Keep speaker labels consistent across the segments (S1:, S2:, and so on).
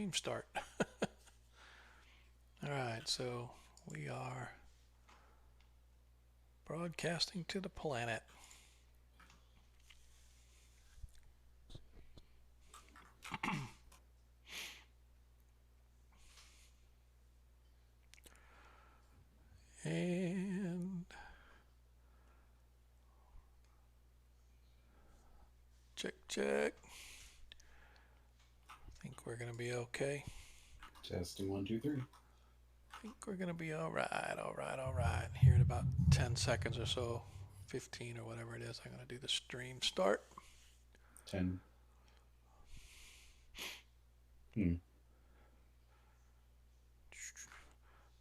S1: stream start. All right, so we are broadcasting to the planet. And check, check. I think we're going to be okay.
S2: Testing 1, 2, 3.
S1: I think we're going to be all right, all right, all right. Here in about 10 seconds or so, 15 or whatever it is, I'm going to do the stream start.
S2: 10.
S1: The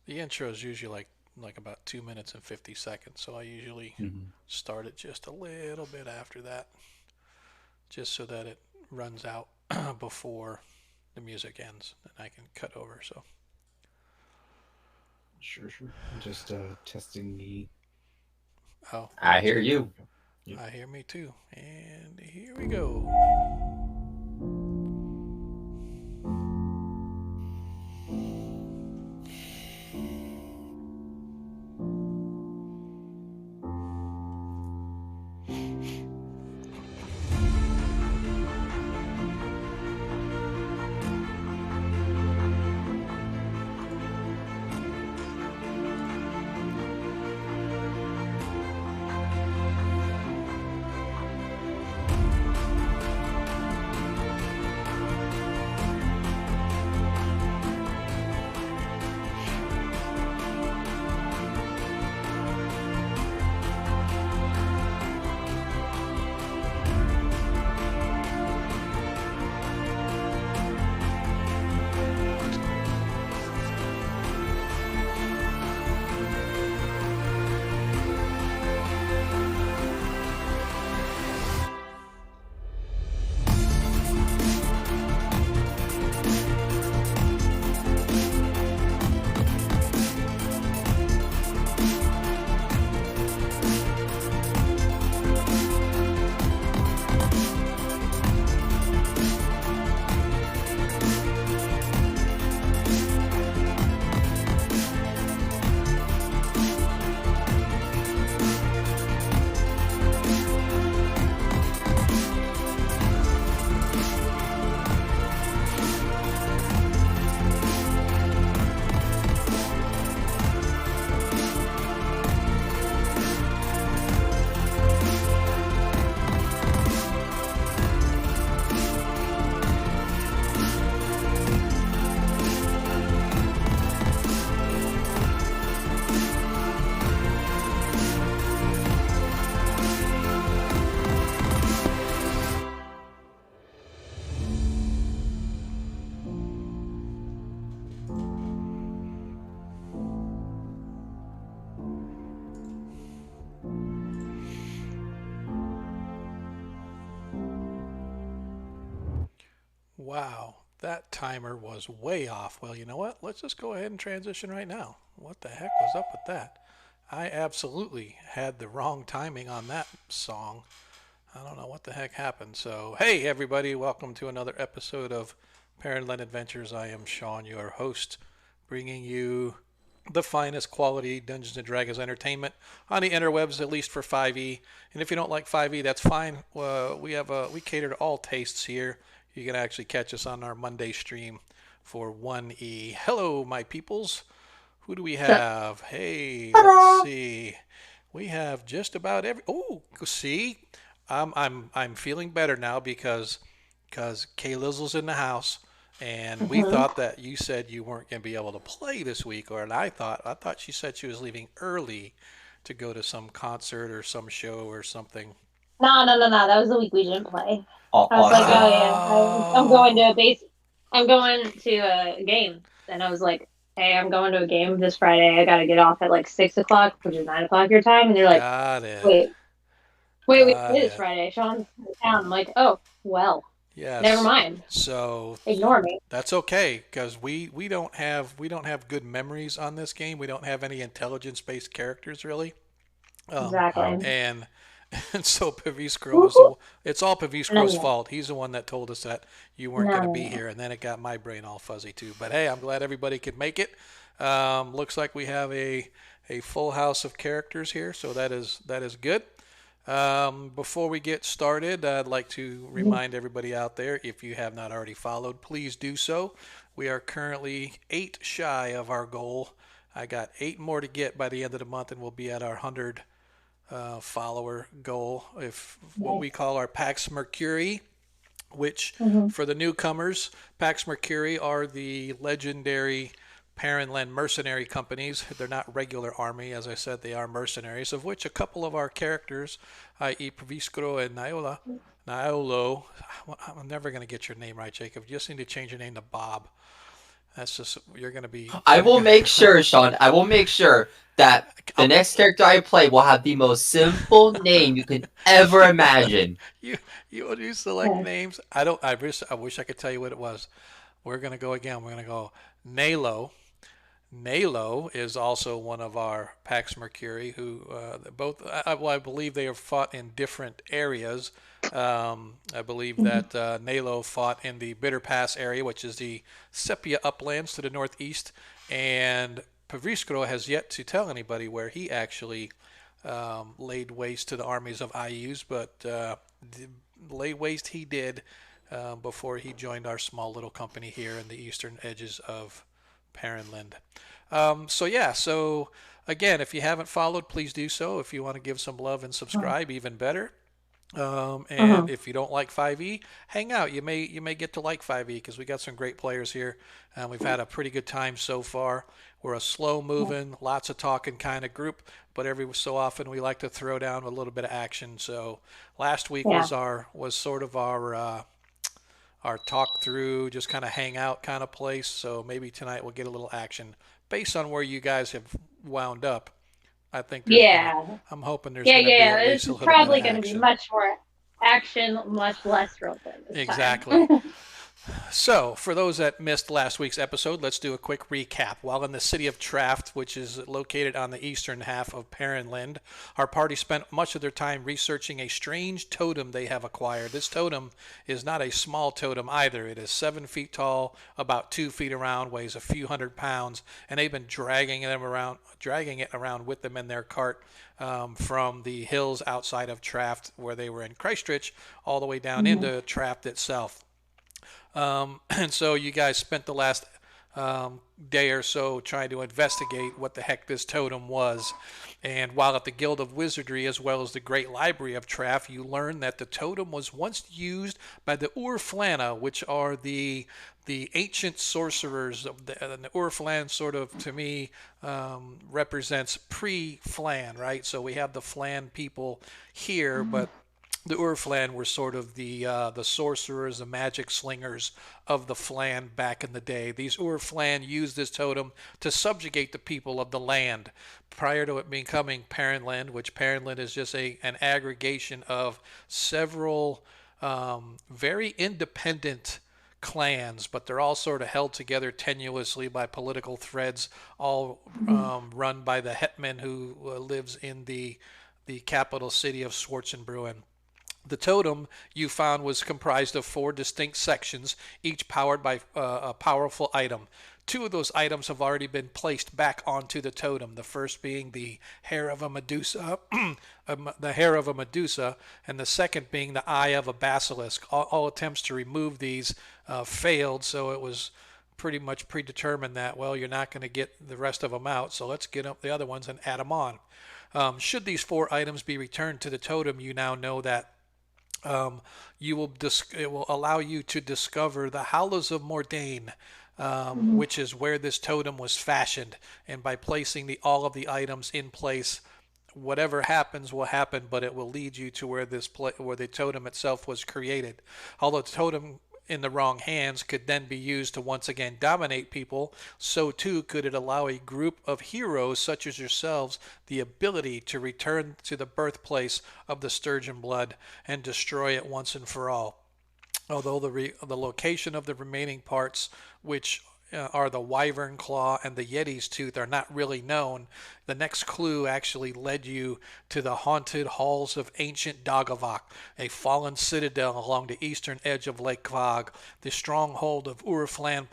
S1: intro is usually like about 2 minutes and 50 seconds, so I usually start it just a little bit after that, just so that it runs out before the music ends and I can cut over. So
S2: Sure. Just testing the.
S1: oh,
S3: I hear you.
S2: Yep.
S1: I hear me too. And here we go. Wow, that timer was way off. Well, you know what? Let's just go ahead and transition right now. What the heck was up with that? I absolutely had the wrong timing on that song. I don't know what the heck happened. So, hey everybody, welcome to another episode of Perrenland Adventures. I am Sean, your host, bringing you the finest quality Dungeons and Dragons entertainment on the interwebs, at least for 5e. And if you don't like 5e, that's fine. We cater to all tastes here. You can actually catch us on our Monday stream for 1e. Hello, my peoples. Who do we have? Hey, let's see. We have just about every. Oh, see, I'm feeling better now because Kay Lizzle's in the house, and we thought that you said you weren't going to be able to play this week, or and I thought she said she was leaving early to go to some concert or some show or something.
S4: No. That was the week we didn't play.
S3: Oh,
S4: I was like,
S3: awesome.
S4: oh yeah, I'm going to I'm going to a game, and I was like, hey, I'm going to a game this Friday. I got to get off at like 6 o'clock, which is 9 o'clock your time. And they're like,
S1: Got it.
S4: wait,
S1: Got
S4: it is
S1: it.
S4: Friday. Sean's in town. I'm like, oh well,
S1: Yes.
S4: never mind.
S1: So
S4: Ignore me.
S1: that's okay because we don't have good memories on this game. We don't have any intelligence based characters really.
S4: Exactly.
S1: And And so Paviscro was
S4: Woo-hoo.
S1: it's all
S4: No,
S1: Paviscro's
S4: no,
S1: fault. He's the one that told us that you weren't
S4: no,
S1: going to
S4: no,
S1: be
S4: no.
S1: here, and then it got my brain all fuzzy too. But hey, I'm glad everybody could make it. Looks like we have a full house of characters here, so that is good. Before we get started, I'd like to
S4: Mhm.
S1: remind everybody out there, if you have not already followed, please do so. We are currently 8 shy of our goal. I got 8 more to get by the end of the month, and we'll be at our 100 follower goal. If what we
S4: Nice.
S1: call our Pax Mercury, which
S4: Hmm.
S1: for the newcomers, Pax Mercury are the legendary Perrenland mercenary companies. They're not regular army, as I said, they are mercenaries, of which a couple of our characters, i.e., Proviscro and Niolo, I'm never going to get your name right, Jacob. You just need to change your name to Bob. That's just, you're going to be,
S3: I
S1: you're
S3: will
S1: going
S3: make
S1: to,
S3: sure, Sean. I will make sure that the
S1: I'll,
S3: next character I play will have the most simple name you can ever imagine.
S1: you, you select
S4: Yeah.
S1: names. I wish I could tell you what it was. We're going to go again. We're going to go Nalo. Nalo is also one of our Pax Mercury, who both, well, I believe they have fought in different areas. I believe
S4: Mhm.
S1: that Nalo fought in the Bitter Pass area, which is the Sepia uplands to the northeast, and Pavriskro has yet to tell anybody where he actually laid waste to the armies of IUs, but lay waste he did before he joined our small little company here in the eastern edges of Perrenland. So yeah, so again, if you haven't followed, please do so. If you want to give some love and subscribe, even better. And
S4: Mhm.
S1: if you don't like 5e, hang out. You may get to like 5e because we got some great players here. We've had a pretty good time so far. We're a slow moving, lots of talking kind of group, but every so often we like to throw down a little bit of action. So last week
S4: Yeah.
S1: was sort of our talk through, just kind of hang out kind of place. So maybe tonight we'll get a little action based on where you guys have wound up. I think
S4: Yeah.
S1: I'm hoping there's
S4: Yeah,
S1: gonna
S4: yeah,
S1: be at
S4: yeah.
S1: least
S4: This
S1: a
S4: is
S1: little bit of
S4: probably going to be
S1: action.
S4: much more action, much less roleplay this time.
S1: Exactly. So, for those that missed last week's episode, let's do a quick recap. While in the city of Traft, which is located on the eastern half of Perrenland, our party spent much of their time researching a strange totem they have acquired. This totem is not a small totem either. It is 7 feet tall, about 2 feet around, weighs a few hundred pounds, and they've been dragging it around with them in their cart from the hills outside of Traft, where they were in Christchurch, all the way down
S4: Mhm.
S1: into Traft itself. And so you guys spent the last day or so trying to investigate what the heck this totem was. And while at the Guild of Wizardry, as well as the Great Library of Traff, you learned that the totem was once used by the Urflana, which are the ancient sorcerers of the Urflan. Sort of, to me, represents pre-Flan, right? So we have the Flan people here, but the Urflan were sort of the sorcerers, the magic slingers of the Flan back in the day. These Urflan used this totem to subjugate the people of the land prior to it becoming Perrenland, which Perrenland is just an aggregation of several very independent clans, but they're all sort of held together tenuously by political threads, all
S4: Mhm.
S1: run by the hetman who lives in the capital city of Schwarzenbrunn. The totem you found was comprised of 4 distinct sections, each powered by a powerful item. 2 of those items have already been placed back onto the totem. The first being the hair of a Medusa, the hair of a Medusa, and the second being the eye of a basilisk. All attempts to remove these failed, so it was pretty much predetermined that, well, you're not going to get the rest of them out, so let's get up the other ones and add them on. Should these 4 items be returned to the totem, you now know that um, it will allow you to discover the Hollows of Mordain,
S4: Mhm.
S1: which is where this totem was fashioned. And by placing all of the items in place, whatever happens will happen, but it will lead you to where the totem itself was created. Although the totem in the wrong hands could then be used to once again dominate people, so too could it allow a group of heroes such as yourselves the ability to return to the birthplace of the Sturgeon blood and destroy it once and for all. Although the location of the remaining parts, which are the wyvern claw and the yeti's tooth are not really known. The next clue actually led you to the haunted halls of ancient Dagavak, a fallen citadel along the eastern edge of Lake Kvag, the stronghold of Urflan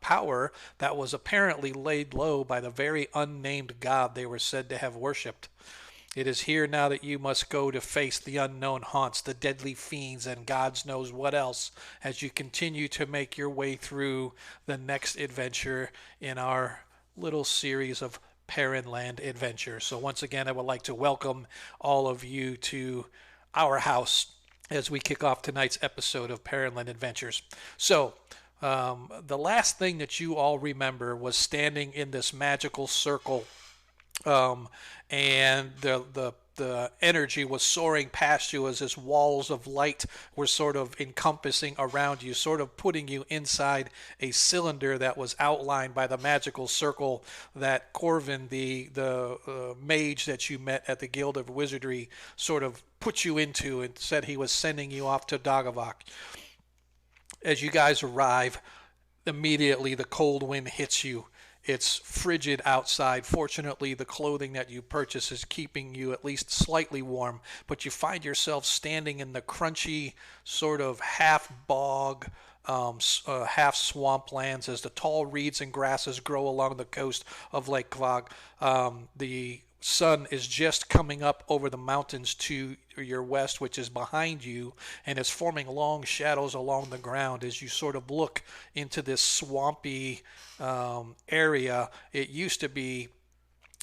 S1: power that was apparently laid low by the very unnamed god they were said to have worshipped. It is here now that you must go to face the unknown haunts, the deadly fiends, and God knows what else as you continue to make your way through the next adventure in our little series of Perrenland Adventures. So, once again, I would like to welcome all of you to our house as we kick off tonight's episode of Perrenland Adventures. So, the last thing that you all remember was standing in this magical circle, um, and the energy was soaring past you as this walls of light were sort of encompassing around you, sort of putting you inside a cylinder that was outlined by the magical circle that Corvin, the mage that you met at the Guild of Wizardry, sort of put you into and said he was sending you off to Dagavak. As you guys arrive, immediately the cold wind hits you. It's frigid outside. Fortunately, the clothing that you purchase is keeping you at least slightly warm, but you find yourself standing in the crunchy, sort of half bog, half swamplands as the tall reeds and grasses grow along the coast of Lake Kvag. The sun is just coming up over the mountains to your west, which is behind you, and it's forming long shadows along the ground as you sort of look into this swampy area. It used to be,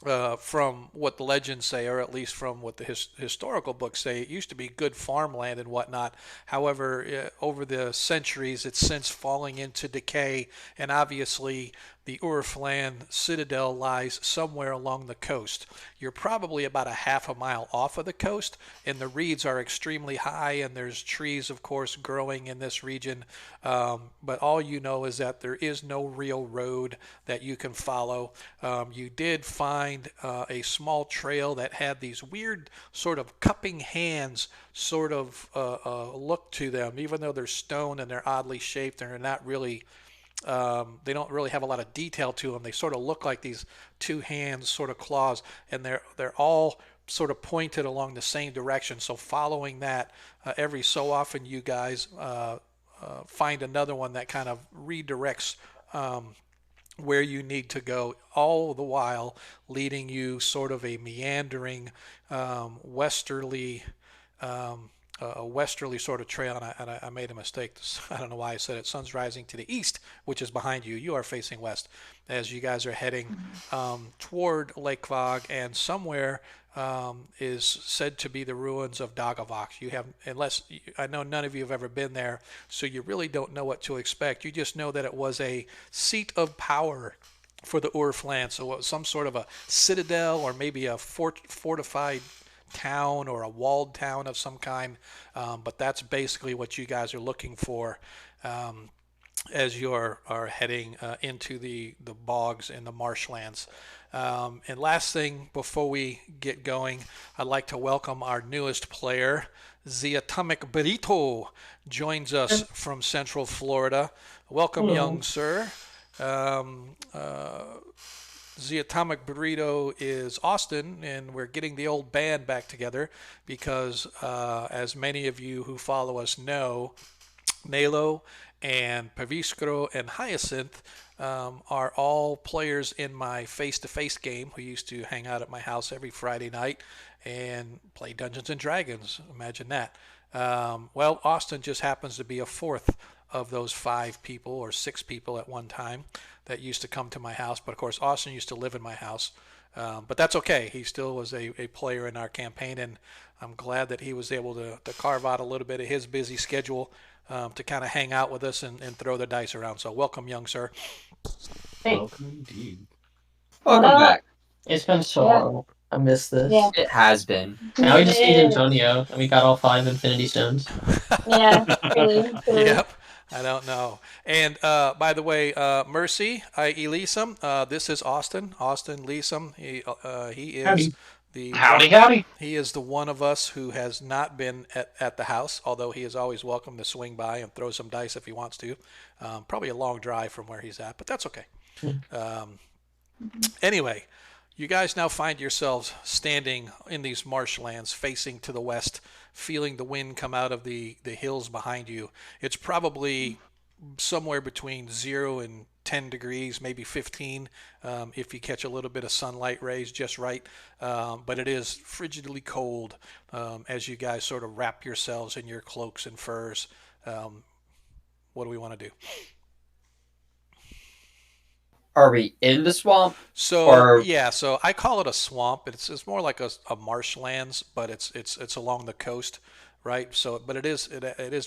S1: from what the legends say, or at least from what the historical books say, it used to be good farmland and whatnot. However, over the centuries, it's since falling into decay, and obviously the Urflan citadel lies somewhere along the coast. You're probably about a half a mile off of the coast, and the reeds are extremely high, and there's trees, of course, growing in this region. But all you know is that there is no real road that you can follow. You did find a small trail that had these weird sort of cupping hands sort of look to them, even though they're stone and they're oddly shaped and they're not really they don't really have a lot of detail to them. They sort of look like these two hands, sort of claws, and they're all sort of pointed along the same direction. So following that, every so often you guys find another one that kind of redirects where you need to go, all the while leading you sort of a meandering westerly. A westerly sort of trail, and I made a mistake. I don't know why I said it. Sun's rising to the east, which is behind you. You are facing west as you guys are heading toward Lake Kvag, and somewhere is said to be the ruins of Dagavak. You have, unless I know none of you have ever been there, so you really don't know what to expect. You just know that it was a seat of power for the Urflan, so it was some sort of a citadel or maybe a fortified town or a walled town of some kind, but that's basically what you guys are looking for as you are heading into the bogs and the marshlands. And last thing before we get going, I'd like to welcome our newest player. The Atomic Burrito joins us from Central Florida. Welcome, young sir. The Atomic Burrito is Austin, and we're getting the old band back together because, as many of you who follow us know, Nalo and Paviskro and Hyacinth are all players in my face-to-face game who used to hang out at my house every Friday night and play Dungeons and Dragons. Imagine that. Well, Austin just happens to be a fourth of those 5 people or 6 people at one time that used to come to my house. But of course, Austin used to live in my house. But that's okay. He still was a player in our campaign, and I'm glad that he was able to carve out a little bit of his busy schedule to kind of hang out with us and throw the dice around. So welcome, young sir.
S4: Thanks.
S2: Welcome indeed.
S3: Welcome back.
S5: It's been so
S4: Yeah.
S5: long. I miss this.
S4: Yeah.
S3: It has been.
S5: Now we just need
S4: Yeah.
S5: Antonio, and we got all 5 Infinity Stones.
S4: Yeah, really.
S1: Yep. I don't know. And by the way, Mercy, I.e. Leesum, this is Austin. Austin Leesum. He is The
S6: Howdy,
S1: one,
S6: howdy.
S1: he is the one of us who has not been at the house, although he is always welcome to swing by and throw some dice if he wants to. Probably a long drive from where he's at, but that's okay. Um, anyway, you guys now find yourselves standing in these marshlands facing to the west, feeling the wind come out of the hills behind you. It's probably somewhere between 0 and 10 degrees, maybe 15, if you catch a little bit of sunlight rays just right. But it is frigidly cold as you guys sort of wrap yourselves in your cloaks and furs. What do we want to do?
S3: Are we in the swamp?
S1: So
S3: Or
S1: yeah, so I call it a swamp. It's more like a marshlands, but it's along the coast, right? So, but it is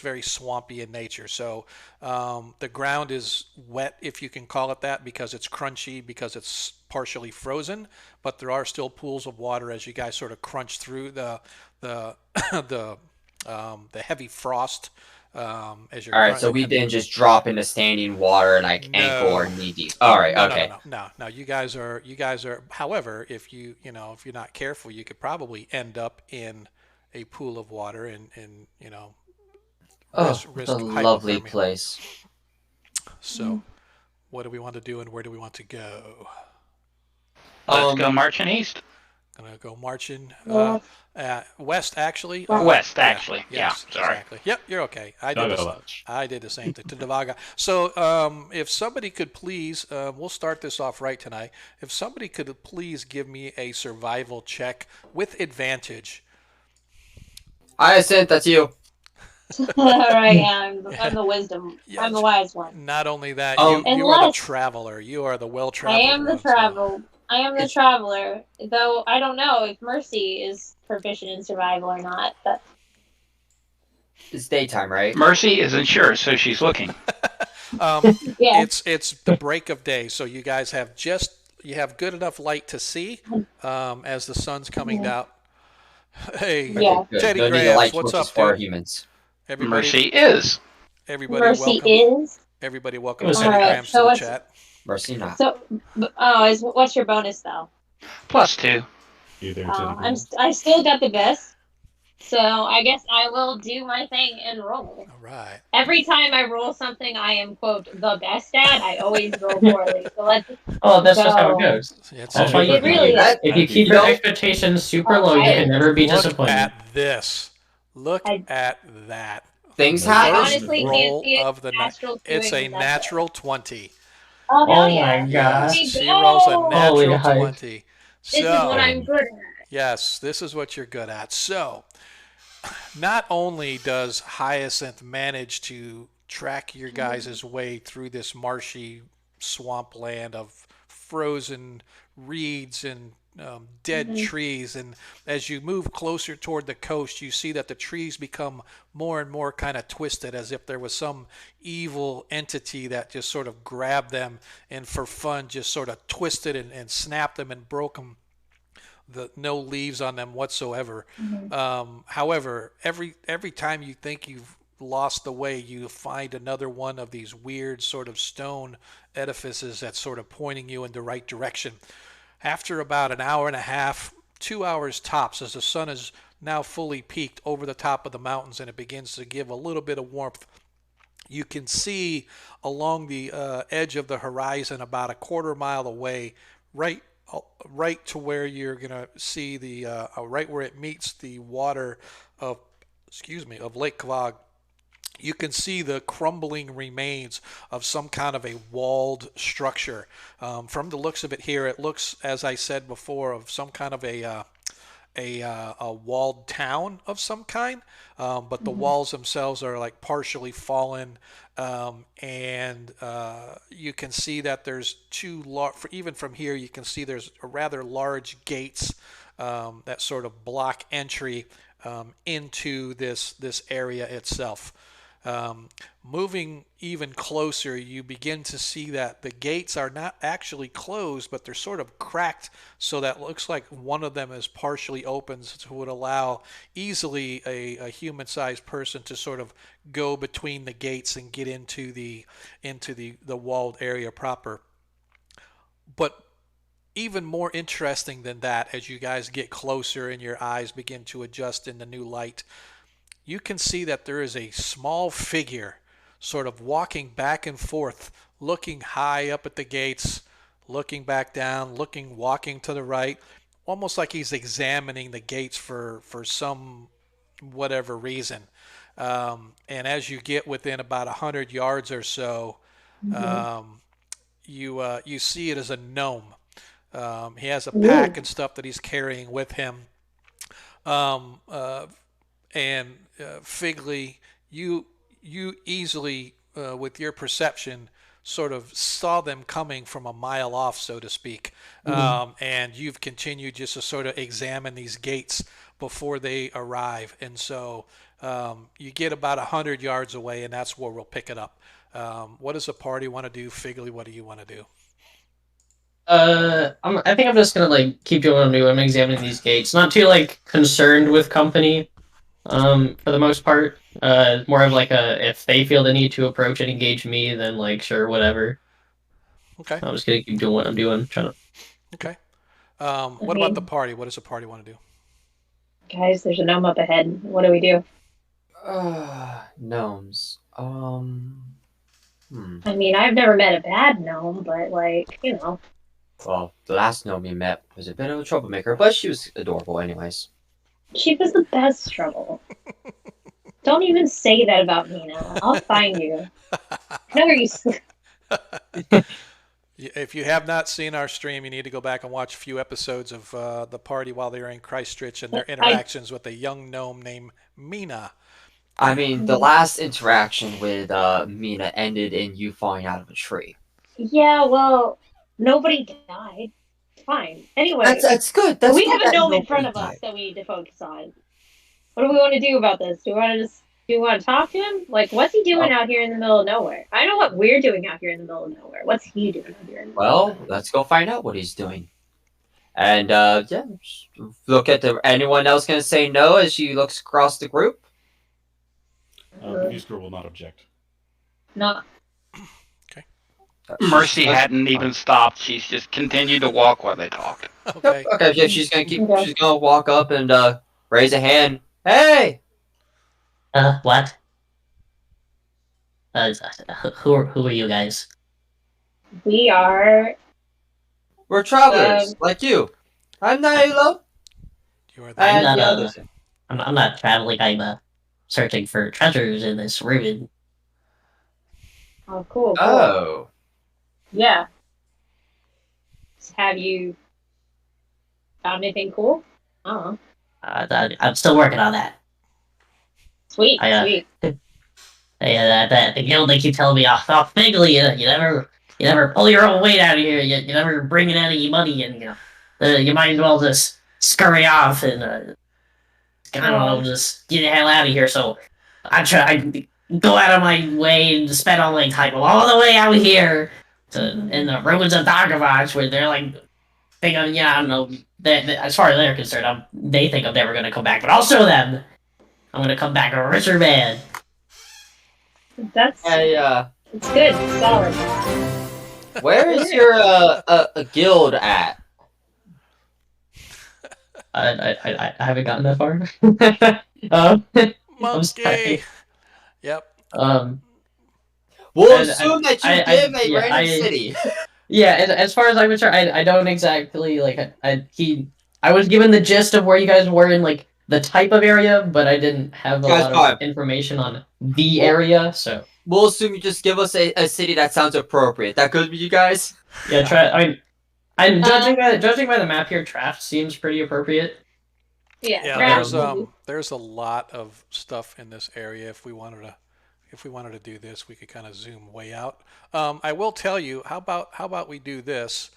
S1: very swampy in nature. So the ground is wet, if you can call it that, because it's crunchy, because it's partially frozen. But there are still pools of water as you guys sort of crunch through the the heavy frost as you're
S3: all right, so we didn't just drop into standing water like ankle or
S1: No.
S3: knee deep. All right,
S1: No,
S3: okay.
S1: no. You guys are. However, if if you're not careful, you could probably end up in a pool of water and
S3: Oh,
S1: risk
S3: what a
S1: hypothermia.
S3: lovely place.
S1: So, what do we want to do and where do we want to go?
S6: Let's go marching east.
S1: Gonna go marching
S4: North.
S1: west, actually.
S6: West,
S1: Yeah,
S6: actually. Yeah,
S1: yes,
S6: sorry.
S1: exactly. Yep, you're okay. I did the same thing to Devaga. So, if somebody could please, we'll start this off right tonight. If somebody could please give me a survival check with advantage.
S3: Hyacinth, that's you.
S4: All right, I'm the wisdom.
S1: Yeah,
S4: I'm the wise one.
S1: Not only that,
S3: Um,
S1: you are the
S4: Unless-
S1: traveler. You are the
S4: I
S1: well-traveled
S4: am the
S1: one, so-
S4: travel. I am the
S3: It's-
S4: traveler. Though I don't know if Mercy is proficient in survival or not. But
S3: It's daytime, right?
S6: Mercy isn't sure, so she's looking.
S4: yeah,
S1: It's the break of day, so you guys have good enough light to see as the sun's coming down. Hey,
S4: Yeah.
S3: Good.
S1: Teddy
S3: No need to
S1: Grams,
S3: light
S1: what's
S3: torches
S1: up,
S3: for
S1: dude?
S3: humans.
S1: Everybody,
S6: Mercy is.
S1: everybody,
S4: Mercy
S1: welcome.
S4: is.
S1: Everybody, welcome
S5: All
S1: Teddy
S4: right,
S1: Grams
S4: so
S1: to the
S4: what's-
S1: chat.
S3: Mercy not.
S4: So, what's your bonus though?
S6: +2.
S2: Either
S4: I still got the best, so I guess I will do my thing and roll.
S1: All right.
S4: Every time I roll something I am quote the best at, I always roll poorly. So let's
S5: Oh, that's just how it
S4: go.
S5: goes.
S1: It's
S5: That's why
S4: It really is.
S5: if you keep your expectations super low, you can never be
S1: Look
S5: disappointed.
S1: at this. Look
S4: I-
S1: at that.
S3: Things
S4: I
S3: happen.
S4: honestly can't
S1: roll
S4: see it
S1: of the night.
S4: natural
S1: It's a
S4: doing that.
S1: natural 20.
S4: Oh, hell
S5: Oh
S4: yeah.
S5: my gosh.
S4: Here we
S1: She
S4: go.
S1: rolls a
S5: Holy
S1: natural
S5: hype.
S1: 20.
S4: This is what
S1: So,
S4: I'm good at.
S1: yes, this is what you're good at. So, not only does Hyacinth manage to track your guys' way through this marshy swampland of frozen reeds and dead trees, and as you move closer toward the coast, you see that the trees become more and more kind of twisted, as if there was some evil entity that just sort of grabbed them and for fun just sort of twisted and snapped them and broke them. No leaves on them whatsoever. However, every time you think you've lost the way, you find another one of these weird sort of stone edifices that's sort of pointing you in the right direction. After about an hour and a half, 2 hours tops, as the sun is now fully peaked over the top of the mountains and it begins to give a little bit of warmth, you can see along the edge of the horizon about a quarter mile away, right to where you're gonna see the right where it meets the water of Lake Kvog. You can see the crumbling remains of some kind of a walled structure. From the looks of it here, it looks, as I said before, of some kind of a walled town of some kind, but the walls themselves are like partially fallen, and you can see that there's even from here you can see there's a rather large gates that sort of block entry into this area itself. Moving even closer, you begin to see that the gates are not actually closed, but they're sort of cracked, so that looks like one of them is partially open, so it would allow easily a human-sized person to sort of go between the gates and get into the walled area proper. But even more interesting than that, as you guys get closer and your eyes begin to adjust in the new light, you can see that there is a small figure sort of walking back and forth, looking high up at the gates, looking back down, walking to the right, almost like he's examining the gates for some whatever reason. And as you get within about 100 yards or so,
S4: Mhm.
S1: you see it as a gnome. He has a pack
S4: Ooh.
S1: and stuff that he's carrying with him. Um, uh, and Figley, you easily, with your perception, sort of saw them coming from a mile off, so to speak. And you've continued just to sort of examine these gates before they arrive. And so you get about 100 yards away, and that's where we'll pick it up. What does the party want to do? Figley, what do you want to do?
S5: I think I'm just gonna like keep doing what I'm doing. I'm examining these gates. Not too like concerned with company. For the most part. More of like a if they feel the need to approach and engage me, then like sure, whatever.
S1: Okay.
S5: I'm just gonna keep doing what I'm doing. Trying to.
S1: Okay.
S4: I
S1: What about the
S4: mean,
S1: party? What does the party want to do?
S4: guys, there's a gnome up ahead. What do we do?
S3: Gnomes.
S4: I mean, I've never met a bad gnome, but like,
S3: Well, the last gnome we met was a bit of a troublemaker, but she was adorable anyways.
S4: she was the best trouble. Don't even say that about me now. I'll find you. I know where you sleep.
S1: If you have not seen our stream, you need to go back and watch a few episodes of the party while they were in Christchurch and their
S4: I
S1: interactions with a young gnome named Mina.
S3: I mean, the last interaction with Mina ended in you falling out of a tree.
S4: Yeah, well, nobody died. Fine. Anyway,
S3: That's good. That's
S4: we
S3: good
S4: have a
S3: that
S4: gnome in
S3: nobody
S4: front of us
S3: died.
S4: that we need to focus on. What do we want to do about this? Do we want to talk to him? Like, what's he doing out here in the middle of nowhere? I know what we're doing out here in the middle of nowhere. What's he doing out here in the middle of
S3: Well,
S4: nowhere?
S3: let's go find out what he's doing. And yeah, just look at the. Anyone else gonna say no as she looks across the group?
S2: Beauty Screw will not object.
S4: No.
S6: Mercy hadn't even stopped. She's just continued to walk while they talked.
S1: Okay.
S3: Okay, yeah, she's gonna keep.
S4: Okay.
S3: She's gonna walk up and raise a hand. Hey,
S5: What? Who are you guys?
S4: We are.
S3: we're travelers
S4: Um,
S3: like you. I'm Nailo.
S1: You are
S5: I'm
S1: the.
S5: not
S3: yeah,
S5: uh,
S3: listen.
S5: I'm not traveling. I'm searching for treasures in this ruin.
S4: Oh, cool.
S3: Oh,
S4: Yeah. Have you found anything cool? Oh,
S5: I'm still working on that.
S4: sweet,
S5: I,
S4: sweet.
S5: That the guild they keep telling me, oh, Figley, you never pull your own weight out of here. You never bring in any money, and you might as well just scurry off and I don't know, just get the hell out of here. So I go out of my way and spend all my time all the way out here in the ruins of Dargavach, where they're like, think of, I don't know. As far as they're concerned, they think I'm never gonna come back, but I'll show them. I'm gonna come back a richer man.
S4: That's
S3: hey,
S4: it's good. It's solid.
S3: where is your a guild at?
S5: I haven't gotten that far. I'm sorry.
S1: Monkey. Yep.
S3: We'll
S5: And
S3: assume that you
S5: I-
S3: live a
S5: yeah,
S3: random city.
S5: Yeah, as far as I'm concerned, I don't exactly like I was given the gist of where you guys were in like the type of area, but I didn't have a
S3: Guys,
S5: lot
S3: fine.
S5: of information on the area. So
S3: We'll assume you just give us a city that sounds appropriate. That good with you guys?
S5: yeah, try. I'm judging by the map here. Traft seems pretty appropriate.
S4: Yeah.
S1: Yeah.
S4: Right.
S1: There's a lot of stuff in this area. If we wanted to do this, we could kind of zoom way out. I will tell you. How about we do this?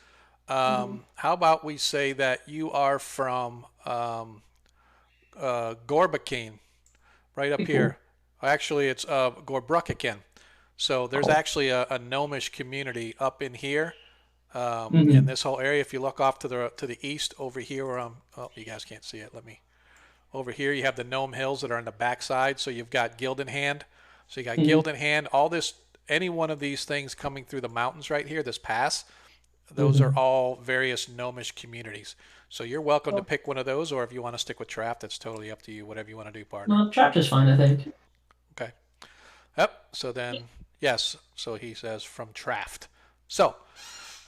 S1: How about we say that you are from Gorbakin, right up here. Actually, it's Gorbrukakin. So there's actually a gnomish community up in here, in this whole area. If you look off to the east over here, where oh, you guys can't see it. Over here, you have the Gnome Hills that are on the backside. So you've got Gildenhand. So you got Gildenhand. All this, any one of these things coming through the mountains right here, this pass, those are all various gnomish communities. So you're welcome to pick one of those, or if you want to stick with Traft, that's totally up to you. Whatever you want to do, partner.
S5: Well, trapped is fine, I think.
S1: Okay. Yep. So then, yes. So he says from Traft. So,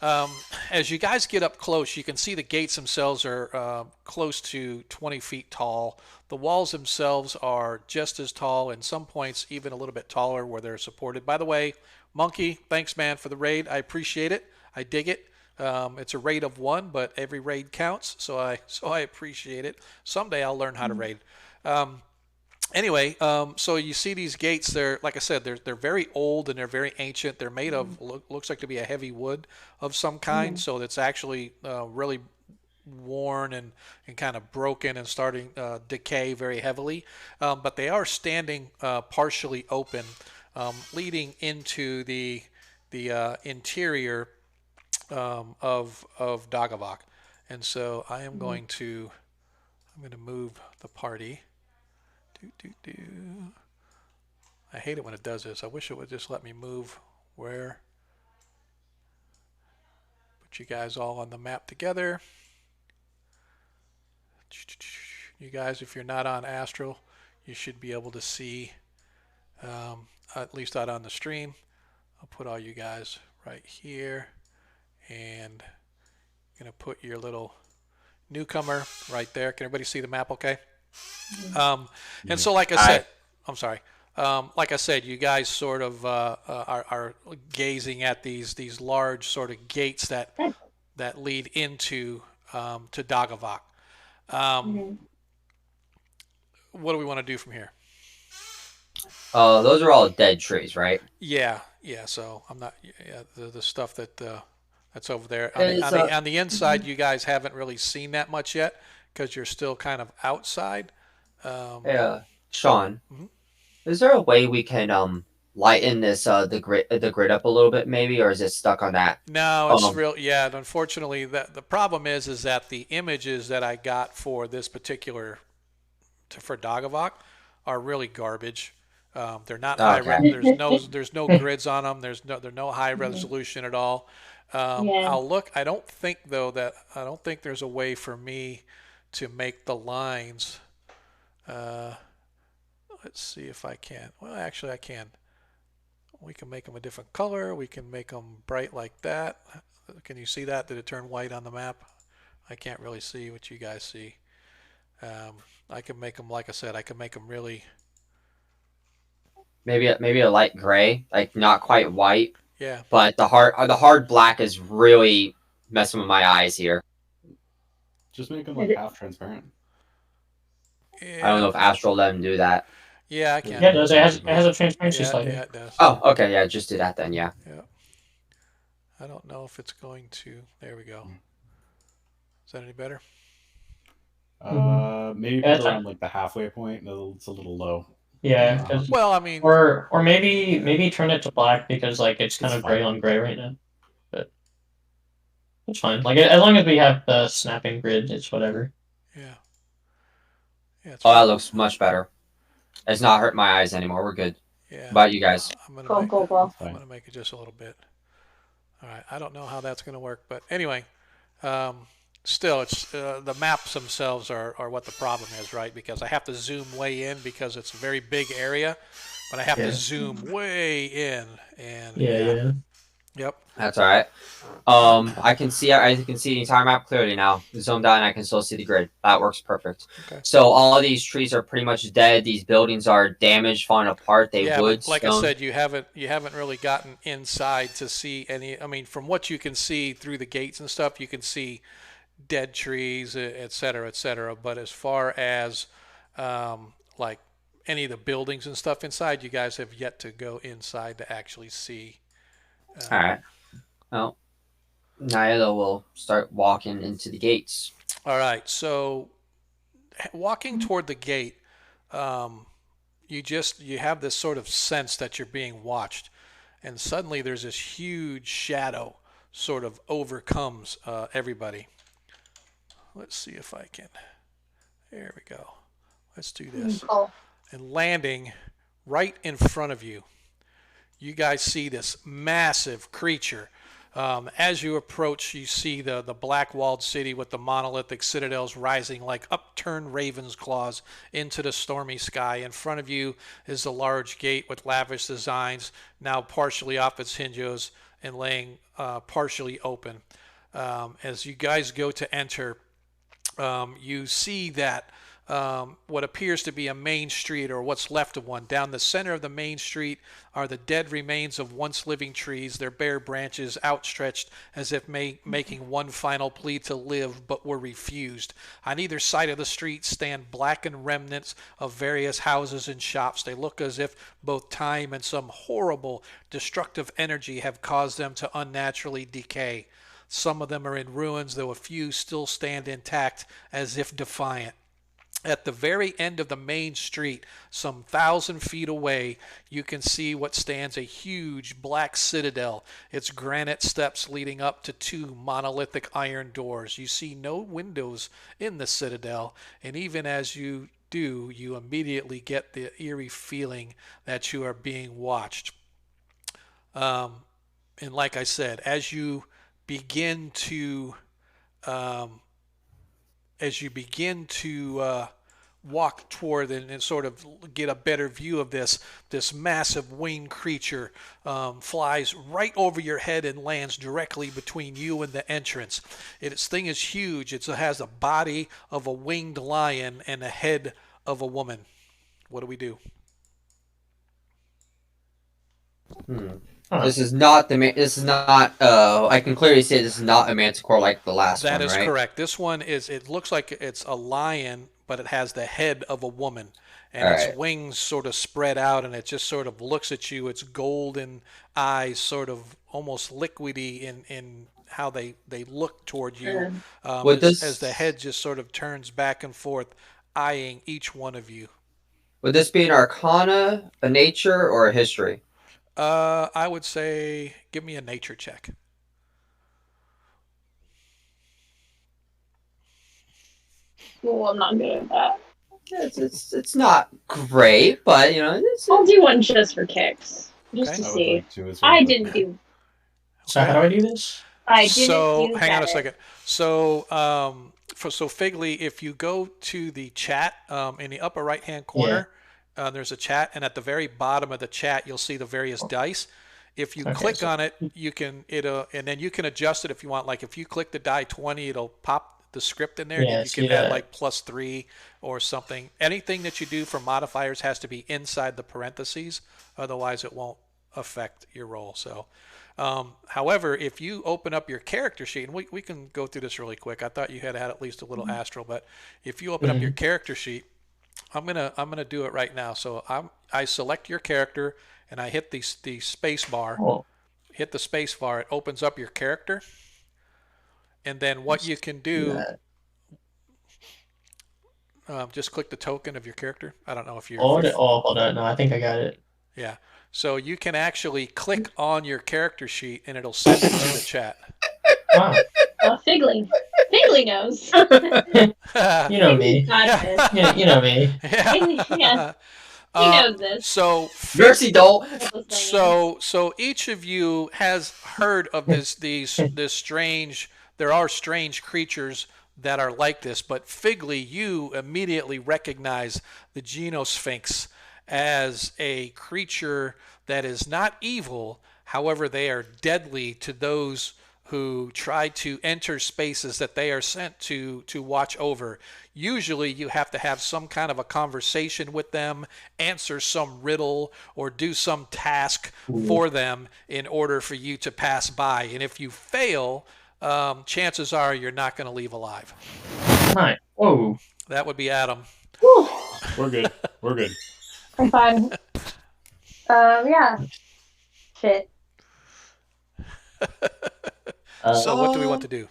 S1: as you guys get up close, you can see the gates themselves are close to 20 feet tall. The walls themselves are just as tall, and some points even a little bit taller where they're supported. By the way, Monkey, thanks, man, for the raid. I appreciate it. I dig it. It's a raid of one, but every raid counts, so I appreciate it. Someday I'll learn how to raid. Anyway, so you see these gates. They're, like I said, they're very old and they're very ancient. They're made of looks like to be a heavy wood of some kind. So it's actually really worn and kind of broken and starting decay very heavily. But they are standing partially open, leading into the interior of Dagavak. And so I'm going to move the party. I hate it when it does this. I wish it would just let me move where. Put you guys all on the map together. You guys, if you're not on Astral, you should be able to see, at least out on the stream. I'll put all you guys right here, and I'm going to put your little newcomer right there. Can everybody see the map okay? And so, like I said, I'm sorry. Like I said, you guys sort of are gazing at these large sort of gates that lead into to Dagavak. What do we want to do from here?
S3: Those are all dead trees, right?
S1: Yeah. So I'm not. Yeah, the stuff that's over there on the inside. You guys haven't really seen that much yet because you're still kind of outside.
S3: Yeah, Sean, is there a way we can lighten this the grid up a little bit maybe, or is it stuck on that?
S1: No, it's real. Yeah, unfortunately, the problem is that the images that I got for this particular for Dagavak are really garbage. They're not high. There's no grids on them. They're no high resolution at all. I'll look. I don't think there's a way for me to make the lines. Let's see if I can. Well, actually, I can. We can make them a different color. We can make them bright like that. Can you see that? Did it turn white on the map? I can't really see what you guys see. I can make them, like I said, I can make them really.
S3: Maybe a light gray, like not quite white.
S1: Yeah.
S3: But the hard black is really messing with my eyes here.
S2: Just make them like half transparent.
S1: Yeah.
S3: I don't know if Astral let him do that.
S1: Yeah, I can.
S5: Yeah, it does. It has a transparency slider.
S1: Yeah, it does.
S3: Oh, okay, yeah, just do that then, yeah.
S1: Yeah. I don't know if it's going to. There we go. Is that any better?
S2: Maybe around like the halfway point. It's a little low.
S5: Yeah.
S1: Well, I mean,
S5: or maybe turn it to black because like it's kind of gray on gray right now. But it's fine. Like as long as we have the snapping grid, it's whatever.
S1: Yeah.
S3: That looks much better. It's not hurting my eyes anymore. We're good. Yeah. How about you guys?
S4: I'm gonna
S1: make it just a little bit. All right. I don't know how that's going to work, but anyway, still, it's the maps themselves are what the problem is, right? Because I have to zoom way in because it's a very big area, but I have to zoom way in, and
S5: yeah.
S1: Yep.
S3: That's all right. I can see the entire map clearly now. Zoomed out, and I can still see the grid. That works perfect.
S1: Okay.
S3: So all of these trees are pretty much dead. These buildings are damaged, falling apart. They would.
S1: Like I said, you haven't really gotten inside to see any. I mean, from what you can see through the gates and stuff, you can see dead trees, et cetera. But as far as like any of the buildings and stuff inside, you guys have yet to go inside to actually see.
S3: All right. Well, Nyla will start walking into the gates.
S1: All right. So, walking toward the gate, you have this sort of sense that you're being watched, and suddenly there's this huge shadow sort of overcomes everybody. Let's see if I can. There we go. Let's do this. And landing right in front of you, you guys see this massive creature As you approach, you see the black walled city with the monolithic citadels rising like upturned raven's claws into the stormy sky. In front of you is the large gate with lavish designs, now partially off its hinges and laying partially open. As you guys go to enter, you see that what appears to be a main street, or what's left of one. Down the center of the main street are the dead remains of once living trees, their bare branches outstretched as if making one final plea to live, but were refused. On either side of the street stand blackened remnants of various houses and shops. They look as if both time and some horrible destructive energy have caused them to unnaturally decay. Some of them are in ruins, though a few still stand intact as if defiant. At the very end of the main street, some 1,000 feet away, you can see what stands a huge black citadel, its granite steps leading up to two monolithic iron doors. You see no windows in the citadel, and even as you do, you immediately get the eerie feeling that you are being watched. And like I said, as you begin to walk toward and sort of get a better view of this massive winged creature flies right over your head and lands directly between you and the entrance. Its thing is huge. It has a body of a winged lion and a head of a woman. What do we do?
S5: Huh.
S3: This is not this is not I can clearly say this is not a manticore like the last one,
S1: That is
S3: right?
S1: correct. This one it looks like it's a lion, but it has the head of a woman, and
S3: All
S1: its
S3: right.
S1: wings sort of spread out, and it just sort of looks at you. Its golden eyes sort of almost liquidy in how they look toward you,
S3: Would
S1: as the
S3: this
S1: head just sort of turns back and forth, eyeing each one of you.
S3: would this be an arcana, a nature, or a history?
S1: I would say give me a nature check.
S4: Well, I'm not good at that.
S3: It's not great, but you know
S4: I'll do one just for kicks, just
S1: Okay.
S4: to
S2: I would
S4: see.
S2: like to as well.
S4: I didn't do.
S5: So how do I do this?
S4: I didn't
S1: So
S4: do
S1: hang on a
S4: that.
S1: second. So so Figley, if you go to the chat in the upper right hand corner, there's a chat, and at the very bottom of the chat you'll see the various dice. If you
S5: Okay,
S1: click
S5: so-
S1: on it, you can and then you can adjust it if you want. Like if you click the die 20, it'll pop the script in there.
S5: Yeah, I
S1: You
S5: see
S1: can add
S5: that.
S1: like +3 or something. Anything that you do for modifiers has to be inside the parentheses, otherwise it won't affect your roll. So. However, if you open up your character sheet, and we can go through this really quick. I thought you had at least a little astral, but if you open up your character sheet, I'm gonna do it right now. So I select your character and I hit the space bar.
S5: Oh,
S1: Hit the space bar. It opens up your character, and then what you can do, just click the token of your character. I don't know if you're.
S5: hold on. No, I think I got it.
S1: Yeah. So you can actually click on your character sheet and it'll send it to the chat.
S5: Wow.
S4: Figgly. Figgly knows.
S5: You know me.
S4: Got this.
S5: Yeah, you know me.
S1: Yeah.
S4: He knows this.
S1: So
S3: Mercy doll.
S1: so each of you has heard of this strange. There are strange creatures that are like this, but Figley, you immediately recognize the Genosphinx as a creature that is not evil. However, they are deadly to those who try to enter spaces that they are sent to watch over. Usually you have to have some kind of a conversation with them, answer some riddle, or do some task for them in order for you to pass by. And if you fail, chances are you're not going to leave alive.
S5: Hi. Whoa.
S1: That would be Adam.
S4: Whew.
S2: We're good. We're good.
S4: I'm fine. Yeah. Shit.
S1: So what do we want to do?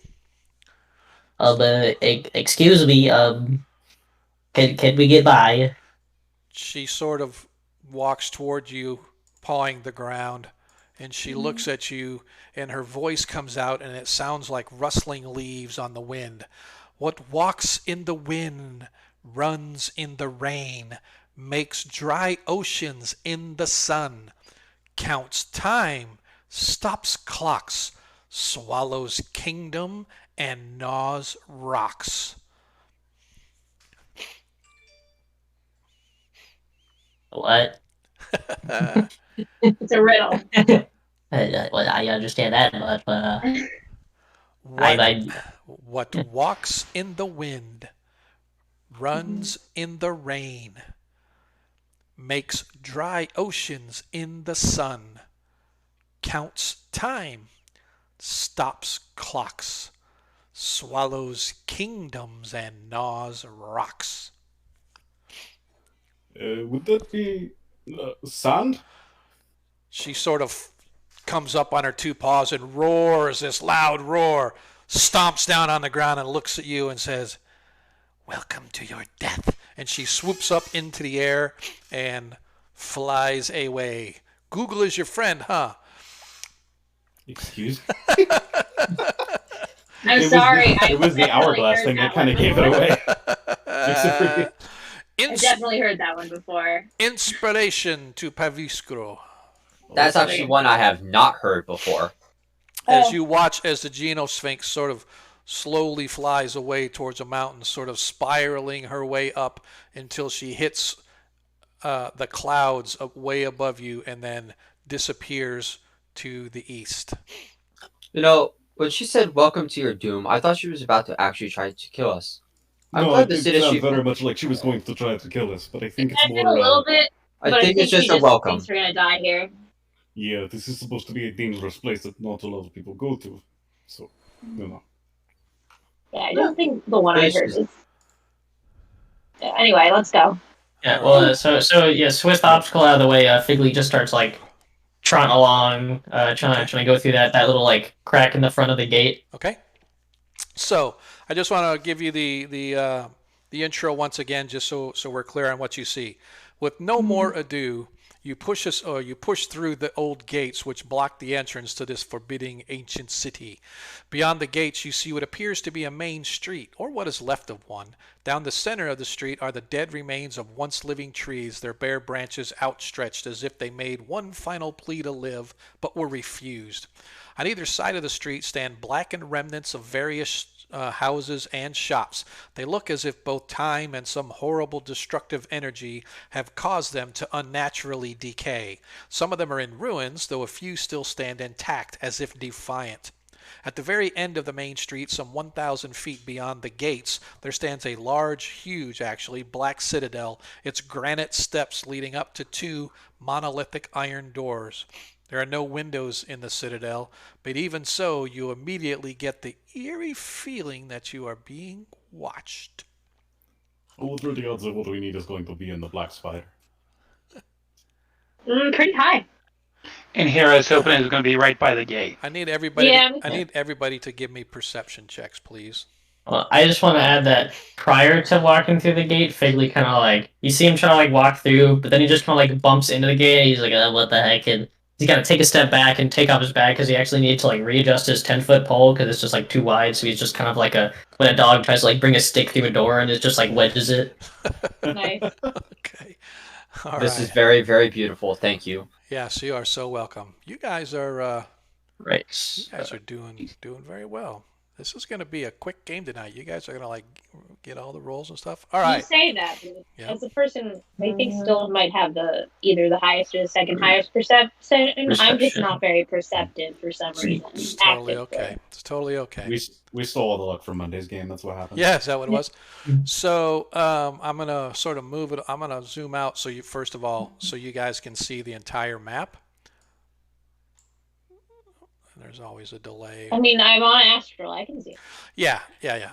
S5: Excuse me. Can we get by?
S1: She sort of walks toward you, pawing the ground, and she looks at you, and her voice comes out, and it sounds like rustling leaves on the wind. What walks in the wind, runs in the rain, makes dry oceans in the sun, counts time, stops clocks, swallows kingdom, and gnaws rocks.
S5: What?
S4: It's a riddle.
S5: Well, I understand that much, but
S1: What
S5: I
S1: what walks in the wind, runs in the rain, makes dry oceans in the sun, counts time, stops clocks, swallows kingdoms, and gnaws rocks.
S2: Would that be sand?
S1: She sort of comes up on her two paws and roars this loud roar, stomps down on the ground and looks at you and says, "Welcome to your death." And she swoops up into the air and flies away. Google is your friend, huh?
S2: Excuse
S4: I'm
S2: It
S4: sorry.
S2: it was the hourglass thing that kind of gave it away.
S4: I definitely heard that one before.
S1: Inspiration to Paviscro.
S3: That's actually one I have not heard before.
S1: As you watch as the Genosphinx sort of slowly flies away towards a mountain, sort of spiraling her way up until she hits the clouds way above you and then disappears to the east.
S3: You know, when she said "Welcome to your doom," I thought she was about to actually try to kill us. I'm
S2: No,
S3: glad
S2: it
S3: the
S2: did
S3: city
S2: sound
S3: chief.
S2: very much like she was going to try to kill us, but I think it's
S4: I did a
S2: more.
S4: little bit,
S3: I
S4: but
S3: think it's
S4: she
S3: just a welcome.
S4: thinks we're gonna die here.
S2: Yeah, this is supposed to be a dangerous place that not a lot of people go to. So, you know.
S4: Yeah, I don't think the one I
S3: This
S4: heard
S3: is-
S4: is. Yeah, anyway, let's go.
S5: Yeah, well, so yeah, Swiss obstacle out of the way. Figley just starts like trotting along, trying to go through that little like crack in the front of the gate.
S1: Okay. So I just want to give you the intro once again, just so we're clear on what you see. With no more ado, you push through the old gates which block the entrance to this forbidding ancient city. Beyond the gates, you see what appears to be a main street, or what is left of one. Down the center of the street are the dead remains of once living trees, their bare branches outstretched as if they made one final plea to live, but were refused. On either side of the street stand blackened remnants of various houses and shops. They look as if both time and some horrible destructive energy have caused them to unnaturally decay. Some of them are in ruins, though a few still stand intact, as if defiant. At the very end of the main street, some 1,000 feet beyond the gates, there stands a large, huge actually, black citadel, its granite steps leading up to two monolithic iron doors. There are no windows in the citadel, but even so, you immediately get the eerie feeling that you are being watched.
S2: What are the odds of what we need is going to be in the Black Spider?
S4: Pretty high.
S6: And here I was hoping it was going to be right by the gate.
S1: I need everybody.
S4: Yeah.
S1: I need everybody to give me perception checks, please.
S5: Well, I just want to add that prior to walking through the gate, Figley kind of like you see him trying to like walk through, but then he just kind of like bumps into the gate. He's like, "What the heck?" And he's got to take a step back and take off his bag because he actually needs to like readjust his 10-foot pole because it's just like too wide. So he's just kind of like when a dog tries to like bring a stick through a door and it just like wedges it.
S4: Nice.
S1: Okay. All
S3: This
S1: right.
S3: is very, very beautiful. Thank you.
S1: Yes, you are so welcome. You guys are
S5: Right.
S1: you guys are doing very well. This is going to be a quick game tonight. You guys are going to like get all the rolls and stuff. All
S4: You
S1: right.
S4: say that, but
S1: Yeah.
S4: as a person, I think still might have either the highest or the second highest perception. I'm just
S5: Perception.
S4: not very perceptive for some reason.
S1: It's totally
S4: Actively.
S1: okay. It's totally okay.
S2: We stole all the luck from Monday's game. That's what happened.
S1: Yeah, is that what it was? So I'm gonna sort of move it. I'm gonna zoom out so you first of all, so you guys can see the entire map. And there's always a delay.
S4: I mean, I'm on Astral. I can see it.
S1: Yeah.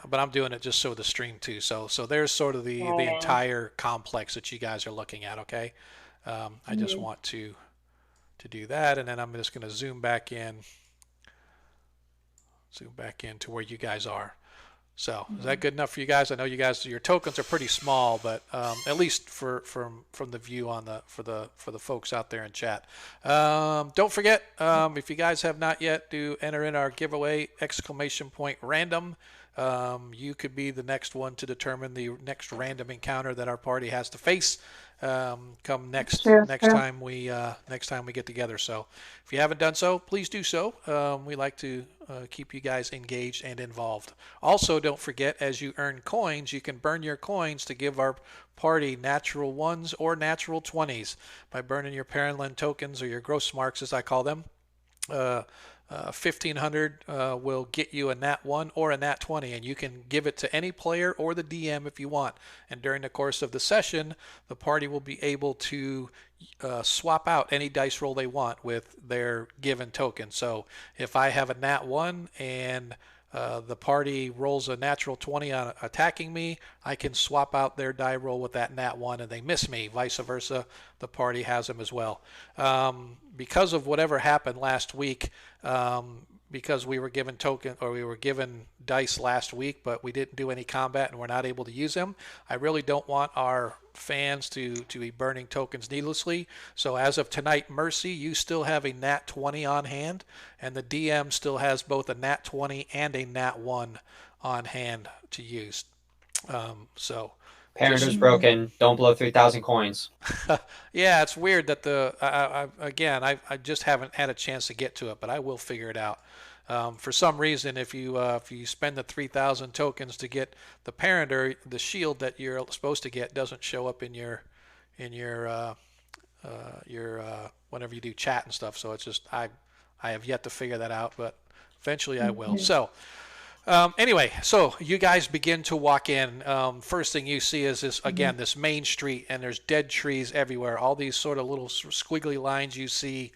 S1: But I'm doing it just so the stream too. So there's sort of the
S4: Oh, yeah.
S1: entire complex that you guys are looking at. Okay. I just want to do that, and then I'm just gonna zoom back in to where you guys are. So is that good enough for you guys? I know you guys, your tokens are pretty small, but at least from the view on for the folks out there in chat. Don't forget, if you guys have not yet, to enter in our giveaway !random. You could be the next one to determine the next random encounter that our party has to face. come next
S4: True,
S1: next
S4: true.
S1: time we get together. So if you haven't done so, please do so. We like to keep you guys engaged and involved. Also, don't forget, as you earn coins, you can burn your coins to give our party natural ones or natural 20s by burning your Perrenland tokens, or your gross marks as I call them. 1500 will get you a nat 1 or a nat 20, and you can give it to any player or the DM if you want. And during the course of the session, the party will be able to swap out any dice roll they want with their given token. So if I have a nat 1 and the party rolls a natural 20 on attacking me, I can swap out their die roll with that nat 1 and they miss me. Vice versa, the party has them as well. Because of whatever happened last week, because we were given dice last week, but we didn't do any combat and we're not able to use them, I really don't want our fans to be burning tokens needlessly. So as of tonight, Mercy, you still have a nat 20 on hand, and the DM still has both a nat 20 and a nat 1 on hand to use. So
S3: Parenter's
S1: just
S3: broken. Don't blow 3,000 coins.
S1: yeah, it's weird that I just haven't had a chance to get to it, but I will figure it out. For some reason, if you spend the 3,000 tokens to get the parenter, the shield that you're supposed to get doesn't show up in your whenever you do chat and stuff. So it's just I have yet to figure that out, but eventually I will. So. Anyway, so you guys begin to walk in. First thing you see is this main street, and there's dead trees everywhere. All these sort of little squiggly lines you see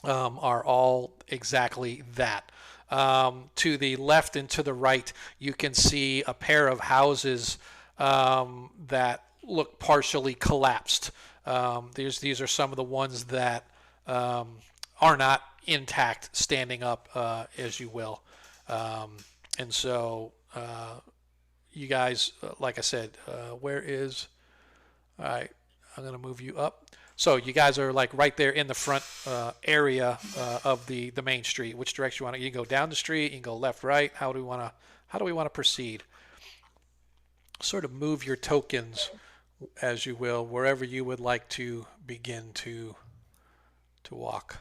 S1: are all exactly that. To the left and to the right, you can see a pair of houses that look partially collapsed. These are some of the ones that are not intact, standing up, as you will. And so you guys, like I said, where is... All right, I'm going to move you up. So you guys are like right there in the front area of the main street. Which direction you want to? You can go down the street. You can go left, right. How do we want to proceed? Sort of move your tokens, as you will, wherever you would like to begin to walk.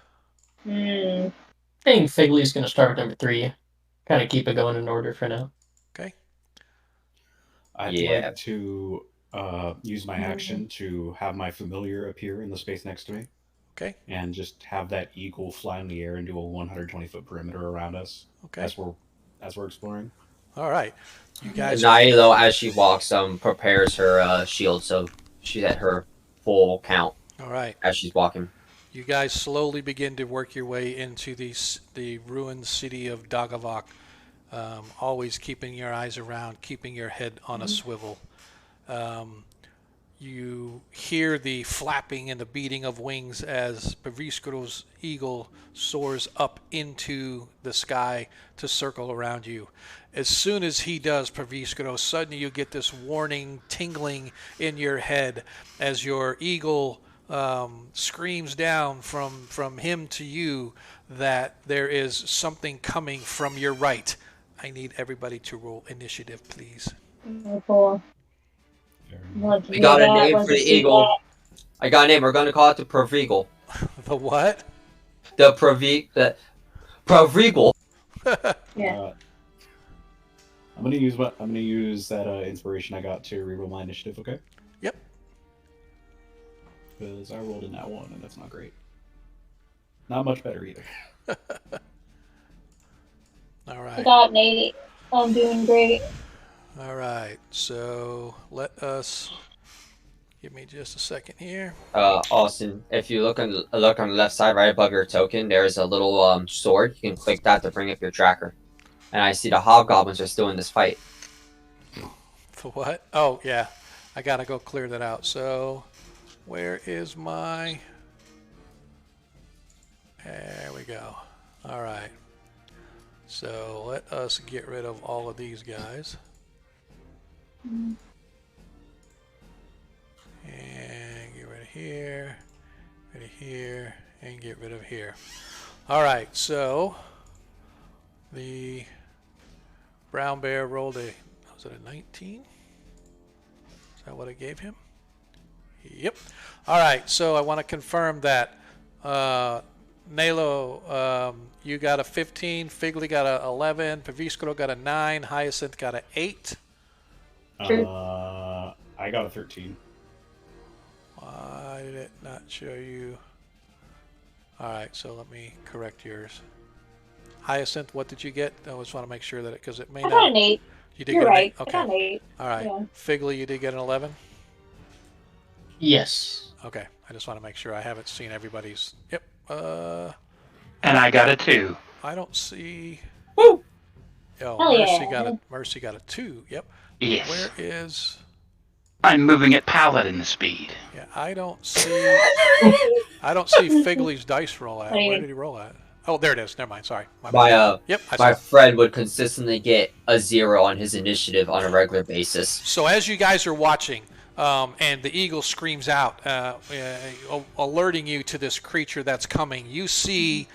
S5: I think Figley's going to start with number 3. Kind of keep it going in order for now.
S1: Okay.
S2: I'd like to use my action to have my familiar appear in the space next to me.
S1: Okay.
S2: And just have that eagle fly in the air and do a 120-foot perimeter around us.
S1: Okay.
S2: As we're exploring.
S1: All right. You guys.
S3: Nailo, as she walks, prepares her shield, so she's at her full count.
S1: All right.
S3: As she's walking.
S1: You guys slowly begin to work your way into the ruined city of Dagavak, always keeping your eyes around, keeping your head on a swivel. You hear the flapping and the beating of wings as Paviskuro's eagle soars up into the sky to circle around you. As soon as he does, Paviskuro, suddenly you get this warning tingling in your head as your eagle screams down from him to you that there is something coming from your right. I need everybody to roll initiative, please.
S4: Oh, cool.
S3: We got a name for the eagle. I got a name. We're going to call it the Provigal.
S1: The what?
S3: The Provigal.
S4: Yeah.
S2: I'm gonna use that inspiration I got to reroll my initiative. Okay.
S1: Yep.
S2: Because I rolled in that one, and that's not great. Not much better either.
S1: All
S4: I
S1: right.
S4: got Nate. I'm doing great.
S1: All right. So let us. Give me just a second here.
S3: Austin, if you look on the left side, right above your token, there's a little sword. You can click that to bring up your tracker. And I see the hobgoblins are still in this fight.
S1: For what? Oh, yeah. I gotta go clear that out. So, where is my... There we go. All right. So, let us get rid of all of these guys. And get rid of here, and get rid of here. All right, so the brown bear rolled was it a 19? Is that what I gave him? Yep. All right. So I want to confirm that Nalo, you got a 15. Figley got a 11. Paviscro got a 9. Hyacinth got a 8.
S4: True.
S2: I got a 13.
S1: Why did it not show you? All right. So let me correct yours. Hyacinth, what did you get? I just want to make sure that because it may
S4: I
S1: not.
S4: got an 8.
S1: You did
S4: You're
S1: get
S4: right.
S1: an 8.
S4: I
S1: Okay.
S4: got an 8.
S1: All right.
S4: Yeah.
S1: Figley, you did get an 11.
S5: Yes.
S1: Okay. I just want to make sure I haven't seen everybody's. Yep.
S6: And I got a 2.
S1: I don't see.
S3: Woo!
S1: Oh,
S4: Hell yeah.
S1: Mercy got a 2. Yep.
S6: Yes.
S1: Where is?
S6: I'm moving at paladin speed.
S1: Yeah, I don't see. I don't see Figley's dice roll at. Where did he roll at? Oh, there it is. Never mind. Sorry. Yep.
S3: My friend would consistently get a 0 on his initiative on a regular basis.
S1: So as you guys are watching, and the eagle screams out, alerting you to this creature that's coming, you see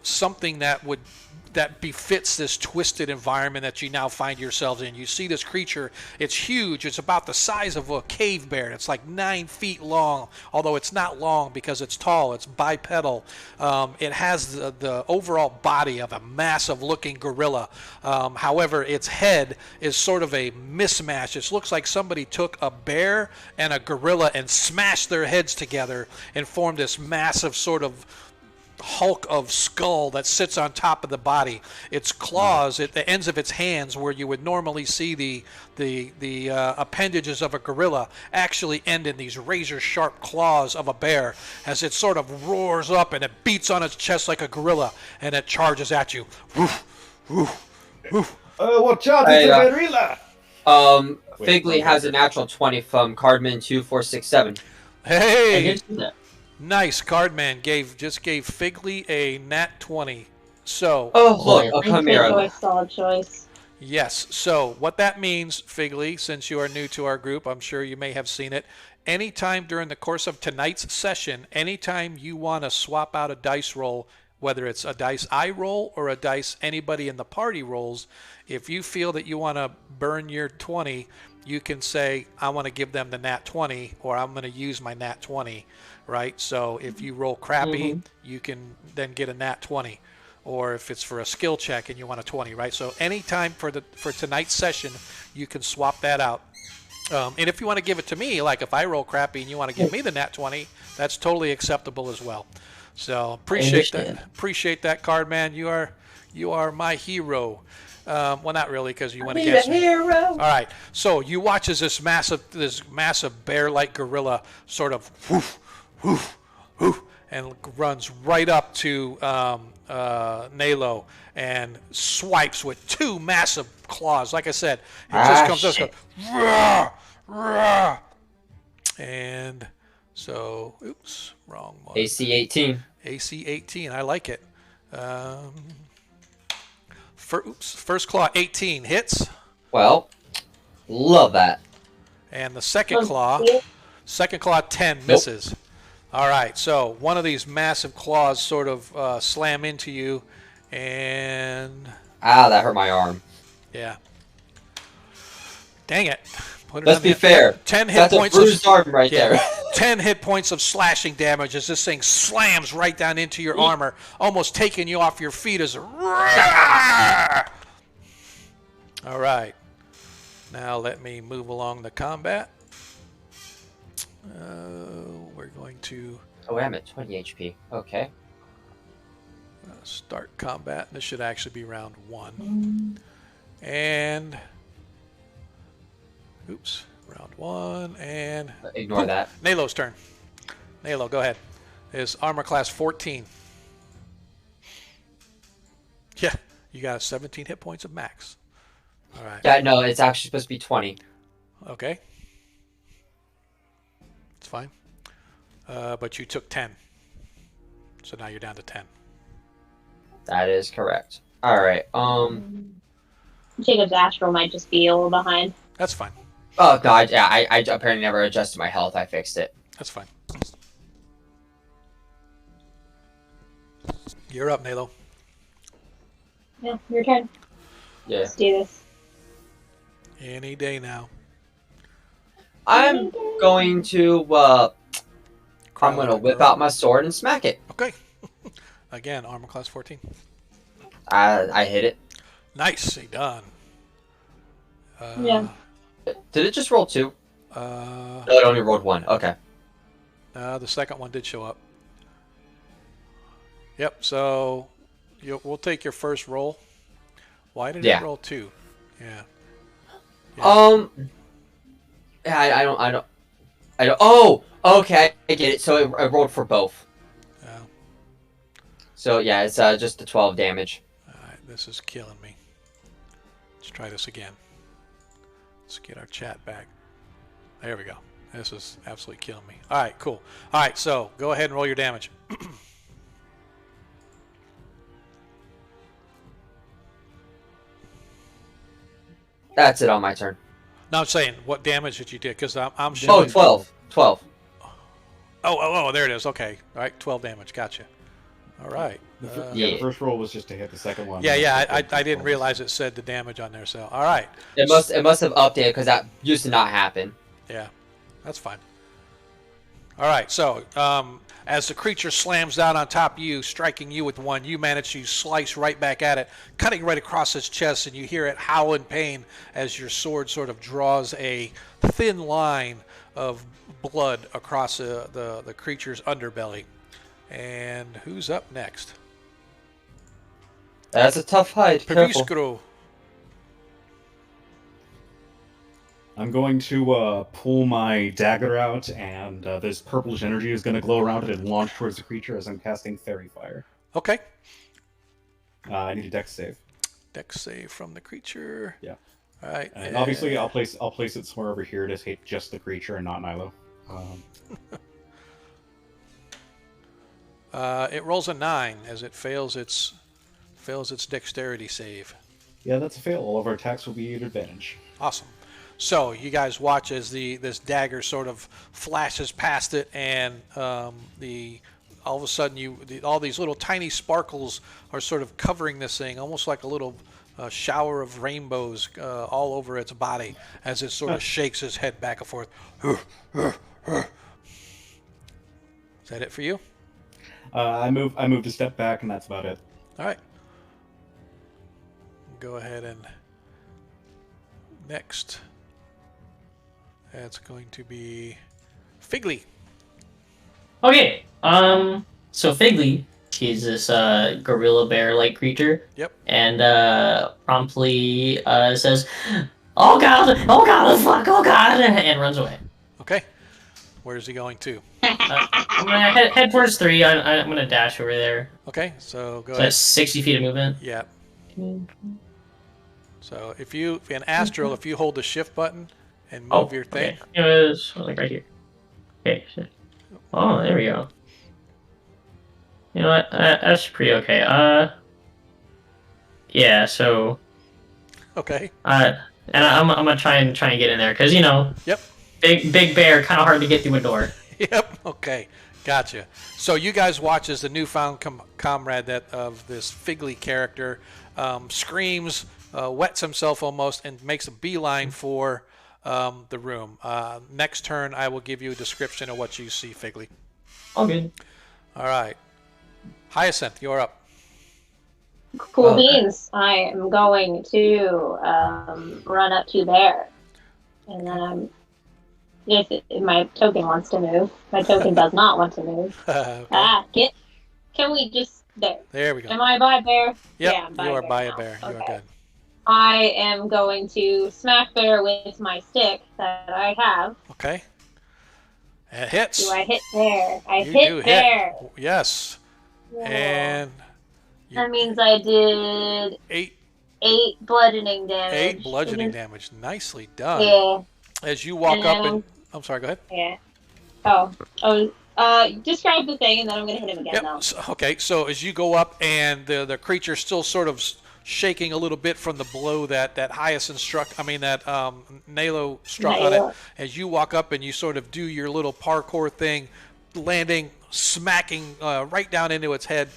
S1: something that befits this twisted environment that you now find yourselves in. You see this creature. It's huge. It's about the size of a cave bear. It's like 9 feet long, although it's not long because it's tall. It's bipedal. It has the overall body of a massive-looking gorilla. However, its head is sort of a mismatch. It looks like somebody took a bear and a gorilla and smashed their heads together and formed this massive sort of hulk of skull that sits on top of the body. Its claws at the ends of its hands, where you would normally see the appendages of a gorilla, actually end in these razor sharp claws of a bear as it sort of roars up and it beats on its chest like a gorilla and it charges at you. Woof, woof, woof.
S2: Watch out, it's a gorilla!
S3: Figley has a natural 20 from Cardman 2, 4, 6, 7.
S5: I
S1: Hey,
S5: did see that.
S1: nice. Cardman just gave Figley a nat 20. So
S3: Oh, look, a
S5: Thank you.
S3: chimera.
S4: Solid choice.
S1: yes. So what that means, Figley, since you are new to our group, I'm sure you may have seen it. Anytime during the course of tonight's session, anytime you want to swap out a dice roll, whether it's a dice I roll or a dice anybody in the party rolls, if you feel that you want to burn your 20, you can say, I want to give them the nat 20, or I'm going to use my nat 20, right? So if you roll crappy, you can then get a nat 20. Or if it's for a skill check and you want a 20, right? So anytime for tonight's session, you can swap that out. And if you want to give it to me, like if I roll crappy and you want to give me the nat 20, that's totally acceptable as well. So appreciate that. Appreciate that, card man. You are my hero. Well, not really, because you went against me.
S3: Hero.
S1: All right. So you watch as this massive bear-like gorilla sort of whoof, whoof, whoof, and runs right up to Nalo and swipes with 2 massive claws. Like I said, it just comes up, goes, rah, rah. And so, oops, wrong one.
S3: AC 18.
S1: AC 18. I like it. First claw 18 hits,
S3: Well, love that.
S1: and the second claw 10 misses. All right, so one of these massive claws sort of slam into you, and
S3: That hurt my arm.
S1: yeah, dang it. Put it
S3: Let's
S1: on
S3: be
S1: the-
S3: fair.
S1: 10 hit
S3: That's a
S1: points
S3: bruised arm right
S1: yeah,
S3: there.
S1: 10 hit points of slashing damage as this thing slams right down into your armor, almost taking you off your feet as a all right. Now let me move along the combat. We're going to
S3: Oh, I'm at 20 HP. Okay.
S1: start combat. This should actually be round 1. And oops, round 1 and
S3: Ignore that.
S1: Nalo's turn. Nalo, go ahead. Is armor class 14. Yeah, you got 17 hit points of max. All right.
S3: Yeah, no, it's actually supposed to be 20.
S1: Okay. It's fine. But you took 10. So now you're down to 10.
S3: That is correct. All right.
S4: Jacob's astral might just be a little behind.
S1: That's fine.
S3: Oh no, I apparently never adjusted my health. I fixed it.
S1: That's fine. You're up, Nalo.
S4: Yeah, your turn.
S3: Yeah.
S4: Let's do this.
S1: Any day now.
S3: I'm going to I'm gonna whip out my sword and smack it.
S1: Okay. Again, armor class 14.
S3: I hit it.
S1: Nicely done.
S4: Yeah.
S3: Did it just roll 2?
S1: No,
S3: No, it only rolled 1. Okay.
S1: the second one did show up. Yep. So we'll take your first roll. Why did it roll 2? Yeah.
S3: Yeah, I don't. Oh, okay, I get it. So it rolled for both.
S1: Oh.
S3: So yeah, it's just the 12 damage.
S1: All right. This is killing me. Let's try this again. Let's get our chat back. There we go. This is absolutely killing me. All right, cool. All right, so go ahead and roll your damage.
S3: That's it on my turn.
S1: No, I'm saying what damage did you do? Because I'm
S3: Oh,
S1: showing.
S3: 12. 12.
S1: Oh, there it is. Okay. All right, 12 damage. Gotcha. All right.
S2: The first roll was just to hit. The second one.
S1: Yeah. I didn't realize it said the damage on there. So, all right.
S3: It must have updated because that used to not happen.
S1: Yeah, that's fine. All right. So, as the creature slams down on top of you, striking you with one, you manage to slice right back at it, cutting right across its chest, and you hear it howl in pain as your sword sort of draws a thin line of blood across the creature's underbelly. And who's up next?
S3: That's a tough fight. Careful.
S1: Periscro.
S2: I'm going to pull my dagger out, and this purplish energy is going to glow around it and launch towards the creature as I'm casting Fairy Fire.
S1: Okay.
S2: I need a Dex save.
S1: Dex save from the creature.
S2: Yeah.
S1: All right.
S2: And obviously, I'll place it somewhere over here to hit just the creature and not Nilo.
S1: It rolls a 9 as it fails its dexterity save.
S2: Yeah, that's a fail. All of our attacks will be at advantage.
S1: Awesome. So you guys watch as this dagger sort of flashes past it, and all of a sudden all these little tiny sparkles are sort of covering this thing, almost like a little shower of rainbows all over its body as it sort of shakes its head back and forth. Is that it for you?
S2: I moved a step back, and that's about it.
S1: All right. Go ahead and next. That's going to be Figley.
S5: Okay. So Figley, she's this gorilla bear-like creature.
S1: Yep.
S5: And promptly says, "Oh god, fuck, oh god," and runs away.
S1: Okay. Where's he going to?
S5: I'm gonna head towards 3. I'm gonna dash over there.
S1: Okay, so go
S5: So
S1: ahead.
S5: that's 60 feet of movement.
S1: Yeah. So if you in Astral, if you hold the shift button and move your thing.
S5: Okay. It was like right here. Okay. Oh, there we go. You know what? That's pretty okay. Yeah. So.
S1: Okay.
S5: And I'm gonna try and get in there because you know.
S1: Yep.
S5: Big bear, kind of hard to get through a door.
S1: Yep. Okay. Gotcha. So you guys watch as the newfound comrade of this Figley character screams, wets himself almost, and makes a beeline for the room. Next turn, I will give you a description of what you see, Figley.
S5: All good.
S1: All right. Hyacinth, you're up.
S4: Cool beans. I am going to run up to there. And then if my token wants to move. My token does not want to move.
S1: Okay.
S4: Can we just, there.
S1: There we go.
S4: Am I by bear?
S1: Yep,
S4: Yeah, I'm by
S1: you are
S4: bear
S1: by
S4: now.
S1: a bear. You are
S4: Okay.
S1: good.
S4: I am going to smack bear with my stick that I have.
S1: Okay. It hits.
S4: Do I hit bear? I
S1: You do
S4: hit bear.
S1: Yes.
S4: Yeah.
S1: And
S4: That means I did 8 bludgeoning damage.
S1: 8 bludgeoning damage. Nicely done.
S4: Yeah.
S1: As you walk
S4: And
S1: up
S4: then
S1: and... I'm sorry, go ahead.
S4: Yeah. Describe the thing, and then I'm going to hit him again now.
S1: Okay, so as you go up and the creature's still sort of shaking a little bit from the blow that Hyacinth struck, Nalo struck on it. As you walk up and you sort of do your little parkour thing, landing, smacking right down into its head,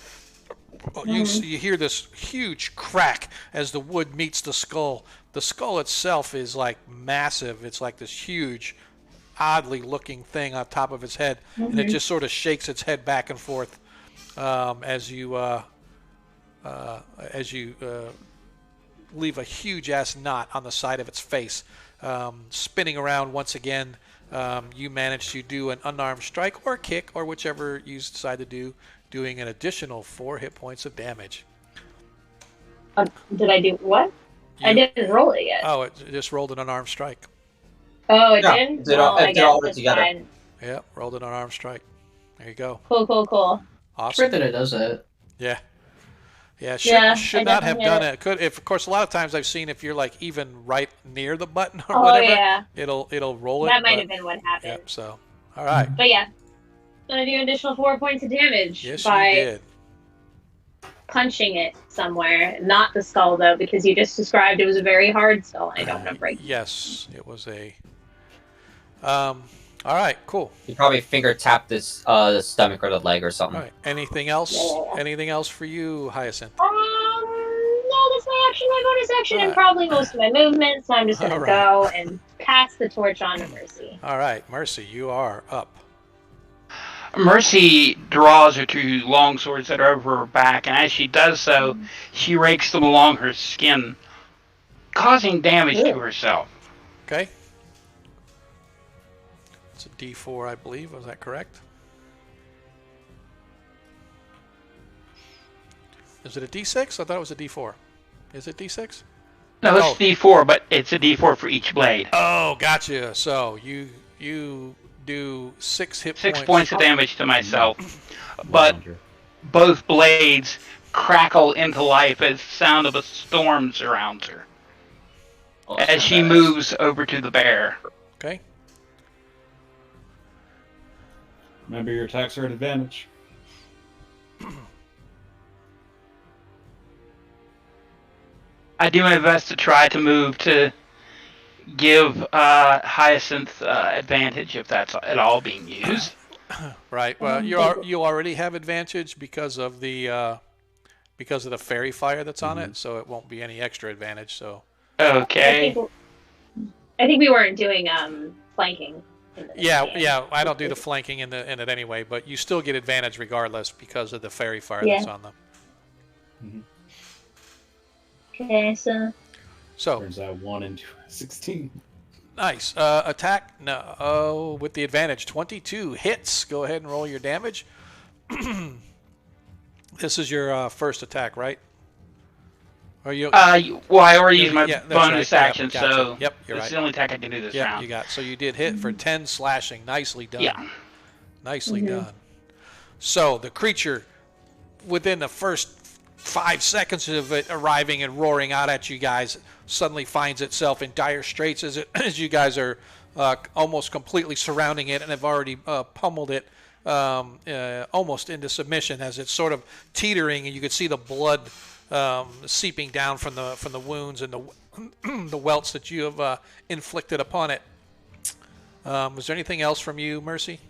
S1: you hear this huge crack as the wood meets the skull. The skull itself is like massive. It's like this huge oddly looking thing on top of its head, and it just sort of shakes its head back and forth as you leave a huge ass knot on the side of its face. Spinning around once again, you manage to do an unarmed strike or kick, or whichever you decide to do, doing an additional 4 hit points of damage.
S4: Did I do what? I didn't roll it yet.
S1: Oh, it just rolled an unarmed strike.
S4: Oh, it
S3: Yeah,
S4: did?
S3: did
S4: Well,
S3: it
S4: I
S3: did all
S4: guess
S3: of it
S4: it's
S3: together.
S4: fine.
S1: Yep, rolled an unarmed strike. There you go.
S4: Cool.
S1: Awesome.
S5: that it does that.
S1: Yeah. Yeah,
S4: Yeah,
S1: should
S4: I
S1: not have
S4: definitely
S1: done
S4: hit
S1: it. Could, if of course, a lot of times I've seen if you're like even right near the button or
S4: Oh,
S1: whatever,
S4: yeah.
S1: it'll roll it.
S4: That might
S1: but-
S4: have been what happened.
S1: Yep. So, all right.
S4: But yeah, I'm going to do an additional 4 points of damage
S1: Yes,
S4: by
S1: you did.
S4: punching it somewhere. Not the skull, though, because you just described it was a very hard skull, and I don't want to break it.
S1: Yes, it was a. All right. Cool.
S3: You probably finger tapped this the stomach or the leg or
S1: All
S3: something.
S1: right. Anything else?
S4: Yeah.
S1: Anything else for you, Hyacinth?
S4: No, that's my action, my bonus action, and
S1: Alright.
S4: probably most of my movement, so I'm just going to
S1: Alright.
S4: go and pass the torch on to Mercy.
S1: All right, Mercy, you are up.
S6: Mercy draws her 2 long swords that are over her back, and as she does so, she rakes them along her skin, causing damage to herself.
S1: Okay. It's a D4, I believe. Was that correct? Is it a D6? I thought it was a D4. Is it D6?
S6: No, it's
S1: Oh.
S6: D4, but it's a D4 for each blade.
S1: Oh, gotcha. So you do 6 hit
S6: 6
S1: points.
S6: points of damage to myself, but
S2: 100.
S6: both blades crackle into life as the sound of a storm surrounds her as she moves over to the bear.
S1: Okay.
S2: Remember, your attacks are at advantage.
S6: I do my best to try to move to give Hyacinth advantage if that's at all being used.
S1: Right. Well, you already have advantage because of the fairy fire that's on it, so it won't be any extra advantage. So.
S6: Okay.
S4: I think we weren't doing flanking. in the game.
S1: Yeah. I don't do the flanking in it anyway, but you still get advantage regardless because of the fairy fire that's on them.
S4: Okay, so
S1: So
S2: Turns out 1 and 2 16.
S1: nice attack. No, with the advantage, 22 hits. Go ahead and roll your damage. This is your first attack, right? Or you?
S6: Well, I already used my
S1: Yeah, that's
S6: bonus
S1: right. Yep,
S6: action,
S1: gotcha.
S6: so
S1: Yep, you're
S6: this
S1: right.
S6: is the only attack I can do this
S1: Yeah,
S6: round.
S1: you got. So you did hit for 10 slashing. Nicely done.
S6: Yeah.
S1: Nicely done. So the creature, within the first 5 seconds of it arriving and roaring out at you guys, suddenly finds itself in dire straits as you guys are almost completely surrounding it and have already pummeled it almost into submission as it's sort of teetering, and you could see the blood seeping down from the wounds and the welts that you have inflicted upon it. Was there anything else from you, Mercy?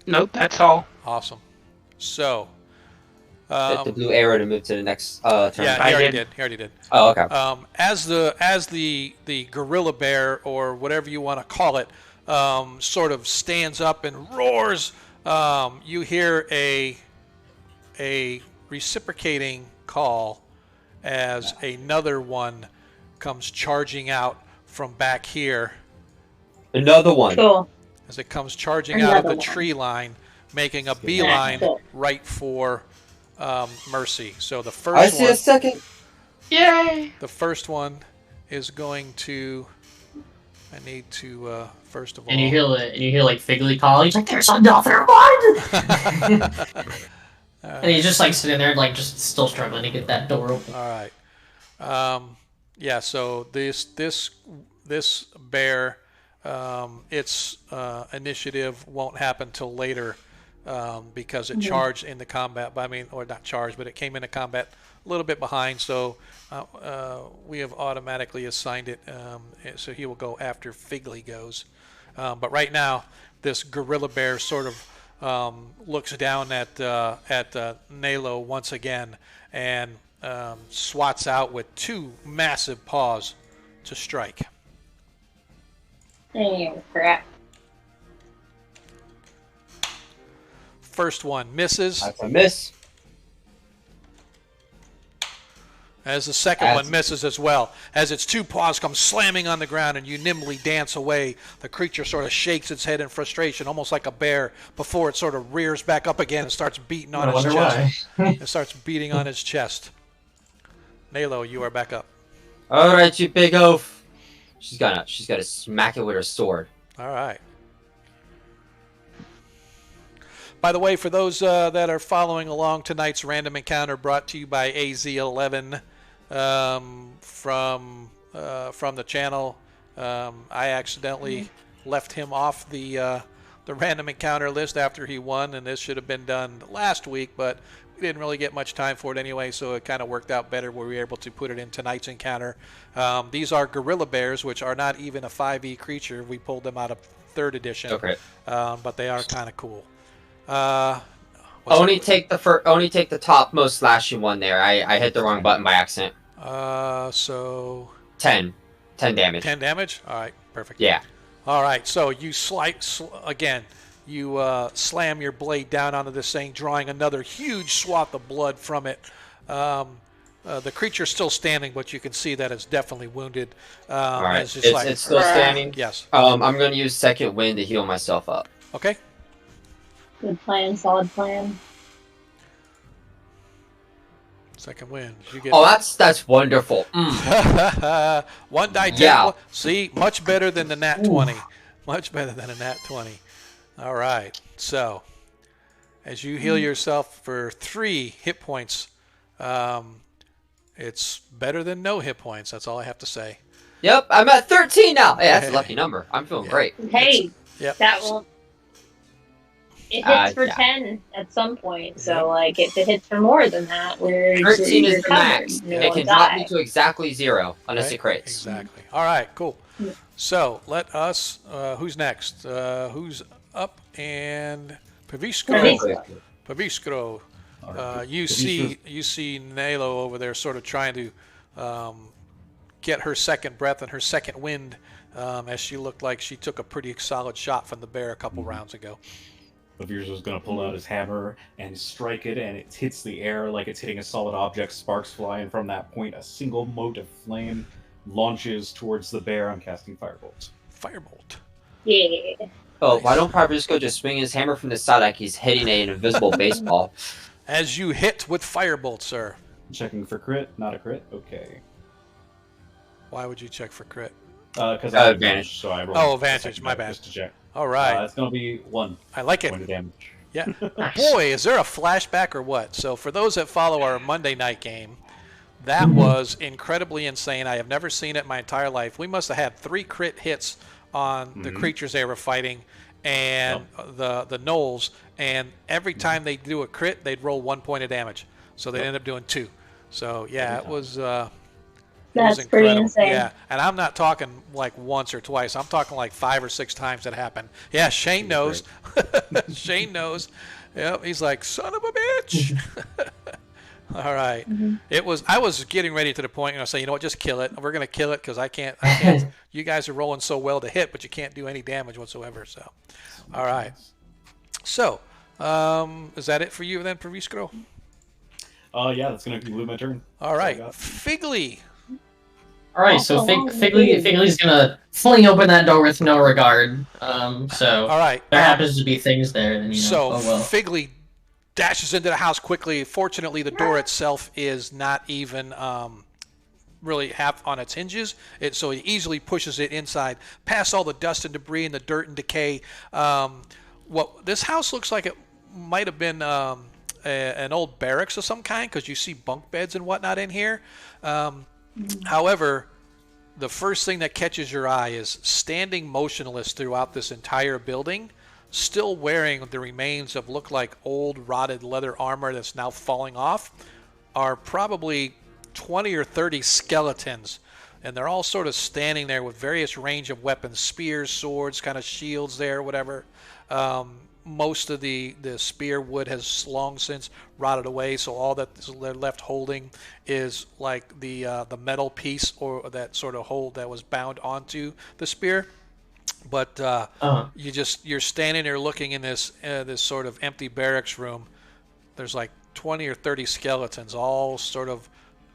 S6: Nope, that's all.
S1: Awesome. So,
S3: Hit the blue arrow to move to the next turn.
S1: yeah,
S6: I
S1: he already
S6: did.
S1: did. He already did.
S3: Oh, okay.
S1: As the gorilla bear, or whatever you want to call it, sort of stands up and roars, you hear a reciprocating call as another one comes charging out from back here.
S3: Another one.
S4: cool.
S1: As it comes charging out of the
S4: Another one.
S1: tree line, making a beeline
S4: Cool.
S1: right for Mercy. So the
S3: I
S1: first
S3: see a
S1: one,
S3: second.
S6: Yay!
S1: the first one is going to. I need to first of all.
S5: And you hear like Figley call. He's like, "There's another one!" And he's just like sitting there, like just still struggling to get that door open.
S1: All right. Yeah. So this bear, its initiative won't happen till later because it charged in the combat. But I mean, or not charged, but it came into combat a little bit behind. So we have automatically assigned it. So he will go after Figley goes. But right now, this gorilla bear sort of looks down at Nalo once again and swats out with 2 massive paws to strike.
S4: Oh, crap.
S1: First one misses.
S3: That's a miss.
S1: As the second one misses as well. As its two paws come slamming on the ground and you nimbly dance away, the creature sort of shakes its head in frustration, almost like a bear, before it sort of rears back up again and starts beating on his chest. It starts beating on his chest. Nalo, you are back up.
S3: All right, you big oaf. She's gonna smack it with her sword.
S1: All right. By the way, for those that are following along, tonight's random encounter brought to you by AZ11 from the channel. I accidentally left him off the random encounter list after he won, and this should have been done last week, but we didn't really get much time for it anyway, so it kind of worked out better where we were able to put it in tonight's encounter. These are gorilla bears, which are not even a 5e creature. We pulled them out of 3rd edition,
S3: Okay.
S1: But they are kind of cool.
S3: Only take the top most slashing one there. I hit the wrong button by accident.
S1: So
S3: 10 damage.
S1: 10 damage. All right, perfect.
S3: Yeah.
S1: All right, so you again. You slam your blade down onto this thing, drawing another huge swath of blood from it. The creature's still standing, but you can see that it's definitely wounded.
S3: All right.
S1: It's
S3: It's still standing.
S1: Yes.
S3: I'm going to use second wind to heal myself up.
S1: Okay.
S4: Good plan, solid plan.
S1: Second wind. You get.
S3: Oh, that's wonderful.
S1: 1 die 10.
S3: Yeah.
S1: See, much better than the nat 20. Much better than a nat 20. All right. So, as you heal yourself for 3 hit points, it's better than no hit points. That's all I have to say.
S3: Yep, I'm at 13 now. Hey, that's a lucky number. I'm feeling great.
S4: Hey,
S1: Yep.
S4: that will. It hits for
S3: yeah.
S4: 10 at some point, so like if it hits for more than that, we're
S3: 13
S4: you're
S3: is the max.
S4: covered. You
S3: It
S4: won't
S3: can drop
S4: die.
S3: me to exactly 0 unless it crits.
S1: Exactly. All right, cool. So, let us, who's next? Who's up? And Paviskro. Paviskro. You see Nalo over there sort of trying to get her second breath and her second wind as she looked like she took a pretty solid shot from the bear a couple rounds ago.
S2: Lavir's is going to pull out his hammer and strike it, and it hits the air like it's hitting a solid object. Sparks fly, and from that point, a single mote of flame launches towards the bear. I'm casting Firebolt.
S1: Firebolt.
S4: Yeah.
S3: Oh, why don't Fabrisco just swing his hammer from the side like he's hitting an invisible baseball?
S1: As you hit with Firebolt, sir.
S2: Checking for crit, not a crit. Okay.
S1: Why would you check for crit?
S2: Because I have
S3: advantage.
S2: so I rolled
S1: Oh, advantage, my bad.
S2: Just to check.
S1: All right.
S2: That's going to be 1
S1: I like it.
S2: point of damage.
S1: Yeah. Boy, is there a flashback or what? So for those that follow our Monday night game, that was incredibly insane. I have never seen it in my entire life. We must have had 3 crit hits on the creatures they were fighting and the gnolls, and every time they do a crit, they'd roll 1 point of damage. So they ended up doing 2. So yeah, it was
S4: That's pretty insane.
S1: Yeah, and I'm not talking like once or twice. I'm talking like 5 or 6 times it happened. Yeah, Shane knows. Shane knows. Yep, he's like, son of a bitch. All right. It was. I was getting ready to the point, say, you know what, just kill it. We're gonna kill it because I can't. You guys are rolling so well to hit, but you can't do any damage whatsoever. So, all right. So, is that it for you then, Praviskro?
S2: Yeah, that's going to conclude my turn.
S1: All right,
S2: So I got-
S1: Figley.
S5: All right, so Figley's gonna fling open that door with no regard. So
S1: All right.
S5: there happens to be things there. Then,
S1: So
S5: oh well.
S1: Figley dashes into the house quickly. Fortunately, the door itself is not even really half on its hinges. So he easily pushes it inside, past all the dust and debris and the dirt and decay. What this house looks like, it might have been an old barracks of some kind, because you see bunk beds and whatnot in here. However, the first thing that catches your eye is standing motionless throughout this entire building, still wearing the remains of look like old rotted leather armor that's now falling off, are probably 20 or 30 skeletons. And they're all sort of standing there with various range of weapons, spears, swords, kind of shields there, whatever. Most of the spear wood has long since rotted away, so all that they're left holding is like the metal piece or that sort of hold that was bound onto the spear. But
S5: Uh-huh.
S1: you're standing there looking in this sort of empty barracks room. There's like 20 or 30 skeletons, all sort of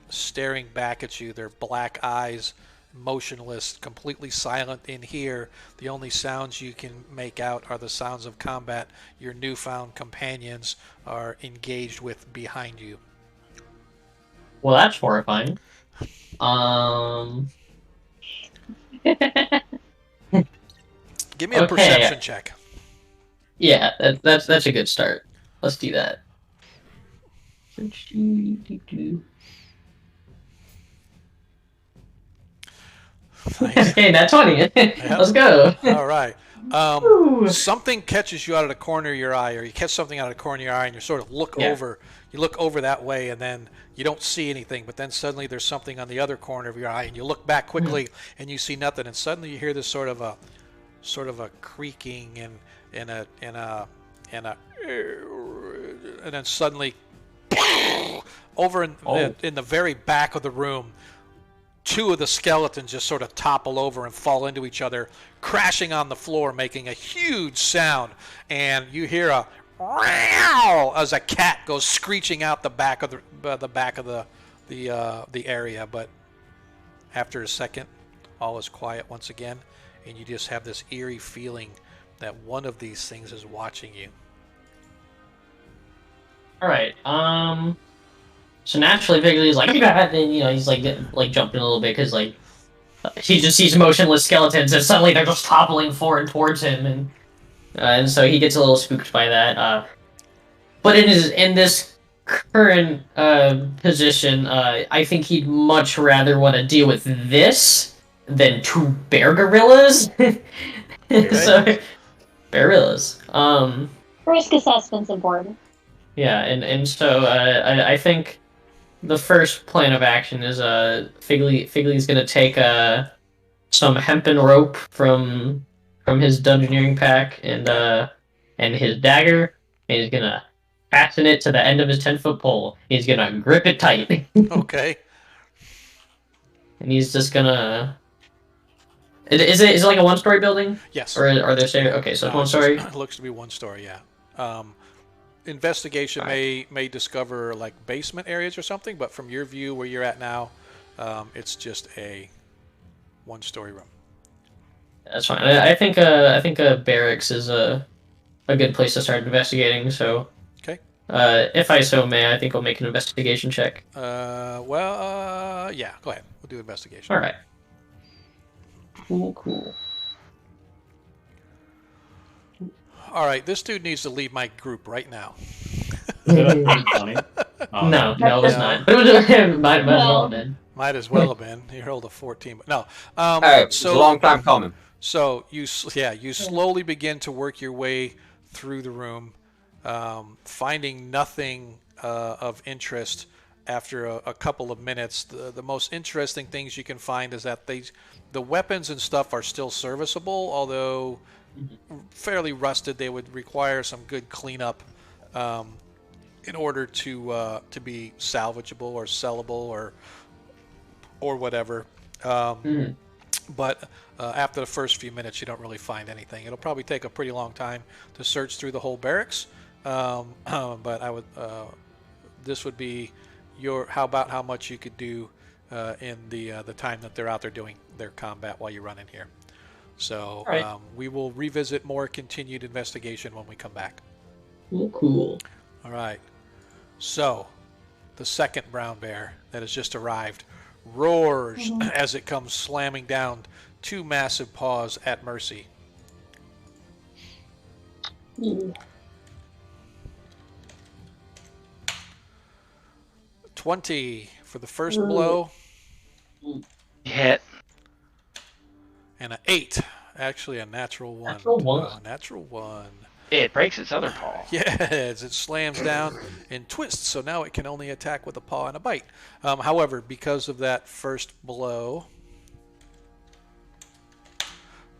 S1: staring back at you. Their black eyes, motionless, completely silent in here. The only sounds you can make out are the sounds of combat your newfound companions are engaged with behind you.
S5: Well, that's horrifying. Um.
S1: Give me a
S5: Okay.
S1: perception check.
S5: Yeah, that's a good start. Let's do that.
S1: Nice.
S5: Okay, that's 20. Let's go.
S1: All right.
S5: Woo.
S1: Something catches you out of the corner of your eye, or you catch something out of the corner of your eye, and you sort of look
S5: Yeah.
S1: over. You look over that way, and then you don't see anything. But then suddenly there's something on the other corner of your eye, and you look back quickly, and you see nothing. And suddenly you hear this sort of a creaking and then suddenly over in the very back of the room, two of the skeletons just sort of topple over and fall into each other, crashing on the floor, making a huge sound. And you hear a "Meow" as a cat goes screeching out the back of the area. But after a second, all is quiet once again, and you just have this eerie feeling that one of these things is watching you.
S5: All right. So naturally, Vigil's like, and he's like jumping a little bit because like he just sees motionless skeletons, and suddenly they're just toppling forward towards him, and so he gets a little spooked by that. But in this current position, I think he'd much rather want to deal with this than two bear gorillas. So bear gorillas.
S4: Risk assessment's important.
S5: Yeah, and so I think the first plan of action is Figly's gonna take some hempen rope from his dungeoneering pack and his dagger, and he's gonna fasten it to the end of his 10-foot pole. He's gonna grip it tight.
S1: Okay.
S5: And he's just gonna. Is it like a one-story building?
S1: Yes.
S5: Or are there stairs? Okay, so it's one story.
S1: It looks to be one story. Yeah. Investigation may discover like basement areas or something, but from your view where you're at now, it's just a one-story room.
S5: That's fine. I think a barracks is a good place to start investigating. So,
S1: Okay.
S5: If I so may, I think I'll make an investigation check.
S1: Yeah. Go ahead. We'll do investigation.
S5: All right. Cool.
S1: All right. This dude needs to leave my group right now.
S2: Funny.
S5: No, it's not. Might as well have been.
S1: Might as well have been. He rolled a 14, but no.
S3: Hey, it's a long time coming.
S1: So you slowly begin to work your way through the room, finding nothing of interest. After a couple of minutes, the most interesting things you can find is that the weapons and stuff are still serviceable, although fairly rusted. They would require some good cleanup in order to be salvageable or sellable or whatever. But after the first few minutes, you don't really find anything. It'll probably take a pretty long time to search through the whole barracks. But I would. This would be how much you could do in the time that they're out there doing their combat while you're running here. So
S5: Right.
S1: We will revisit more continued investigation when we come back.
S5: Cool.
S1: All right. So the second brown bear that has just arrived roars as it comes slamming down two massive paws at Mercy. 20 for the first blow.
S6: Hit.
S1: And an 8. Actually, a natural 1.
S5: Natural 1.
S1: Natural 1.
S6: It breaks its other paw.
S1: Yes, it slams down and twists, so now it can only attack with a paw and a bite. However, because of that first blow,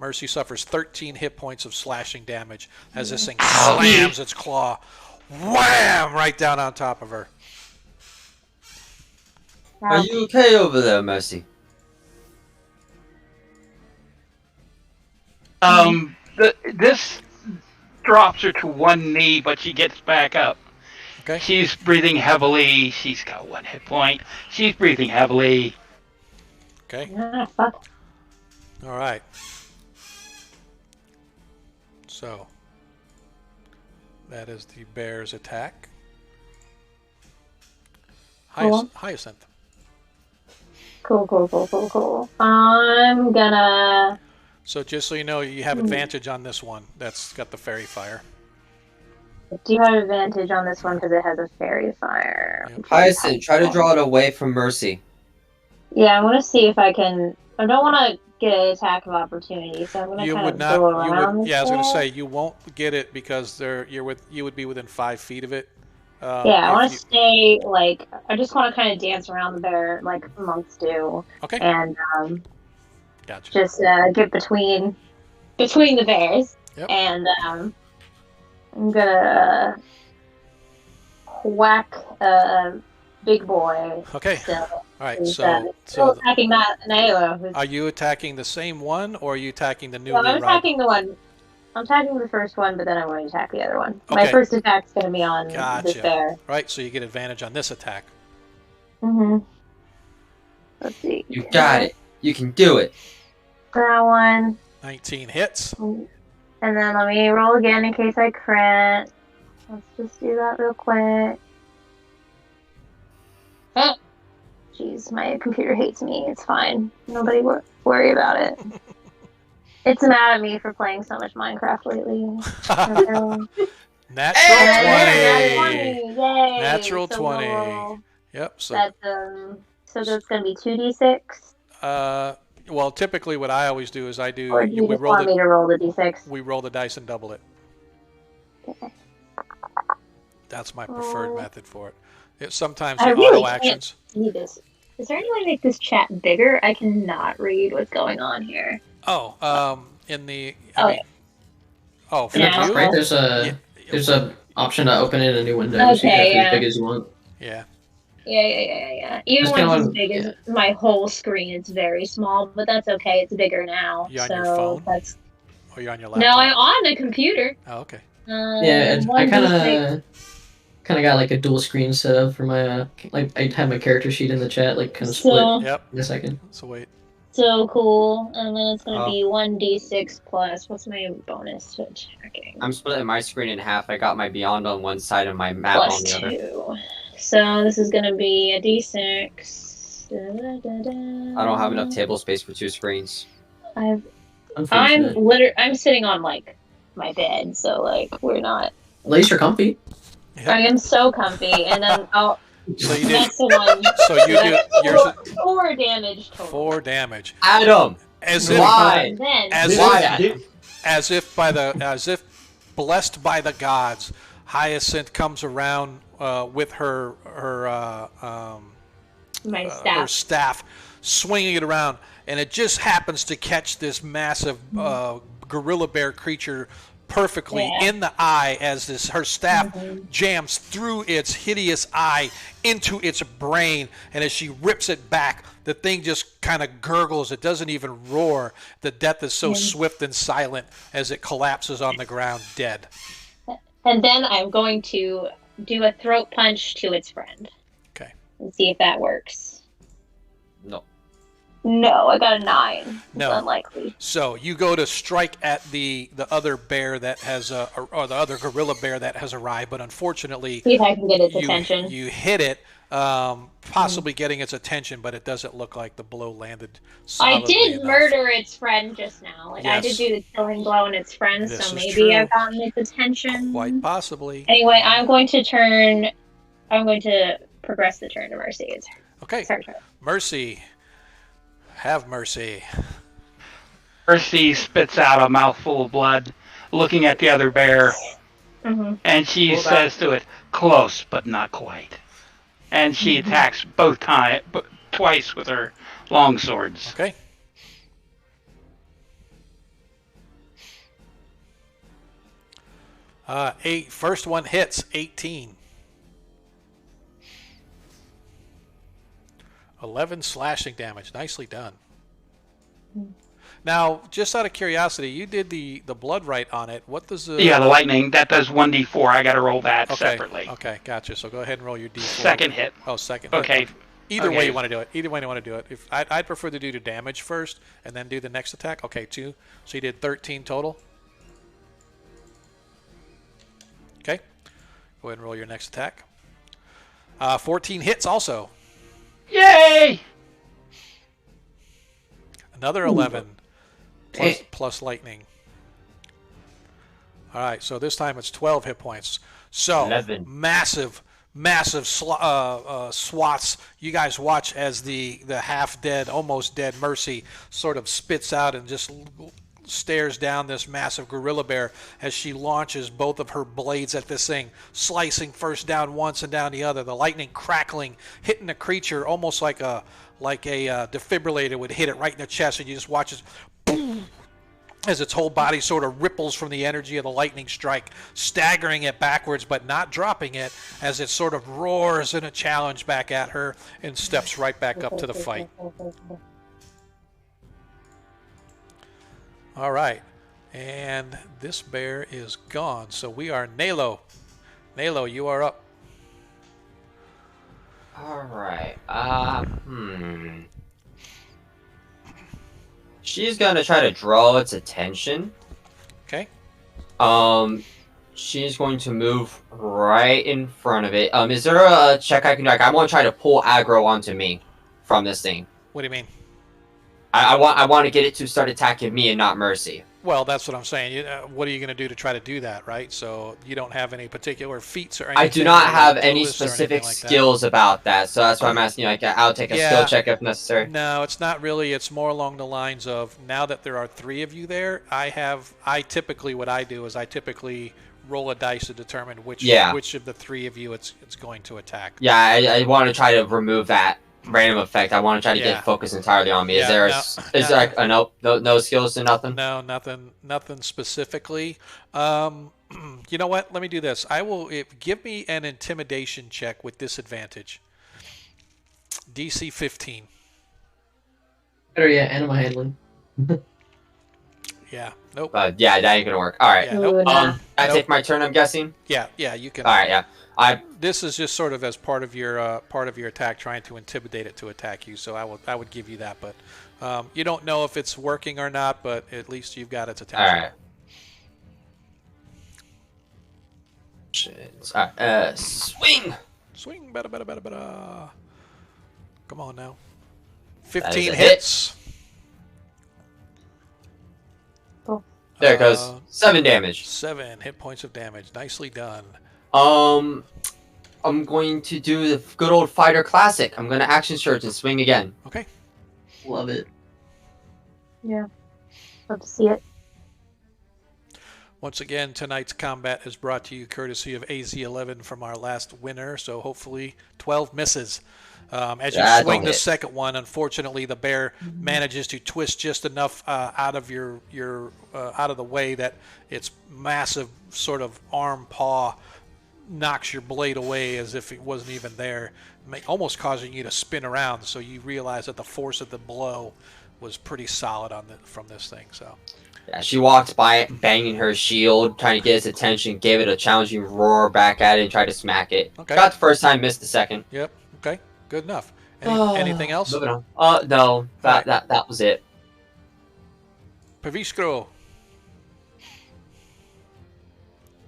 S1: Mercy suffers 13 hit points of slashing damage as this thing slams its claw, wham, right down on top of her.
S3: Are you okay over there, Mercy?
S6: This drops her to one knee, but she gets back up.
S1: Okay.
S6: She's breathing heavily. She's got 1 hit point. She's breathing heavily.
S1: Okay.
S4: Ah, fuck.
S1: All right. So that is the bear's attack.
S4: Cool.
S1: Hyacinth.
S4: Cool. I'm gonna.
S1: So just so you know, you have advantage on this one. That's got the fairy fire.
S4: Do you have advantage on this one because it has a fairy fire?
S1: Yep.
S3: Hyacinth, try to draw it away from Mercy.
S4: Yeah, I'm gonna see if I can. I don't want to get an attack of opportunity, so I'm gonna
S1: You
S4: kind
S1: would
S4: of
S1: not.
S4: go
S1: You
S4: around.
S1: would.
S4: this
S1: Yeah, I was going to
S4: guy.
S1: say you won't get it because you would be within 5 feet of it.
S4: Yeah, I want
S1: if
S4: to stay like. I just want to kind of dance around the bear like monks do,
S1: Okay.
S4: and
S1: Gotcha.
S4: just get between the bears.
S1: Yep.
S4: And I'm gonna whack big boy.
S1: Okay.
S4: Still,
S1: All right.
S4: who's,
S1: So
S4: still attacking that Nailo. Who's,
S1: are you attacking the same one or are you attacking the
S4: well,
S1: newly
S4: I'm
S1: arrived?
S4: attacking the one. I'm attacking the first one, but then I'm going to attack the other one. My
S1: Okay.
S4: first attack's going to be on this
S1: Gotcha.
S4: bear.
S1: Right. So you get advantage on this attack.
S4: Let's see.
S3: You got it. You can do it.
S4: That one.
S1: 19 hits.
S4: And then let me roll again in case I crit. Let's just do that real quick. Jeez, my computer hates me. It's fine. Nobody worry about it. It's mad at me for playing so much Minecraft lately.
S1: Natural 20.
S4: Yay!
S1: Natural
S4: So
S1: 20.
S4: we'll-
S1: Yep. So
S4: That's that's gonna be 2d6.
S1: well, typically what I always do is
S4: Or do you
S1: we
S4: just
S1: roll
S4: want me
S1: the
S4: to roll the d6?
S1: we roll the dice and double it.
S4: Okay.
S1: That's my preferred method for it. Sometimes
S4: I
S1: the
S4: really
S1: auto actions.
S4: See this. Is there any way to make this chat bigger? I cannot read what's going on here.
S1: Oh, in the.
S4: Oh,
S1: mean, oh, for
S5: In the
S4: Yeah.
S5: top right,
S1: you.
S5: there's a option to open it in a new window, so you can
S4: Okay,
S5: have it
S4: yeah.
S5: as big as you want.
S1: Yeah.
S4: Yeah. Even
S5: Just
S4: when
S5: kinda
S4: it's as
S5: want-
S4: big as my whole screen, it's very small, but that's okay. It's bigger now.
S1: You on
S4: so
S1: your phone?
S4: that's
S1: Or you're on your
S4: no,
S1: laptop.
S4: I'm on a computer.
S1: Oh, okay.
S5: Yeah, I
S4: 1d6.
S5: kind of got like a dual screen set up for my like I have my character sheet in the chat, like kind of split
S4: So
S1: Yep.
S5: in a second.
S1: So wait.
S4: so cool. And then it's gonna
S3: Oh.
S4: be 1d6 plus. What's my bonus to attacking?
S3: I'm splitting my screen in half. I got my Beyond on one side and my map
S4: Plus
S3: on the other.
S4: 2. So this is gonna be a d6.
S3: I don't have enough table space for 2 screens.
S4: I'm
S5: Unfortunate.
S4: I'm sitting on like my bed, so like we're not.
S5: At least you're comfy.
S4: I am so comfy, and then I'll.
S1: So you did.
S4: That's the one.
S1: So you do. Yours
S4: 4 damage total.
S1: 4 damage.
S3: Adam!
S1: As if.
S3: Why?
S4: Then
S1: As
S3: Why?
S1: if blessed by the gods, Hyacinth comes around with her
S4: my
S1: her
S4: staff.
S1: staff, swinging it around, and it just happens to catch this massive gorilla bear creature perfectly
S4: Yeah.
S1: in the eye as her staff jams through its hideous eye into its brain, and as she rips it back, the thing just kind of gurgles. It doesn't even roar. The death is so swift and silent as it collapses on the ground dead.
S4: And then I'm going to do a throat punch to its friend.
S1: Okay.
S4: And see if that works.
S3: No.
S4: No, I got a 9.
S1: No.
S4: It's unlikely.
S1: So you go to strike at the other bear that has or the other gorilla bear that has arrived, but unfortunately
S4: See if I can get its attention.
S1: you hit it, possibly getting its attention, but it doesn't look like the blow landed
S4: I
S1: solidly
S4: did
S1: enough.
S4: murder its friend just now. Like I
S1: Yes.
S4: did do the killing blow on its friend,
S1: This
S4: so
S1: is
S4: maybe
S1: true.
S4: I've gotten its attention.
S1: Quite possibly.
S4: Anyway, I'm going to progress the turn to Mercy. It's
S1: Okay,
S4: her turn.
S1: Mercy. Have mercy.
S6: Percy spits out a mouthful of blood, looking at the other bear, and she
S3: Hold
S6: says to it, "Close, but not quite." And she attacks twice with her long swords.
S1: Okay. First one hits 18. 11 slashing damage. Nicely done. Now, just out of curiosity, you did the blood right on it. What does the
S6: Yeah, the lightning that does 1d4. I got to roll that
S1: Okay.
S6: separately.
S1: Okay, gotcha. So go ahead and roll your d4.
S6: Second hit.
S1: Oh, second.
S6: Okay.
S1: Either way
S6: Okay.
S1: you want to do it. Either way you want to do it. If I'd prefer to do the damage first and then do the next attack. Okay, 2. So you did 13 total. Okay. Go ahead and roll your next attack. 14 hits also.
S6: Yay!
S1: Another 11 plus lightning. All right, so this time it's 12 hit points. So
S3: 11.
S1: massive swats. You guys watch as the half dead, almost dead Mercy sort of spits out and just stares down this massive gorilla bear as she launches both of her blades at this thing, slicing first down once and down the other. The lightning crackling, hitting the creature almost like a defibrillator would hit it right in the chest, and you just watch it boom, as its whole body sort of ripples from the energy of the lightning strike, staggering it backwards but not dropping it as it sort of roars in a challenge back at her and steps right back up to the fight. All right, and this bear is gone, so we are Nalo. Nalo, you are up.
S3: All right. She's gonna try to draw its attention.
S1: Okay.
S3: She's going to move right in front of it. Is there a check I can do? Like, I want to try to pull aggro onto me from this thing.
S1: What do you mean?
S3: I want to get it to start attacking me and not Mercy.
S1: Well, that's what I'm saying. What are you going to do to try to do that, right? So you don't have any particular feats or anything?
S3: I do not have any
S1: bonus or anything
S3: specific
S1: like that?
S3: skills about that, so that's why I'm asking you. Like, I'll take a skill check if necessary.
S1: No, it's not really. It's more along the lines of, now that there are 3 of you there, I typically roll a dice to determine which of the 3 of you it's going to attack.
S3: Yeah, I want to try to remove that random effect. I want to try to get focus entirely on me. Is there like a no skills and nothing?
S1: No, nothing specifically. You know what? Let me do this. Give me an intimidation check with disadvantage. DC 15.
S5: Better yet, animal handling.
S1: Yeah. Nope.
S3: Yeah, that ain't gonna work. All right.
S1: Yeah, nope.
S3: I take my turn. I'm guessing.
S1: Yeah, you can.
S3: All right. Yeah.
S1: This is just sort of as part of your attack, trying to intimidate it to attack you. So I would give you that, but you don't know if it's working or not. But at least you've got its attention.
S3: All right. Swing.
S1: Swing. Better. Come on now. 15
S3: hit.
S1: hits.
S3: There it goes. 7 damage.
S1: 7 hit points of damage. Nicely done.
S3: I'm going to do the good old fighter classic. I'm going to action surge and swing again.
S1: Okay.
S5: Love it.
S4: Yeah. Love to see it.
S1: Once again, tonight's combat is brought to you courtesy of AZ11 from our last winner. So hopefully 12 misses. As you swing the second one, unfortunately, the bear manages to twist just enough out of out of the way that its massive sort of arm paw knocks your blade away as if it wasn't even there, almost causing you to spin around. So you realize that the force of the blow was pretty solid from this thing. So.
S3: Yeah, she walked by it, banging her shield, trying to get its attention, gave it a challenging roar back at it, and tried to smack it.
S1: Okay.
S3: Got the first time, missed the second.
S1: Yep. Okay. Good enough. Anything else?
S3: Moving on. No. That was it.
S1: Paviskro.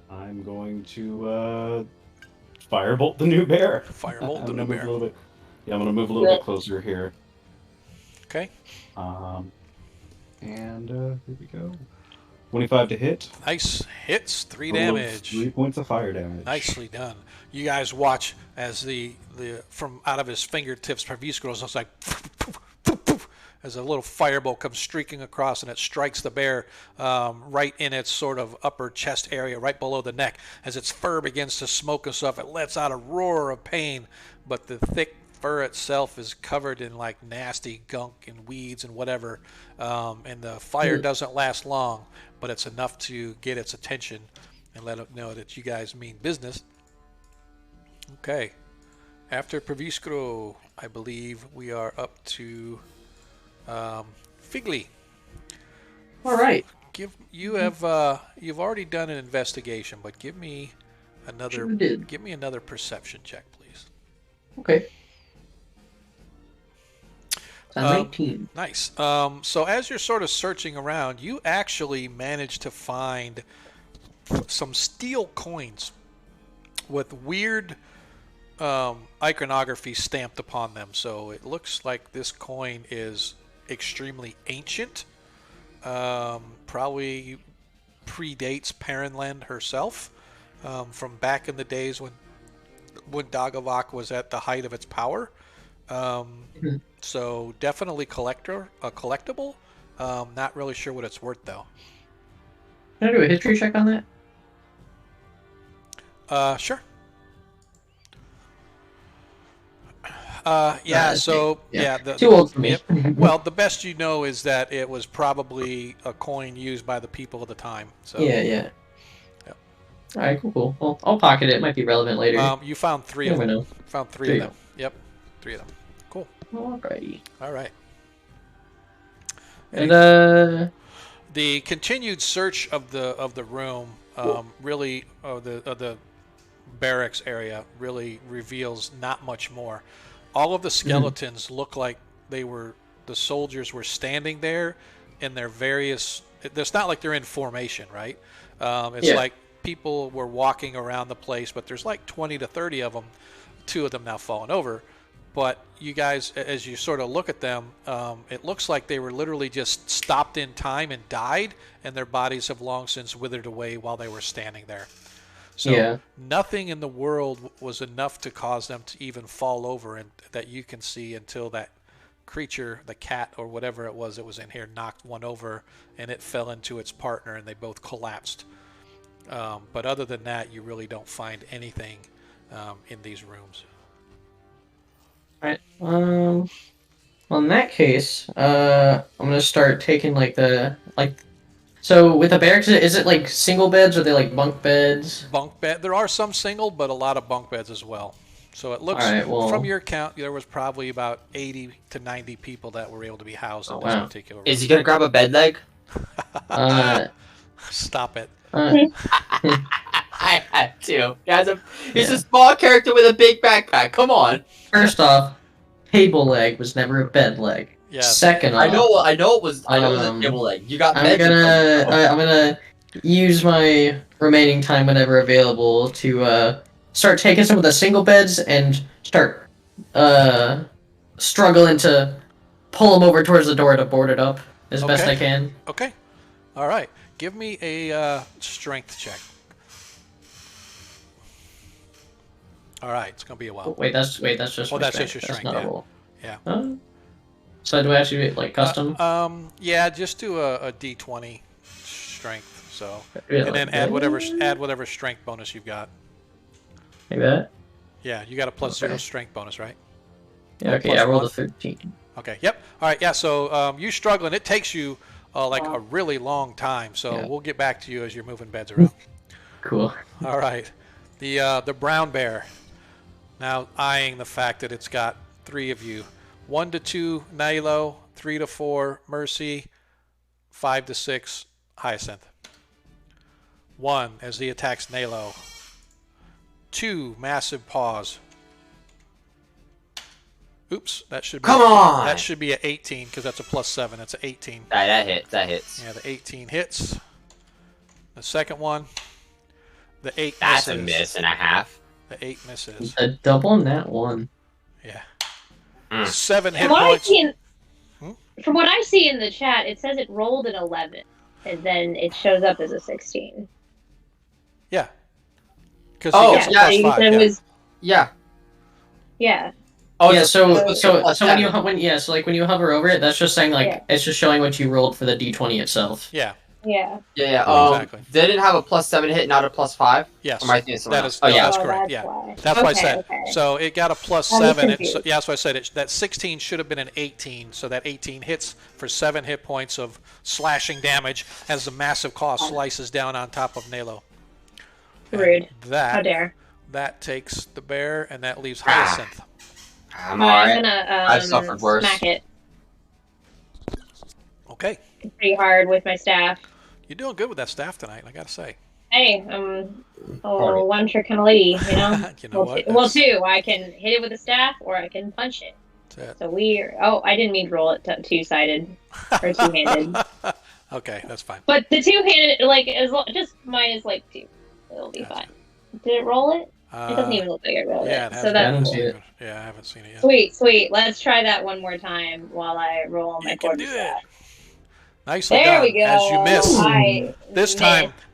S2: I'm going to firebolt the new bear.
S1: Firebolt the new bear.
S2: Yeah, I'm going to move a little bit closer here.
S1: Okay.
S2: And here we go. 25 to hit.
S1: Nice hits. 3 damage.
S2: 3 points of fire damage.
S1: Nicely done. You guys watch as the from out of his fingertips, Paviskro's just like as a little firebolt comes streaking across, and it strikes the bear right in its sort of upper chest area, right below the neck. As its fur begins to smoke and stuff, it lets out a roar of pain, but the thick fur itself is covered in like nasty gunk and weeds and whatever, and the fire doesn't last long, but it's enough to get its attention and let it know that you guys mean business. Okay, after Paviskro, I believe we are up to Figli.
S7: All right.
S1: You've already done an investigation, but give me
S7: Sure did.
S1: another perception check, please.
S7: Okay. So
S1: Um,
S7: 19.
S1: Nice. So as you're sort of searching around, you actually manage to find some steel coins with weird iconography stamped upon them. So it looks like this coin is extremely ancient. Probably predates Perrenland herself, from back in the days when Dagavak was at the height of its power.
S7: Mhm.
S1: So definitely collectible. Not really sure what it's worth though.
S7: Can I do a history check on that?
S1: Sure. Yeah. So
S7: yeah.
S1: The
S7: Too old for me.
S1: Yep. Well, the best you know is that it was probably a coin used by the people of the time. So
S7: Yeah, yeah.
S1: Yep.
S7: All right, cool. Well, I'll pocket it. It might be relevant later.
S1: You found three
S7: You
S1: of
S7: never
S1: them.
S7: know.
S1: Found three
S7: There
S1: of
S7: you
S1: them. Yep. Three of them. Cool.
S7: Alrighty.
S1: All right.
S7: And
S1: The continued search of the room, really, of the barracks area, really reveals not much more. All of the skeletons look like the soldiers were standing there in their various. It's not like they're in formation, right? It's
S7: Yeah.
S1: like people were walking around the place, but there's like 20 to 30 of them. Two of them now fallen over. But you guys, as you sort of look at them, it looks like they were literally just stopped in time and died, and their bodies have long since withered away while they were standing there. So
S7: Yeah.
S1: nothing in the world was enough to cause them to even fall over, and that you can see until that creature, the cat or whatever it was that was in here, knocked one over, and it fell into its partner, and they both collapsed. But other than that, you really don't find anything in these rooms.
S7: Right. Well, in that case, I'm gonna start taking So with the barracks, is it like single beds or are they like bunk beds?
S1: Bunk bed. There are some single, but a lot of bunk beds as well. So it looks,
S7: All right, well-
S1: from your count, there was probably about 80 to 90 people that were able to be housed in
S7: Oh,
S1: this
S7: wow.
S1: particular room.
S3: Is he gonna grab a bed leg?
S7: Uh,
S1: Stop it.
S3: I had to. He's a small character with a big backpack. Come on.
S7: First off, table leg was never a bed leg.
S1: Yeah.
S7: Second off,
S3: I know it was a table leg. You got beds.
S7: I'm gonna use my remaining time whenever available to start taking some of the single beds and start struggling to pull them over towards the door to board it up as best
S1: Okay.
S7: I can.
S1: Okay. All right. Give me a strength check. All right. It's going to be a while.
S7: Wait, that's just
S1: Oh,
S7: my
S1: that's just
S7: strength.
S1: your
S7: That's
S1: strength,
S7: not
S1: yeah.
S7: a roll.
S1: Yeah.
S7: So do I actually like custom?
S1: Yeah, just do a D20 strength. So,
S7: Really?
S1: and then add whatever strength bonus you've got.
S7: Maybe that?
S1: Yeah, you got a plus
S7: Okay.
S1: 0 strength bonus, right?
S7: Yeah, okay,
S1: plus
S7: I rolled
S1: one.
S7: a 13.
S1: Okay. Yep. All right. Yeah. So you struggling. It takes you like a really long time. So
S7: Yeah.
S1: we'll get back to you as you're moving beds around.
S7: Cool.
S1: All right. The brown bear. Now eyeing the fact that it's got three of you. 1 to 2 Nilo, 3 to 4 Mercy, 5 to 6 Hyacinth. 1 as he attacks Nalo. 2 massive paws. Oops, that should be
S3: Come on!
S1: That should be an 18 because that's a plus 7. That's an 18.
S3: That hits.
S1: Yeah, the 18 hits. The second one, the 8
S3: That's
S1: misses.
S3: a miss and a half.
S1: The 8 misses.
S7: A double nat 1.
S1: Yeah.
S3: Mm.
S1: 7 hit
S4: From what, I
S1: points.
S4: see from what I see in the chat, it says it rolled an 11, and then it shows up as a 16.
S1: Yeah. Because
S3: Oh,
S1: he gets
S3: yeah,
S1: a plus
S4: you
S1: 5.
S4: said
S1: Yeah.
S4: it was,
S3: Yeah.
S4: yeah.
S3: Oh,
S7: Yeah,
S3: it's
S7: so
S3: plus
S7: when you
S3: seven.
S7: so like when you hover over it, that's just saying like
S4: Yeah.
S7: it's just showing what you rolled for the d20 itself.
S1: Yeah.
S4: Yeah.
S3: Yeah.
S1: Exactly.
S3: They didn't have a plus 7 hit, not a plus 5.
S1: Yes.
S3: Or am I thinking of someone
S1: That
S3: else?
S1: is,
S3: Oh
S1: no,
S3: yeah.
S1: that's
S4: Oh,
S1: correct.
S4: that's
S1: Yeah.
S4: why.
S1: That's what I
S4: Okay,
S1: said.
S4: okay.
S1: So it got a plus
S4: I was
S1: 7.
S4: confused.
S1: Yeah, that's what I said. That 16 should have been an 18. So that 18 hits for 7 hit points of slashing damage as the massive claw slices down on top of Nalo. And
S4: Rude.
S1: That,
S4: How dare.
S1: That takes the bear, and that leaves
S3: Ah.
S1: Hyacinth.
S3: I'm
S4: I'm
S3: alright.
S4: gonna
S3: I've suffered worse.
S4: smack it.
S1: Okay.
S4: pretty hard with my staff.
S1: You're doing good with that staff tonight, I gotta say.
S4: Hey, one trick kind of lady, you know.
S1: You know what?
S4: Well, two. I can hit it with a staff, or I can punch it.
S1: That's it.
S4: So Oh, I didn't mean to roll it two-sided or two-handed.
S1: Okay, that's fine.
S4: But the two-handed, like, just mine is like 2. It'll be fine. Did it roll it? It doesn't even look like it rolled
S1: Yeah,
S4: it.
S1: it
S4: So
S1: hasn't.
S7: I
S4: that's
S7: don't
S4: cool.
S7: see it.
S1: Yeah, I haven't seen it yet.
S4: Sweet. Let's try that one more time while I roll my
S1: You can do it.
S4: quarterstaff.
S1: Nicely
S4: There
S1: done.
S4: we go.
S1: As you miss.
S4: I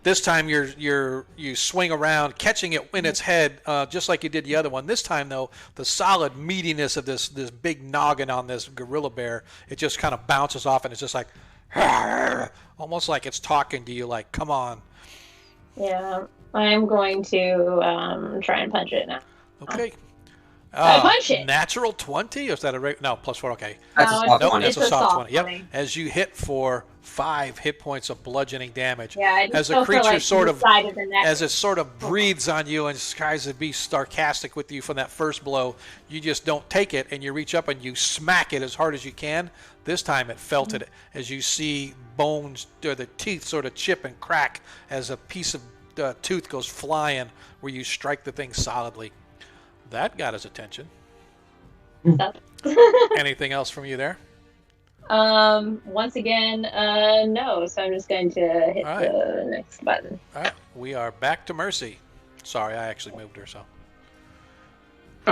S1: This time you swing around, catching it in its head, just like you did the other one. This time though, the solid meatiness of this big noggin on this gorilla bear, it just kind of bounces off, and it's just like, almost like it's talking to you, like, come on.
S4: Yeah, I'm going to try and punch it now.
S1: Okay.
S4: I punch it.
S1: Natural 20? Or is that a no, +4? Okay.
S3: That's a soft
S1: Nope,
S3: one.
S1: that's
S4: It's
S1: a soft 20.
S4: 20.
S1: Yep. As you hit for 5 hit points of bludgeoning damage.
S4: Yeah, I just
S1: As the
S4: go for,
S1: creature
S4: like,
S1: sort
S4: the
S1: of,
S4: side of the neck.
S1: as it sort of breathes on you and tries to be sarcastic with you from that first blow, you just don't take it, and you reach up and you smack it as hard as you can. This time it felt it as you see bones, or the teeth sort of chip and crack as a piece of tooth goes flying where you strike the thing solidly. That got his attention. Anything else from you there?
S4: Once again, no. So I'm just going to hit
S1: All right.
S4: the next button.
S1: All right, we are back to Mercy. Sorry, I actually moved her, so.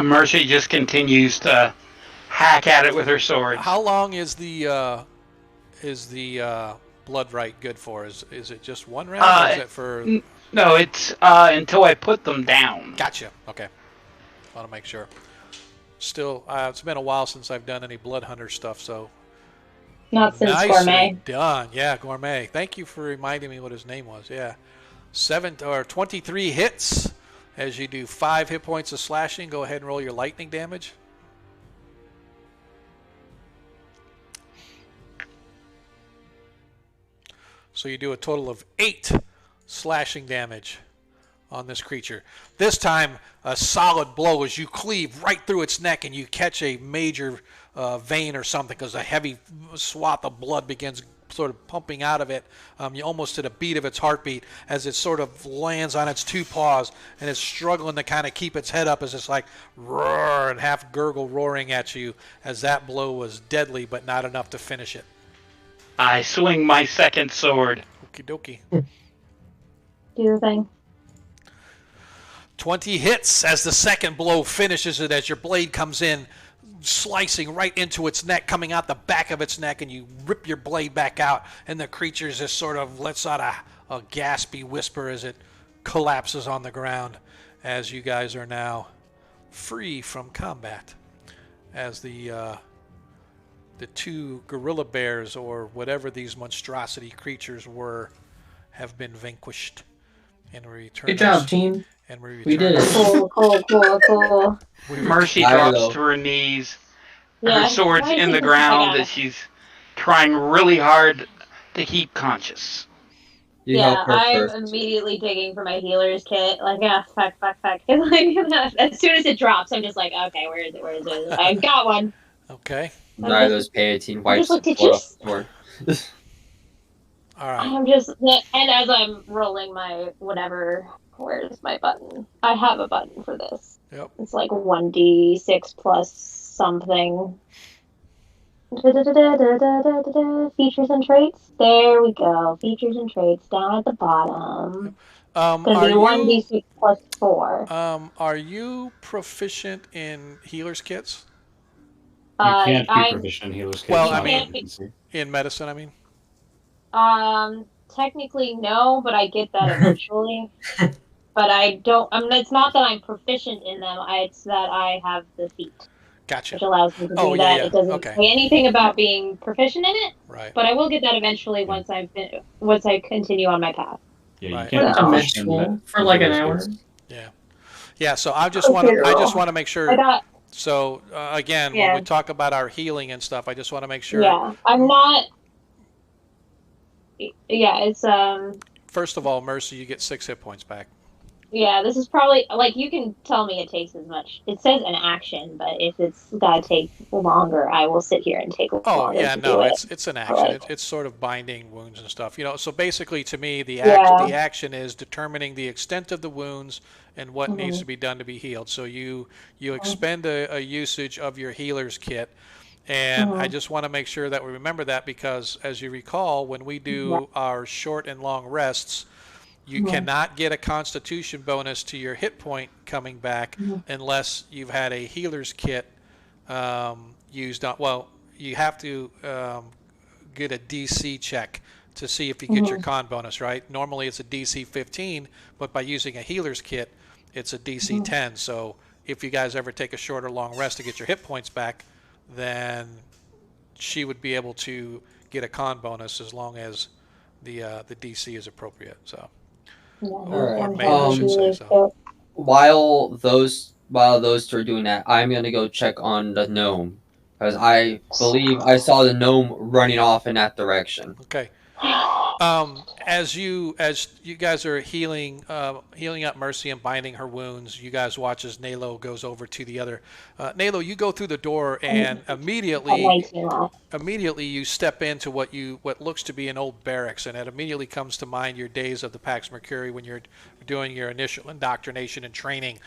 S6: Mercy just continues to hack at it with her sword.
S1: How long is the blood right good for? Is it just one round? Or is it for?
S6: No, it's until I put them down.
S1: Gotcha. Okay. Want to make sure. Still, it's been a while since I've done any blood hunter stuff, so.
S4: Not since
S1: Nicely
S4: Gourmet.
S1: done. Yeah, Gourmet. Thank you for reminding me what his name was. Yeah. 23 hits as you do 5 hit points of slashing. Go ahead and roll your lightning damage. So you do a total of 8 slashing damage on this creature. This time, a solid blow as you cleave right through its neck and you catch a major vein or something, because a heavy swath of blood begins sort of pumping out of it. You almost to the beat of its heartbeat as it sort of lands on its 2 paws and is struggling to kind of keep its head up as it's like roar and half gurgle roaring at you, as that blow was deadly but not enough to finish it.
S6: I swing my second sword.
S1: Okie dokie.
S4: Do the thing.
S1: 20 hits as the second blow finishes it, as your blade comes in, slicing right into its neck, coming out the back of its neck, and you rip your blade back out, and the creature just sort of lets out a gaspy whisper as it collapses on the ground, as you guys are now free from combat, as the 2 gorilla bears, or whatever these monstrosity creatures were, have been vanquished. And we return.
S7: Good job, team.
S1: And we
S7: We did it.
S4: Cool.
S6: Mercy drops to her knees.
S4: Yeah,
S6: Her sword's
S4: why
S6: in
S4: is
S6: the
S4: it
S6: ground
S4: like
S6: as she's trying really hard to keep conscious.
S3: You
S4: Yeah,
S3: help her
S4: I'm
S3: first.
S4: immediately digging for my healer's kit. Like, fuck. Like, as soon as it drops, I'm just like, okay, where is it? I got one.
S1: Okay.
S3: Neither those Payatine wipes
S4: looked
S3: the
S4: at
S3: blood
S4: you.
S3: off the sword.
S1: All right.
S4: I'm just, and as I'm rolling my whatever, where's my button? I have a button for this.
S1: Yep.
S4: It's like 1d6 plus something. Features and traits. There we go. Features and traits down at the bottom. It's gonna be 1d6 plus 4.
S1: Are you proficient in healer's kits?
S2: You can't be
S4: I'm
S2: proficient in healer's kits.
S1: Well, I
S2: not
S1: mean-
S2: emergency.
S1: In medicine, I mean.
S4: technically no, but I get that eventually. But I don't. It's not that I'm proficient in them. It's that I have the feat,
S1: Gotcha.
S4: which allows me to do
S1: Oh, yeah,
S4: that.
S1: yeah.
S4: It doesn't
S1: Okay.
S4: say anything about being proficient in it,
S1: Right.
S4: but I will get that eventually once I continue on my path.
S2: Yeah, you
S1: Right.
S2: can't
S7: Went
S2: be
S7: to med
S2: proficient in
S7: school
S2: med-
S7: for like an
S2: healer's
S7: hour.
S2: kits.
S1: Yeah. So I just want to make
S4: I
S1: sure.
S4: got.
S1: So again,
S4: Yeah.
S1: when we talk about our healing and stuff, I just want to make sure.
S4: Yeah, I'm not. Yeah, it's
S1: First of all, Mercy, you get 6 hit points back.
S4: Yeah, this is probably like you can tell me it takes as much. It says an action, but if it's gotta take longer, I will sit here and take
S1: Oh
S4: longer
S1: yeah,
S4: to do
S1: no,
S4: it.
S1: it's an
S4: Or
S1: action.
S4: like,
S1: It's sort of binding wounds and stuff. So basically, to me, the
S4: yeah.
S1: action is determining the extent of the wounds and what needs
S4: Mhm,
S1: to be done to be healed. So you
S4: mhm,
S1: expend a usage of your healer's kit, and I
S4: mhm.
S1: just want to make sure that we remember that because, as you recall, when we
S4: Yeah.
S1: do our short and long rests, you
S4: Mhm,
S1: cannot get a Constitution bonus to your hit point coming back
S4: mhm,
S1: unless you've had a healer's kit used on. Well, you have to get a DC check to see if you get your
S4: mhm,
S1: con bonus, right? Normally it's a DC 15, but by using a healer's kit, it's a DC
S4: mhm.
S1: 10. So if you guys ever take a short or long rest to get your hit points back, then she would be able to get a con bonus as long as the DC is appropriate. So
S4: Yeah,
S3: All
S4: he's
S3: right.
S1: or
S4: done
S1: made, I
S4: having
S1: should say.
S4: healers
S1: So
S4: too.
S3: While those two are doing that, I'm gonna go check on the gnome because I believe I saw the gnome running off in that direction.
S1: okay. As you guys are healing up Mercy and binding her wounds, you guys watch as Nalo goes over to the other. Nalo, you go through the door and
S4: That makes me laugh.
S1: immediately you step into what looks to be an old barracks, and it immediately comes to mind your days of the Pax Mercury when you're doing your initial indoctrination and training.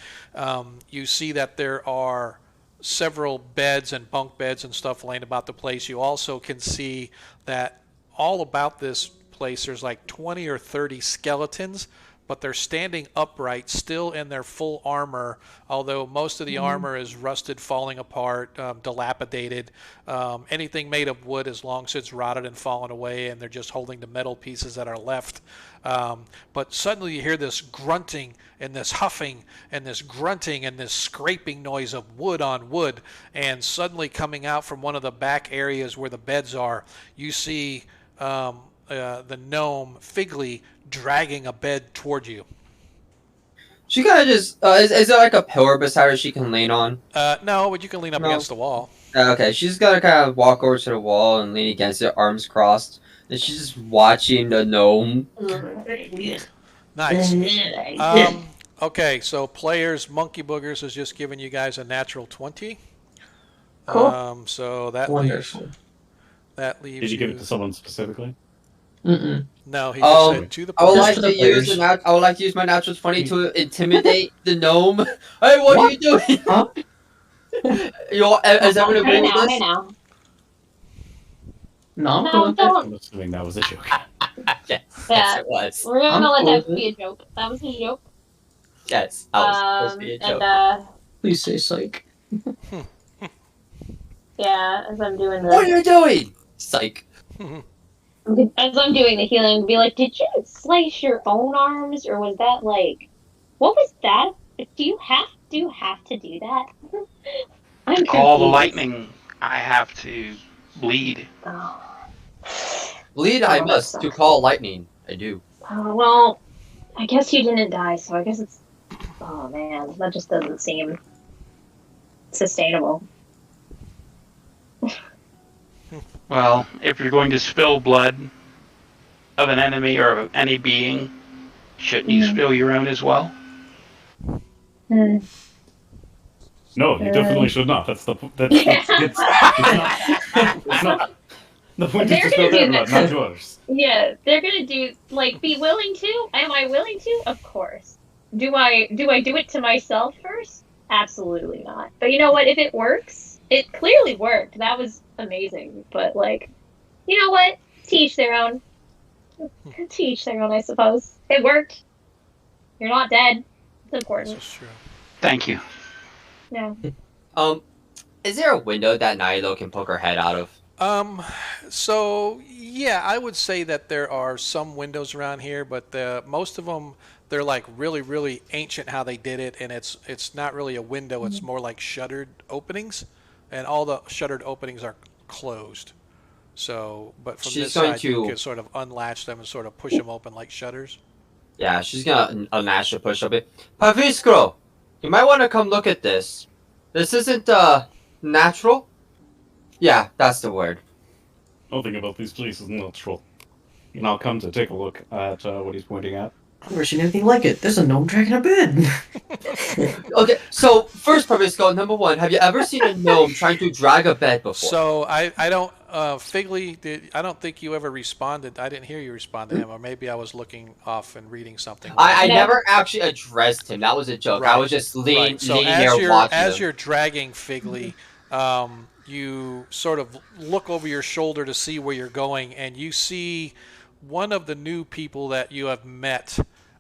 S1: You see that there are several beds and bunk beds and stuff laying about the place. You also can see that all about this place there's like 20 or 30 skeletons, but they're standing upright, still in their full armor, although most of the
S4: Mhm,
S1: armor is rusted, falling apart, dilapidated. Anything made of wood has long since rotted and fallen away, and they're just holding the metal pieces that are left. But suddenly you hear this grunting and this huffing and this grunting and this scraping noise of wood on wood, and suddenly coming out from one of the back areas where the beds are, you see the gnome Figley dragging a bed toward you.
S3: She kind of just is there like a pillar beside her she can lean on?
S1: No, but you can lean up
S3: No.
S1: against the wall.
S3: Okay, she's gonna kind of walk over to the wall and lean against it, arms crossed, and she's just watching the gnome.
S1: Nice. Okay, so players, Monkey Boogers has just given you guys a natural 20.
S4: Cool.
S1: So that leaves
S7: Wonderful.
S2: Did you give it to someone specifically?
S7: Mm-mm.
S1: No, he just said to the
S3: I would
S1: players.
S3: like
S7: to the
S3: to use
S7: players.
S3: I would like to use my natural 20 to intimidate the gnome. Hey, what are you doing?
S7: Huh?
S3: You all, is everyone
S4: Hey
S3: agreeing with
S4: now,
S3: this?
S4: hey now.
S7: No, I'm
S4: No,
S7: cool with it.
S4: don't.
S2: I'm assuming that was a joke.
S3: Yes,
S4: Yeah,
S3: it was.
S4: we're gonna
S7: I'm
S4: let
S7: cool
S4: that
S7: with
S4: be a joke. That was a joke.
S3: Yes, that was supposed to be a joke.
S4: And
S7: Please say psych.
S4: yeah, as I'm doing
S3: What are
S4: the
S3: you doing? Psych.
S4: the healing, be like, did you slice your own arms, or was that like, what was that? Do you have to do that? I'm
S6: To call the
S4: confused.
S6: lightning, I have to bleed.
S4: Oh.
S3: Bleed I must to call lightning. I do.
S4: Well, I guess you didn't die, so I guess it's. Oh man, that just doesn't seem sustainable.
S6: Well, if you're going to spill blood of an enemy or of any being, shouldn't you spill your own as well?
S4: Hmm.
S2: No, you definitely should not. That's the that's it's not. The point is
S4: They're
S2: to spill
S4: gonna
S2: their
S4: do
S2: blood,
S4: that.
S2: not yours.
S4: Yeah, they're gonna do be willing to. Am I willing to? Of course. Do I do it to myself first? Absolutely not. But you know what? If it works, it clearly worked. That was amazing. But like, you know what? To each their own. To each their own, I suppose. It worked. You're not dead. It's
S1: This
S4: important.
S1: is true.
S6: Thank you.
S4: Yeah.
S3: Is there a window that Nilo can poke her head out of?
S1: So yeah, I would say that there are some windows around here, but most of them they're like really, really ancient how they did it, and it's not really a window. It's more like shuttered openings, and all the shuttered openings are closed. So, but from
S3: She's
S1: this
S3: going
S1: side, you
S3: to-
S1: can sort of unlatch them and sort of push them open like shutters.
S3: Yeah, she's gonna unlatch the push up it. Paviscro, you might want to come look at this. This isn't natural. Yeah, that's the word.
S2: Nothing about this place is natural. And I'll come to take a look at what he's pointing at.
S7: never seen anything like it. There's a gnome dragging a bed.
S3: Okay, so first premise go number one. Have you ever seen a gnome trying to drag a bed before?
S1: So I don't Figley I don't think you ever responded. I didn't hear you respond to him, or maybe I was looking off and reading something.
S3: I
S4: No.
S3: never actually addressed him. That was a joke. I
S1: Right.
S3: was just
S1: Right. So
S3: leaning there watching
S1: as
S3: him.
S1: you're dragging Figley, you sort of look over your shoulder to see where you're going, and you see one of the new people that you have met,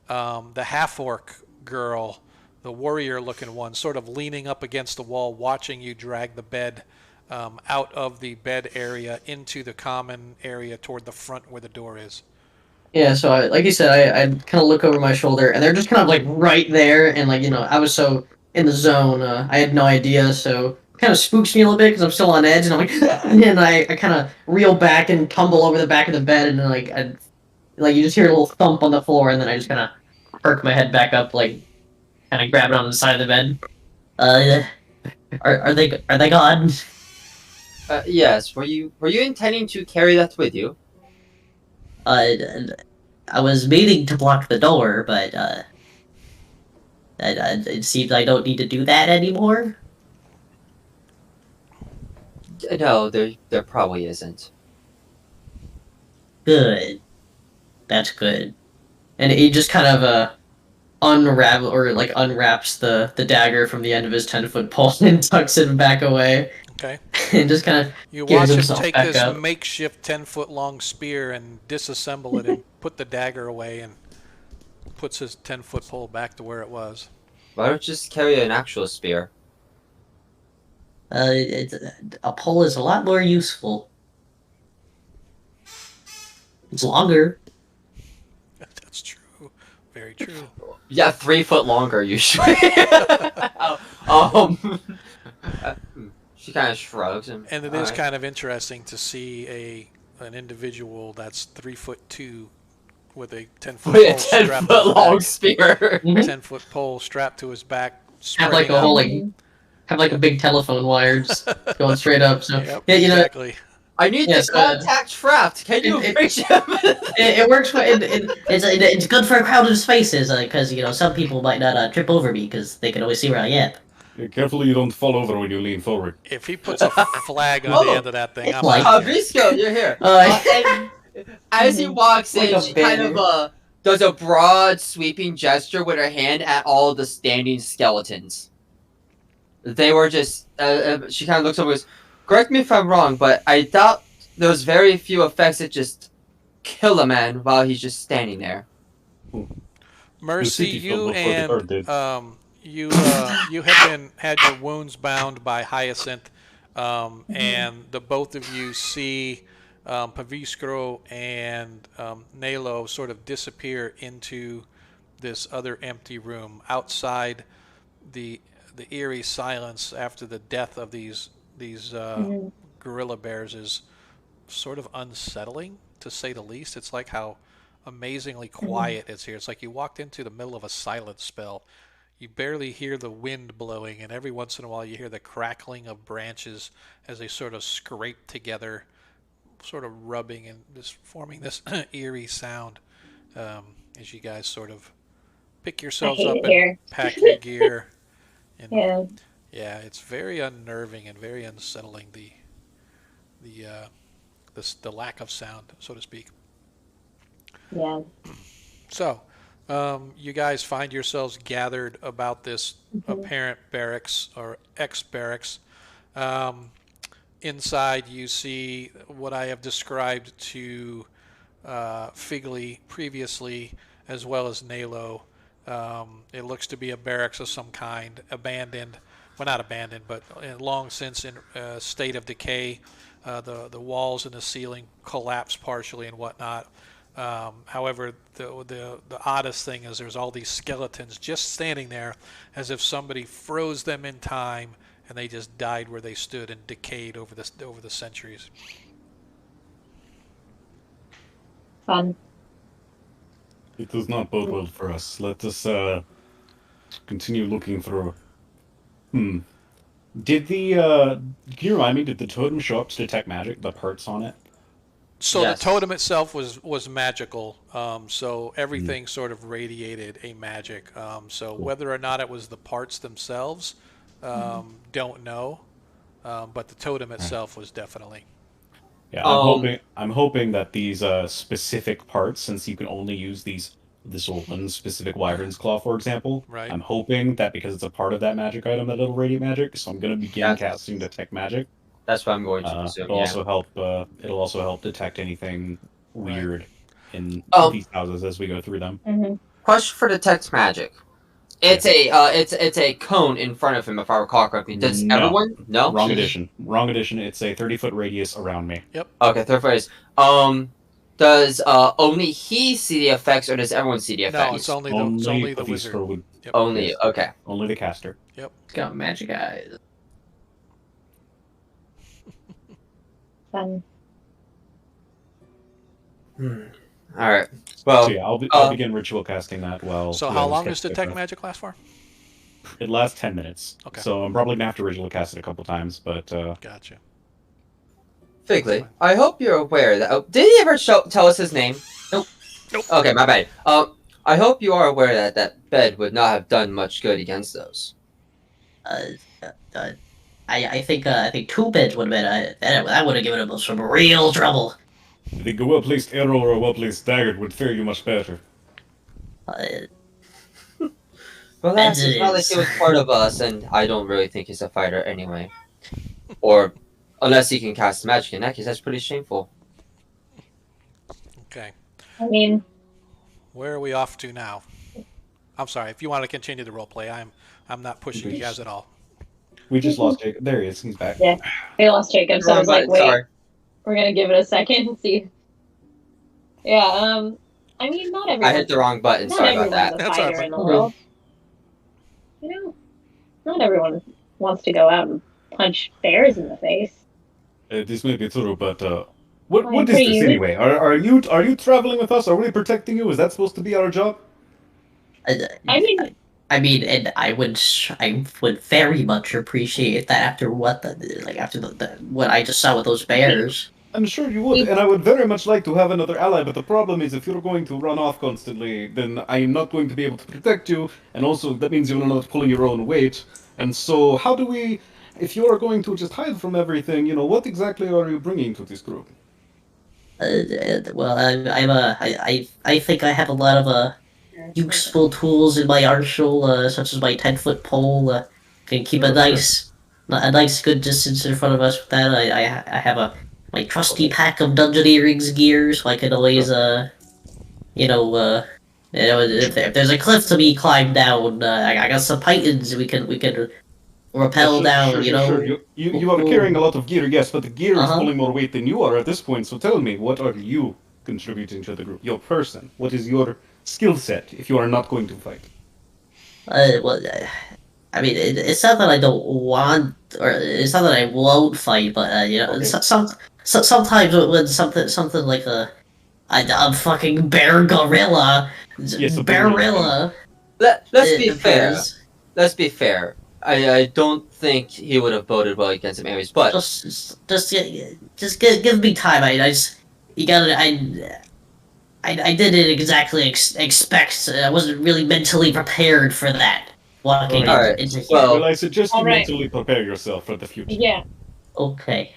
S1: the half-orc girl, the warrior-looking one, sort of leaning up against the wall, watching you drag the bed out of the bed area into the common area toward the front where the door is.
S7: Yeah, so like you said, I kind of look over my shoulder, and they're just kind of like right there, and like I was so in the zone, I had no idea, so kind of spooks me a little bit because I'm still on edge, and I'm like, and I kind of reel back and tumble over the back of the bed, and then like you just hear a little thump on the floor, and then I just kind of perk my head back up, like kind of grab it on the side of the bed. Are they gone?
S3: Yes. Were you intending to carry that with you?
S5: I was meaning to block the door, but it seems I don't need to do that anymore.
S3: No, there probably isn't.
S5: Good. That's good.
S7: And he just kind of unwraps the dagger from the end of his 10-foot pole and tucks it back away,
S1: Okay.
S7: and just kind of
S1: You
S7: gears
S1: watch him
S7: himself
S1: take
S7: back
S1: this
S7: up.
S1: makeshift 10-foot long spear and disassemble it and put the dagger away and puts his 10-foot pole back to where it was.
S3: Why don't you just carry an actual spear?
S5: A pole is a lot more useful. It's longer.
S1: That's true. Very true.
S3: Yeah, 3 foot longer usually. um, she kind of shrugs and.
S1: And it is kind of interesting to see an individual that's 3'2" with a 10-foot
S3: with a
S1: pole
S3: 10
S1: strapped
S3: foot
S1: to his
S3: long
S1: back.
S3: spear.
S1: 10-foot pole strapped to his back.
S7: Have like
S1: spreading
S7: a whole
S1: out.
S7: have like a big telephone wire just going straight up. So
S1: Yep,
S7: yeah,
S1: exactly.
S3: I need
S7: Yes,
S3: the contact trapped. Can you reach him?
S7: it works.
S5: It's good for crowded spaces because some people might not trip over me because they can always see where I am.
S2: Yeah, careful you don't fall over when you lean forward.
S1: If he puts a flag on the end of that thing, I'm
S5: Like-
S1: out.
S3: Visco, you're here.
S7: Uh,
S3: And as he walks
S7: Like
S3: in,
S7: a
S3: she kind of
S7: banner.
S3: does a broad sweeping gesture with her hand at all the standing skeletons. They were just. She kind of looks over and goes, correct me if I'm wrong, but I doubt there's very few effects that just kill a man while he's just standing there.
S1: Mercy,
S2: city
S1: you
S2: filled before the guard did.
S1: and you had your wounds bound by Hyacinth, and the both of you see Paviskro and Nalo sort of disappear into this other empty room outside the eerie silence after the death of these gorilla bears is sort of unsettling, to say the least. It's like how amazingly quiet it's here. It's like you walked into the middle of a silent spell. You barely hear the wind blowing, and every once in a while you hear the crackling of branches as they sort of scrape together, sort of rubbing and just forming this eerie sound as you guys sort of pick yourselves
S4: hate
S1: up
S4: it
S1: and
S4: here.
S1: pack your gear. And
S4: Yeah.
S1: yeah, it's very unnerving and very unsettling, the lack of sound, so to speak.
S4: Yeah.
S1: So, you guys find yourselves gathered about this apparent barracks or ex-barracks. Inside, you see what I have described to Figley previously, as well as Nalo. It looks to be a barracks of some kind, abandoned. Well, not abandoned, but long since in a state of decay. The walls and the ceiling collapse partially and whatnot. However, the oddest thing is there's all these skeletons just standing there as if somebody froze them in time and they just died where they stood and decayed over the centuries.
S4: Fun.
S2: It does not bode well for us. Let us continue looking through. Did the can you remind me, did the totem show up to detect magic, the parts on it?
S1: So the
S3: Yes.
S1: totem itself was magical. So everything sort of radiated a magic. So
S2: Cool.
S1: whether or not it was the parts themselves, don't know. But the totem
S2: Right.
S1: itself was definitely.
S2: Yeah,
S3: Um,
S2: I'm hoping that these specific parts, since you can only use this one specific wyvern's claw, for example,
S1: Right.
S2: I'm hoping that because it's a part of that magic item, that it'll radiate magic. So I'm gonna begin casting
S3: that's
S2: detect magic.
S3: that's what I'm going to presume.
S2: It'll
S3: Yeah.
S2: also help. It'll also help detect anything
S1: Right.
S2: weird in
S3: Um,
S2: these houses as we go through them.
S4: Mhm.
S3: question for detect magic. It's it's a cone in front of him, if I recall correctly. Does
S2: No,
S3: everyone? No.
S2: wrong edition. Wrong edition. It's a 30-foot radius around me.
S1: Yep.
S3: Okay, third phrase. Does only he see the effects, or does everyone see the effects?
S1: No, it's only the wizard. Yep.
S3: Only.
S2: Yes.
S3: Okay.
S2: Only the caster.
S1: Yep.
S7: It's got magic eyes.
S4: Fun.
S3: All right. Well,
S2: So yeah, I'll begin ritual casting that. Well,
S1: So how long does detect magic last for?
S2: It lasts 10 minutes.
S1: Okay.
S2: So I'm probably gonna have to ritual cast it a couple times, but
S1: Gotcha.
S3: Figley, I hope you're aware that. Oh, did he ever tell us his name?
S7: Nope.
S1: Nope.
S3: Okay, my bad. I hope you are aware that that bed would not have done much good against those.
S5: I think two beds would have been that would have given him some real trouble.
S2: I think a well-placed arrow or a well-placed dagger would fare you much better.
S3: Well, that's
S5: Beds it
S3: not like
S5: is.
S3: he was part of us, and I don't really think he's a fighter anyway. Or, unless he can cast magic. In that case, that's pretty shameful.
S1: Okay.
S4: I mean,
S1: Where are we off to now? I'm sorry. If you want to continue the role play, I'm not pushing you guys at all.
S2: We just lost Jacob. There he is. He's back.
S4: yeah, we lost Jacob, so I was like, wait,
S3: Sorry.
S4: we're gonna give it a second and see. Yeah. I mean, not everyone.
S3: I hit the wrong button.
S4: Not
S3: Sorry about
S4: everyone's
S3: that.
S4: a
S1: That's all
S4: fighter
S1: right.
S4: in the world. You know, not everyone wants to go out and punch bears in the face.
S2: This may be true, but what
S4: Well,
S2: is this
S4: pretty
S2: anyway? Are you traveling with us? Are we protecting you? Is that supposed to be our job?
S4: I mean,
S5: And I would very much appreciate that after what what I just saw with those bears.
S2: I'm sure you would, and I would very much like to have another ally, but the problem is if you're going to run off constantly, then I am not going to be able to protect you, and also that means you're not pulling your own weight. And so, how do we, if you are going to just hide from everything, what exactly are you bringing to this group?
S5: Well, I think I have a lot of useful tools in my arsenal, such as my 10-foot pole. Can keep a nice good distance in front of us with that. I have my trusty pack of dungeoneering's gear, so I can always if there's a cliff to be climbed down, I got some pythons we can rappel down.
S2: Sure. You are carrying a lot of gear, yes, but the gear is
S5: Uh-huh.
S2: pulling more weight than you are at this point. So tell me, what are you contributing to the group? Your person. What is your skill set if you are not going to fight?
S5: I mean, it's not that I don't want, or it's not that I won't fight, but
S2: Okay.
S5: sometimes when something like a fucking bear gorilla,
S2: Yes, a
S5: bearilla.
S3: Let's be fair.
S5: appears.
S3: Let's be fair. I don't think he would have voted well against him anyways, but
S5: Just give me time. You gotta. I didn't exactly expect. I wasn't really mentally prepared for that. Walking
S3: Alright,
S5: into here.
S3: well-
S2: Well, I suggest you
S4: All right.
S2: mentally prepare yourself for the future.
S4: yeah,
S5: Okay,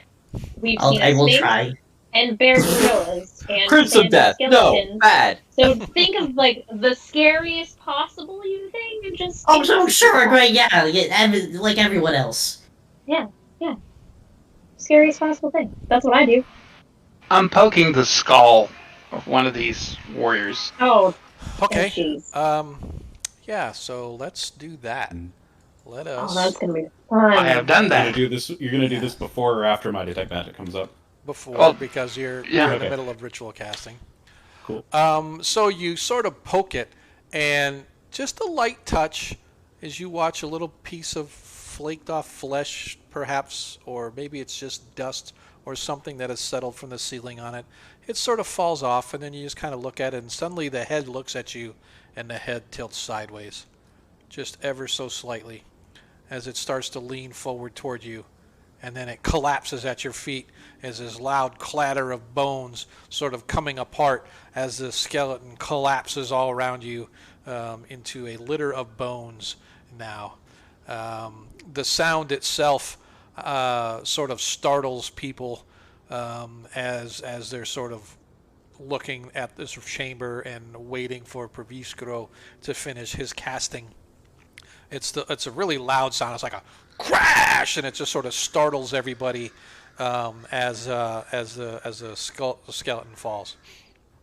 S4: we've seen
S5: I
S4: a
S5: will
S4: snake
S5: try.
S4: and bear gorillas and
S3: Crimson
S4: panda
S3: Death. No,
S4: skeletons.
S3: bad.
S4: So think of like the scariest possible you think, and just
S5: Oh, so sure, great, yeah, like everyone else.
S4: scariest possible thing. That's what I do.
S6: I'm poking the skull of one of these warriors.
S4: Oh,
S1: Okay.
S4: jeez.
S1: Yeah. So let's do that. Let us
S4: Oh, that's gonna be fun.
S6: I have done
S2: You're gonna
S6: that.
S2: do this. You're gonna do this before or after my detect magic comes up.
S1: before
S6: Well,
S1: because you're
S6: yeah.
S1: in the
S2: Okay.
S1: middle of ritual casting.
S2: Cool.
S1: So you sort of poke it, and just a light touch as you watch a little piece of flaked off flesh, perhaps, or maybe it's just dust or something that has settled from the ceiling on it. It sort of falls off, and then you just kind of look at it, and suddenly the head looks at you, and the head tilts sideways, just ever so slightly, as it starts to lean forward toward you. and then it collapses at your feet as this loud clatter of bones sort of coming apart as the skeleton collapses all around you into a litter of bones now. The sound itself sort of startles people as they're sort of looking at this chamber and waiting for Praviskro to finish his casting. It's a really loud sound. It's like a crash, and it just sort of startles everybody as the skeleton falls.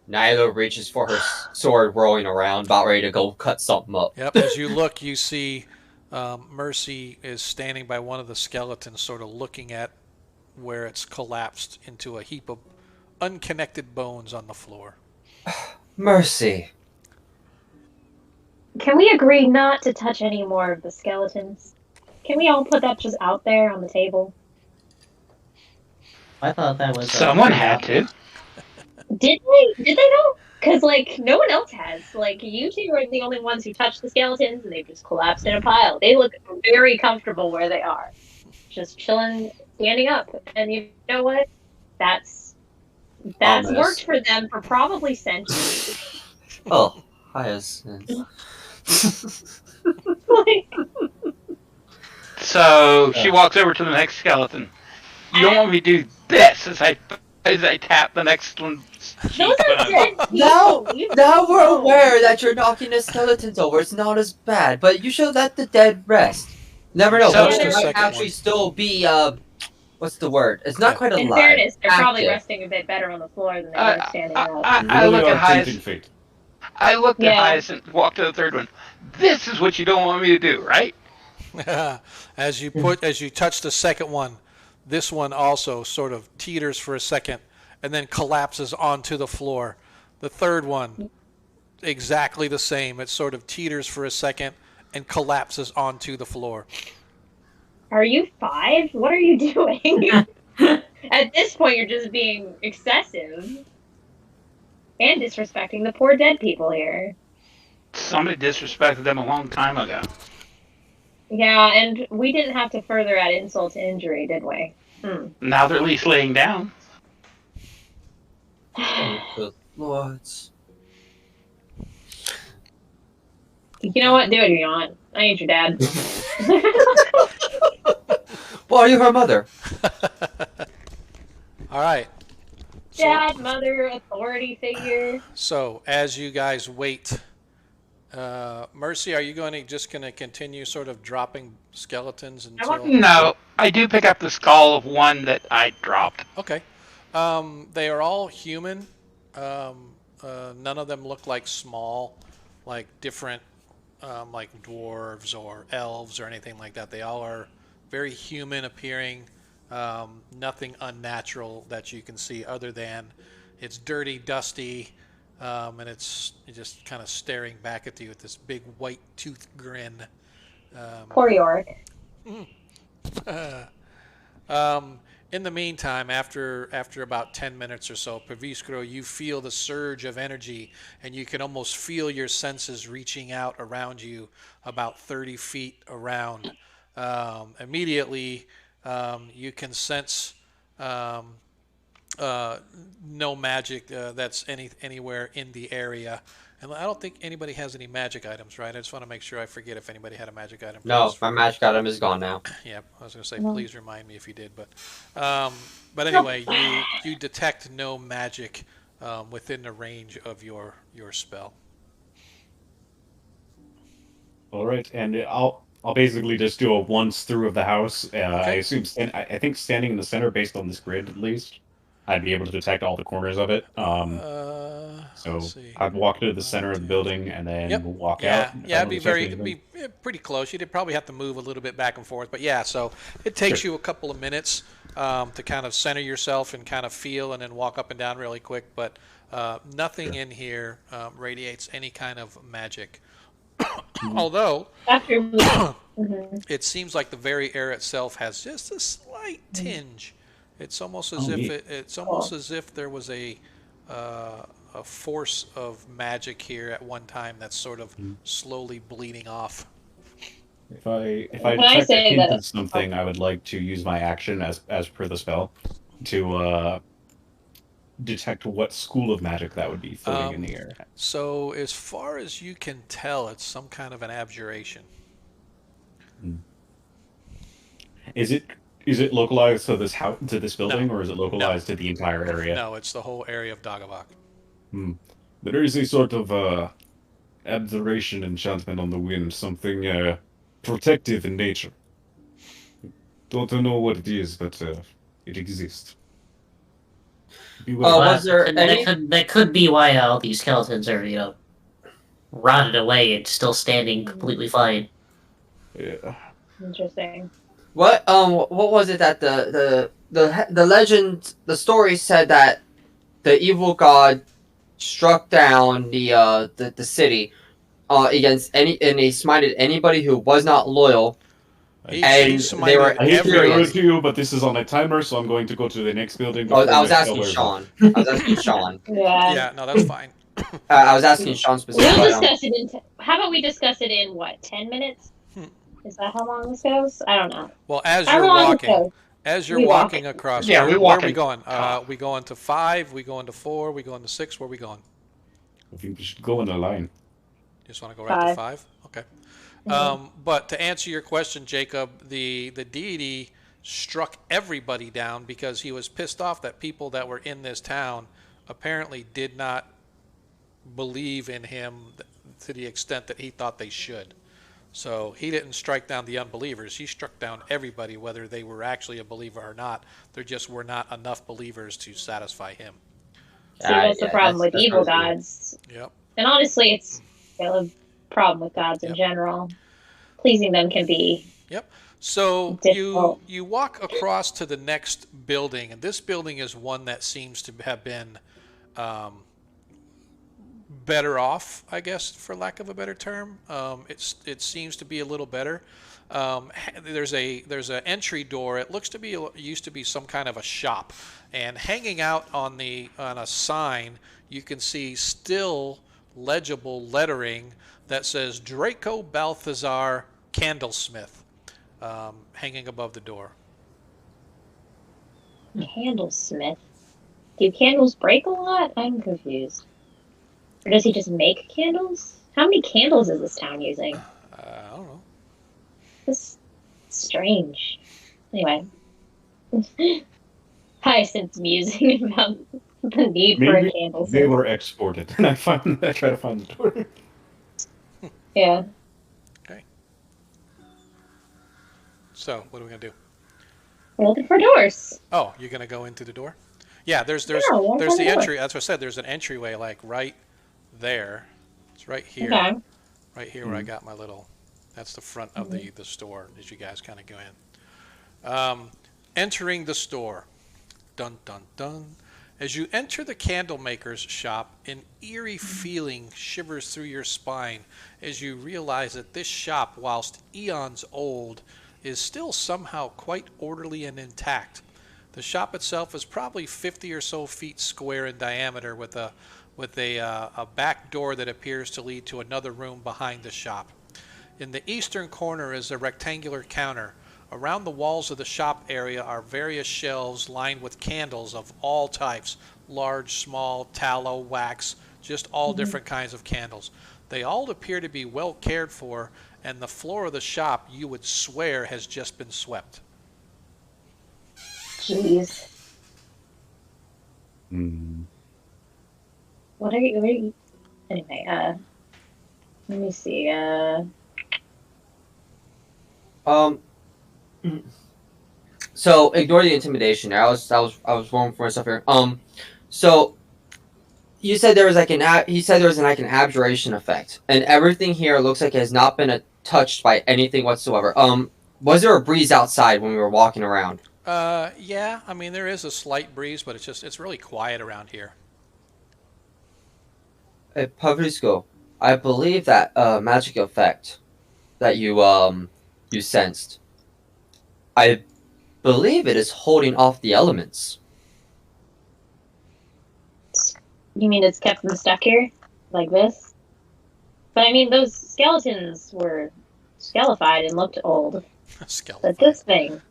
S3: Nyla reaches for her sword, rolling around, about ready to go cut something up.
S1: Yep. As you look, you see Mercy is standing by one of the skeletons, sort of looking at where it's collapsed into a heap of unconnected bones on the floor.
S3: Mercy.
S4: Can we agree not to touch any more of the skeletons? Can we all put that just out there on the table?
S5: I thought that was
S6: Someone had to.
S4: Did they? Did they know? Because, like, no one else has. Like, you two are the only ones who touched the skeletons, and they've just collapsed in a pile. They look very comfortable where they are. Just chilling, standing up. And you know what? That's worked for them for probably centuries.
S3: Oh, Hyacinth.
S4: Like,
S6: So she walks over to the next skeleton. You don't want me to do this as I tap the next one.
S4: those are dead
S3: Now,
S4: people. You
S3: now we're
S4: know.
S3: aware that you're knocking the skeletons over. It's not as bad, but you should let the dead rest. Never know.
S6: So-
S3: One
S1: The
S3: might
S1: second
S3: actually
S1: one.
S3: still be what's the word? It's not quite alive.
S4: In fairness, they're probably
S3: Active.
S4: resting a bit better on the floor than they were standing up.
S6: I
S2: Really
S6: look
S2: are
S6: at Hyacinth.
S2: tempting fate.
S6: I looked at
S4: Yeah.
S6: Hyacinth, walked to the third one. This is what you don't want me to do, right?
S1: As you touch the second one, this one also sort of teeters for a second and then collapses onto the floor. The third one, exactly the same. It sort of teeters for a second and collapses onto the floor.
S4: Are you 5? What are you doing? At this point, you're just being excessive and disrespecting the poor dead people here.
S6: Somebody disrespected them a long time ago.
S4: Yeah, and we didn't have to further add insult to injury, did we?
S6: Now they're at least laying down.
S3: Good lords.
S4: You know what? Do what you want. I ain't your dad.
S3: Well, are you her mother?
S1: All right. So,
S4: Dad, mother, authority figure.
S1: so as you guys wait, Mercy, are you just going to continue sort of dropping skeletons until?
S6: No, I do pick up the skull of one that I dropped.
S1: Okay. They are all human. None of them look like small, like different, like dwarves or elves or anything like that. They all are very human appearing. Nothing unnatural that you can see other than it's dirty, dusty, and it's just kind of staring back at you with this big white tooth grin.
S4: Poor York.
S1: In the meantime, after about 10 minutes or so, Praviskro, you feel the surge of energy, and you can almost feel your senses reaching out around you about 30 feet around. Immediately, you can sense no magic that's anywhere in the area. And I don't think anybody has any magic items, right? I just want to make sure I forget if anybody had a magic item.
S3: No,
S1: Please.
S3: my magic item is gone now.
S1: Yeah, I was going to say,
S4: No.
S1: please remind me if you did. But anyway, you detect no magic within the range of your spell.
S2: All right, and I'll basically just do a once through of the house. I
S1: Okay.
S2: assume I think standing in the center, based on this grid at least, I'd be able to detect all the corners of it. So
S1: Let's see.
S2: I'd walk to the center of the building and then
S1: Yep.
S2: walk
S1: Yeah,
S2: out. If I
S1: yeah,
S2: don't detect anything.
S1: pretty close. You'd probably have to move a little bit back and forth, but yeah. So it takes
S2: Sure.
S1: you a couple of minutes to kind of center yourself and kind of feel, and then walk up and down really quick. But nothing in here radiates any kind of magic. Although
S4: After Mhm.
S1: it seems like the very air itself has just a slight tinge. It's almost as
S2: Oh,
S1: if
S2: neat.
S1: it's almost as if there was a force of magic here at one time that's sort of slowly bleeding off.
S2: If I
S4: Can I
S2: detect a
S4: say
S2: hint
S4: that?
S2: of something, I would like to use my action as per the spell to detect what school of magic that would be floating in
S1: Um,
S2: the air.
S1: so as far as you can tell, it's some kind of an abjuration.
S2: Hmm. Is it localized to this house, to this
S1: No,
S2: building, or is it
S1: no,
S2: localized to the entire area?
S1: no. It's the whole area of Dagobah.
S2: Hmm. There is a sort of abjuration enchantment on the wind, something protective in nature. Don't know what it is, but it exists. Beware.
S5: Well,
S3: Was there any?
S5: that could be why all these skeletons are, rotted away and still standing completely fine.
S2: Yeah.
S4: Interesting.
S3: What was it that the legend, the story said that the evil god struck down the city against any, and he smited anybody who was not loyal,
S1: He
S3: and they were
S1: smited
S2: I hate to be rude
S3: furious.
S2: to you, but this is on a timer, so I'm going to go to the next building
S3: Oh,
S2: before
S3: I
S2: my
S3: was
S2: spell
S3: asking
S2: wears off.
S3: Sean. I was asking Sean.
S4: Yeah.
S1: Yeah, no, that's fine.
S3: I was asking Sean
S4: We'll
S3: specifically.
S4: discuss it in. How about we discuss it in what? 10 minutes?
S1: Hmm.
S4: Is that how long this goes? I don't know.
S1: Well, as
S4: However
S1: you're
S4: long this
S1: walking,
S4: goes.
S1: as you're
S4: We walk.
S1: walking across,
S6: Yeah, we
S1: where
S6: walk
S1: are we
S6: in
S1: going?
S6: top.
S1: We going to 5? We going to 4? We going to 6? Where are we going?
S2: I think we should go in a line.
S1: Just want to go right to
S4: 5.
S1: 5? Okay.
S4: Mhm.
S1: But to answer your question, Jacob, the deity struck everybody down because he was pissed off that people that were in this town apparently did not believe in him to the extent that he thought they should. So he didn't strike down the unbelievers. He struck down everybody, whether they were actually a believer or not. There just were not enough believers to satisfy him.
S4: See, that's the
S3: Yeah,
S4: problem with
S3: that's
S4: evil
S3: crazy.
S4: gods.
S1: Yep.
S4: And honestly, it's a problem with gods in
S1: Yep.
S4: general. Pleasing them can be
S1: Yep. So
S4: difficult.
S1: you walk across to the next building, and this building is one that seems to have been um, better off, I guess, for lack of a better term. It seems to be a little better. There's an entry door. It looks to be used to be some kind of a shop, and hanging out on a sign, you can see still legible lettering that says Draco Balthazar Candlesmith, hanging above the door.
S4: Candlesmith. Do candles break a lot? I'm confused. Or does he just make candles? How many candles is this town using?
S1: I don't know.
S4: This is strange. Anyway. Hyacinth's musing about the need for a
S2: Maybe
S4: candle.
S2: they were exported, and I try to find the door.
S4: Yeah.
S1: So what are we gonna do?
S4: We're looking for doors.
S1: Oh, you're gonna go into the door? Yeah, there's
S4: Yeah, we'll
S1: there's
S4: find
S1: the
S4: the door.
S1: entry. That's what I said. There's an entryway like right there. It's right here.
S4: Okay.
S1: Right here where I got my little. That's the front of the store as you guys kind of go in. Entering the store. Dun dun dun. As you enter the candle maker's shop, an eerie feeling shivers through your spine as you realize that this shop, whilst eons old, is still somehow quite orderly and intact. The shop itself is probably 50 or so feet square in diameter with a back door that appears to lead to another room behind the shop. In the eastern corner is a rectangular counter. Around the walls of the shop area are various shelves lined with candles of all types, large, small, tallow, wax, just all different kinds of candles. They all appear to be well cared for, and the floor of the shop, you would swear, has just been swept.
S4: Jeez.
S2: Hmm.
S4: What are you? Anyway, let me see.
S3: So ignore the intimidation there. I was rolling for myself here. So you said there was like he said there was like an abjuration effect, and everything here looks like it has not been touched by anything whatsoever. Was there a breeze outside when we were walking around?
S1: Yeah, I mean there is a slight breeze, but it's really quiet around here.
S3: Pavrisco, I believe that magic effect that you sensed. I believe it is holding off the elements.
S4: You mean it's kept them stuck here, like this? But I mean, those skeletons were scalified and looked old. But
S1: Skeleton.
S4: this thing,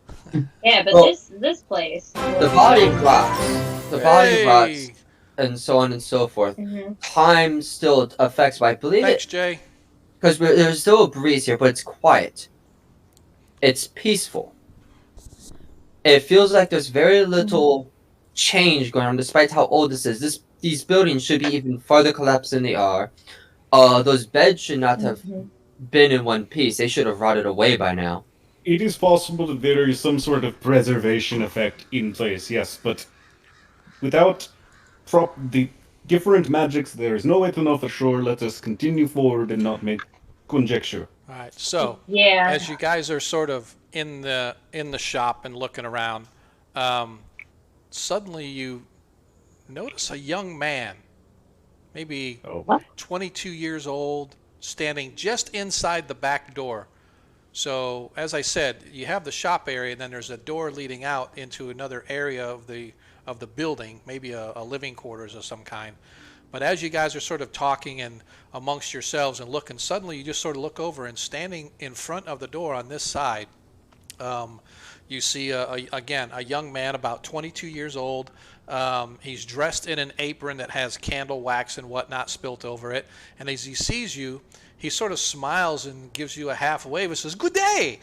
S4: yeah, but
S3: Well,
S4: this place,
S3: the body rots. The body rots,
S1: Hey!
S3: and so on and so forth.
S4: Mhm.
S3: Time still affects, but I believe
S1: Thanks,
S3: it
S1: Jay.
S3: because there's still a breeze here, but it's quiet. It's peaceful. It feels like there's very little change going on, despite how old this is. These buildings should be even farther collapsed than they are. Those beds should not have
S4: Mhm.
S3: been in one piece. They should have rotted away by now.
S2: It is possible that there is some sort of preservation effect in place, yes, but without the different magics, there is no way to know for sure. Let us continue forward and not make conjecture.
S1: All right. So,
S4: Yeah.
S1: as you guys are sort of in the shop and looking around, suddenly you notice a young man, maybe
S2: Oh,
S1: 22 years old, standing just inside the back door. So, as I said, you have the shop area, and then there's a door leading out into another area of the building, maybe a living quarters of some kind. But as you guys are sort of talking and amongst yourselves and looking, suddenly you just sort of look over, and standing in front of the door on this side, you see again a young man about 22 years old. He's dressed in an apron that has candle wax and whatnot spilt over it. And as he sees you, he sort of smiles and gives you a half wave and says, "Good day.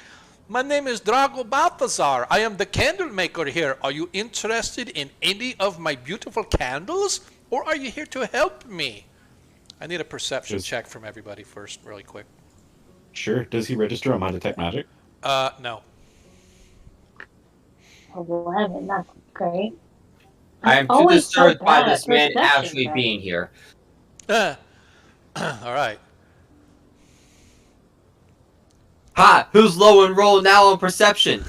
S1: My name is Drago Balthazar. I am the candle maker here. Are you interested in any of my beautiful candles, or are you here to help me?" I need a perception
S2: Just-
S1: check from everybody first, really quick.
S2: sure. Does he register on my detect magic?
S1: No.
S4: 11, that's great.
S3: I am too
S4: always so
S3: disturbed by
S4: bad
S3: this
S4: at
S3: man
S4: perception
S3: actually
S4: checks.
S3: being here.
S1: All right.
S3: Ha! Who's low and roll now on perception?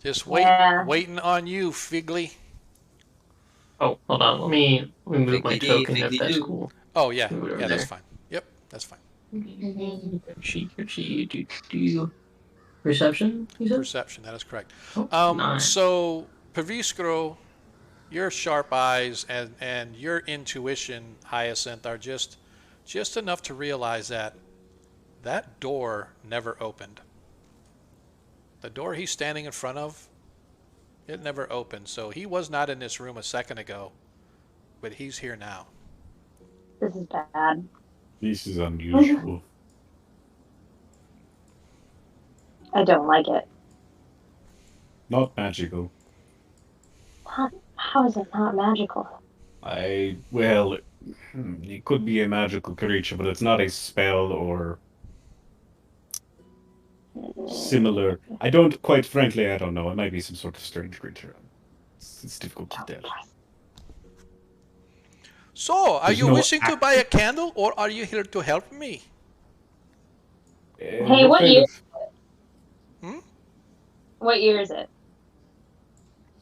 S1: Just waiting on you, Figley.
S5: Oh, hold on. Let me move my
S3: Figgity,
S5: token if that's
S3: figgity-doo.
S5: cool.
S1: Oh yeah,
S5: Move it over
S1: yeah, that's
S5: there.
S1: fine. Yep, that's fine.
S5: Perception, you said?
S1: Perception, that is correct.
S5: Oh, nice.
S1: So Paviskro, your sharp eyes and your intuition, Hyacinth, are just enough to realize that door never opened. The door he's standing in front of, it never opened. So he was not in this room a second ago, but he's here now.
S4: This is bad.
S2: This is unusual.
S4: I don't like it.
S2: Not magical.
S4: How is it not magical?
S2: Well, it could be a magical creature, but it's not a spell or similar. Quite frankly, I don't know. It might be some sort of strange creature. It's difficult to tell.
S1: So, are
S2: There's
S1: you
S2: no
S1: wishing to buy a candle, or are you here to help me?
S4: Hey, what year?
S1: Hmm?
S4: What year is it?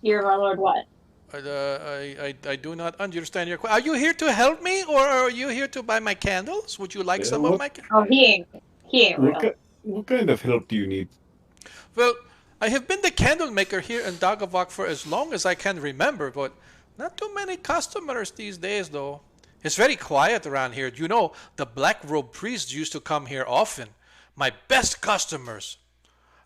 S4: Year of our Lord what?
S1: I do not understand your question. Are you here to help me, or are you here to buy my candles? Would you like some of
S2: what-
S1: my
S4: Oh, he ain't
S2: What,
S4: real.
S2: what kind of help do you need?
S1: Well, I have been the candle maker here in Dagavok for as long as I can remember, but not too many customers these days, though. It's very quiet around here. You know, the black robe priests used to come here often. My best customers.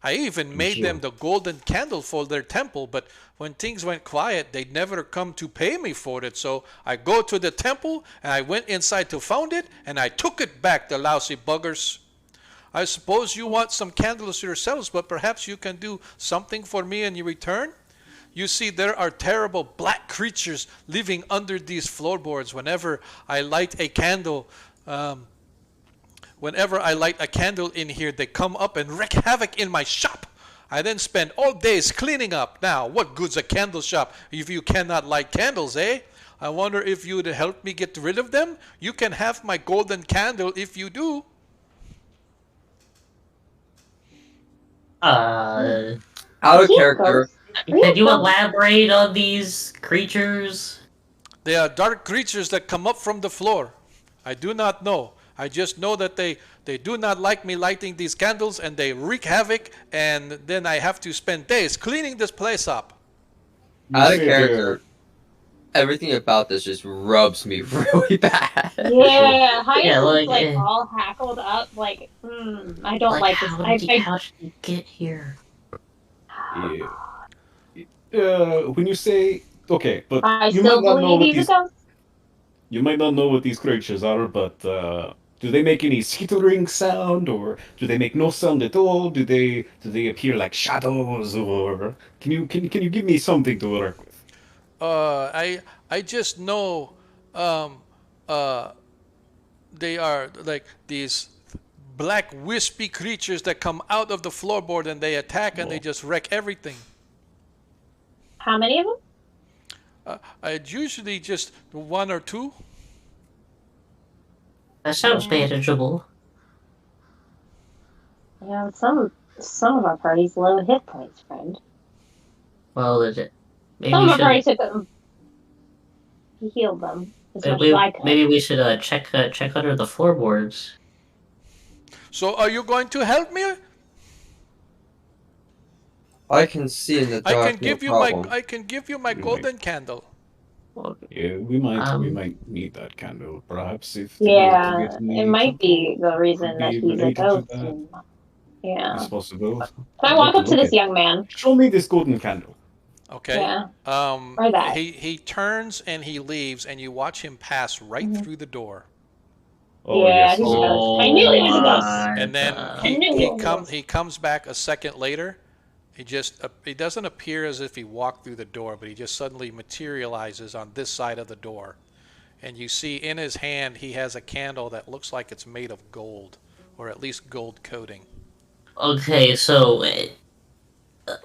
S1: I even made them the golden candle for their temple, but when things went quiet, they'd never come to pay me for it. So I go to the temple, and I went inside to found it, and I took it back, the lousy buggers. I suppose you want some candles yourselves, but perhaps you can do something for me in return? You see, there are terrible black creatures living under these floorboards. Whenever I light a candle in here, they come up and wreak havoc in my shop. I then spend all days cleaning up. Now, what good's a candle shop if you cannot light candles, eh? I wonder if you'd help me get rid of them? You can have my golden candle if you do.
S3: Out of
S4: He
S3: character.
S4: goes-
S5: Can you elaborate on these creatures?
S1: They are dark creatures that come up from the floor. I do not know. I just know that they do not like me lighting these candles, and they wreak havoc, and then I have to spend days cleaning this place up.
S2: You
S3: Out of
S2: say
S3: character. everything about this just rubs me really bad.
S4: Yeah, Hyacinth's
S5: like,
S4: like
S5: eh.
S4: all hackled up, like, I don't like this.
S5: how
S4: I
S5: did he get here?
S2: Yeah. When you say okay, but
S4: I
S2: you might
S4: still
S2: not know
S4: believe
S2: what
S4: he's a ghost.
S2: you might not know what these creatures are, but do they make any skittering sound, or do they make no sound at all? Do they appear like shadows, or can you give me something to work with?
S1: I just know um, uh, they are like these black wispy creatures that come out of the floorboard and they attack and they
S2: Oh,
S1: just wreck everything.
S4: How many of them?
S1: It's usually just one or two.
S5: That sounds
S4: Yeah.
S5: manageable.
S4: Yeah, some of our party's low hit points, friend.
S5: Well, maybe
S4: Some
S5: we
S4: of our party
S5: should
S4: took them. He healed them as much as I could.
S5: maybe we should check under the floorboards.
S1: So are you going to help me?
S3: I can see in the
S1: I can
S3: dark, no
S1: give you my
S3: problem.
S1: I can give you my
S2: we might,
S1: golden candle.
S5: Well,
S2: yeah, we
S5: Um,
S2: might need that candle, perhaps, if the
S4: Yeah,
S2: activity in
S4: it
S2: the
S4: might
S2: temple
S4: be the
S2: could
S4: reason that
S2: be
S4: he's a
S2: related to
S4: ghost.
S2: that.
S4: And,
S2: It's
S4: yeah.
S2: possible.
S4: Can I
S2: I'd like
S4: walk
S2: to
S4: up to
S2: look
S4: this
S2: at.
S4: young man?
S2: Show me this golden candle.
S1: Okay.
S4: Yeah, or that.
S1: He turns and he leaves, and you watch him pass right
S4: Mhm.
S1: through the door.
S2: Oh
S4: Yeah,
S2: yes,
S4: he's
S2: he's
S4: a
S2: a
S4: ghost.
S2: ghost.
S4: I knew he was a ghost.
S1: And then
S4: I knew he was a ghost.
S1: he comes back a second later. He doesn't appear as if he walked through the door, but he just suddenly materializes on this side of the door. And you see in his hand he has a candle that looks like it's made of gold, or at least gold coating.
S5: okay, so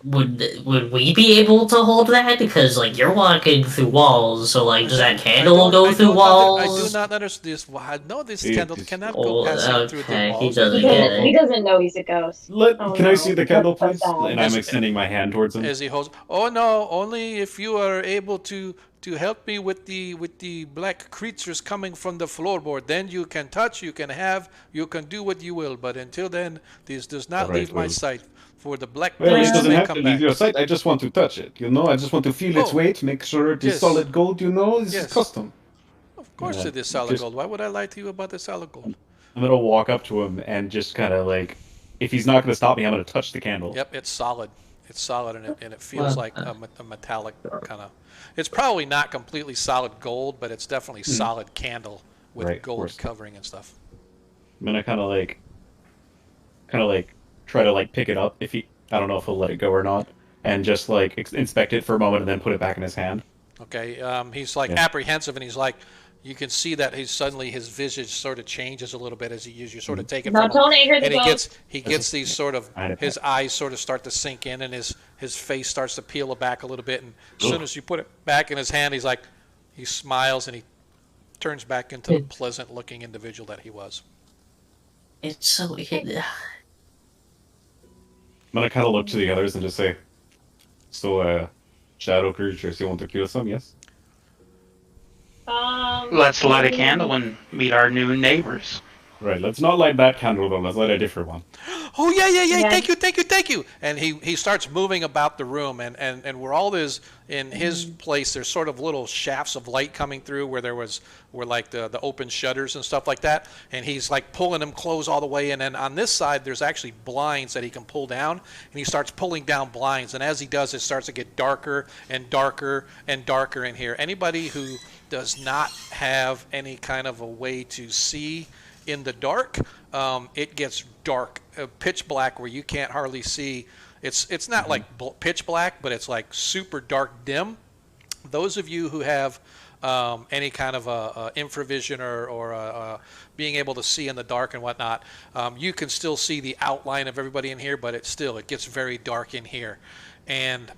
S5: would we be able to hold that? Because like you're walking through walls, so like does that candle go through
S1: I do
S5: walls?
S1: not understand this. No, this
S2: It
S1: candle
S2: is.
S1: cannot go
S5: Oh,
S1: passing through the
S5: okay, he
S1: walls.
S5: doesn't
S4: He
S5: get
S4: doesn't.
S5: it.
S4: He doesn't know he's a ghost. Oh
S2: Can I see
S4: no,
S2: the candle,
S4: that's
S2: please?
S4: so
S2: And
S4: sad.
S2: I'm extending my hand towards him.
S1: As he holds, oh no, only if you are able to help me with the black creatures coming from the floorboard. Then you can touch, you can have, you can do what you will. But until then, this does not
S2: Alright,
S1: leave my
S2: well.
S1: sight. For the black
S2: Well, it
S1: priests
S2: doesn't
S1: may
S2: have
S1: come
S2: to leave
S1: back.
S2: your sight. I just want to touch it. I just want to feel its
S1: Oh,
S2: weight, make sure it is
S1: yes.
S2: solid gold. This is
S1: Yes.
S2: custom.
S1: Of course,
S2: Yeah,
S1: it is solid
S2: just-
S1: gold. Why would I lie to you about the solid gold?
S2: I'm gonna walk up to him and just kind of like, if he's not gonna stop me, I'm gonna touch the candle.
S1: Yep, it's solid. It's solid, and it feels
S5: Well,
S1: like a metallic kind of. It's probably not completely solid gold, but it's definitely solid candle with
S2: Right, of
S1: gold
S2: course.
S1: covering and stuff.
S2: I'm gonna kind of like, try to like pick it up. I don't know if he'll let it go or not, and just like inspect it for a moment and then put it back in his hand.
S1: Okay, he's like
S2: Yeah.
S1: apprehensive, and he's like, you can see that he's suddenly his visage sort of changes a little bit as you sort of take it
S4: No,
S1: from him,
S4: don't anger the
S1: and he
S4: ghost.
S1: gets these sort of
S2: I know.
S1: his eyes sort of start to sink in, and his face starts to peel back a little bit, and as soon
S2: Ugh.
S1: as you put it back in his hand, he smiles and he turns back into the pleasant-looking individual that he was.
S5: It's so
S2: I'm gonna kind of look to the others and just say, "So, shadow creatures, you want to kill some? Yes."
S6: Let's light a candle and meet our new neighbors.
S2: Right. Let's not light that candle though. Let's light a different one.
S1: Oh yeah.
S4: Yeah.
S1: Thank you. And he starts moving about the room, and where all this in his place, there's sort of little shafts of light coming through where like the open shutters and stuff like that, and he's like pulling them close all the way in. And on this side, there's actually blinds that he can pull down, and he starts pulling down blinds. And as he does, it starts to get darker and darker and darker in here. Anybody who does not have any kind of a way to see in the dark, it gets dark, pitch black, where you can't hardly see. It's not like pitch black, but it's like super dark dim. Those of you who have any kind of infravision or being able to see in the dark and whatnot, you can still see the outline of everybody in here, but it gets very dark in here. And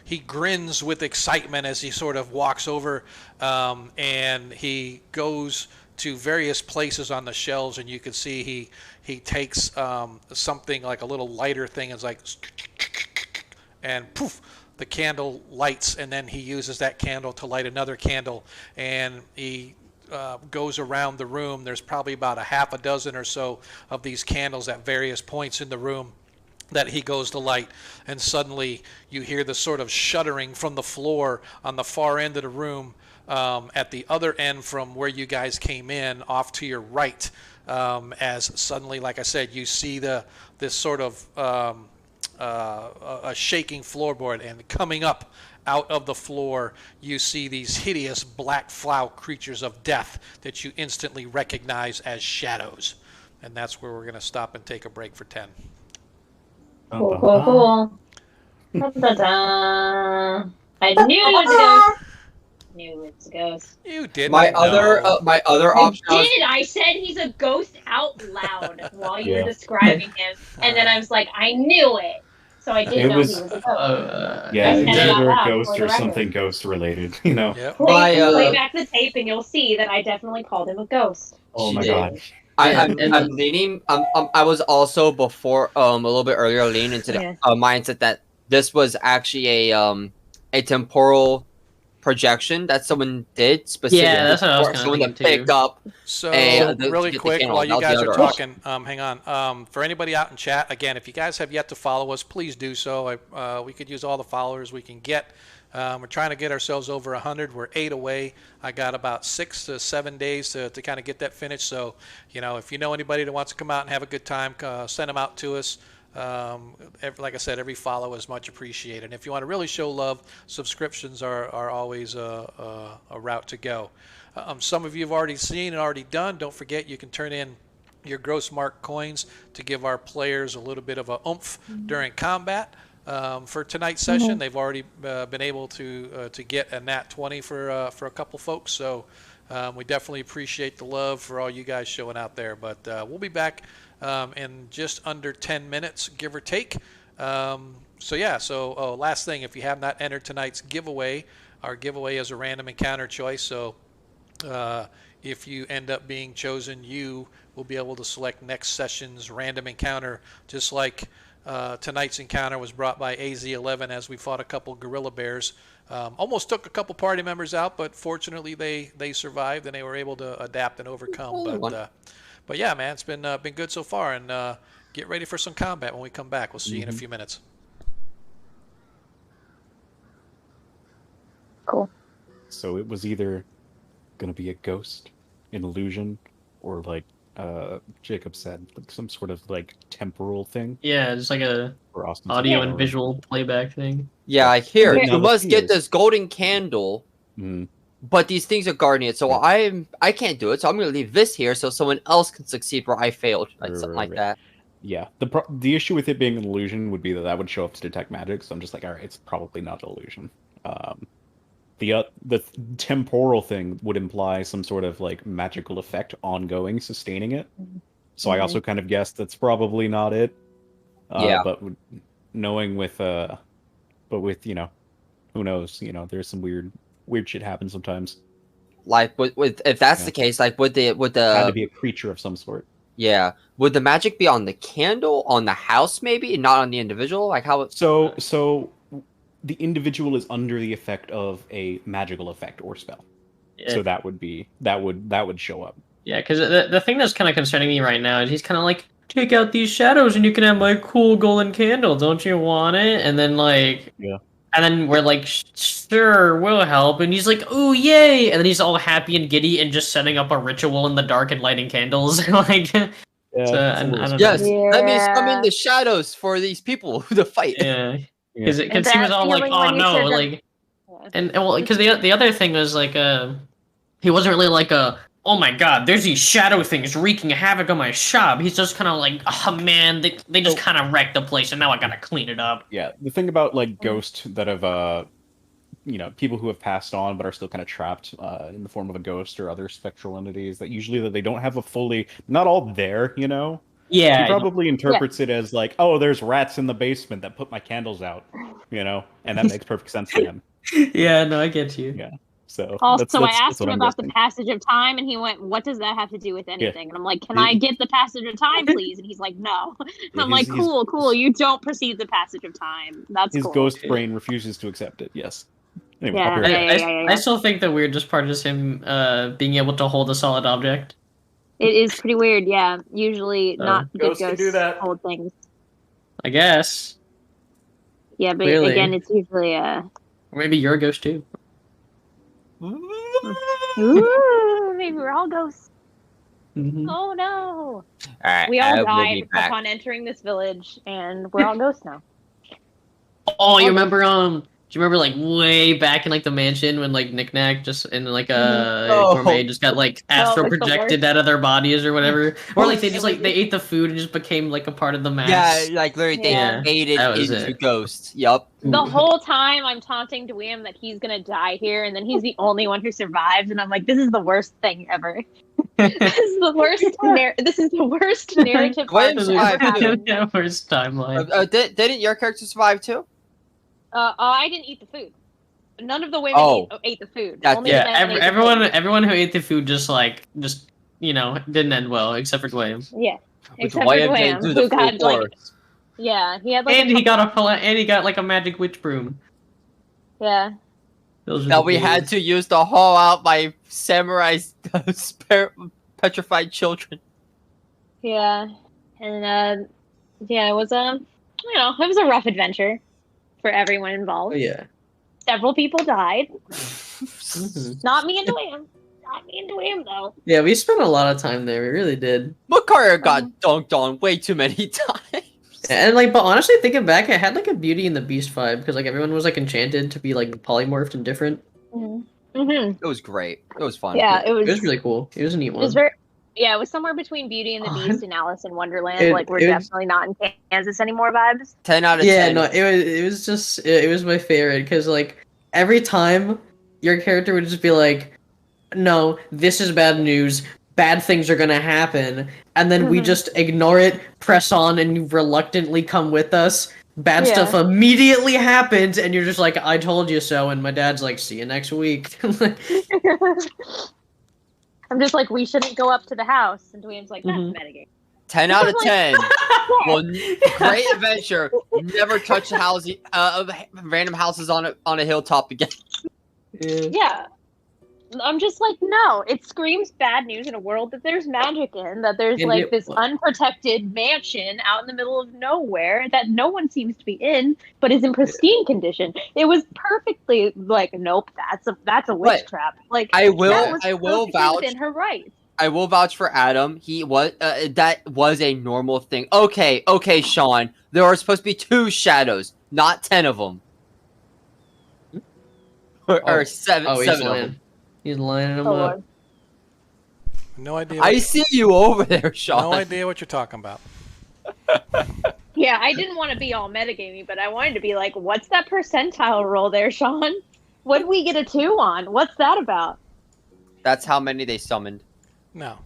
S1: he grins with excitement as he sort of walks over, and he goes to various places on the shelves, and you can see he takes something like a little lighter thing, and is like, and poof, the candle lights, and then he uses that candle to light another candle, and he goes around the room. There's probably about a half a dozen or so of these candles at various points in the room. that he goes to light, and suddenly you hear the sort of shuddering from the floor on the far end of the room, at the other end from where you guys came in, off to your right, as suddenly, like I said, you see this sort of a shaking floorboard, and coming up out of the floor, you see these hideous black flower creatures of death that you instantly recognize as shadows. And that's where we're going to stop and take a break for 10.
S4: Cool, cool, cool. Da-da-da. I knew it was a ghost. Knew it was a ghost.
S1: You didn't
S3: My
S1: know.
S3: other
S4: I
S3: option.
S4: did. I said he's a ghost out loud while you were describing him, and then I was like, I knew it. So I did
S2: It
S4: know
S2: was-
S4: he was a ghost.
S2: Yeah,
S4: I
S2: it's
S4: said it out
S2: either a
S4: loud
S2: ghost
S4: for the
S2: or
S4: record.
S2: something ghost related, you know.
S1: Yep.
S4: Play back the tape, and you'll see that I definitely called him a ghost.
S2: Oh my
S3: She
S2: god.
S3: I'm
S7: and-
S3: leaning. I was also before a little bit earlier leaning into the
S4: Yeah.
S3: mindset that this was actually a temporal projection that someone did specifically.
S5: Yeah, that's what I was
S3: for
S5: kinda
S3: someone to
S5: thinking, too.
S3: pick up.
S1: So
S3: And
S1: really
S3: to get the
S1: quick,
S3: channel,
S1: while you
S3: not the
S1: guys are
S3: other
S1: talking, hang on. For anybody out in chat, again, if you guys have yet to follow us, please do so. We could use all the followers we can get. We're trying to get ourselves over 100. We're 8 away. I got about 6 to 7 days to kind of get that finished. So, if you know anybody that wants to come out and have a good time, send them out to us. Like I said, every follow is much appreciated. And if you want to really show love, subscriptions are always a route to go. Some of you have already seen and already done. Don't forget, you can turn in your gross mark coins to give our players a little bit of a oomph during combat. For tonight's session, they've already been able to get a nat 20 for a couple folks. So we definitely appreciate the love for all you guys showing out there. But we'll be back in just under 10 minutes, give or take. So last thing, if you have not entered tonight's giveaway, our giveaway is a random encounter choice. So if you end up being chosen, you will be able to select next session's random encounter, just like tonight's encounter was brought by AZ11 as we fought a couple gorilla bears. Almost took a couple party members out, but fortunately they survived and they were able to adapt and overcome. But yeah, man, it's been good so far, and get ready for some combat when we come back. We'll see you in a few minutes.
S4: Cool.
S2: So it was either going to be a ghost, an illusion, or like Jacob said, like some sort of like temporal thing.
S5: Yeah, just like a
S2: Or Austin
S5: audio
S2: said,
S5: and visual playback thing.
S3: Yeah, here
S2: Now
S3: you
S2: the
S3: must
S2: thing
S3: get
S2: is-
S3: this golden candle,
S2: Mm,
S3: but these things are guarding it, so
S2: Right.
S3: I can't do it. So I'm gonna leave this here so someone else can succeed where I failed, like something like
S2: Right.
S3: that.
S2: yeah. The issue with it being an illusion would be that would show up to detect magic. So I'm just like, all right, it's probably not an illusion. The temporal thing would imply some sort of like magical effect ongoing, sustaining it. So I also kind of guessed that's probably not it.
S3: Yeah.
S2: But knowing with who knows? There's some weird shit happens sometimes.
S3: Like with if that's
S2: Yeah.
S3: the case, like would
S2: Had to
S3: the
S2: be a creature of some sort.
S3: yeah, would the magic be on the candle, on the house maybe, and not on the individual? Like how?
S2: So the individual is under the effect of a magical effect or spell.
S5: Yeah,
S2: So that would show up.
S5: yeah, because the thing that's kind of concerning me right now is he's kind of like, take out these shadows and you can have my cool golden candle. Don't you want it? And then like,
S2: Yeah.
S5: And then we're like, sure, we'll help. And he's like, ooh, yay! And then he's all happy and giddy and just setting up a ritual in the dark and lighting candles. Like,
S2: Yeah,
S5: So,
S2: it's a
S5: and
S2: little
S5: I don't
S3: Yes,
S5: know.
S3: let me summon
S4: Yeah.
S3: the shadows for these people to fight.
S5: yeah,
S2: Yeah.
S5: because
S4: And
S5: he was
S4: that
S5: all like,
S4: feeling
S5: oh
S4: when you
S5: no,
S4: said that-
S5: like, and well, because the other thing was like, he wasn't really like oh my god, there's these shadow things wreaking havoc on my shop. He's just kind of like, oh man, they just kind of wrecked the place, and now I gotta clean it up.
S2: Yeah, the thing about like ghosts that have people who have passed on but are still kind of trapped in the form of a ghost or other spectral entities, that usually that they don't have a fully, not all there,
S5: Yeah,
S2: he probably interprets it as like, oh, there's rats in the basement that put my candles out, and that makes perfect sense to him.
S5: yeah, no, I get you.
S2: Yeah. So
S4: Also, I asked
S2: what
S4: him
S2: I'm
S4: about the
S2: guessing.
S4: passage of time, and he went, "What does that have to do with anything?" And I'm like, "Can I get the passage of time, please?" And he's like, "No." And
S2: Yeah,
S4: I'm like,
S2: his-
S4: "Cool. You don't perceive the passage of time. That's
S2: His
S4: cool."
S2: ghost brain refuses to accept it. Yes. Anyway, I'll be
S4: Yeah,
S2: right back.
S4: yeah.
S5: I still think the weirdest part is him being able to hold a solid object.
S4: It is pretty weird. Yeah, usually not good
S2: Ghosts can do
S4: ghosts
S2: that.
S4: hold things.
S7: I guess.
S4: Yeah, but
S7: Clearly.
S4: again, it's usually
S7: Or maybe you're a ghost too.
S4: Ooh, maybe we're all ghosts.
S7: Mm-hmm.
S4: Oh no!
S3: Alright,
S4: We all
S3: I will be
S4: died
S3: back.
S4: upon entering this village, and we're all ghosts now.
S7: Oh, you
S4: Oh,
S7: remember do you remember like way back in like the mansion when like Knick Knack just and like
S3: Oh.
S7: Gourmet just got like astral
S4: it was the
S7: projected
S4: worst.
S7: out of their bodies or whatever, or like they
S4: It
S7: just
S4: was
S7: like they ate the food and just became like a part of the
S3: Yeah,
S7: mass.
S3: like literally, they
S4: Yeah.
S3: faded
S7: that was
S3: into
S7: it.
S3: ghosts. Yup.
S4: The whole time I'm taunting Dwayne that he's gonna die here, and then he's the only one who survives, and I'm like, this is the worst thing ever. This is the worst. This is the worst narrative arc
S3: Dwayne
S4: that
S3: survived
S4: ever
S3: too.
S4: happened.
S7: Yeah, worst timeline.
S3: Didn't your character survive too?
S4: I didn't eat the food. None of the women
S3: Oh.
S4: ate the food.
S3: That's-
S4: Only
S7: Yeah,
S4: the men ate the
S7: everyone who ate the food just didn't end well except for Dwayne.
S4: food. Yeah,
S3: But
S4: except for
S3: Dwayne
S4: Dwayne,
S3: didn't do the
S4: who
S3: full
S4: got like,
S3: course.
S4: yeah, he had like
S7: And he got like a magic witch broom.
S4: yeah.
S7: Those were
S3: Now
S7: the
S3: we
S7: days.
S3: had to use to haul out my samurai petrified children.
S4: Yeah, and yeah, it was it was a rough adventure for everyone
S7: Oh
S4: involved.
S7: yeah.
S4: Several people died.
S7: Mhm.
S4: Not me and Dwayne. Not me and Dwayne though.
S7: Yeah, we spent a lot of time there. We really did.
S3: Makaria got dunked on way too many times.
S7: And like, but honestly, thinking back, it had like a Beauty and the Beast vibe because like everyone was like enchanted to be like polymorphed and different.
S4: Mm-hmm.
S3: It was great. It was fun.
S4: Yeah, it
S7: It
S4: was.
S7: was really cool. It was a neat
S4: It
S7: one.
S4: was very. Yeah, it was somewhere between Beauty and the
S7: Oh,
S4: Beast and Alice in Wonderland.
S7: it-
S4: Like we're
S7: it was-
S4: definitely not in Kansas anymore vibes.
S3: 10 out of
S7: Yeah,
S3: 10.
S7: no, it was just it was my favorite because like every time your character would just be like, "No, this is bad news. Bad things are gonna happen," and then we
S4: Mhm.
S7: just ignore it, press on, and you reluctantly come with us. Bad
S4: Yeah.
S7: stuff immediately happens, and you're just like, "I told you so," and my dad's like, "See you next week."
S4: I'm just like, we shouldn't go up to the house, and Dwayne's like, that's
S7: Mhm.
S4: metagame.
S3: 10 out of
S4: Like-
S3: 10. Well, great adventure. Never touch the house, random houses on a hilltop again.
S7: Yeah.
S4: Yeah. I'm just like, no, it screams bad news in a world that there's magic in, that there's
S7: And
S4: like
S7: it-
S4: this unprotected mansion out in the middle of nowhere that no one seems to be in, but is in pristine condition. It was perfectly like, nope, that's a witch
S3: But
S4: trap. Like
S3: I will
S4: that was
S3: vouch.
S4: perfectly within her rights.
S3: I will vouch for Adam. He was that was a normal thing. Okay, Sean. There are supposed to be 2 shadows, not 10 of them, or seven.
S7: Oh, he's
S3: 7 of
S7: lying.
S3: them.
S7: He's lining them
S4: Oh,
S7: up.
S4: Lord.
S1: No idea.
S3: I see you over there, Sean.
S1: No idea what you're talking about.
S4: Yeah, I didn't want to be all metagamey, but I wanted to be like, what's that percentile roll there, Sean? What did we get a 2 on? What's that about?
S3: That's how many they summoned.
S1: No.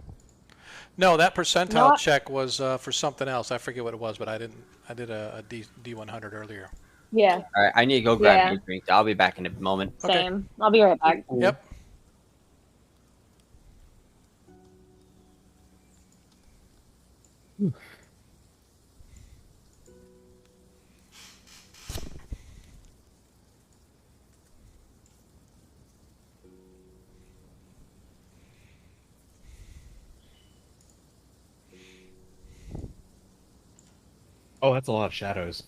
S1: No, that percentile
S4: No, I-
S1: check was for something else. I forget what it was, but I did a D100 earlier.
S4: Yeah,
S3: All right, I need to go grab
S4: Yeah.
S3: me a drink. I'll be back in a moment.
S1: Okay.
S4: same. I'll be right back.
S1: Yep.
S2: Oh, that's a lot of shadows.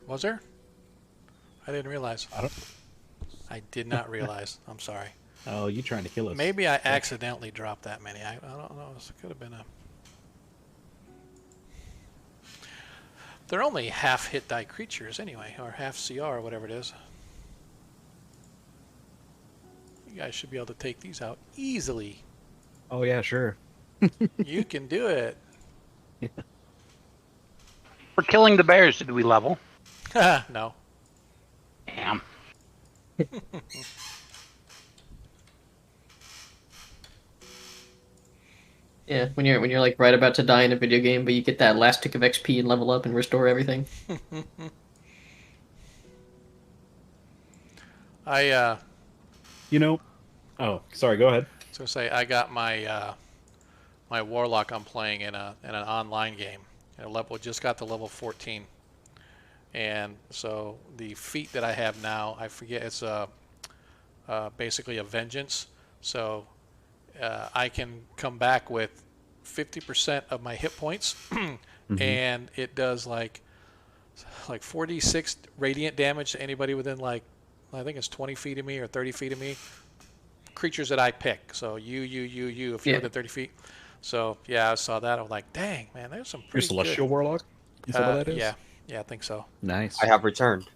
S1: Was there? I didn't realize.
S2: I don't.
S1: I did not realize. I'm sorry.
S2: Oh, you trying to kill us?
S1: Maybe I accidentally dropped that many. I don't know. This could have been a. They're only half hit die creatures anyway, or half CR or whatever it is. You guys should be able to take these out easily.
S2: Oh yeah, sure.
S1: You can do it.
S6: For killing the bears, did we level?
S1: No.
S6: Damn.
S7: Yeah, when you're like right about to die in a video game, but you get that last tick of XP and level up and restore everything.
S2: You know. Oh, sorry. Go ahead.
S1: So say I got my my warlock I'm playing in an online game. Just got to level 14, and so the feat that I have now, I forget, it's basically a vengeance. So I can come back with 50% of my hit points, and it does like like 46 radiant damage to anybody within like, I think it's 20 feet of me or 30 feet of me. Creatures that I pick. So you, if you're within 30 feet. So yeah, I saw that. I was like, dang, man, there's some
S8: You're
S1: pretty
S8: Celestial
S1: good.
S8: Warlock? Is that what that is?
S1: Yeah, I think so.
S8: Nice.
S3: I have returned.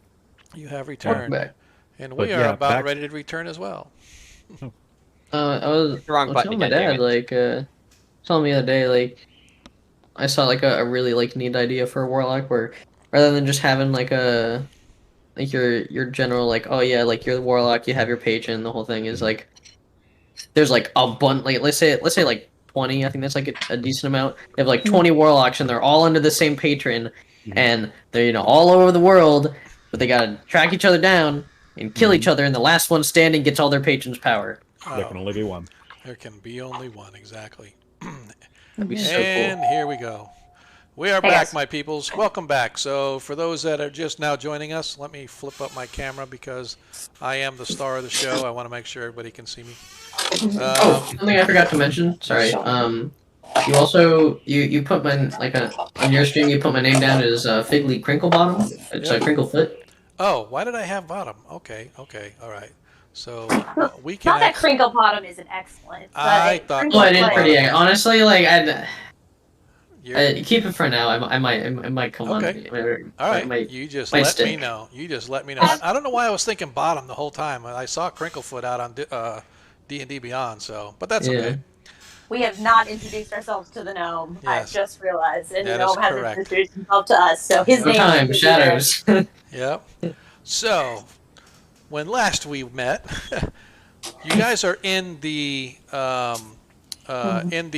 S1: You have
S7: Welcome
S1: returned.
S7: back.
S1: And
S8: But
S1: we are
S8: yeah,
S1: about
S8: back-
S1: ready to return as well.
S7: I was
S3: The wrong button
S7: telling my
S3: again,
S7: dad, like, telling me the other day, like, I saw like a really like neat idea for a warlock where rather than just having like a like your general like, oh yeah, like you're the warlock, you have your patron, the whole thing is like there's like a bunch, like let's say like 20, I think that's like a decent amount. They have like 20 warlocks and they're all under the same patron, and they're, you know, all over the world, but they gotta track each other down and kill each other, and the last one standing gets all their patrons' power.
S8: There can only be one.
S1: There can be only one, exactly.
S7: That'd be so
S1: And
S7: cool.
S1: here we go. We are
S4: Hey,
S1: back,
S4: guys.
S1: my peoples. Welcome back. So for those that are just now joining us, let me flip up my camera because I am the star of the show. I want to make sure everybody can see me.
S7: Oh, something I forgot to mention. Sorry. You also you put my like on your stream you put my name down as Figley Crinklebottom. It's
S1: Yep.
S7: Crinklefoot.
S1: Oh, why did I have bottom? Okay, all right. So we can.
S9: Not that Crinkle Bottom isn't excellent. But
S1: I thought-
S7: Oh, I did
S9: Crinkle
S7: pretty.
S9: Foot-
S7: Honestly, like
S1: You're-
S7: keep it for now. I might come
S1: Okay.
S7: on.
S1: all right,
S7: Might,
S1: you just
S7: might
S1: let me
S7: stick.
S1: know. You just let me know. I don't know why I was thinking bottom the whole time. I saw Crinklefoot out on D&D Beyond, so but that's
S7: Yeah.
S1: okay.
S9: We have not introduced ourselves to the gnome.
S1: Yes.
S9: I just realized, and
S1: That
S9: the
S1: is
S9: gnome hasn't
S1: correct.
S9: introduced himself to us, so his
S7: No
S9: name.
S7: time.
S9: is
S7: Shadows.
S1: Yep. So, when last we met, you guys are in the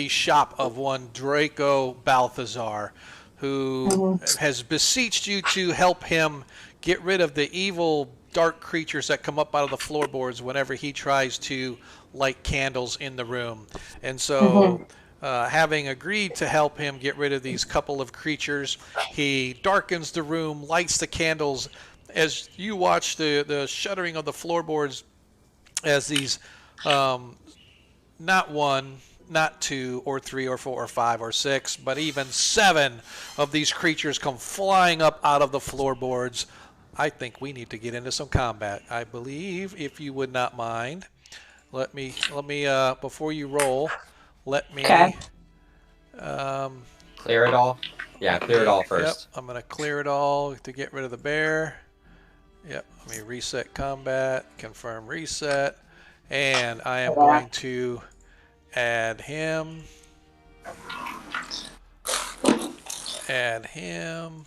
S1: shop of one Draco Balthazar, who has beseeched you to help him get rid of the evil dark creatures that come up out of the floorboards whenever he tries to light candles in the room. And so, having agreed to help him get rid of these couple of creatures, he darkens the room, lights the candles. As you watch the shuddering of the floorboards, as these, not one, not two, or three, or four, or five, or six, but even 7 of these creatures come flying up out of the floorboards. I think we need to get into some combat. I believe, if you would not mind, let me before you roll, let me.
S4: Okay.
S3: Clear it all. Yeah, clear it all first.
S1: Yep, I'm gonna clear it all to get rid of the bear. Yep, let me reset combat, confirm reset, and I am going to add him, him,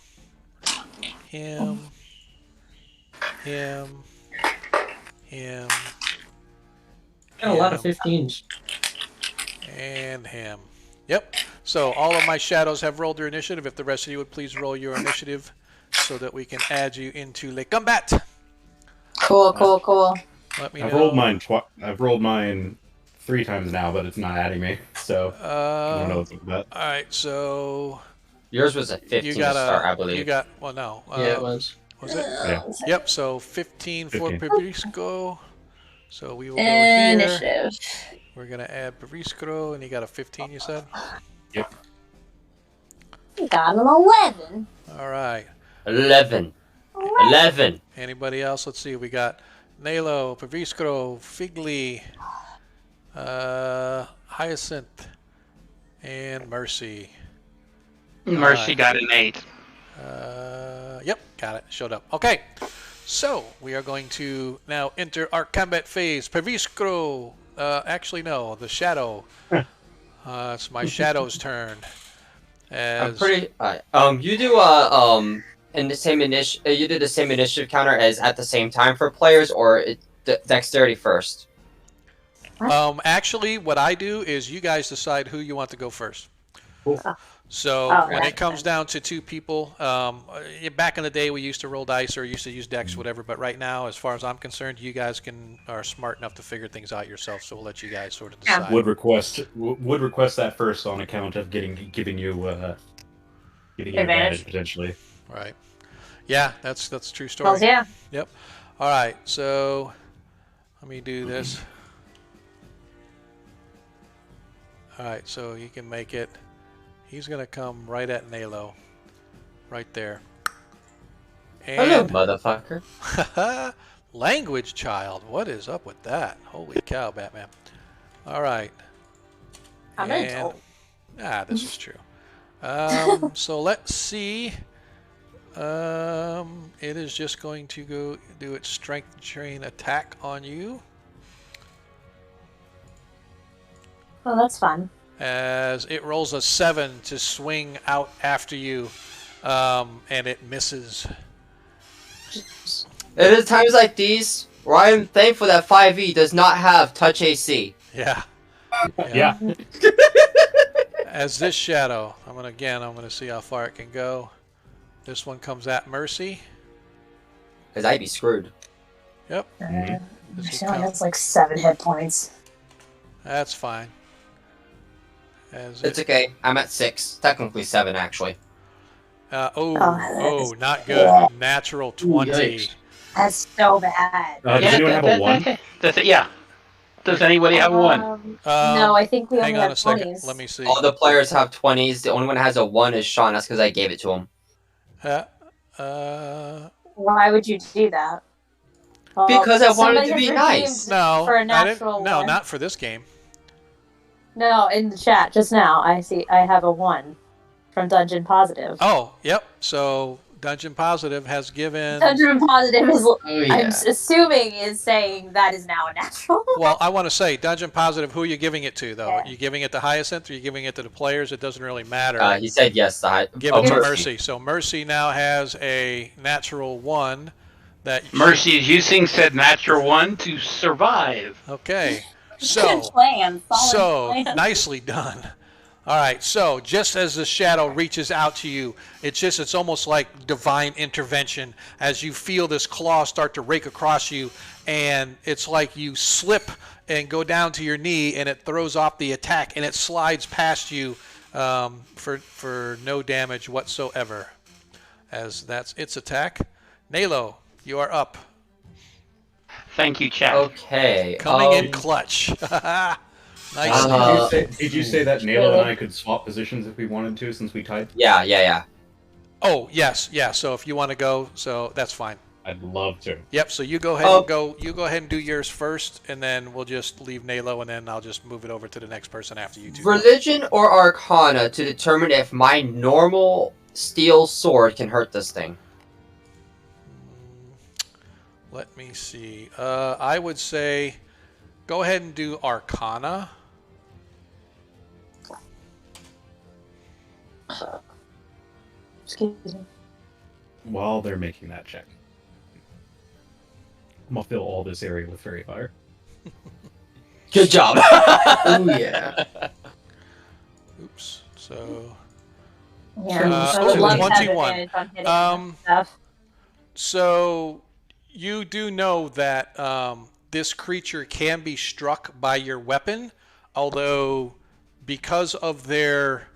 S7: Got a lot of 15s.
S1: and him. Yep. So all of my shadows have rolled their initiative. If the rest of you would please roll your initiative so that we can add you into le combat.
S9: Cool.
S1: Let me
S8: I've
S1: know.
S8: rolled mine 3 times now, but it's not adding me. So I don't know what's up with that.
S1: All right, so
S3: Yours was a 15
S1: you
S3: to
S1: got
S3: start, I
S1: a
S3: believe.
S1: you got well no
S7: Yeah, it was.
S1: was it?
S8: Yeah.
S1: Yep. So 15 for
S8: 15.
S1: Perisco. So we will go here.
S9: Initiative.
S1: We're gonna add Perisco, and you got a 15. You said.
S9: Got an 11.
S1: All right.
S3: 11. 11.
S1: Anybody else? Let's see. We got Nalo, Perisco, Figly, Hyacinth, and Mercy.
S6: Mercy got an 8.
S1: Yep, got it. Showed up. Okay, so we are going to now enter our combat phase. Perisco. Actually, no, the shadow. It's my shadow's turn.
S3: I'm
S1: As
S3: pretty. You do in the same you do the same initiative counter as at the same time for players, or dexterity first.
S1: Actually, what I do is you guys decide who you want to go first.
S8: Cool.
S1: So
S9: Oh,
S1: when
S9: right.
S1: it comes down to 2 people, back in the day we used to roll dice or used to use dex, whatever. But right now, as far as I'm concerned, you guys are smart enough to figure things out yourself. So we'll let you guys sort of
S9: Yeah.
S1: decide.
S8: Would request that first on account of giving you advantage potentially.
S1: Right. Yeah, that's a true story.
S9: Hells yeah.
S1: Yep. All right. So let me do this. All right. So he can make it. He's gonna come right at Nalo. Right there.
S3: Hello,
S1: And
S3: motherfucker.
S1: language child. What is up with that? Holy cow, Batman. All right.
S9: I'm an adult.
S1: This is true. So let's see. It is just going to go do its strength train attack on you.
S9: Oh, that's fun.
S1: As it rolls a 7 to swing out after you, and it misses.
S3: It is times like these where I am thankful that 5e does not have touch AC.
S1: Yeah.
S2: Yeah.
S1: As this shadow, I'm gonna see how far it can go. This one comes at Mercy.
S3: Because I'd be screwed.
S1: Yep.
S9: She only has like 7 hit points.
S1: That's fine. As
S3: It's okay. I'm at 6. Technically 7, actually.
S1: Not good.
S9: Yeah.
S1: Natural 20.
S7: Yikes.
S9: That's so bad.
S2: Does anyone have a 1?
S6: Yeah. Does anybody have a 1?
S9: No, I think we only
S1: Hang on
S9: have
S1: a second.
S9: 20s.
S1: Let me see.
S3: All the players have 20s. The only one that has a 1 is Sean. That's because I gave it to him.
S9: Why would you do that? Well,
S3: Because I wanted
S9: somebody
S3: to be
S9: has
S3: nice.
S9: redeemed
S1: No,
S9: for a
S1: I didn't.
S9: natural
S1: No,
S9: one.
S1: not for this game.
S9: No, in the chat just now, I see I have a 1 from Dungeon Positive.
S1: Oh, yep. So Dungeon Positive has given.
S9: Dungeon Positive is,
S7: Oh yeah.
S9: I'm assuming, is saying that is now a natural.
S1: Well, I want to say Dungeon Positive. Who are you giving it to, though?
S9: Yeah.
S1: Are you giving it to Hyacinth? Or are you giving it to the players? It doesn't really matter.
S3: He said yes.
S1: Give it to Mercy. So Mercy now has a natural 1. That
S6: Mercy is using said natural 1 to survive.
S1: Okay.
S9: Good
S1: So.
S9: plan. Solid
S1: So,
S9: plan.
S1: nicely done. All right, so just as the shadow reaches out to you, it's almost like divine intervention as you feel this claw start to rake across you, and it's like you slip and go down to your knee, and it throws off the attack, and it slides past you for no damage whatsoever. As that's its attack. Nalo, you are up.
S6: Thank you, chat.
S3: Okay.
S1: Coming in clutch. Nice.
S2: Did you say that Nalo and I could swap positions if we wanted to, since we tied?
S3: Yeah.
S1: Oh, yes, yeah. So if you want to go, so that's fine.
S2: I'd love to.
S1: Yep. So you go ahead and go. You go ahead and do yours first, and then we'll just leave Nalo, and then I'll just move it over to the next person after you two.
S3: Religion or Arcana to determine if my normal steel sword can hurt this thing.
S1: Let me see. I would say, go ahead and do Arcana.
S9: Excuse me.
S2: While they're making that check, I'm gonna fill all this area with fairy fire.
S3: Good job.
S7: Oh yeah.
S1: Oops. So.
S9: Yeah. I would love to have
S1: 21.
S9: advantage on hitting and stuff.
S1: So you do know that this creature can be struck by your weapon, although because of their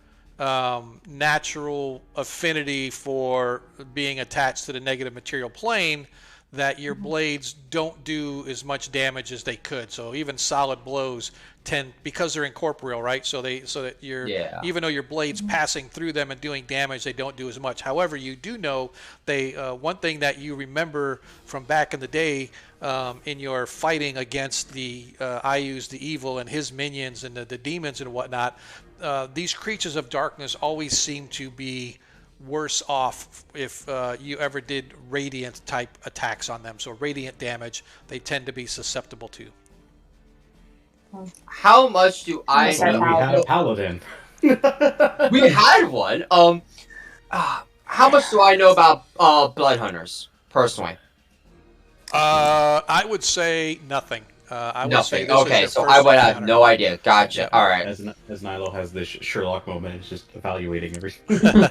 S1: natural affinity for being attached to the negative material plane, that your blades don't do as much damage as they could. So even solid blows tend, because they're incorporeal, right? So that you're, even though your blades passing through them and doing damage, they don't do as much. However, you do know one thing that you remember from back in the day in your fighting against the Ayus, the evil, and his minions and the demons and whatnot. These creatures of darkness always seem to be worse off if you ever did radiant type attacks on them. So radiant damage they tend to be susceptible to.
S3: How much do I
S2: So we had a paladin.
S3: We had one. How much do I know about blood hunters personally?
S1: I would say nothing. I would say
S3: Nothing.
S1: this is
S3: Okay,
S1: your
S3: so
S1: first
S3: I would have
S1: encounter.
S3: no idea. Gotcha.
S1: Yep.
S3: All right.
S2: As Nilo has this Sherlock moment, it's just evaluating everything.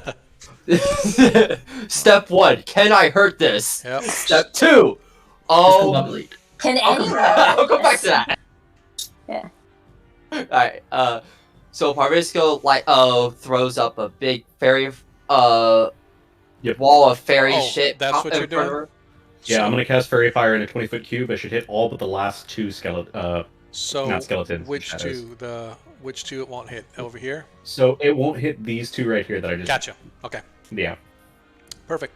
S3: Step 1, can I hurt this?
S1: Yep.
S3: Step 2,
S7: Lovely.
S9: Can
S3: I'll
S9: anyone?
S3: I'll go back to that.
S9: Yeah.
S3: Alright, so Parvisco throws up a big fairy wall of fairy shit.
S1: That's what
S3: in
S1: you're
S3: front of
S1: doing?
S3: her.
S2: Yeah, I'm gonna cast Fairy Fire in a 20-foot cube. I should hit all but the last two
S1: So
S2: not skeletons.
S1: which
S2: shadows.
S1: which two it won't hit over here?
S2: So it won't hit these two right here that I just.
S1: Gotcha. Okay.
S2: Yeah.
S1: Perfect.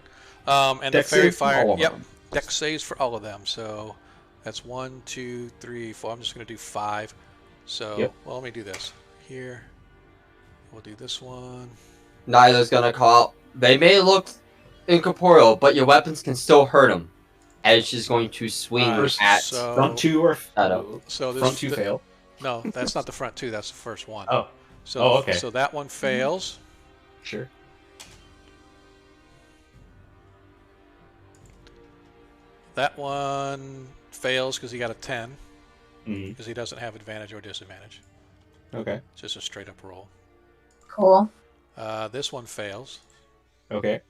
S1: And
S2: Dex
S1: the fairy
S2: save for
S1: fire.
S2: all of
S1: Yep.
S2: them.
S1: Dex saves for all of them. So that's 1, 2, 3, 4. I'm just going to do 5. So,
S2: Yep.
S1: well, let me do this. Here. We'll do this one.
S3: Nyla's gonna call out. They may look incorporeal, but your weapons can still hurt them. As she's going to swing
S1: Alright,
S3: at.
S1: so,
S2: Front two or
S1: so this,
S2: front two fail.
S1: No, that's not the front two. That's the first one.
S2: Oh,
S1: So,
S2: okay.
S1: So that one fails.
S2: Sure.
S1: That one fails because he got a 10.
S2: Mhm.
S1: Because he doesn't have advantage or disadvantage.
S2: Okay.
S1: It's just a straight up roll.
S9: Cool.
S1: This one fails.
S2: Okay.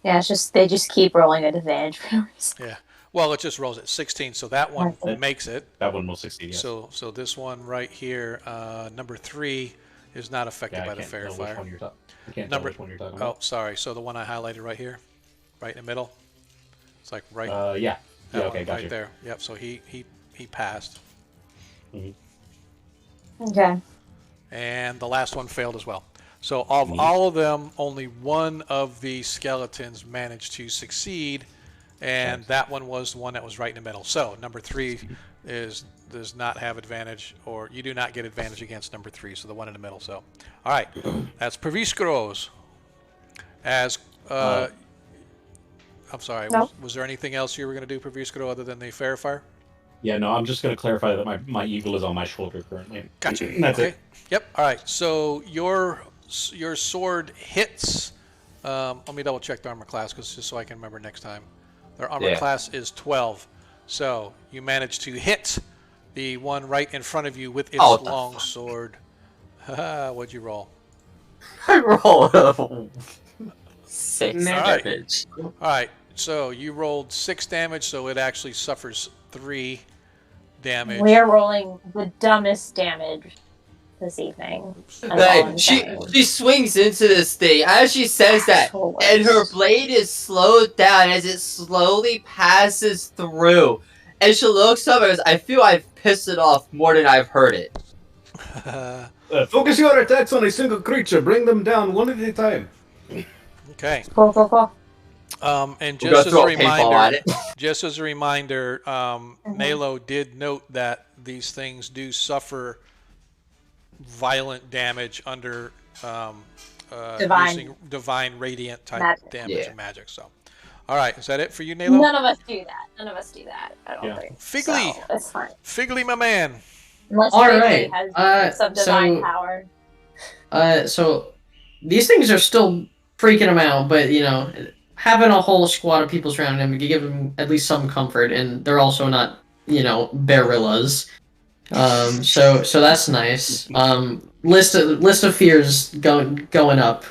S9: Yeah, it's just they just keep rolling at advantage for no reason.
S1: Yeah. Well, it just rolls at 16, so that one
S9: Okay.
S1: makes it.
S2: That one will succeed. Yes.
S1: So this one right here, number 3, is not affected
S2: yeah,
S1: by
S2: I
S1: the
S2: can't
S1: fairy
S2: tell which
S1: fire.
S2: one you're talking. I can't
S1: Number-
S2: tell which one you're talking
S1: Oh,
S2: about.
S1: sorry. So the one I highlighted right here, right in the middle. It's like right.
S2: Yeah.
S1: that
S2: Yeah.
S1: one
S2: Okay. Got
S1: right
S2: you.
S1: there. Yep. So he passed,
S9: Okay.
S1: and the last one failed as well. So of
S2: Neat.
S1: all of them, only one of the skeletons managed to succeed, and
S2: Nice.
S1: that one was the one that was right in the middle. So number 3 does not have advantage, or you do not get advantage against number 3. So the one in the middle. So, all right, that's Perviskros. As I'm sorry.
S9: No.
S1: Was there anything else you were going to do, Perviskro, other than the fairy fire?
S2: Yeah. No, I'm just gonna clarify that my eagle is on my shoulder currently.
S1: Gotcha.
S2: That's
S1: Okay.
S2: it.
S1: Yep. All right. So your sword hits. Let me double check the armor class, because just so I can remember next time. Their armor class is 12. So you manage to hit the one right in front of you with its long sword. What'd you roll?
S3: I rolled a 6
S1: Alright.
S3: damage.
S1: All right. So you rolled 6 damage, so it actually suffers 3 damage.
S9: We are rolling the dumbest damage this evening. That's all
S3: Babe,
S9: I'm
S3: she
S9: saying.
S3: swings into this thing as she says that,
S9: Actual
S3: and her
S9: words.
S3: blade is slowed down as it slowly passes through. And she looks up and goes, I feel I've pissed it off more than I've hurt it.
S8: Focus your attacks on a single creature. Bring them down one at a time.
S1: Okay.
S9: Cool, cool, cool.
S1: And
S3: We're
S1: just
S3: gonna
S1: as a
S3: throw a paintball at
S1: reminder,
S3: it.
S1: just as a reminder, Nalo did note that these things do suffer violent damage under
S9: Divine.
S1: using divine radiant type
S9: Magic.
S1: damage
S3: Yeah.
S1: and magic. So, all right, is that it for you, Nalo?
S9: None of us do that. None of us do that. I don't
S2: Yeah.
S9: think.
S1: Figgly.
S9: So, it's fine.
S1: Figgly, my man.
S9: Unless
S7: All
S9: Figgly
S7: right,
S9: has some divine
S7: so-
S9: power.
S7: So these things are still freaking him out, but you know, having a whole squad of people surrounding him can give him at least some comfort, and they're also not, you know, gorillas. So that's nice. List of fears going up.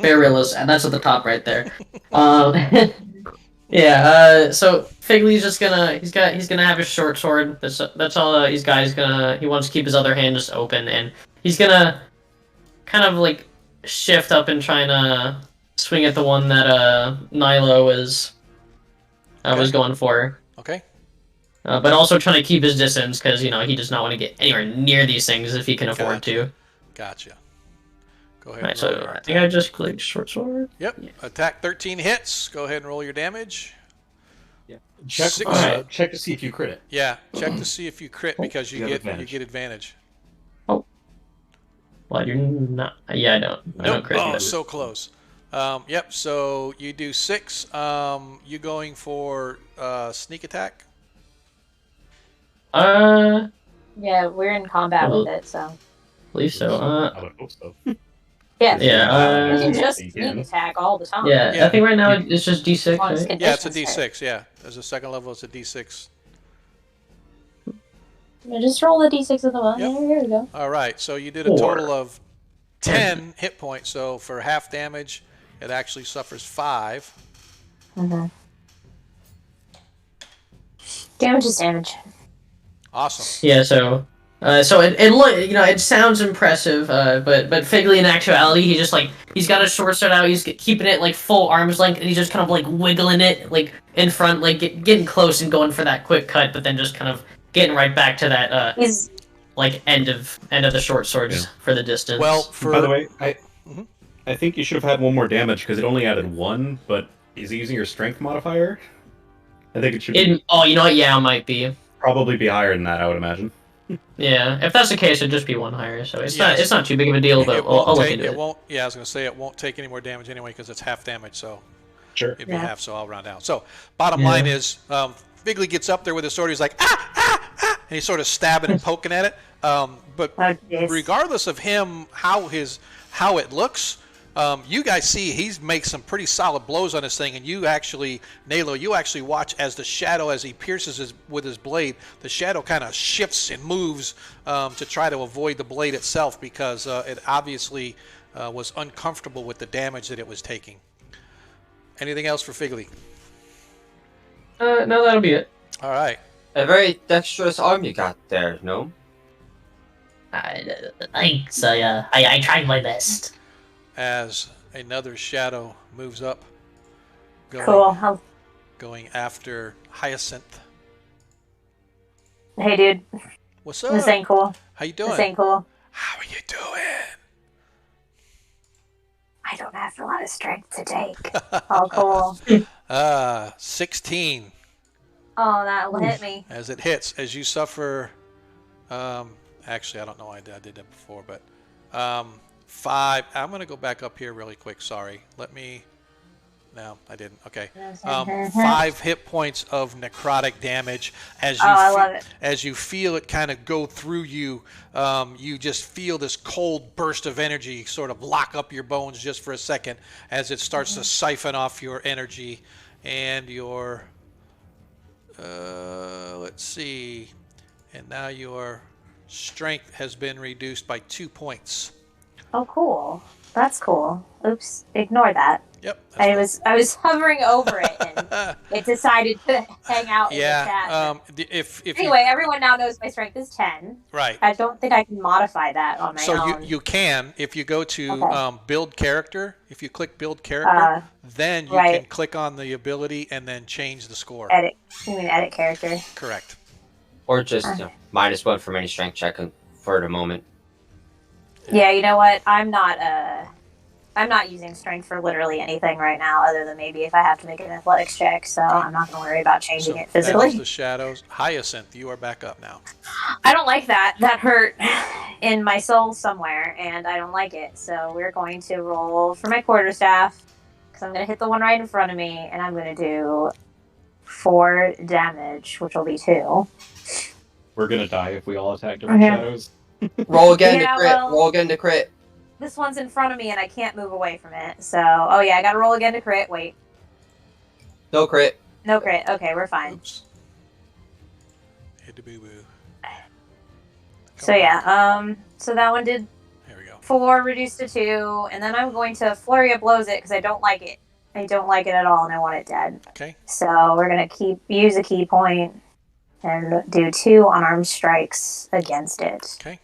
S7: Gorillas, and that's at the top right there. Yeah. So Figgly's just gonna he's gonna have his short sword. That's all he's got. He wants to keep his other hand just open, and he's gonna kind of like shift up and trying to swing at the one that Nilo was going for.
S1: Okay.
S7: But also trying to keep his distance because you know he does not want to get anywhere near these things if he can afford to.
S1: Gotcha. Go ahead.
S7: Right,
S1: and roll
S7: so
S1: your
S7: I
S1: attack.
S7: think I just clicked short sword.
S1: Yep.
S7: Yeah.
S1: Attack 13 hits. Go ahead and roll your damage.
S2: Check.
S1: Six.
S2: Check to see if you crit it.
S1: Yeah. Check to see if you crit because
S2: You
S1: you
S2: have
S1: get
S2: advantage.
S1: advantage.
S7: Well, you're not. Yeah, I don't. I don't
S1: Nope.
S7: crit.
S1: Oh,
S7: yet.
S1: so close. Yep. So you do 6. You going for sneak attack?
S9: Yeah, we're in combat
S7: Well,
S9: with it, so.
S7: Believe so.
S2: I would hope so.
S9: Yeah.
S7: Yeah,
S9: We can just
S2: you
S9: sneak
S2: can.
S9: attack all the time.
S7: Yeah,
S1: Yeah.
S7: I think right now it's just D6,
S9: As long as
S7: right?
S1: Yeah, it's a
S9: conditions are-
S1: D6. Yeah. As a second level, it's a D6.
S9: Yeah, just roll the d6 of the one.
S1: Yep.
S9: Yeah, here we go.
S1: All right. So you did a total of 10 hit points. So for half damage, it actually suffers 5.
S9: Damage is damage.
S1: Awesome.
S7: Yeah, so it look, you know, it sounds impressive, but Figgly in actuality, he's got his short sword out, he's keeping it like full arm's length, and he's just kind of like wiggling it like in front, like getting close and going for that quick cut, but then just kind of getting right back to that
S9: He's
S7: like end of the short swords for the distance.
S1: Well, for
S2: By the way, I think you should have had one more damage because it only added one. But is he using your strength modifier? I think it should
S7: Oh, you know what? Yeah, it might be.
S2: probably be higher than that. I would imagine.
S7: Yeah, if that's the case, it'd just be one higher. So it's
S1: Yes.
S7: not too big of a deal. But I'll look into it.
S1: Won't. Yeah, I was gonna say it won't take any more damage anyway because it's half damage. So
S2: Sure.
S1: it'd be half. So I'll round out. So bottom line is, Figley gets up there with his sword. He's like and he's sort of stabbing and poking at it. But regardless of him, how it looks. You guys see he makes some pretty solid blows on this thing, and you actually, Nalo, you actually watch as the shadow, as he pierces with his blade, the shadow kind of shifts and moves to try to avoid the blade itself because it obviously was uncomfortable with the damage that it was taking. Anything else for Figley?
S7: No, that'll be it.
S1: All right.
S3: A very dexterous arm you got there, no?
S5: Thanks. I tried my best.
S1: As another shadow moves up, going after Hyacinth.
S9: Hey, dude.
S1: What's up?
S9: This ain't cool.
S1: How you doing?
S9: This ain't cool.
S1: How are you doing?
S9: I don't have a lot of strength to take. Oh, cool.
S1: 16.
S9: Oh, that'll hit me.
S1: As it hits, as you suffer. Actually, I don't know why I did that before, but 5. I'm going to go back up here really quick. Sorry. No, I didn't. Okay. 5 hit points of necrotic damage as
S9: I love it.
S1: As you feel it kind of go through you. You just feel this cold burst of energy sort of lock up your bones just for a second as it starts to siphon off your energy and your. Let's see. And now your strength has been reduced by 2 points.
S9: Oh, cool. That's cool. Oops. Ignore that.
S1: Yep.
S9: I was hovering over it and it decided to hang out in the chat. Anyway, everyone now knows my strength is 10.
S1: Right.
S9: I don't think I can modify that on my own.
S1: So you can, if you go to build character, if you click build character, then you can click on the ability and then change the score.
S9: Edit. You mean edit character?
S1: Correct.
S3: Or just -1 from any strength check for the moment.
S9: Yeah, you know what? I'm not using strength for literally anything right now, other than maybe if I have to make an athletics check. So I'm not going to worry about changing it physically.
S1: That was the shadows. Hyacinth, you are back up now.
S9: I don't like that. That hurt in my soul somewhere, and I don't like it. So we're going to roll for my quarterstaff because I'm going to hit the one right in front of me, and I'm going to do 4 damage, which will be 2.
S2: We're gonna die if we all attack different shadows.
S3: Roll again to crit. Roll again to crit.
S9: This one's in front of me, and I can't move away from it. So, oh yeah, I got to roll again to crit. Wait.
S3: No crit.
S9: No crit. Okay, we're fine.
S1: Oops. Hit the boo boo.
S9: So yeah, so that one did
S1: There we go.
S9: 4 reduced to 2, and then I'm going to flurry of blows it because I don't like it. I don't like it at all, and I want it dead.
S1: Okay.
S9: So we're gonna use a key point and do 2 unarmed strikes against it.
S1: Okay.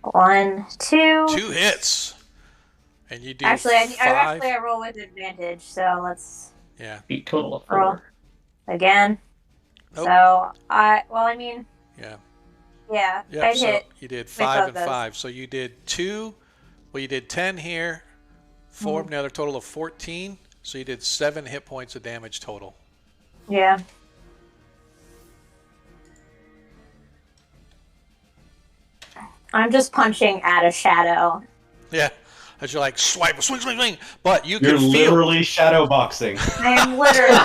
S9: 1, 2.
S1: 2 hits. And you do
S9: Actually,
S1: 5.
S9: I roll with advantage. So let's
S7: Beat total of
S9: roll
S7: 4.
S9: again.
S1: Nope.
S9: So
S1: Yeah.
S9: I
S1: So
S9: hit.
S1: you did
S9: both
S1: 5 and
S9: those.
S1: 5. So you did 2. Well, you did 10 here. 4, another total of 14. So you did 7 hit points of damage total.
S9: Yeah. I'm just punching at a shadow.
S1: Yeah. As you're like, swipe, swing, swing, swing. But you
S2: You're
S1: can feel.
S2: literally shadow boxing.
S9: I am literally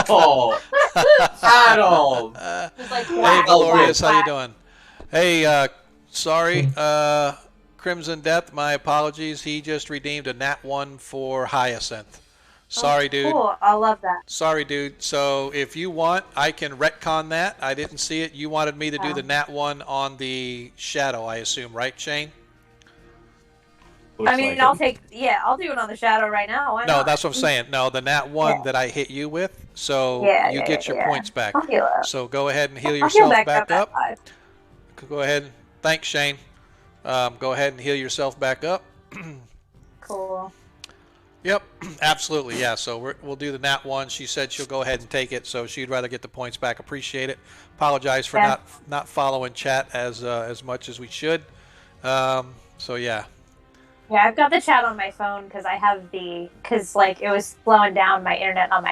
S3: Oh, Adam.
S9: just like
S1: Hey,
S9: whack,
S1: Glorious,
S9: whack,
S1: how you
S9: whack.
S1: doing? Hey, sorry, Crimson Death, my apologies. He just redeemed a nat 1 for Hyacinth. Sorry, dude.
S9: Cool. I love that.
S1: Sorry, dude. So if you want, I can retcon that. I didn't see it. You wanted me to do the nat 1 on the shadow, I assume, right, Shane?
S2: Looks
S9: I mean,
S2: like
S9: I'll
S2: it.
S9: I'll do it on the shadow right now. Why
S1: No,
S9: not?
S1: that's what I'm saying. No, the nat 1 that I hit you with. So you get your points back.
S9: I'll heal up.
S1: So go ahead and heal
S9: I'll
S1: yourself
S9: heal
S1: back up.
S9: at 5.
S1: Go ahead. Thanks, Shane. Go ahead and heal yourself back up.
S9: Cool.
S1: Yep, absolutely, yeah. So we'll do the nat 1. She said she'll go ahead and take it, so she'd rather get the points back. Appreciate it. Apologize for not following chat as much as we should. So yeah.
S9: Yeah, I've got the chat on my phone because I have because like it was slowing down my internet on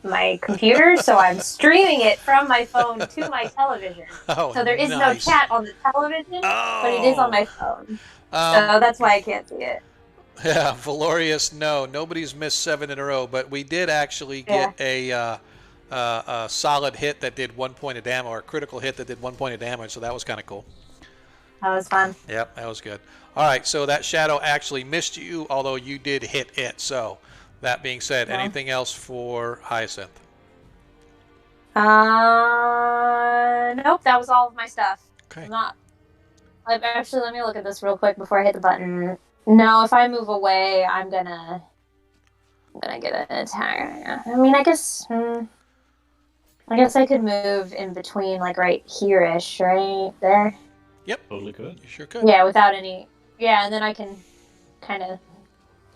S9: my computer, so I'm streaming it from my phone to my television.
S1: Oh,
S9: So there is no
S1: nice.
S9: chat on the television, but it is on my phone.
S1: Um,
S9: So that's why I can't see it.
S1: yeah, Valorious, no. Nobody's missed 7 in a row, but we did actually get a solid hit that did 1 point of damage, or a critical hit that did 1 point of damage, so that was kind of cool.
S9: That was fun.
S1: Yep, that was good. All right, so that shadow actually missed you, although you did hit it. So that being said, anything else for Hyacinth?
S9: Nope, that was all of my stuff.
S1: Okay.
S9: Actually, let me look at this real quick before I hit the button. No, if I move away, I'm gonna get an attack. I mean, I guess I could move in between, like right here-ish, right there.
S1: Yep,
S2: Totally could.
S1: you sure could.
S9: Yeah, without any. Yeah, and then I can kind of.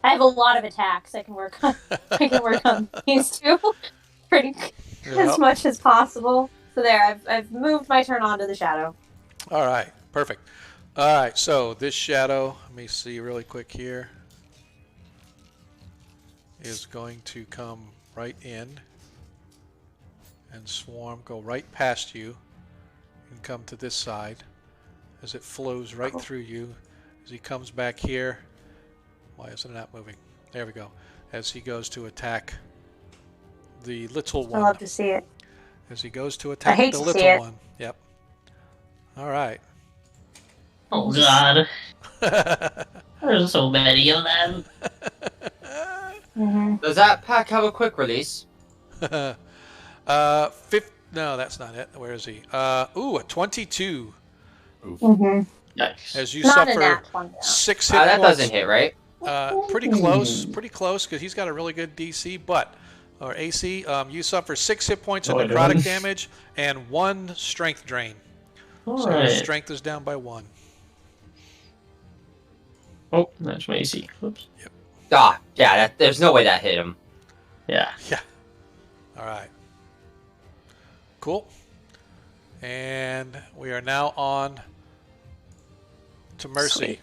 S9: I have a lot of attacks. I can work on. I can work on these two, pretty as much as possible. So there, I've moved my turn onto the shadow.
S1: All right, perfect. All right, so this shadow, let me see really quick here, is going to come right in and swarm, go right past you, and come to this side as it flows right through you. As he comes back here, why isn't it not moving? There we go. As he goes to attack the little one.
S9: I love to see it.
S1: As he goes to attack
S9: hate
S1: the
S9: to
S1: little
S9: see it.
S1: one. Yep. All right.
S5: Oh god, there's so many of them.
S3: Does that pack have a quick release?
S1: No, that's not it. Where is he? Ooh, a 22.
S5: Nice.
S1: As you
S9: Not a
S1: suffer
S9: nat one, though.
S1: 6 hit
S3: That
S1: points.
S3: doesn't hit, right?
S1: Pretty close, because he's got a really good DC, or AC. You suffer 6 hit points of
S2: No, I
S1: necrotic
S2: don't.
S1: damage and 1 strength drain. So your
S5: Alright.
S1: strength is down by 1.
S5: Oh, that's my AC. Oops.
S3: Ah, yeah, there's no way that hit him.
S5: Yeah.
S1: Yeah. All right. Cool. And we are now on to Mercy.
S5: Sweet.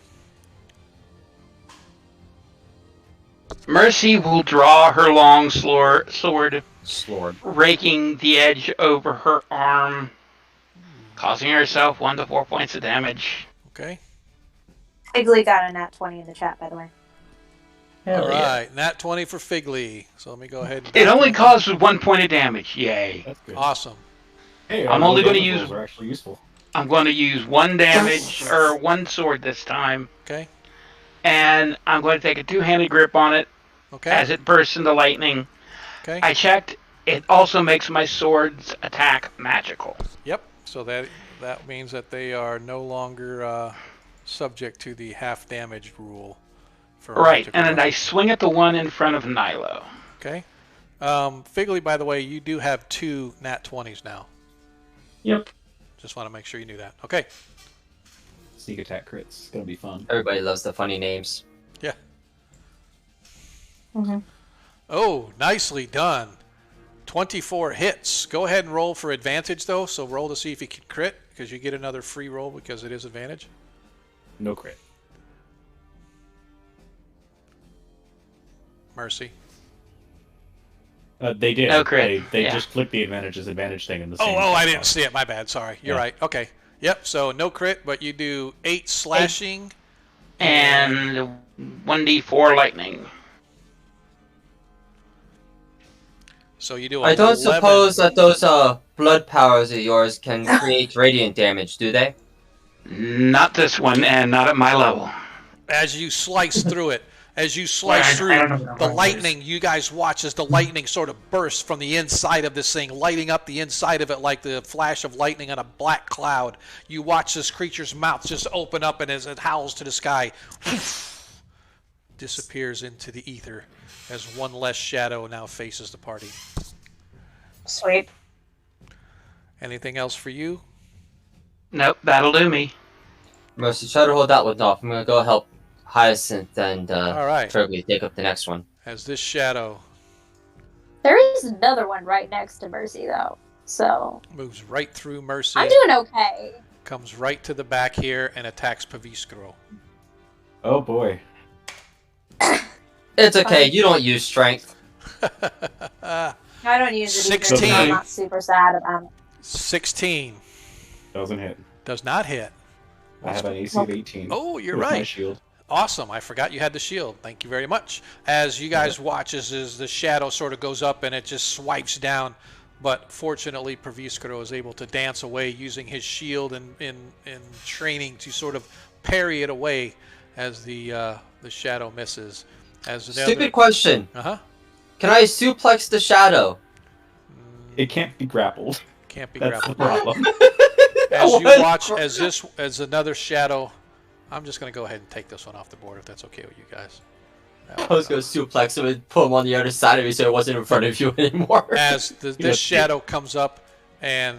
S6: Mercy will draw her long sword,
S2: Sword.
S6: raking the edge over her arm, causing herself 1 to 4 points of damage.
S1: Okay.
S9: Figley got a nat 20 in the chat, by the way.
S5: Hell
S1: All
S5: yeah.
S1: right. Nat 20 for Figley. So let me go ahead and...
S6: It only causes 1 point of damage. Yay.
S2: That's good.
S1: Awesome.
S2: Hey,
S6: I'm
S2: our
S6: only gonna
S2: damage
S6: use-
S2: rolls are actually useful.
S6: I'm going to use 1 damage, or 1 sword this time,
S1: Okay.
S6: and I'm going to take a 2-handed grip on it
S1: Okay.
S6: as it bursts into lightning.
S1: Okay.
S6: I checked. It also makes my sword's attack magical.
S1: Yep. So that means that they are no longer subject to the half damage rule. For
S6: Right,
S1: magic
S6: and then I
S1: weapons.
S6: swing at the one in front of Nilo.
S1: Okay. Figley, by the way, you do have 2 nat 20s now.
S5: Yep.
S1: Just want to make sure you knew that. Okay.
S2: Sneak attack crits. It's gonna be fun.
S3: Everybody loves the funny names.
S1: Yeah. Oh, nicely done. 24 hits. Go ahead and roll for advantage, though. So roll to see if you can crit, because you get another free roll because it is advantage.
S2: No crit.
S1: Mercy.
S2: They did.
S6: No crit.
S2: They
S6: Yeah.
S2: just clicked the advantage thing in the
S1: Oh,
S2: same.
S1: I didn't see it. My bad. Sorry. You're
S2: Yeah.
S1: right. Okay. Yep. So no crit, but you do 8 slashing.
S6: And 1d4 lightning.
S1: So you do
S3: I don't
S1: 11.
S3: suppose that those blood powers of yours can create radiant damage, do they?
S6: Not this one, and not at my level.
S1: As you slice through it, as you slice through the lightning, you guys watch as the lightning sort of bursts from the inside of this thing, lighting up the inside of it like the flash of lightning on a black cloud. You watch this creature's mouth just open up, and as it howls to the sky, disappears into the ether as one less shadow now faces the party.
S9: Sweet.
S1: Anything else for you?
S6: Nope, that'll do me.
S3: Mercy, try to hold that one off. I'm gonna go help Hyacinth and
S1: All right.
S3: Turley take up the next one.
S1: As this shadow
S9: There is another one right next to Mercy, though. So
S1: moves right through Mercy,
S9: I'm doing okay.
S1: comes right to the back here, and attacks Paviskro.
S2: Oh boy.
S3: It's okay. You don't use strength.
S9: I don't use it either, so
S1: 16.
S9: I'm not super sad about it.
S1: 16
S2: Doesn't hit.
S1: does not hit.
S2: I have an AC of 18.
S1: Oh, you're
S2: with my
S1: right.
S2: shield.
S1: Awesome. I forgot you had the shield. Thank you very much. As you guys watch as the shadow sort of goes up and it just swipes down. But fortunately, Praviskaro is able to dance away using his shield and in training to sort of parry it away as the shadow misses. As
S3: Stupid question.
S1: Uh-huh.
S3: Can I suplex the shadow?
S2: It can't be grappled.
S1: Can't be
S2: That's the
S1: grappled.
S2: problem.
S1: As you
S3: What?
S1: watch as another shadow, I'm just going to go ahead and take this one off the board if that's okay with you guys.
S3: I was gonna suplex him and put him on the other side of me so it wasn't in front of you anymore.
S1: As this shadow comes up and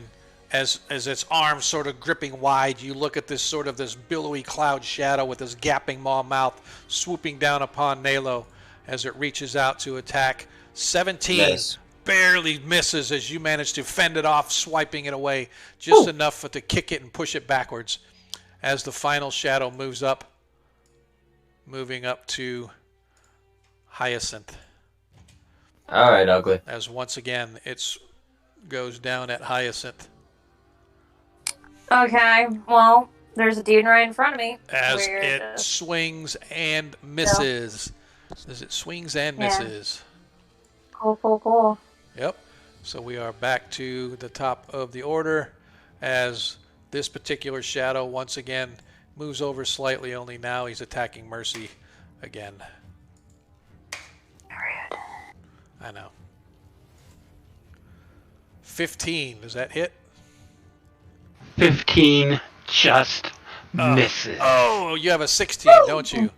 S1: as its arms sort of gripping wide, you look at this billowy cloud shadow with this gapping maw mouth swooping down upon Nalo as it reaches out to attack. 17
S3: Miss.
S1: barely misses as you manage to fend it off, swiping it away just enough to kick it and push it backwards. As the final shadow moves up, moving up to Hyacinth.
S3: All right, ugly.
S1: As once again, it goes down at Hyacinth.
S9: Okay, well, there's a dude right in front of me.
S1: As
S9: We're
S1: it
S9: just-
S1: swings and misses. As it swings and
S9: Yeah.
S1: misses.
S9: Cool.
S1: Yep. So we are back to the top of the order as this particular shadow once again moves over slightly, only now he's attacking Mercy again. I know. 15, does that hit?
S6: 15 just misses.
S1: Oh, you have a 16, don't you?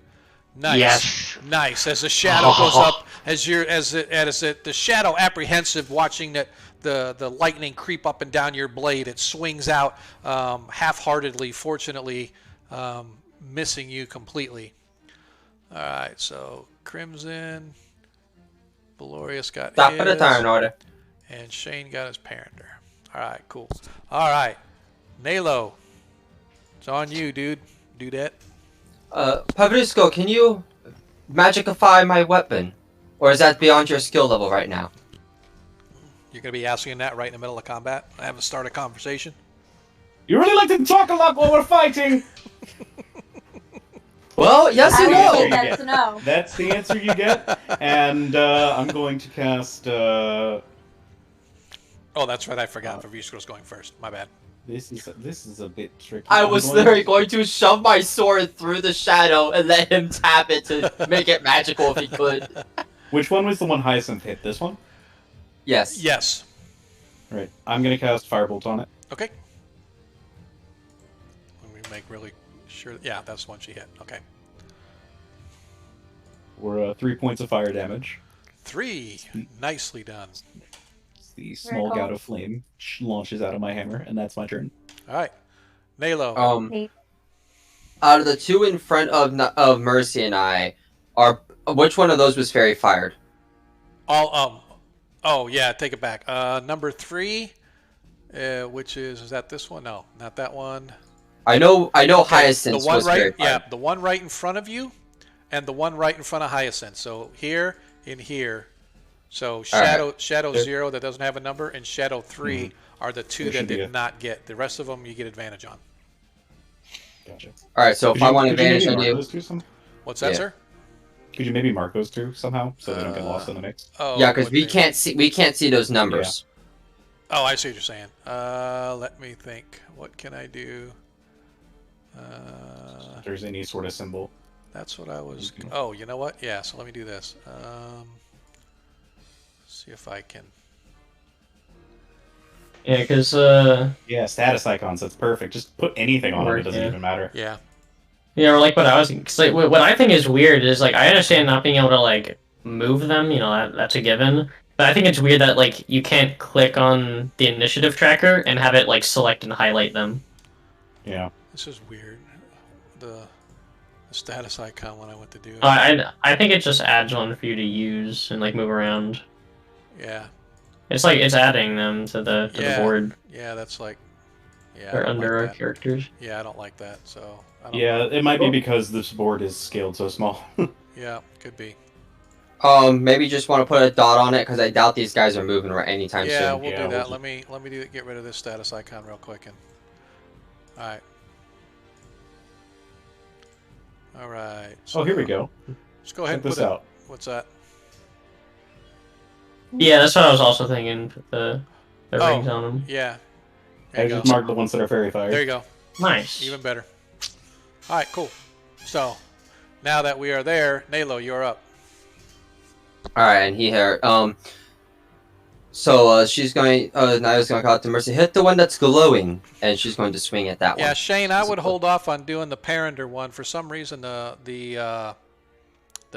S1: Nice.
S6: Yes.
S1: Nice. As the shadow goes up, the shadow apprehensive, watching that the lightning creep up and down your blade, it swings out half-heartedly, fortunately, missing you completely. All right, so Crimson, Valorius got
S3: Stop
S1: his,
S3: for the turn order.
S1: and Shane got his Parander. All right, cool. All right, Nalo, it's on you, dude. Do that.
S3: Pavrisco, can you magicify my weapon? Or is that beyond your skill level right now?
S1: You're going to be asking that right in the middle of combat? I haven't started a conversation.
S2: You really like to talk a lot while we're fighting.
S3: Well, yes
S9: I
S3: and
S9: would
S3: no.
S9: say that's a no.
S2: That's the answer you get. And I'm going to cast.
S1: Oh, that's right. I forgot. Vavisco's going first. My bad.
S2: This is a bit tricky.
S3: I
S2: I'm
S3: was
S2: going
S3: literally going to shove my sword through the shadow and let him tap it to make it magical if he could.
S2: Which one was the one Hyacinth hit? This one?
S3: Yes.
S1: Yes.
S2: Right. I'm going to cast Firebolt on it.
S1: Okay. Let me make really sure. Yeah, that's the one she hit. Okay.
S2: For 3 points of fire damage.
S1: 3. Nicely done.
S2: The small
S9: cool.
S2: gout of flame launches out of my hammer, and that's my turn.
S1: All right. Nalo.
S9: Neat.
S3: Out of the two in front of Mercy and I, which one of those was fairy fired?
S1: Oh, yeah, take it back. Number 3, which is that this one? No, not that one.
S3: I know
S1: Okay,
S3: Hyacinth
S1: the one
S3: was fairy
S1: right,
S3: fired.
S1: yeah, the one right in front of you, and the one right in front of Hyacinth. So here, in here. So Shadow 0 that doesn't have a number, and Shadow 3 are the two
S2: There
S1: that
S2: should be
S1: did
S2: a-
S1: not get. The rest of them you get advantage on.
S2: Gotcha.
S3: Alright, so if I want advantage on
S2: mark
S3: you...
S2: those two
S1: What's that,
S3: Yeah.
S1: sir?
S2: Could you maybe mark those two somehow so they don't get lost in the mix?
S1: Oh,
S3: Yeah, because
S1: would
S3: we
S1: they?
S3: can't see those numbers.
S1: Oh, I see what you're saying. Let me think. What can I do?
S2: If there's any sort of symbol.
S1: That's what I was.
S2: Mhm.
S1: Oh, you know what? Yeah. So let me do this. See if I can.
S7: Yeah, because
S2: Yeah, status icons. That's perfect. Just put anything on it. It doesn't
S7: Yeah.
S2: even matter.
S1: Yeah.
S7: yeah, or like what I was, cause like what I think is weird is like I understand not being able to like move them, you know, that's a given. But I think it's weird that like you can't click on the initiative tracker and have it like select and highlight them.
S2: Yeah.
S1: This is weird. The status icon when I went to do it.
S7: I think it just adds one for you to use and like move around.
S1: Yeah.
S7: It's like it's adding them to the
S1: Yeah.
S7: board.
S1: Yeah. That's like. Yeah. I
S7: They're
S1: don't
S7: under our
S1: like that.
S7: characters.
S1: Yeah, I don't like that. So. I don't
S2: Yeah, it might be because this board is scaled so small.
S1: Yeah, could be.
S3: Maybe just want to put a dot on it because I doubt these guys are moving right anytime
S1: Yeah,
S3: soon.
S1: we'll
S2: Yeah,
S1: do that.
S2: we'll
S1: Let me get rid of this status icon real quick. And all right. So
S2: Oh, here we go.
S1: Let's go ahead
S2: Check
S1: and
S2: this
S1: put it.
S2: out.
S1: What's that?
S7: Yeah, that's what I was also thinking. Put the
S1: Oh.
S7: rings on them.
S1: Yeah. There
S2: I
S1: you go.
S2: just marked the ones that are fairy fire.
S1: There you go.
S7: Nice.
S1: Even better. All right, cool. So now that we are there, Nalo, you're up.
S3: All right, and he here. So she's going. Naya's going to call out to Mercy. Hit the one that's glowing, and she's going to swing at that
S1: Yeah,
S3: one.
S1: Shane, I would hold off on doing the Perrenland one. For some reason, the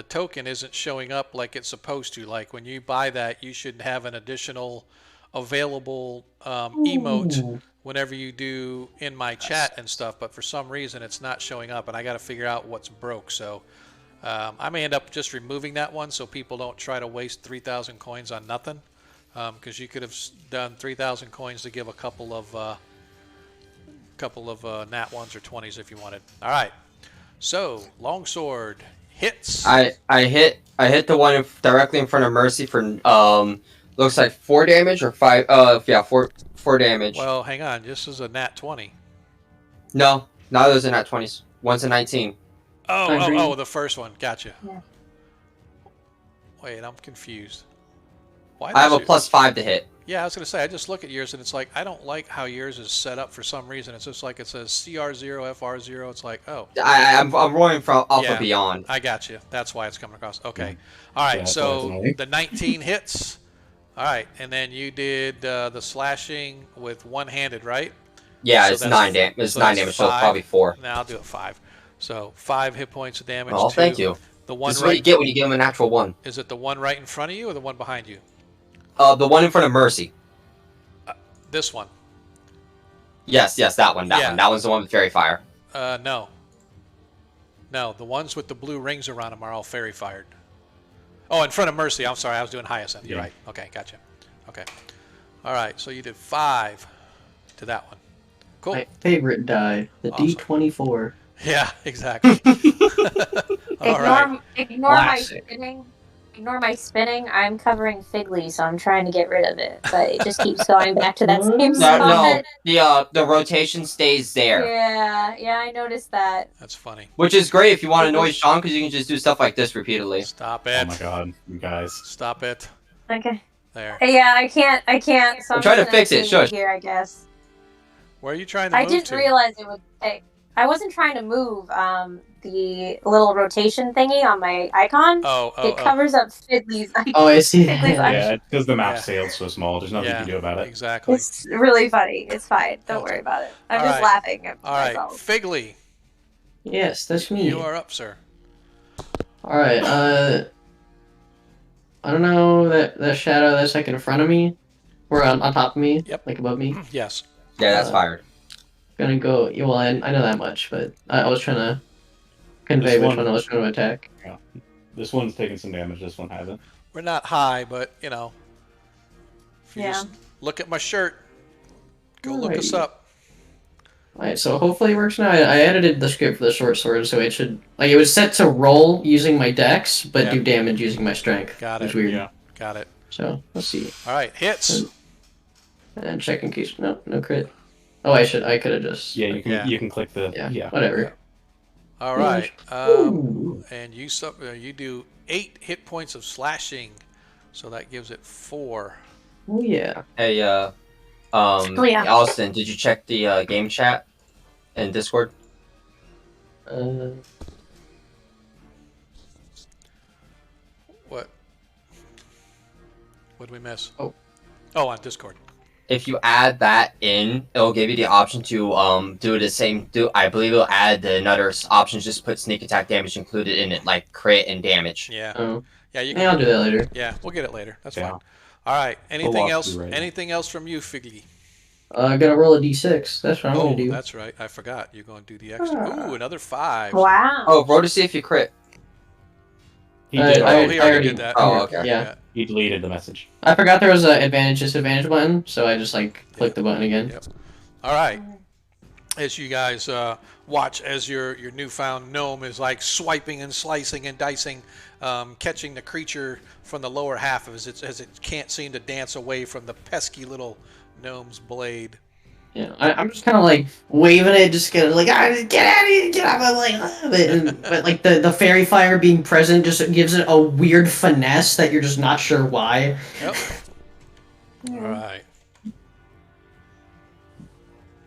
S1: token isn't showing up like it's supposed to. Like when you buy that, you should have an additional available emote whenever you do in my chat and stuff. But for some reason, it's not showing up, and I got to figure out what's broke. So I may end up just removing that one so people don't try to waste 3,000 coins on nothing. Because you could have done 3,000 coins to give a couple of nat 1s or 20s if you wanted. All right. So longsword hits.
S3: I hit the one directly in front of Mercy for looks like 4 damage or 5. Yeah, 4 damage.
S1: Well, hang on. This is a nat 20.
S3: No, neither those are nat 20s. One's a 19.
S1: Oh, the first one. Gotcha.
S9: Yeah.
S1: Wait, I'm confused. Why
S3: I have
S1: does
S3: a
S1: your-
S3: +5 to hit.
S1: Yeah, I was going to say, I just look at yours and it's like, I don't like how yours is set up for some reason. It's just like it says CR0, FR0. It's like, oh,
S3: I'm rolling from off
S1: Yeah.
S3: of beyond.
S1: I got you. That's why it's coming across. Okay. All right.
S2: Yeah,
S1: So
S2: definitely.
S1: the 19 hits. All right. And then you did the slashing with one-handed, right?
S3: Yeah,
S1: So
S3: it's
S1: that's-
S3: 9 damage. It's
S1: so
S3: 9
S1: that's
S3: damage, so it's
S1: 5.
S3: probably 4.
S1: Now I'll do it 5. So 5 hit points of damage.
S3: Oh,
S1: to
S3: thank you.
S1: The one
S3: This is what you
S1: right.
S3: get when you give him a natural 1.
S1: Is it the one right in front of you or the one behind you?
S3: The one in front of Mercy.
S1: This one.
S3: Yes, that one. That
S1: Yeah.
S3: one. That one's the one with Fairy Fire.
S1: No. No, the ones with the blue rings around them are all fairy fired. Oh, in front of Mercy. I'm sorry, I was doing Hyacinth. You're
S2: Yeah.
S1: right. Okay, gotcha. Okay. All right, so you did 5 to that one. Cool.
S7: My favorite die, the
S1: Awesome.
S7: D24.
S1: Yeah, exactly. All right.
S9: Ignore my
S7: Classic.
S9: spinning. Ignore my spinning. I'm covering Figley, so I'm trying to get rid of it, but it just keeps going back to that same
S3: No,
S9: spot.
S3: the rotation stays there,
S9: Yeah, I noticed that.
S1: That's funny.
S3: which is great if you want to annoy Sean because you can just do stuff like this repeatedly.
S1: Stop
S2: Oh
S1: it.
S2: my god, you guys.
S1: Stop it.
S9: Okay.
S1: There.
S9: Yeah, I can't. So
S3: I'm trying to
S9: just
S3: fix
S9: gonna
S3: it,
S9: leave
S3: shush.
S9: Here, I guess.
S1: Where are you trying to
S9: I
S1: move
S9: didn't
S1: to?
S9: realize it would take. I wasn't trying to move the little rotation thingy on my icon. It covers up Fiddly's icon.
S7: Oh, I see.
S9: Fiddly's icon.
S2: Yeah, because the map
S1: Yeah.
S2: scale's so small, there's nothing you can do about it.
S1: Exactly.
S9: It's really funny. It's fine. Don't
S1: Okay.
S9: worry about it. I'm
S1: All
S9: just
S1: right.
S9: laughing at
S1: All right,
S9: myself.
S1: Figley,
S7: Yes, that's me.
S1: you are up, sir.
S7: Alright, I don't know that shadow that's like in front of me, or on top of me,
S1: Yep.
S7: like above me.
S1: Yes.
S3: Yeah, that's fired.
S7: Gonna go. Yeah, well, I know that much, but I was trying to convey
S2: This
S7: which
S2: one-
S7: one I was trying to attack.
S2: This one's taking some damage, this one hasn't.
S1: We're not high, but you know, if you
S9: Yeah.
S1: just look at my shirt, go look us
S7: Alrighty.
S1: up.
S7: Alright, so hopefully it works now. I edited the script for the short sword, so it should it was set to roll using my dex, but
S1: Yeah.
S7: do damage using my strength.
S1: Got
S7: It's
S1: it.
S7: weird.
S2: Yeah.
S1: Got it.
S7: So let's see,
S1: All right, hits.
S7: and check in case no crit. Oh, I could have just
S2: Yeah, you can
S1: Yeah.
S2: you can click the
S7: yeah, whatever.
S1: All right.
S7: Ooh.
S1: And you you do 8 hit points of slashing, so that gives it 4.
S7: Oh yeah.
S3: Hey,
S9: yeah.
S3: Allison, did you check the game chat in Discord?
S1: What? What did we miss?
S7: Oh.
S1: Oh, on Discord.
S3: If you add that in, it'll give you the option to do the same. I believe it'll add another option. Just put sneak attack damage included in it, like crit and damage.
S1: Yeah.
S7: Oh,
S1: Yeah, you
S7: yeah, I'll do that later.
S1: Yeah, we'll get it later. That's
S2: Yeah.
S1: fine. All right. Anything
S2: walk
S1: else?
S2: through right now.
S1: Anything else from you, Figgy?
S7: I gotta roll a d6. That's what I'm
S1: Oh,
S7: gonna do.
S1: that's right. I forgot. You're going to do the extra. Ooh, another 5.
S9: Wow.
S3: Oh, roll to see if you crit.
S2: He
S7: I-
S2: did.
S1: Oh,
S7: I-
S1: he
S7: I
S1: already
S7: already-
S1: did that.
S3: Oh, okay.
S7: Yeah.
S2: He deleted the message.
S7: I forgot there was an advantage disadvantage button, so I just clicked the button again.
S1: Yep. All right. as you guys watch as your newfound gnome is like swiping and slicing and dicing, catching the creature from the lower half of it as it can't seem to dance away from the pesky little gnome's blade.
S7: Yeah, I'm just kind of like waving it, just kind of like, get out of here, get out of my way. But like the fairy fire being present just gives it a weird finesse that you're just not sure why.
S1: Yep. All right.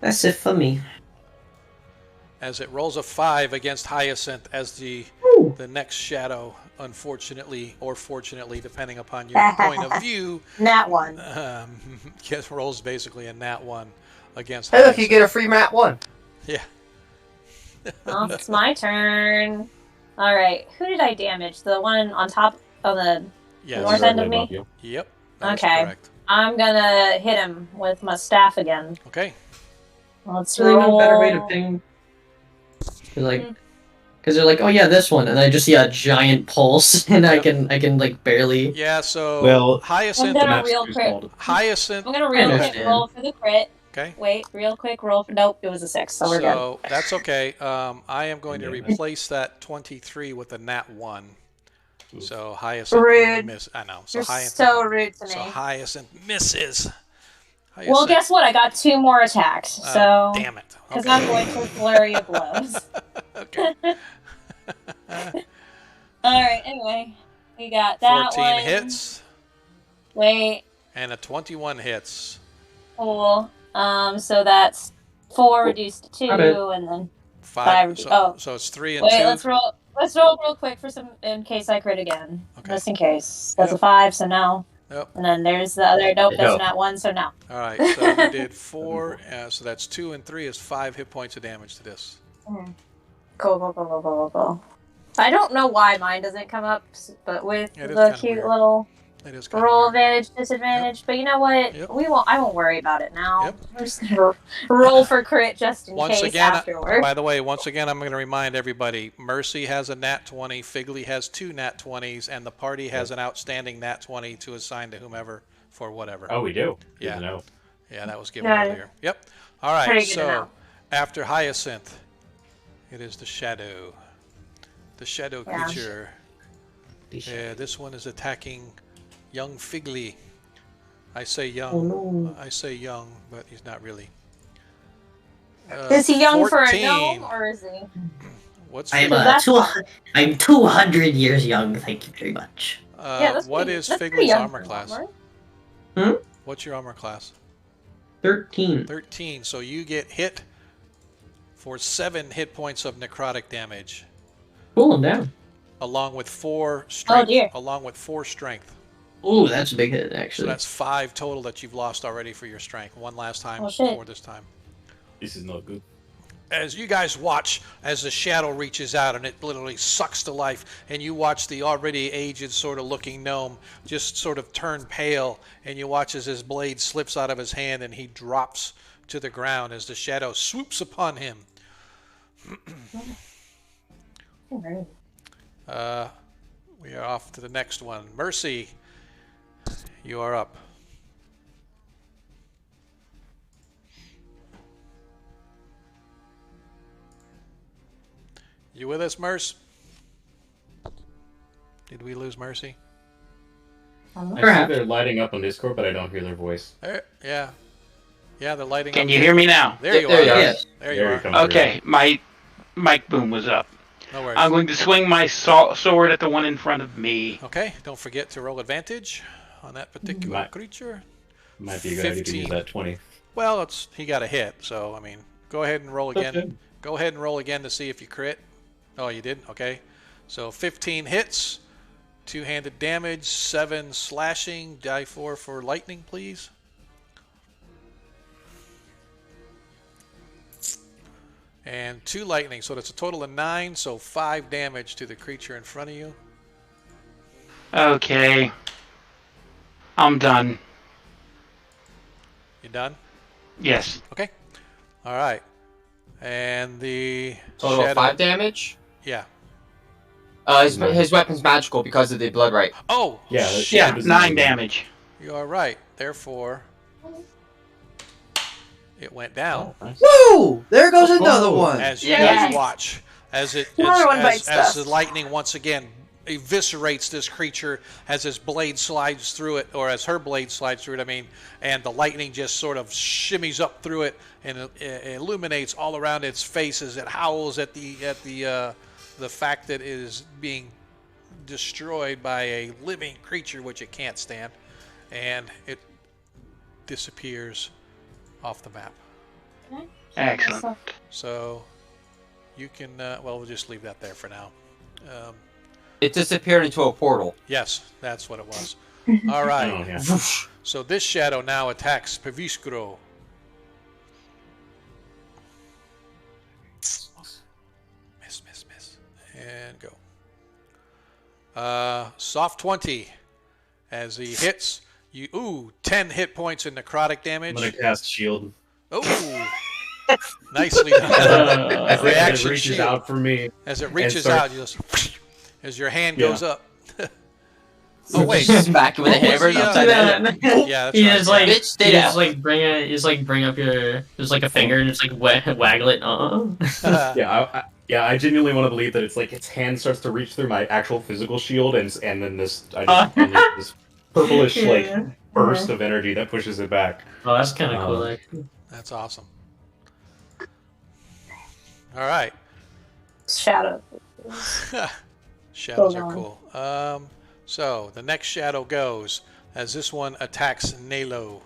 S7: That's it for me.
S1: As it rolls a 5 against Hyacinth as the next shadow, unfortunately or fortunately, depending upon your point of view,
S9: Nat 1.
S1: rolls basically a nat 1 against
S3: Hey, look,
S1: Hyacinth.
S3: you get a free mat 1.
S1: Yeah.
S9: Oh, it's my turn. All right, who did I damage? The one on top of the
S1: Yes.
S9: north end of me?
S1: Yep. That is
S9: Okay.
S1: correct.
S9: I'm gonna hit him with my staff again.
S1: Okay.
S9: Let's
S7: Really no better way to
S9: roll.
S7: ping. Because they're like, oh yeah, this one, and I just see a giant pulse, and I can like barely.
S1: Yeah. So
S2: Well,
S1: Hyacinth.
S9: I'm gonna
S2: Max
S9: real
S2: is
S9: crit.
S2: called-
S1: Hyacinth.
S9: I'm gonna real quick
S7: understand.
S9: roll for the crit.
S1: Okay.
S9: Wait, real quick roll for. Nope, it was a 6, so we're good.
S1: So that's okay. I am going to
S2: Yeah.
S1: replace that 23 with a nat 1. So Hyacinth
S9: Rude.
S1: miss. I know. So
S9: You're
S1: Hyacinth.
S9: so rude to me.
S1: So Hyacinth misses.
S9: Well,
S1: Hyacinth-
S9: guess what? I got 2 more attacks. So
S1: damn it.
S9: because
S1: Okay.
S9: I'm going for flurry of blows.
S1: Okay.
S9: All right. Anyway, we got that
S1: 14
S9: one.
S1: hits
S9: Wait.
S1: and a 21 hits.
S9: Cool. So that's 4 reduced to 2,
S7: My bad.
S9: and then
S1: 5.
S9: Five. Oh.
S1: So it's 3 and
S9: wait.
S1: 2.
S9: Let's roll. Let's roll real quick for some in case I crit again.
S1: Okay.
S9: Just in case. That's
S1: Yep.
S9: a 5. So no.
S1: Yep.
S9: And then there's the other. Nope. That's
S3: No.
S9: not 1. So no.
S1: All right. So you did 4. So that's 2 and 3 is 5 hit points of damage to this.
S9: Cool. I don't know why mine doesn't come up, but with
S1: It is
S9: the
S1: kinda
S9: cute
S1: weird.
S9: little
S1: It is kind
S9: roll
S1: of weird.
S9: advantage, disadvantage. But you know what?
S1: Yep.
S9: I won't worry about it now.
S1: Yep.
S9: I'm just gonna roll for crit just in
S1: Once
S9: case
S1: again,
S9: afterward.
S1: by the way, once again, I'm going to remind everybody: Mercy has a nat 20, Figley has 2 nat 20s, and the party has an outstanding nat 20 to assign to whomever for whatever.
S2: Oh, we do. Good
S1: Yeah.
S2: to know.
S1: Yeah, that was given
S9: Yeah.
S1: earlier. Yep. All right.
S9: Pretty good to
S1: So
S9: know.
S1: after Hyacinth, it is the shadow. The shadow
S9: Yeah.
S1: creature. Yeah, this one is attacking young Figley. I say young.
S7: Oh no.
S1: I say young, but he's not really.
S9: Is he young for a
S1: 14.
S9: gnome, or is he?
S1: What's
S5: I'm
S1: Figley-
S9: That's fine.
S5: I'm 200 years young. Thank you very much.
S9: That's
S1: what
S9: pretty-
S1: is
S9: that's pretty
S1: Figley's
S9: young
S1: armor
S9: for a
S1: class?
S9: gnome, right?
S1: What's your armor class?
S7: 13.
S1: 13. So you get hit for 7 hit points of necrotic damage,
S7: Cool him down.
S1: along with 4 strength.
S9: dear.
S1: Along with 4 strength.
S7: Ooh, that's a big hit
S1: So
S7: actually.
S1: that's 5 total that you've lost already for your strength. One last time
S9: Oh, shit.
S1: before this time.
S2: This is not good.
S1: As you guys watch, as the shadow reaches out and it literally sucks to life, and you watch the already aged sort of looking gnome just sort of turn pale, and you watch as his blade slips out of his hand and he drops to the ground as the shadow swoops upon him. We are off to the next one. Mercy, you are up. You with us, Merce? Did we lose Mercy?
S2: I see
S7: Perhaps.
S2: they're lighting up on Discord, but I don't hear their voice.
S1: Yeah. Yeah, they're lighting
S6: Can
S1: up.
S6: you hear me now?
S1: There you
S3: There
S1: are.
S3: you are.
S7: Yes.
S1: There you
S2: There you
S1: are.
S2: come.
S6: Okay, my mic boom was up.
S1: No worries.
S6: I'm going to swing my sword at the one in front of me.
S1: Okay, don't forget to roll advantage on that particular
S2: Right.
S1: creature.
S2: Might be a good idea to
S1: 15.
S2: use that 20.
S1: Well, he got a hit, so I mean, go ahead and roll again.
S2: Okay.
S1: Go ahead and roll again to see if you crit. Oh, you did? Okay. So 15 hits, 2-handed damage, 7 slashing, die 4 for lightning, please. And 2 lightning, so that's a total of 9, so 5 damage to the creature in front of you.
S6: Okay. I'm done.
S1: You done?
S6: Yes.
S1: Okay. All right. And the
S3: Total of
S1: shadow.
S3: 5 damage.
S1: Yeah.
S3: His weapon's magical because of the blood right.
S1: Oh,
S2: Yeah,
S6: Yeah,
S2: doesn't
S6: 9
S2: do
S6: damage.
S1: you are right. Therefore, it went down.
S2: Oh, nice.
S3: Woo! There goes another
S2: Oh,
S3: one.
S1: As you
S9: Yeah.
S1: guys watch, as
S9: Another one bites
S1: as
S9: dust.
S1: the lightning once again eviscerates this creature, as his blade slides through it, or as her blade slides through it. I mean, and the lightning just sort of shimmies up through it and it illuminates all around its face as it howls at the fact that it is being destroyed by a living creature which it can't stand, and it disappears off the map.
S6: Excellent.
S1: So you can, well, we'll just leave that there for now.
S3: It disappeared into a portal.
S1: Yes, that's what it was. All right.
S2: Oh, yeah.
S1: So this shadow now attacks Paviskro. Miss. And go. Soft 20. As he hits, 10 hit points in necrotic
S2: I'm
S1: damage.
S2: gonna cast shield.
S1: Oh, nicely done.
S2: As it
S1: Reaction
S2: reaches
S1: shield.
S2: out for me.
S1: As it reaches
S2: start-
S1: out, you just as your hand
S2: Yeah.
S1: goes up. Oh wait,
S3: Smack it with a
S1: What was
S3: hammer.
S1: the,
S3: Upside down.
S1: yeah, that's
S5: You
S1: right.
S5: just like,
S3: Bitch,
S5: you
S3: stay
S5: just
S3: down.
S5: like bring up your, just like a finger and just like waggle it.
S2: I genuinely want to believe that it's like its hand starts to reach through my actual physical shield, and then this unleash this purplish like burst of energy that pushes it back.
S5: Oh, that's kind of cool. Actually.
S1: That's awesome. All right.
S9: Shadow.
S1: Shadows
S9: Go
S1: are
S9: on.
S1: cool. So the next shadow goes as this one attacks Nalo.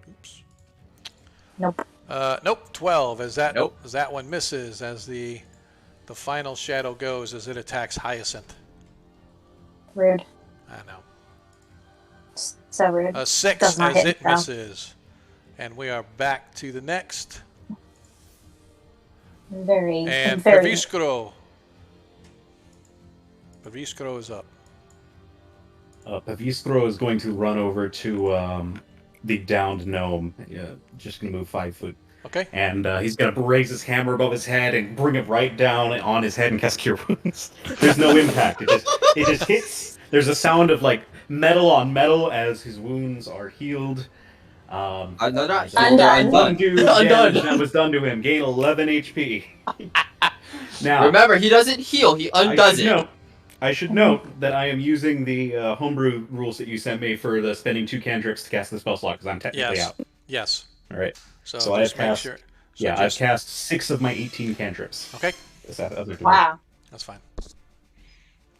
S1: Oops.
S9: Nope.
S1: Nope. 12.
S3: Nope.
S1: As that one misses. As the final shadow goes as it attacks Hyacinth.
S9: Rude.
S1: I know.
S9: So rude.
S1: A 6
S9: Does not
S1: as
S9: hit,
S1: it
S9: though.
S1: misses. And we are back to the next.
S9: Very,
S1: And
S9: very.
S1: Paviskro. Paviskro is up.
S2: Paviskro is going to run over to the downed gnome. Yeah, just gonna move 5 foot.
S1: Okay.
S2: And he's gonna raise his hammer above his head and bring it right down on his head and cast Cure Wounds. There's no impact. It just hits. There's a sound of like metal on metal as his wounds are healed.
S3: Undone.
S2: Undo
S3: Undone.
S2: damage that was done to him. Gain 11 HP. Now,
S3: Remember, he doesn't heal. He undoes it.
S2: I should note that I am using the homebrew rules that you sent me for the spending 2 cantrips to cast the spell slot because I'm technically
S1: Yes.
S2: out.
S1: Yes.
S2: All right.
S1: So,
S2: So
S1: just
S2: I've
S1: make
S2: cast-
S1: sure. So
S2: Yeah,
S1: just,
S2: I've cast 6 of my 18 cantrips.
S1: Okay.
S2: Is that other two?
S9: Wow.
S1: That's fine.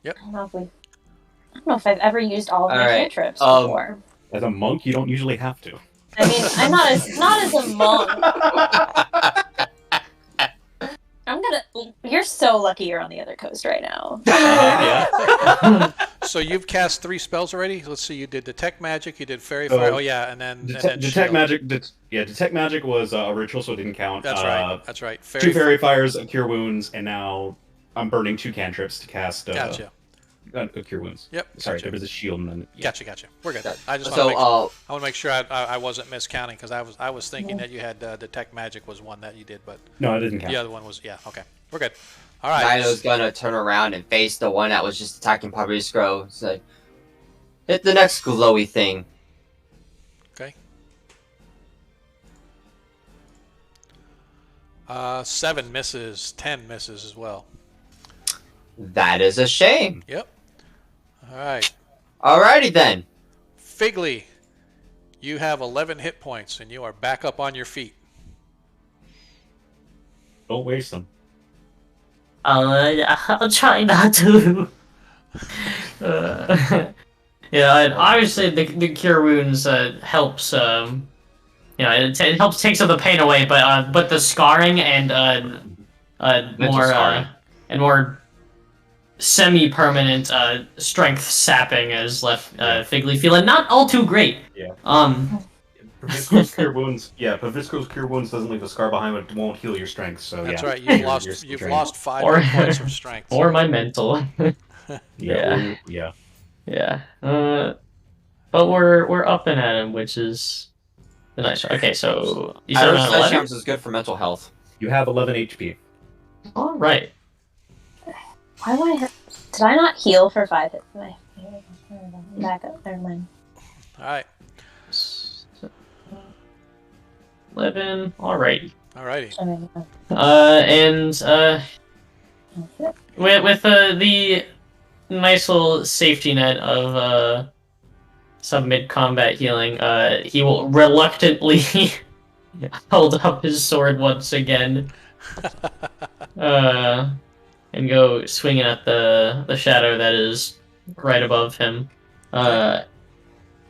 S9: I don't know if I've ever used all of my
S3: Alright,
S9: cantrips
S3: um,
S9: before.
S2: As a monk, you don't usually have to.
S9: I mean, I'm not as a monk. You're so lucky you're on the other coast right now.
S2: Yeah.
S1: So you've cast 3 spells already. Let's see. You did detect magic. You did fairy
S2: Oh,
S1: fire. Oh yeah, and then
S2: Detect
S1: shield.
S2: magic. Detect magic was a ritual, so it didn't count.
S1: That's right. That's right.
S2: 2 fairy fires, a cure wounds, and now I'm burning 2 cantrips to cast.
S1: Gotcha.
S2: Cure wounds.
S1: Yep.
S2: Sorry,
S1: Gotcha.
S2: there was a shield and then. Yeah.
S1: Gotcha. We're good. I just
S3: So,
S1: want to make sure I wasn't miscounting because I was thinking that you had detect magic was one that you did, but
S2: No, it didn't count.
S1: the other one was okay. We're good. All right.
S3: Nino's gonna turn around and face the one that was just attacking Paviskro. It's like, hit the next glowy thing.
S1: Okay. 7 misses. 10 misses as well.
S3: That is a shame.
S1: Yep. All right.
S3: Alrighty then.
S1: Figley, you have 11 hit points and you are back up on your feet.
S2: Don't waste them.
S5: I'll try not to. Yeah, and obviously the cure wounds helps. It helps take some of the pain away, but the scarring and more semi-permanent strength sapping has left Figley feeling not all too great.
S2: Yeah.
S8: Pavisco's cure wounds. Yeah, Pavisco's cure wounds doesn't leave a scar behind, but it won't heal your strength. So
S1: That's
S8: yeah,
S1: right. You've
S8: you're
S1: lost 5
S5: Or-
S1: hit points of strength.
S5: Or my mental.
S2: Yeah.
S5: Yeah. But we're up and at him, which is nice. Okay, so you said
S3: Iron
S5: around 11?
S3: Sledgehammers is good for mental health.
S2: You have 11 HP.
S5: All right.
S9: Why would I have... Did I not heal for 5 hits? Back up. Never mind.
S1: All right.
S5: 11. Alrighty.
S1: Alrighty.
S5: With the nice little safety net of some mid-combat healing, he will reluctantly hold up his sword once again, and go swinging at the shadow that is right above him.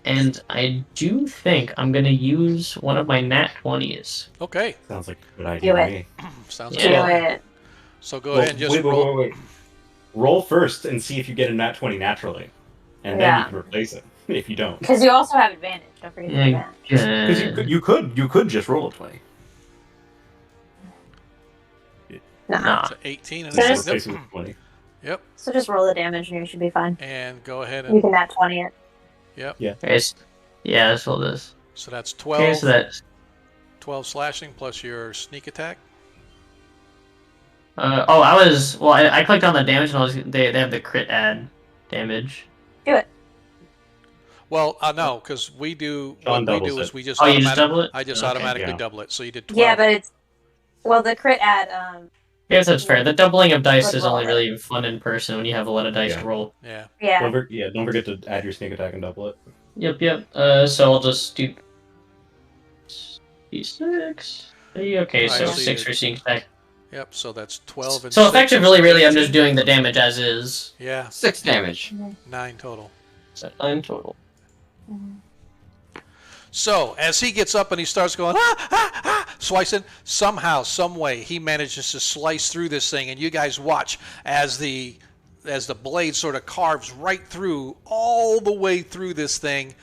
S5: And I do think I'm gonna use one of my nat 20s.
S1: Okay.
S8: Sounds like a good idea
S9: Do
S8: to
S9: it.
S8: me.
S1: Sounds
S9: Do
S1: good.
S9: it.
S1: So go ahead and just
S8: wait,
S1: roll.
S8: wait. Roll first and see if you get a nat 20 naturally. And then you can replace it if you don't.
S9: Because you also have advantage. Don't forget the advantage.
S8: Because you could just roll a 20.
S9: Nah.
S1: So 18 and
S9: So
S1: a
S9: just-
S8: Replace it with 20.
S1: Yep.
S9: So just roll the damage and you should be fine.
S1: And go ahead
S9: You
S1: and
S9: can nat 20 it.
S1: yep.
S5: Okay, yeah, let's roll this.
S1: So that's
S5: Okay,
S1: 12.
S5: so that's
S1: 12 slashing plus your sneak attack.
S5: I clicked on the damage and they have the crit add damage.
S9: Do it.
S1: Well, no, because we do
S8: Sean
S1: what we do
S8: doubles
S1: is
S8: it.
S1: we just
S5: Oh, you just
S1: automatic-
S5: double it?
S1: I just
S5: Okay,
S1: automatically
S8: yeah.
S1: double it. So you did 12.
S9: Yeah, but it's... Well, the crit add...
S5: Yes, that's fair. The doubling of dice
S9: Good
S5: is only
S9: roll.
S5: really fun in person when you have a lot of dice
S8: Yeah.
S5: to roll.
S1: Yeah.
S9: Yeah.
S8: Don't forget to add your sneak attack and double it.
S5: Yep. So I'll just do d6. Okay, so
S1: Alright, so
S5: 6
S1: you-
S5: for sneak attack.
S1: Yep. So that's 12 and
S5: So
S1: 6
S5: effectively,
S1: is
S5: really, I'm just
S1: 18.
S5: doing the damage as is.
S1: Yeah.
S3: 6 damage.
S1: 9 total.
S5: So 9 total.
S1: So as he gets up and he starts going slicing, somehow, some way, he manages to slice through this thing, and you guys watch as the blade sort of carves right through, all the way through this thing.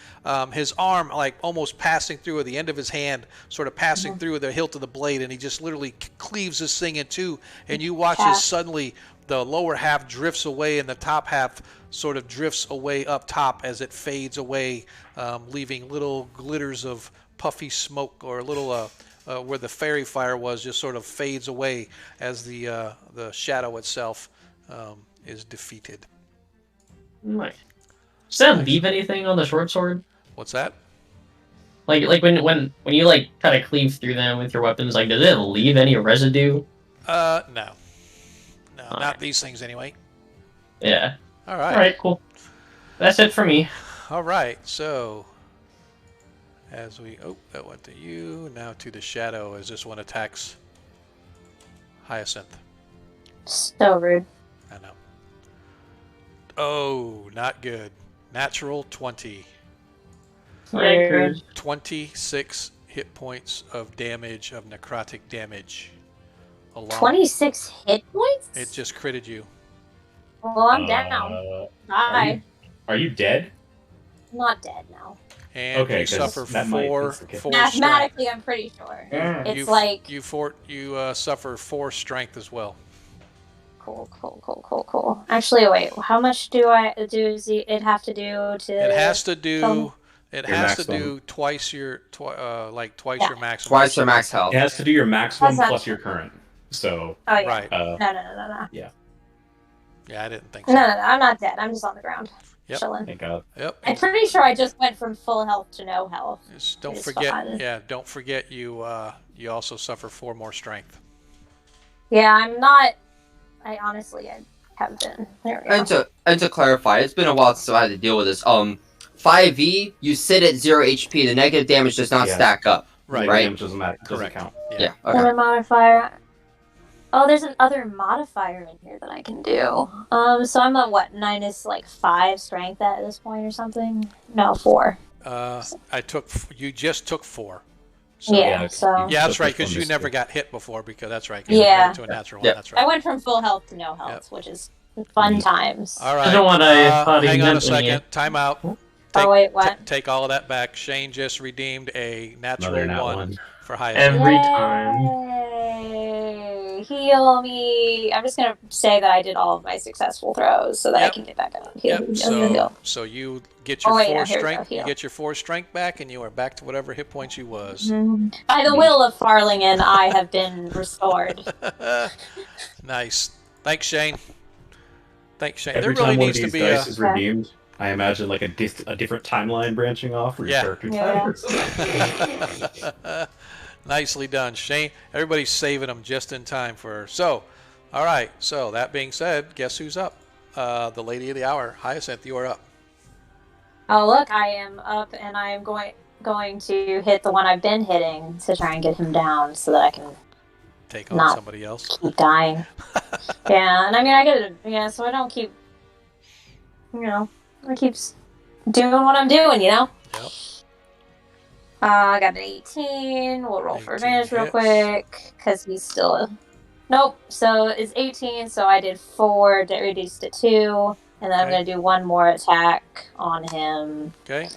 S1: His arm, like almost passing through, at the end of his hand, sort of passing through the hilt of the blade, and he just literally cleaves this thing in two. And you watch as suddenly the lower half drifts away, and the top half sort of drifts away up top as it fades away, leaving little glitters of puffy smoke, or a little where the fairy fire was just sort of fades away as the shadow itself is defeated.
S5: Nice. Does that leave anything on the short sword?
S1: What's that?
S5: Like when you like kind of cleave through them with your weapons, like does it leave any residue?
S1: No, not these things anyway.
S5: Yeah.
S1: All right.
S5: All right, cool. That's it for me.
S1: All right, so as we that went to you, now to the shadow as this one attacks Hyacinth.
S9: So rude.
S1: I know. Oh, not good. Natural 20.
S5: Record.
S1: 26 hit points of damage, of necrotic damage.
S9: 26 hit points?
S1: It just critted you.
S9: Well, I'm down. Bye.
S8: Are you dead?
S9: I'm not dead now.
S1: And
S8: Okay,
S1: you
S8: 'cause
S1: suffer
S8: that might
S1: four
S8: be okay.
S1: strength.
S9: Mathematically, I'm pretty sure. It's
S1: You
S9: like...
S1: you suffer 4 strength as well.
S9: Cool. Actually, wait. How much do it have to do to...
S1: It has to do. It
S8: Your
S1: has to
S8: maximum.
S1: do twice your your maximum.
S3: Twice your max health.
S8: It has to do your maximum
S9: That's not-
S8: plus your current. So,
S9: Oh, yeah.
S1: Right.
S9: No.
S1: Yeah, I didn't think
S9: No,
S1: so.
S9: I'm not dead. I'm just on the ground.
S1: Yep.
S9: Chilling.
S8: thank God.
S1: Yep.
S9: I'm pretty sure I just went from full health to no health.
S1: Just don't
S9: It's
S1: forget.
S9: fine.
S1: Yeah, don't forget you also suffer 4 more strength.
S9: Yeah, I'm not... I have been. There we go.
S3: And to clarify, it's been a while since I had to deal with this. 5e, you sit at 0 HP. The negative damage does not
S8: Yeah.
S3: stack up.
S1: Right.
S3: Right.
S8: Damage doesn't matter. Doesn't
S1: Correct.
S8: count.
S3: Yeah. Okay.
S9: Another modifier. Oh, there's another modifier in here that I can do. So I'm at what, -5 strength at this point or something? No, 4.
S1: You just took 4. So,
S9: Yeah,
S8: yeah,
S9: so
S1: Yeah, that's
S8: So
S1: right,
S8: this one
S1: because you
S8: is
S1: never
S8: good.
S1: got hit before, because that's right. 'Cause you
S9: Yeah.
S1: made it to a natural
S3: Yeah.
S1: one. That's
S9: I
S1: right.
S9: went from full health to no health, which is fun times.
S1: All right.
S5: I don't want to
S1: hang on a second. Time out.
S9: Oh wait, what?
S1: Take all of that back. Shane just redeemed a natural
S8: Another nat
S1: 1
S8: one.
S1: for Hyacinth.
S5: Every time.
S9: Yay! Heal me. I'm just gonna say that I did all of my successful throws so that I
S1: Yep.
S9: can get back up. Heal.
S1: Yep. So you get your
S9: Oh, wait,
S1: 4
S9: no, here we go,
S1: strength. You
S9: heal.
S1: get your 4 strength back, and you are back to whatever hit points you was.
S9: By the will of Farlingen, I have been restored.
S1: Nice. Thanks, Shane. Thanks, Shane.
S8: Every
S1: there really
S8: time one of
S1: needs to
S8: these
S1: be
S8: dice
S1: a.
S8: is redeemed,
S2: I imagine like a different timeline branching off for your
S1: Yeah.
S2: character
S9: Yeah.
S2: types.
S1: Nicely done, Shane. Everybody's saving them just in time for her. So, all right. So that being said, guess who's up? The lady of the hour, Hyacinth. You are up.
S9: Oh look, I am up, and I am going to hit the one I've been hitting to try and get him down, so that I can
S1: Take on
S9: Not-
S1: somebody else.
S9: keep dying. Yeah, and I mean I get it. Yeah, so I don't keep. I keep doing what I'm doing.
S1: Yep.
S9: I got an 18. We'll roll for
S1: 18
S9: advantage real
S1: hits.
S9: quick because he's still. Nope. So it's 18. So I did 4, reduced to 2, and then I'm
S1: Okay.
S9: going to do one more attack on him.
S1: Okay.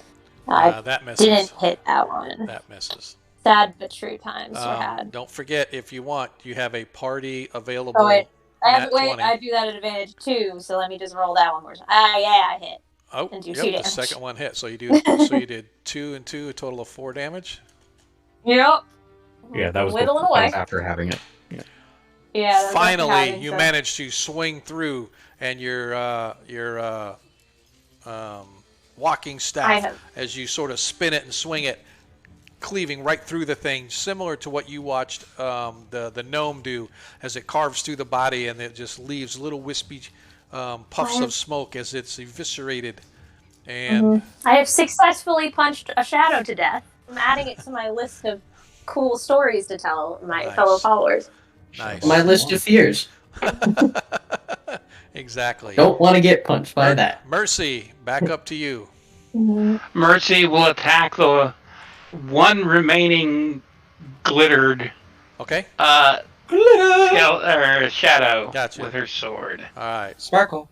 S9: I
S1: That misses.
S9: didn't hit that one.
S1: That misses.
S9: Sad but true times were had.
S1: Don't forget, if you want, you have a party available.
S9: Oh wait,
S1: nat 20.
S9: I do that at advantage too. So let me just roll that one more time. I hit.
S1: Oh,
S9: and do
S1: yep,
S9: 2
S1: the
S9: damage.
S1: second one hit. So you did 2 and 2, a total of 4 damage.
S9: Yep.
S2: Yeah, that was
S9: Whittling
S2: that
S9: away.
S2: was after having it.
S9: Yeah. that's what
S1: Finally,
S9: happened,
S1: you
S9: so-
S1: managed to swing through, and your walking
S9: I
S1: staff,
S9: have.
S1: as you sort of spin it and swing it, cleaving right through the thing, similar to what you watched the gnome do, as it carves through the body and it just leaves little wispy puffs of smoke as it's eviscerated. And
S9: I have successfully punched a shadow to death. I'm adding it to my list of cool stories to tell my
S1: Nice.
S9: fellow followers.
S1: nice.
S7: My list of fears.
S1: Exactly.
S7: Don't want to get punched by that.
S1: Mercy, back up to you.
S6: Mercy will attack the one remaining glittered
S1: Okay.
S6: shadow
S1: Gotcha.
S6: with her sword.
S1: All right.
S3: Sparkle.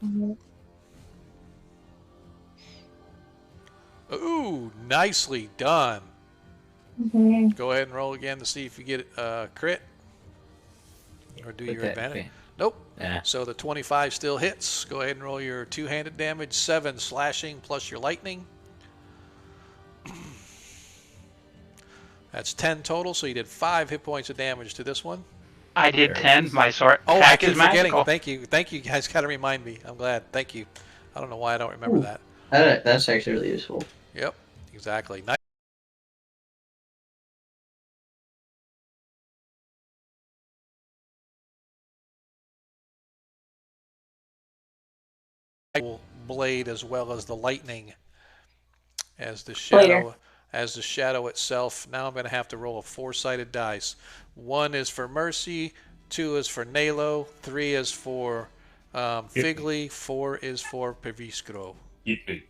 S1: Ooh, nicely done. Go ahead and roll again to see if you get a crit. Or do your advantage. Nope.
S3: Yeah.
S1: So the 25 still hits. Go ahead and roll your two-handed damage. 7 slashing plus your lightning. That's 10 total, so you did 5 hit points of damage to this one.
S6: I did 10. My sword
S1: Oh, I
S6: attack
S1: keep
S6: is
S1: forgetting.
S6: magical.
S1: Thank you. Thank you guys. Got to remind me. I'm glad. Thank you. I don't know why I don't remember
S7: Ooh.
S1: that.
S7: That's actually really useful.
S1: Yep. Exactly. Nice. Blade as well as the lightning as the shadow itself. Now I'm going to have to roll a 4-sided dice. 1 is for Mercy, 2 is for Nalo, 3 is for Figley, 4 is for Perviskro.
S2: If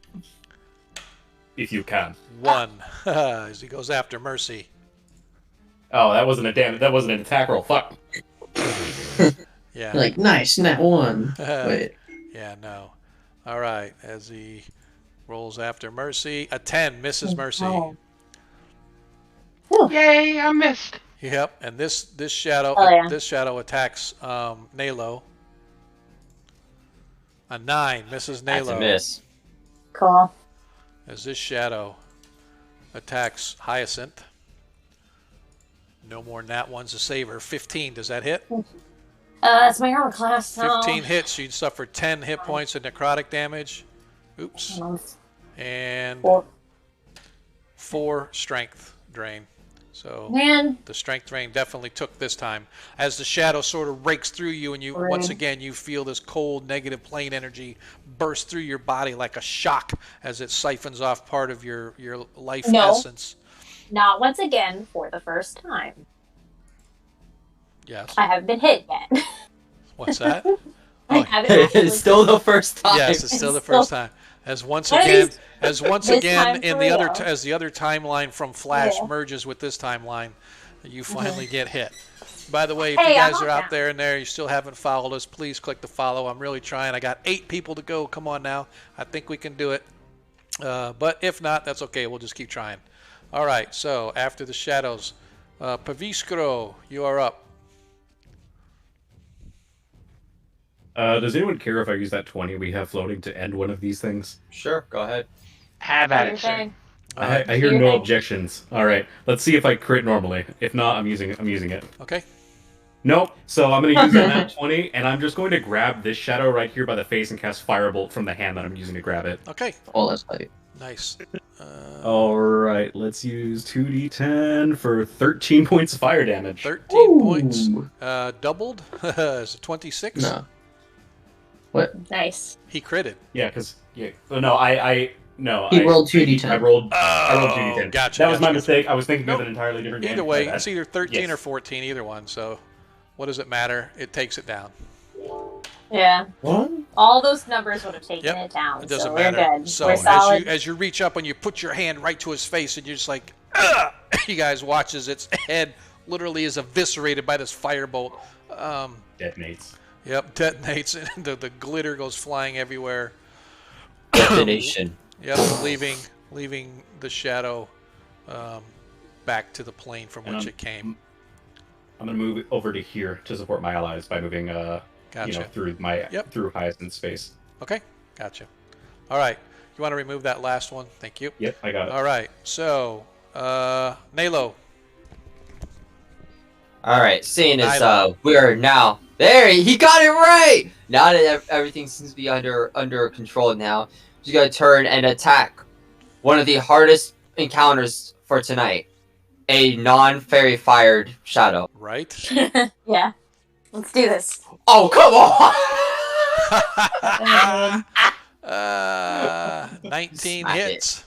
S2: you can.
S1: 1 as he goes after Mercy.
S2: Oh, that wasn't an attack roll. Fuck.
S1: Yeah.
S7: Like, nice, nat 1. Wait.
S1: Yeah, no. All right, as he rolls after Mercy, a 10 misses Mercy.
S9: Oh.
S6: Yay, I missed.
S1: Yep, and this shadow
S9: Oh, yeah.
S1: this shadow attacks Nalo. A 9 misses
S3: That's a
S1: Nalo.
S3: miss.
S9: Cool.
S1: As this shadow attacks Hyacinth. No more nat ones to save her. 15, does that hit?
S9: That's my armor class. So.
S1: 15 hits, you'd suffer 10 hit points of necrotic damage. Oops. And 4 strength drain. So
S9: Man,
S1: the strength drain definitely took this time. As the shadow sort of rakes through you, and you once again you feel this cold negative plane energy burst through your body like a shock as it siphons off part of your life essence.
S9: not once again for the first time.
S1: Yes.
S9: I haven't been hit yet.
S1: What's that?
S9: I
S1: Oh,
S9: haven't actually
S3: It's still the first time.
S1: yes, it's still the first time. As once
S9: One of
S1: again,
S9: these- this time
S1: in
S9: for
S1: the other
S9: real.
S1: as the other timeline from Flash
S9: Yeah.
S1: merges with this timeline, you finally get hit. By the way, if
S9: Hey,
S1: you
S9: I'm
S1: guys
S9: on
S1: are out
S9: now.
S1: there and you still haven't followed us, please click the follow. I'm really trying. I got 8 people to go. Come on now. I think we can do it. But if not, that's okay. We'll just keep trying. All right. So after the shadows, Paviskro, you are up.
S2: Does anyone care if I use that 20 we have floating to end one of these things?
S3: Sure, go ahead.
S6: Have at it, sir.
S9: Everything.
S1: All right.
S2: I hear
S9: Your
S2: no
S9: thing.
S2: objections. All right, let's see if I crit normally. If not, I'm using it.
S1: Okay.
S2: Nope. So I'm going to use a nat 20, and I'm just going to grab this shadow right here by the face and cast Firebolt from the hand that I'm using to grab it.
S1: Okay.
S7: Oh, that's funny.
S1: Nice.
S2: All right, let's use 2d10 for 13 points of fire damage.
S1: 13 points. Doubled. Is it 26?
S7: No. What?
S9: Nice.
S1: He critted.
S2: Yeah, because no, no.
S7: He rolled 2d10.
S2: I rolled 2d10.
S1: Gotcha.
S2: That was my
S1: gotcha.
S2: mistake. I was thinking
S1: Nope.
S2: of an entirely different game.
S1: Either way, it's either 13
S2: Yes.
S1: or 14, either one. So, what does it matter? It takes it down.
S9: Yeah.
S2: What?
S9: All those numbers would have taken
S1: Yep.
S9: it down.
S1: It doesn't
S9: so
S1: matter.
S9: We're good.
S1: So
S9: we're solid.
S1: as you reach up and you put your hand right to his face and you're just like, ugh! You guys watch as its head literally is eviscerated by this firebolt.
S2: Detonates.
S1: Yep, detonates and the glitter goes flying everywhere.
S3: Detonation.
S1: Yep, leaving the shadow back to the plane from which it came.
S2: I'm gonna move over to here to support my allies by moving
S1: Gotcha.
S2: through Hyacinth's space.
S1: Okay, gotcha. All right, you want to remove that last one? Thank you.
S2: Yep, I got it.
S1: All right, so Nalo.
S3: All right, seeing as we are now there, he got it right. Now that everything seems to be under control now, he's gonna turn and attack one of the hardest encounters for tonight, a non-fairy fired shadow.
S1: Right.
S9: Yeah. Let's do this.
S3: Oh, come on!
S1: 19
S3: Smack
S1: hits.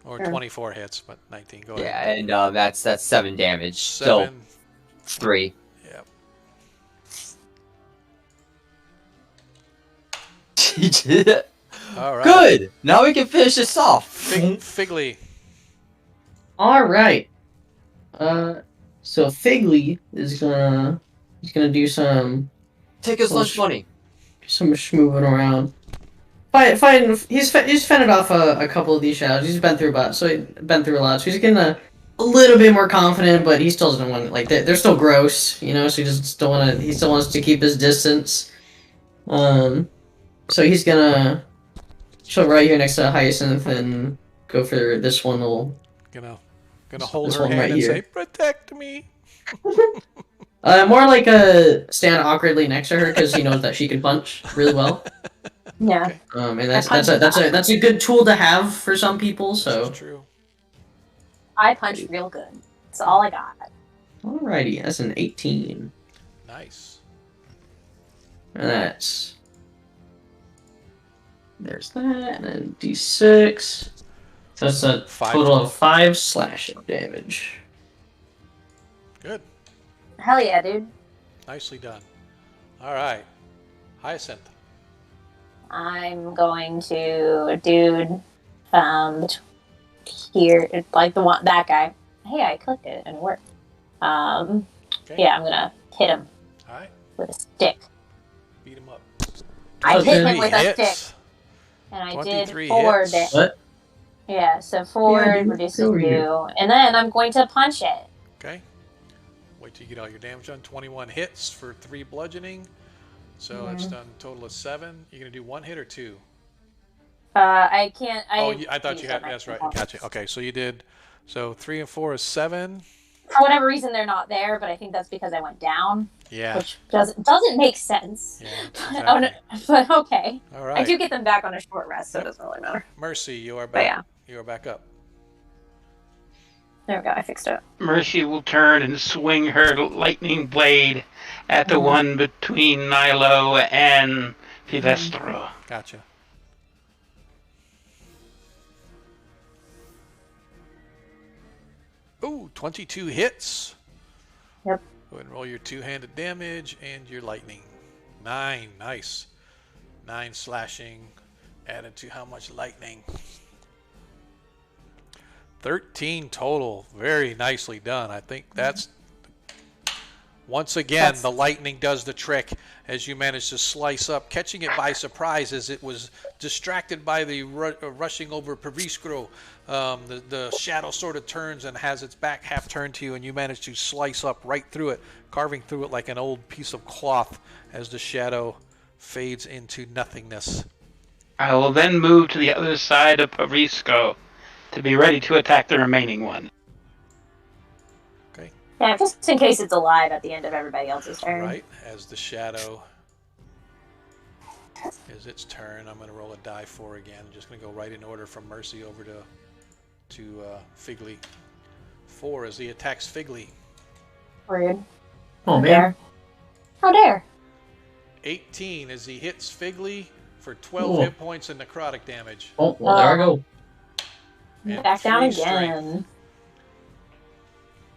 S1: Or 24 hits, but 19. Go ahead.
S3: Yeah, and that's 7 damage.
S1: 7.
S3: So 3.
S1: Yep. All right.
S3: Good. Now we can finish this off.
S1: Figley.
S7: All right. So Figley is gonna do some
S3: Take his lunch money.
S7: schmoving around. He's fended off a couple of these shadows. He's been through a lot, so he's getting a little bit more confident, but he still doesn't want, like, they're still gross, you know. So he still wants to keep his distance. So he's gonna chill right here next to Hyacinth and go for this one.
S1: Gonna hold
S7: This
S1: her
S7: one
S1: hand
S7: right
S1: and
S7: here.
S1: say, "Protect me."
S7: More like stand awkwardly next to her because he knows that she can punch really well.
S9: Yeah.
S7: And that's a good tool to have for some people. So
S1: That's true.
S9: I punch real good. That's all I got.
S7: alrighty, that's an 18,
S1: Nice.
S7: and there's that, and then D6. So that's a
S1: 5
S7: total of 5 slashing damage.
S1: Good.
S9: Hell yeah, dude.
S1: Nicely done. All right. Hyacinth.
S9: I'm going to dude here, like that guy. Hey, I clicked it and it worked.
S1: Okay.
S9: Yeah, I'm gonna hit him
S1: All right.
S9: with a stick.
S1: Beat him up.
S9: I hit him
S1: 23
S9: with a
S1: hits.
S9: stick, and I
S1: 23
S9: did 4
S1: hits.
S9: damage.
S7: What?
S9: Yeah, so 4
S7: Yeah, dude,
S9: reducing
S7: over here.
S9: 2, and then I'm going to punch it.
S1: Okay. Wait till you get all your damage done. 21 hits for 3 bludgeoning. So it's done a total of 7. You're gonna do 1 hit or 2?
S9: I can't.
S1: I thought you had. That's right. Gotcha. Okay, so you did. So 3 and 4 is 7.
S9: For whatever reason, they're not there, but I think that's because I went down,
S1: Yeah.
S9: which doesn't make sense.
S1: Yeah.
S9: Oh, no,
S1: Exactly.
S9: but okay.
S1: All
S9: I
S1: right.
S9: do get them back on a short rest, so it doesn't really matter.
S1: Mercy, you are
S9: But
S1: back.
S9: yeah,
S1: You are back up.
S9: there we go. I fixed it.
S6: Mercy will turn and swing her lightning blade at the one between Nilo and Filestro.
S1: Gotcha. Ooh, 22 hits.
S9: Yep.
S1: Go ahead and roll your 2-handed damage and your lightning. 9, nice. 9 slashing added to how much lightning? 13 total. Very nicely done. I think that's once again the lightning does the trick as you manage to slice up, catching it by surprise as it was distracted by the rushing over Periscro. The shadow sort of turns and has its back half turned to you, and you manage to slice up right through it, carving through it like an old piece of cloth as the shadow fades into nothingness.
S6: I will then move to the other side of Parisco to be ready to attack the remaining one.
S1: Okay.
S9: Yeah, just in case it's alive at the end of everybody else's turn.
S1: Right, as the shadow is its turn. I'm going to roll a die 4 again. I'm just going to go right in order from Mercy over to Figley. 4 as he attacks Figley.
S9: Rude.
S7: Oh,
S9: How
S7: man.
S9: dare. How dare.
S1: 18 as he hits Figley for 12
S7: Cool.
S1: hit points and necrotic damage.
S7: Oh, well, there I go.
S1: And
S9: Back down
S1: 3 strength.
S9: again.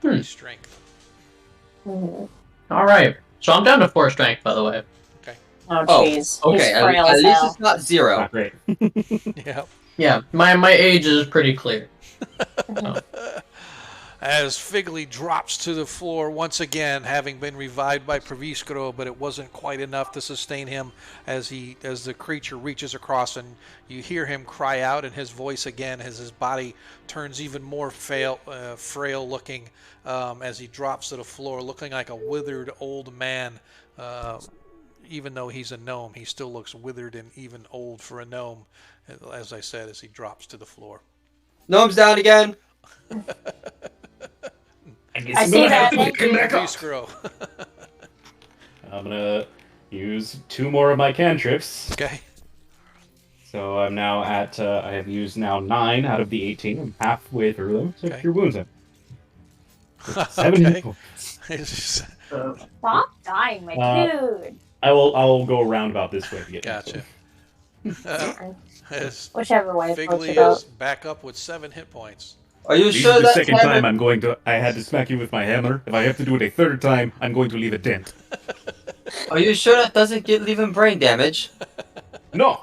S1: 3 strength.
S9: Mhm.
S7: All right. So I'm down to 4 strength, by the way.
S9: Oh,
S3: Oh,
S9: jeez.
S3: okay.
S9: He's
S3: At,
S9: frail
S3: at
S9: as
S3: least
S9: hell.
S3: it's not 0.
S2: Not great.
S1: Yeah.
S7: Yeah, my age is pretty clear.
S1: As Figley drops to the floor once again, having been revived by Praviskro, but it wasn't quite enough to sustain him as the creature reaches across, and you hear him cry out in his voice again as his body turns even more frail looking as he drops to the floor, looking like a withered old man. Even though he's a gnome, he still looks withered and even old for a gnome, as I said, as he drops to the floor.
S3: Gnome's down again.
S9: I see that. Thank you.
S1: Praviskro.
S2: I'm gonna use 2 more of my cantrips.
S1: Okay.
S2: So I'm now at, I have used now 9 out of the 18. I'm halfway through them. So
S1: Okay.
S2: your wounds in. 7 hit
S1: Okay.
S2: points.
S1: It's just-
S9: Stop dying, my dude.
S2: I'll go around about this way to get
S1: Gotcha. As
S9: Whichever way floats your
S1: Figley
S9: boat.
S1: is back up with 7 hit points.
S3: Are you
S2: This
S3: sure
S2: is the
S3: that
S2: second
S3: hammer-
S2: time I had to smack you with my hammer. If I have to do it a third time, I'm going to leave a dent.
S3: Are you sure that doesn't leave him brain damage?
S2: No!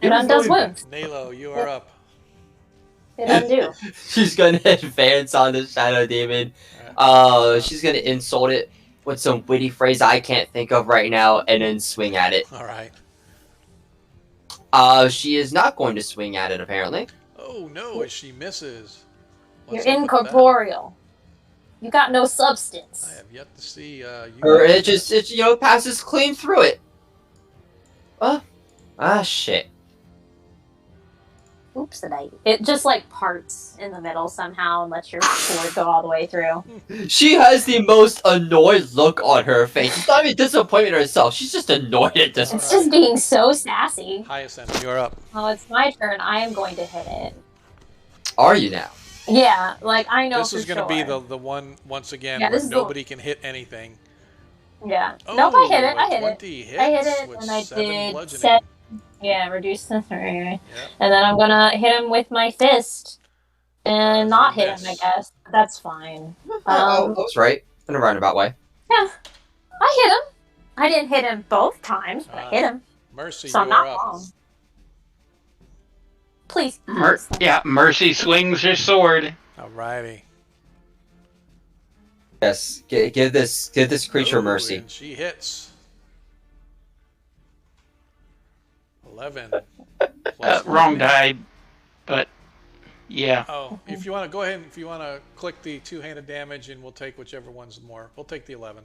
S9: It undoes wounds.
S1: Nalo, you are up.
S9: It undo.
S3: She's gonna advance on the Shadow Demon. She's gonna insult it with some witty phrase I can't think of right now, and then swing at it.
S1: All right.
S3: She is not going to swing at it, apparently.
S1: Oh no, as she misses.
S9: You're
S1: What's up with
S9: incorporeal. You got no
S1: that?
S9: substance.
S1: I have yet to see you.
S3: Or it passes clean through it. Shit.
S9: Oops, it just like parts in the middle somehow and lets your sword go all the way through.
S3: She has the most annoyed look on her face. She's not even disappointed in herself. She's just annoyed at this.
S9: It's just being so sassy.
S1: Hyacinth, you're up.
S9: Oh, it's my turn. I am going to hit it.
S3: Are you now?
S9: Yeah, like I know
S1: This
S9: for
S1: is going to be
S9: sure.
S1: the one once again
S9: Yeah,
S1: where
S9: this is the-
S1: nobody can hit anything.
S9: Yeah.
S1: Oh,
S9: Nope, I hit it.
S1: a
S9: I hit
S1: 20
S9: it.
S1: hits
S9: I hit it,
S1: with
S9: and I
S1: 7
S9: did
S1: bludgeoning.
S9: 7. Yeah, reduce the 3. And then I'm gonna hit him with my fist. And
S1: As
S9: not
S1: you
S9: hit him, I
S1: miss.
S9: guess. That's fine.
S3: I was right. In a roundabout way.
S9: Yeah. I hit him. I didn't hit him both times, but I hit him.
S1: Mercy,
S9: So I'm
S1: you are
S9: not
S1: up.
S9: wrong. Please.
S6: Mercy swings her sword.
S1: Alrighty.
S3: Yes. Give this creature
S1: Ooh,
S3: mercy.
S1: And she hits. 11. Plus
S6: Wrong
S1: 1.
S6: die, but yeah.
S1: Oh, if you want to go ahead and if you want to click the 2-handed damage, and we'll take whichever one's more. We'll take the 11.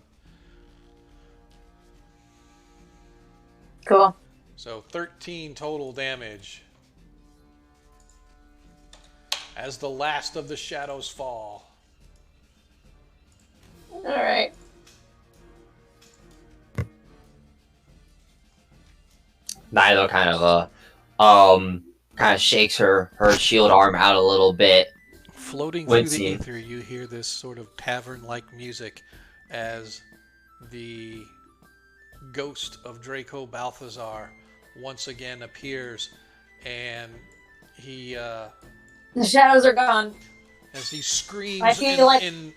S9: Cool.
S1: So 13 total damage. As the last of the shadows fall.
S9: Alright.
S3: Nilo kind of shakes her shield arm out a little bit.
S1: Floating through the
S3: Wincing.
S1: ether, you hear this sort of tavern-like music as the ghost of Draco Balthazar once again appears, and he
S9: The shadows are gone.
S1: as he screams
S9: I feel like-
S1: in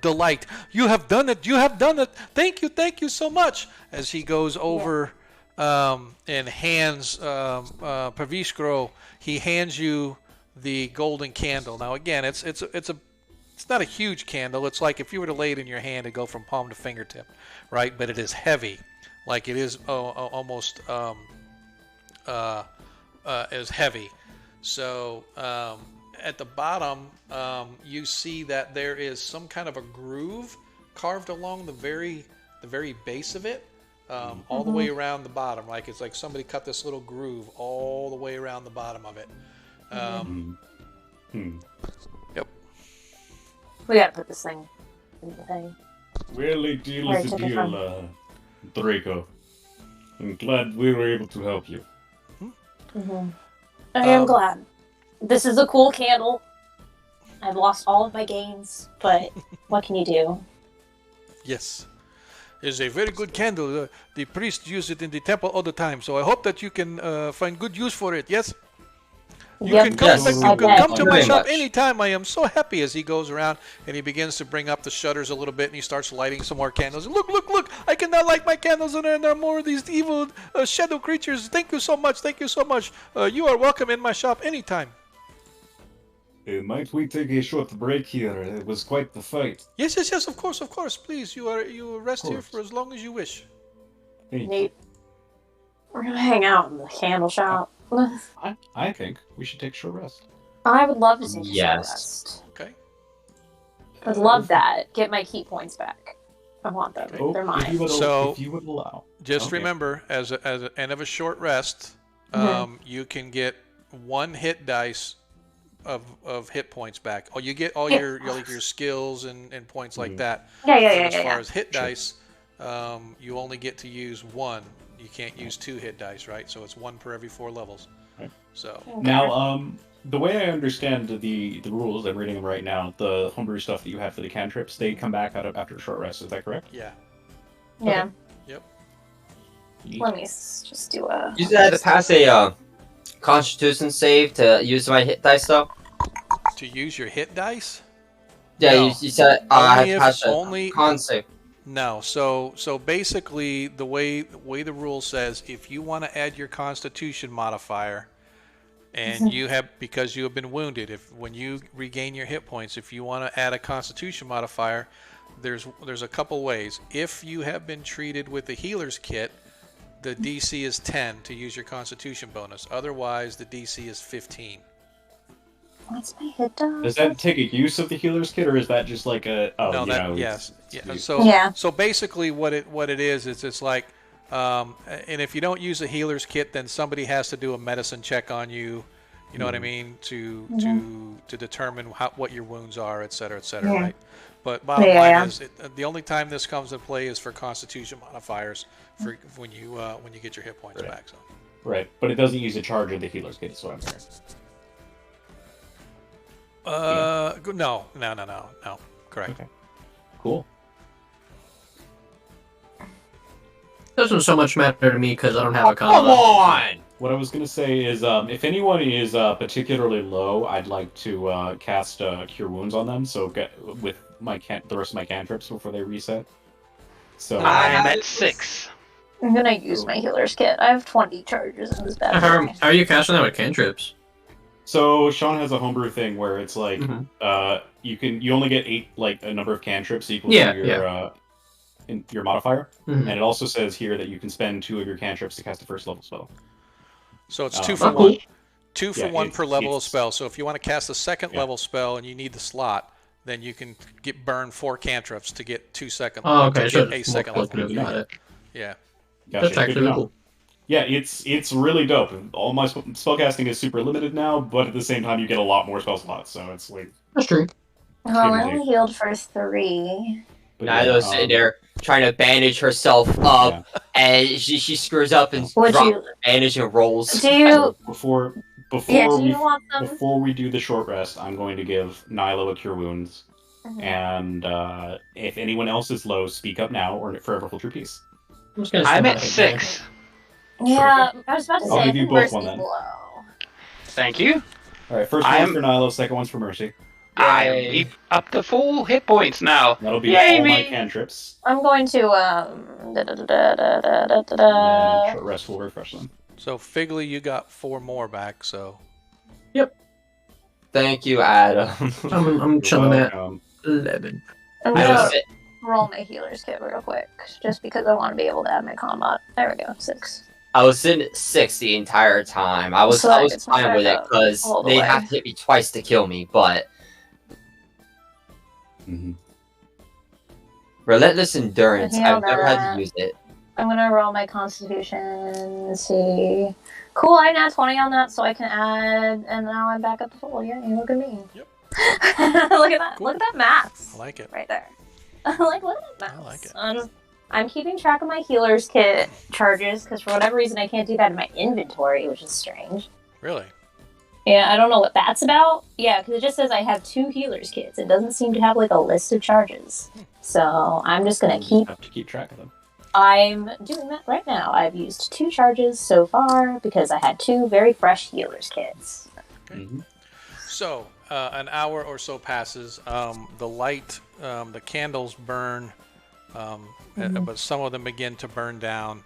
S1: delight. You have done it! You have done it! Thank you so much! As he goes over and hands Praviskro, he hands you the golden candle. Now again, it's not a huge candle. It's like if you were to lay it in your hand, it'd go from palm to fingertip, right? But it is heavy, like it is almost as heavy. So at the bottom, you see that there is some kind of a groove carved along the very base of it, all the way around the bottom. Like it's like somebody cut this little groove all the way around the bottom of it. Yep.
S9: We gotta put this thing in the thing.
S8: Well, a deal
S9: Alright,
S8: is a
S9: take it
S8: deal,
S9: from-
S8: Draco. I'm glad we were able to help you.
S9: Mm-hmm. I am
S1: Um,
S9: glad. This is a cool candle. I've lost all of my gains, but what can you do?
S1: Yes. It's a very good candle. The priests use it in the temple all the time, so I hope that you can find good use for it. Yes. You
S9: Yep.
S1: can come,
S3: Yes,
S1: you can
S9: okay.
S1: come to my
S3: Very
S1: shop
S3: much.
S1: anytime. I am so happy as he goes around and he begins to bring up the shutters a little bit and he starts lighting some more candles. Look, look, look! I cannot light my candles and there are more of these evil shadow creatures. Thank you so much. Thank you so much. You are welcome in my shop anytime.
S8: Might we take a short break here? It was quite the fight.
S1: Yes, yes, yes. Of course, of course. Please, you rest here
S8: course.
S1: for as long as you wish.
S8: Thank you.
S9: Nate, we're gonna hang out in the candle shop.
S8: I think we should take a short rest.
S9: I would love to take a short
S3: Yes.
S9: rest.
S1: Okay.
S9: I'd love that. Get my key points back. I want them.
S8: Oh,
S9: They're
S8: if you
S9: mine.
S8: would, if you would allow.
S1: Just
S8: Okay.
S1: remember, as an end of a short rest,
S9: Mhm.
S1: you can get 1 hit dice of hit points back. Oh, you get all
S9: Yeah.
S1: your skills and points like
S8: Mhm.
S1: that.
S9: Yeah, yeah,
S1: But
S9: yeah,
S1: as
S9: yeah.
S1: far
S9: yeah.
S1: as hit
S8: Sure.
S1: dice, you only get to use 1. You can't use 2 hit dice, right? So it's 1 per every 4 levels.
S8: Right.
S1: So
S8: Now, the way I understand the rules, I'm reading them right now. The homebrew stuff that you have for the cantrips, they come back out of after a short rest. Is that correct?
S1: yeah.
S9: Yeah.
S1: Yep.
S9: Let me just do a.
S3: You said I had to pass a Constitution save to use my hit dice, though.
S1: To use your hit dice?
S3: Yeah,
S1: No.
S3: you said I
S1: Only
S3: had
S1: if-
S3: to pass a
S1: only-
S3: con save.
S1: No. So basically, the way the rule says, if you want to add your Constitution modifier, and you have because you have been wounded, if when you regain your hit points, if you want to add a Constitution modifier, there's a couple ways. If you have been treated with the healer's kit, the DC is 10 to use your Constitution bonus. Otherwise, the DC is 15.
S9: What's my hit dice?
S8: Does that take a use of the healer's kit, or is that just like a
S1: No,
S8: you
S1: that
S8: know?
S1: yes, yeah.
S8: it's-
S1: So
S9: Yeah.
S1: so basically, what it is it's like, and if you don't use a healer's kit, then somebody has to do a medicine check on you. You know what I mean to determine what your wounds are, et cetera,
S9: Yeah.
S1: right? But bottom
S9: Yeah,
S1: line
S9: yeah.
S1: is, the only time this comes into play is for Constitution modifiers for when you get your hit points
S8: Right.
S1: back. So
S8: Right, but it doesn't use a charge of the healer's kit. Is what I'm hearing.
S1: no, correct.
S8: Okay. Cool.
S7: Doesn't so much matter to me because I don't have a
S3: Come
S7: combo.
S3: on!
S8: What I was gonna say is, if anyone is particularly low, I'd like to cast Cure Wounds on them. So with the rest of my cantrips before they reset. So
S6: I'm at 6.
S9: I'm gonna use my healer's kit. I have 20 charges in this bad boy.
S7: How are you casting that with cantrips?
S8: So Sean has a homebrew thing where it's like
S7: Mhm.
S8: you only get 8 like a number of cantrips equal
S7: Yeah,
S8: to your your modifier,
S7: Mhm.
S8: and it also says here that you can spend 2 of your cantrips to cast a first level spell.
S1: So it's
S8: Oh,
S1: 2 for
S7: cool.
S1: 1. 2 for
S8: Yeah,
S1: 1 per level of
S8: it's-
S1: spell. So if you want to cast a second
S8: Yeah.
S1: level spell and you need the slot, then you can burn 4 cantrips to get 2 second.
S7: Oh, okay.
S1: To
S7: So
S1: get a
S7: it's
S1: second
S7: multiple
S1: level.
S7: got it.
S1: Yeah.
S8: Gotcha.
S7: That's
S8: Good to
S7: actually
S8: know.
S7: cool.
S8: Yeah, it's really dope. All my spellcasting is super limited now, but at the same time, you get a lot more spell slots. So it's like,
S7: That's true.
S9: Well, I
S8: Give or
S9: only
S8: take.
S9: healed for 3.
S8: but
S3: Nailo's sitting there trying to bandage herself up, and she screws up and
S9: Would
S3: drops
S9: you?
S3: the bandage and rolls.
S9: Do you?
S8: Before
S9: Yeah. Do
S8: we
S9: you want them?
S8: before we do the short rest, I'm going to give Nilo a Cure Wounds,
S9: Mhm.
S8: and if anyone else is low, speak up now or forever hold your peace.
S7: I'm just gonna
S6: I'm
S7: send
S6: at
S7: that
S6: 6.
S9: Yeah, I was about to
S8: I'll
S9: say. I
S8: give you
S9: think
S8: both
S9: Mercy's
S8: one then.
S9: low.
S6: Thank you.
S8: All right, first
S6: I'm-
S8: one's for Nilo, second one's for Mercy.
S6: I'm up to full hit points now.
S8: That'll be
S6: Yay,
S8: all my
S6: me.
S8: cantrips,
S9: I'm going to
S8: and then short rest will refresh them.
S1: So Figley, you got 4 more back. So
S3: Thank you, Adam.
S7: I'm chilling at
S8: Welcome.
S7: 11.
S9: I'm
S3: I
S9: gonna
S3: was sit-
S9: roll my healer's kit real quick, just because I want to be able to add my combat. There we go, 6.
S3: I was sitting at 6 the entire time. I was
S9: So I
S3: fine
S9: can
S3: with it
S9: back up
S3: because
S9: all the
S3: they
S9: way.
S3: have to hit me twice to kill me, but
S8: Mhm.
S3: relentless endurance.
S9: Yeah,
S3: I've never had
S9: that-
S3: to use it.
S9: I'm gonna roll my constitution. Let's see. Cool, I nat 20 on that, so I can add, and now I'm back up to full. Yeah, look at me.
S1: Yep.
S9: Look at that.
S1: Cool.
S9: Look at that maths.
S1: I like it.
S9: Right there. Like, look at that maths.
S1: I like it.
S9: I'm keeping track of my healer's kit charges, because for whatever reason I can't do that in my inventory, which is strange.
S1: Really?
S9: Yeah, I don't know what that's about. Yeah, because it just says I have 2 healer's kits. It doesn't seem to have, like, a list of charges. So I'm just going to
S8: Have to keep track of them.
S9: I'm doing that right now. I've used 2 charges so far because I had 2 very fresh healer's kits.
S1: Okay.
S8: Mm-hmm.
S1: So, an hour or so passes. The light, the candles burn, but some of them begin to burn down.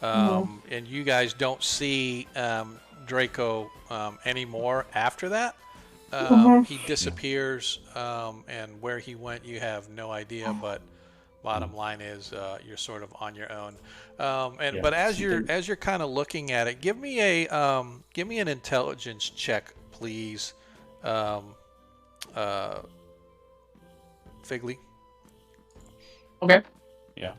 S1: And you guys don't see Draco anymore after that. He disappears, and where he went, you have no idea, but bottom line is you're sort of on your own. But as you're kind of looking at it, give me an intelligence check, please, Figley.
S7: Okay.
S8: Yeah.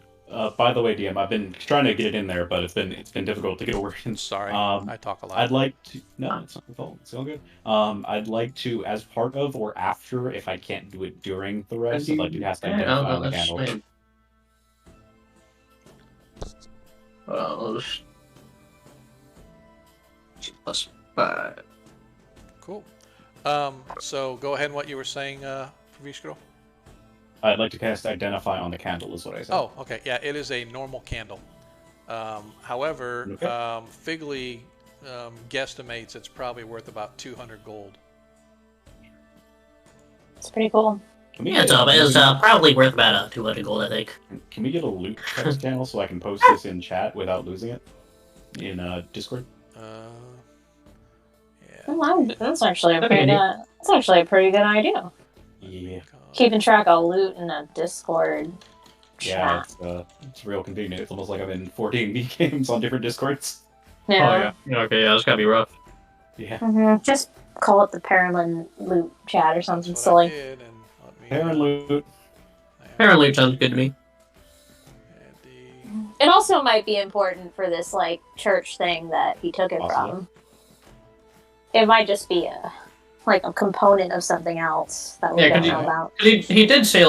S8: By the way, DM, I've been trying to get it in there, but it's been difficult to get a word in.
S1: Sorry, I talk a lot.
S8: I'd like to. No, it's not your fault. It's all good. I'd like to, as part of or after, if I can't do it during the rest, I'd like to cast identify on the candle.
S7: +5.
S1: Cool. So go ahead and what you were saying, Vishkro.
S8: I'd like to cast identify on the candle, is what I said.
S1: Oh, okay. Yeah, it is a normal candle. However,
S8: Okay.
S1: Figley guesstimates it's probably worth about 200 gold.
S9: It's pretty cool.
S8: Can we
S5: Yeah, it's probably worth about 200 gold, I think.
S8: Can we get a loot text channel so I can post this in chat without losing it in Discord?
S1: Yeah.
S9: Oh, that's actually a pretty good idea.
S8: Yeah.
S9: Keeping track of loot in a Discord
S8: Yeah,
S9: chat.
S8: it's real convenient. It's almost like I'm in 14 games on different Discords.
S9: Yeah.
S7: Okay, yeah, it's gotta be rough.
S8: Yeah.
S9: Just call it the Perrenland loot chat or something
S1: That's what I
S9: silly.
S1: did, and let me,
S8: Parent loot.
S7: Apparently, sounds good to me.
S1: add the-
S9: It also might be important for this like church thing that he took it
S8: Possibly.
S9: from. It might just be a component of something else that we
S7: Yeah,
S9: don't
S7: 'cause
S9: know about.
S7: He did say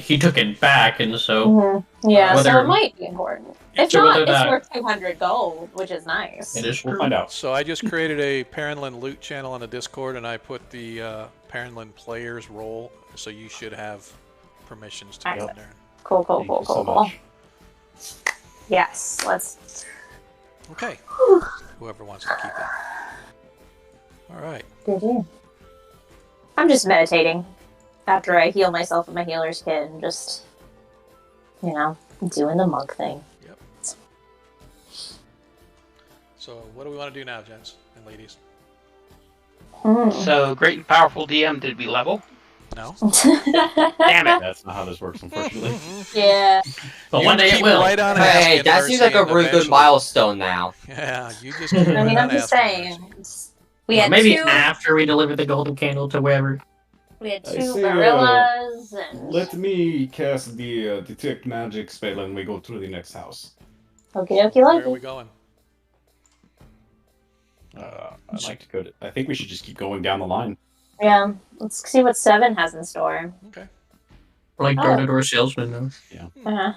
S7: he took it back, and so
S9: Yeah, so
S7: whether-
S9: it might be important. If
S7: So
S9: not,
S7: whether
S9: it's
S7: that-
S9: worth 200 gold, which is nice.
S7: it is
S8: We'll
S7: true.
S8: find out.
S1: So I just created a Perrenland loot channel on the Discord, and I put the Perrenland players role, so you should have permissions to go in there.
S9: Cool.
S8: Thank you so much.
S9: Yes, let's.
S1: Okay. Whoever wants to keep it. All right.
S9: I'm just meditating after I heal myself with my healer's kit and just, doing the monk thing.
S1: Yep. So what do we want to do now, gents and ladies?
S6: So, great and powerful DM, did we level?
S1: No.
S6: Damn it.
S8: That's not how this works, unfortunately.
S9: Yeah.
S7: But
S1: You
S7: one day
S1: keep
S7: it will.
S1: Right on
S3: Hey,
S1: asking,
S3: that seems like a
S1: Mercy,
S3: really good
S1: eventually-
S3: milestone now.
S1: Yeah, you just keep
S9: I
S1: right
S9: mean, I'm
S1: on
S9: just
S1: asking,
S9: saying.
S1: Mercy.
S9: We had
S7: Maybe
S9: two.
S7: after we deliver the golden candle to wherever.
S9: We had
S8: I
S9: two
S8: say,
S9: gorillas and.
S8: Let me cast the detect magic spell and we go to the next house.
S9: Okie dokie,
S1: Where are we
S9: like
S1: going?
S8: I'd like to go to... I think we should just keep going down the line.
S9: Yeah. Let's see what 7 has in store.
S1: Okay.
S7: We're like
S9: Oh.
S7: door-to-door salesmen now.
S9: Uh-huh.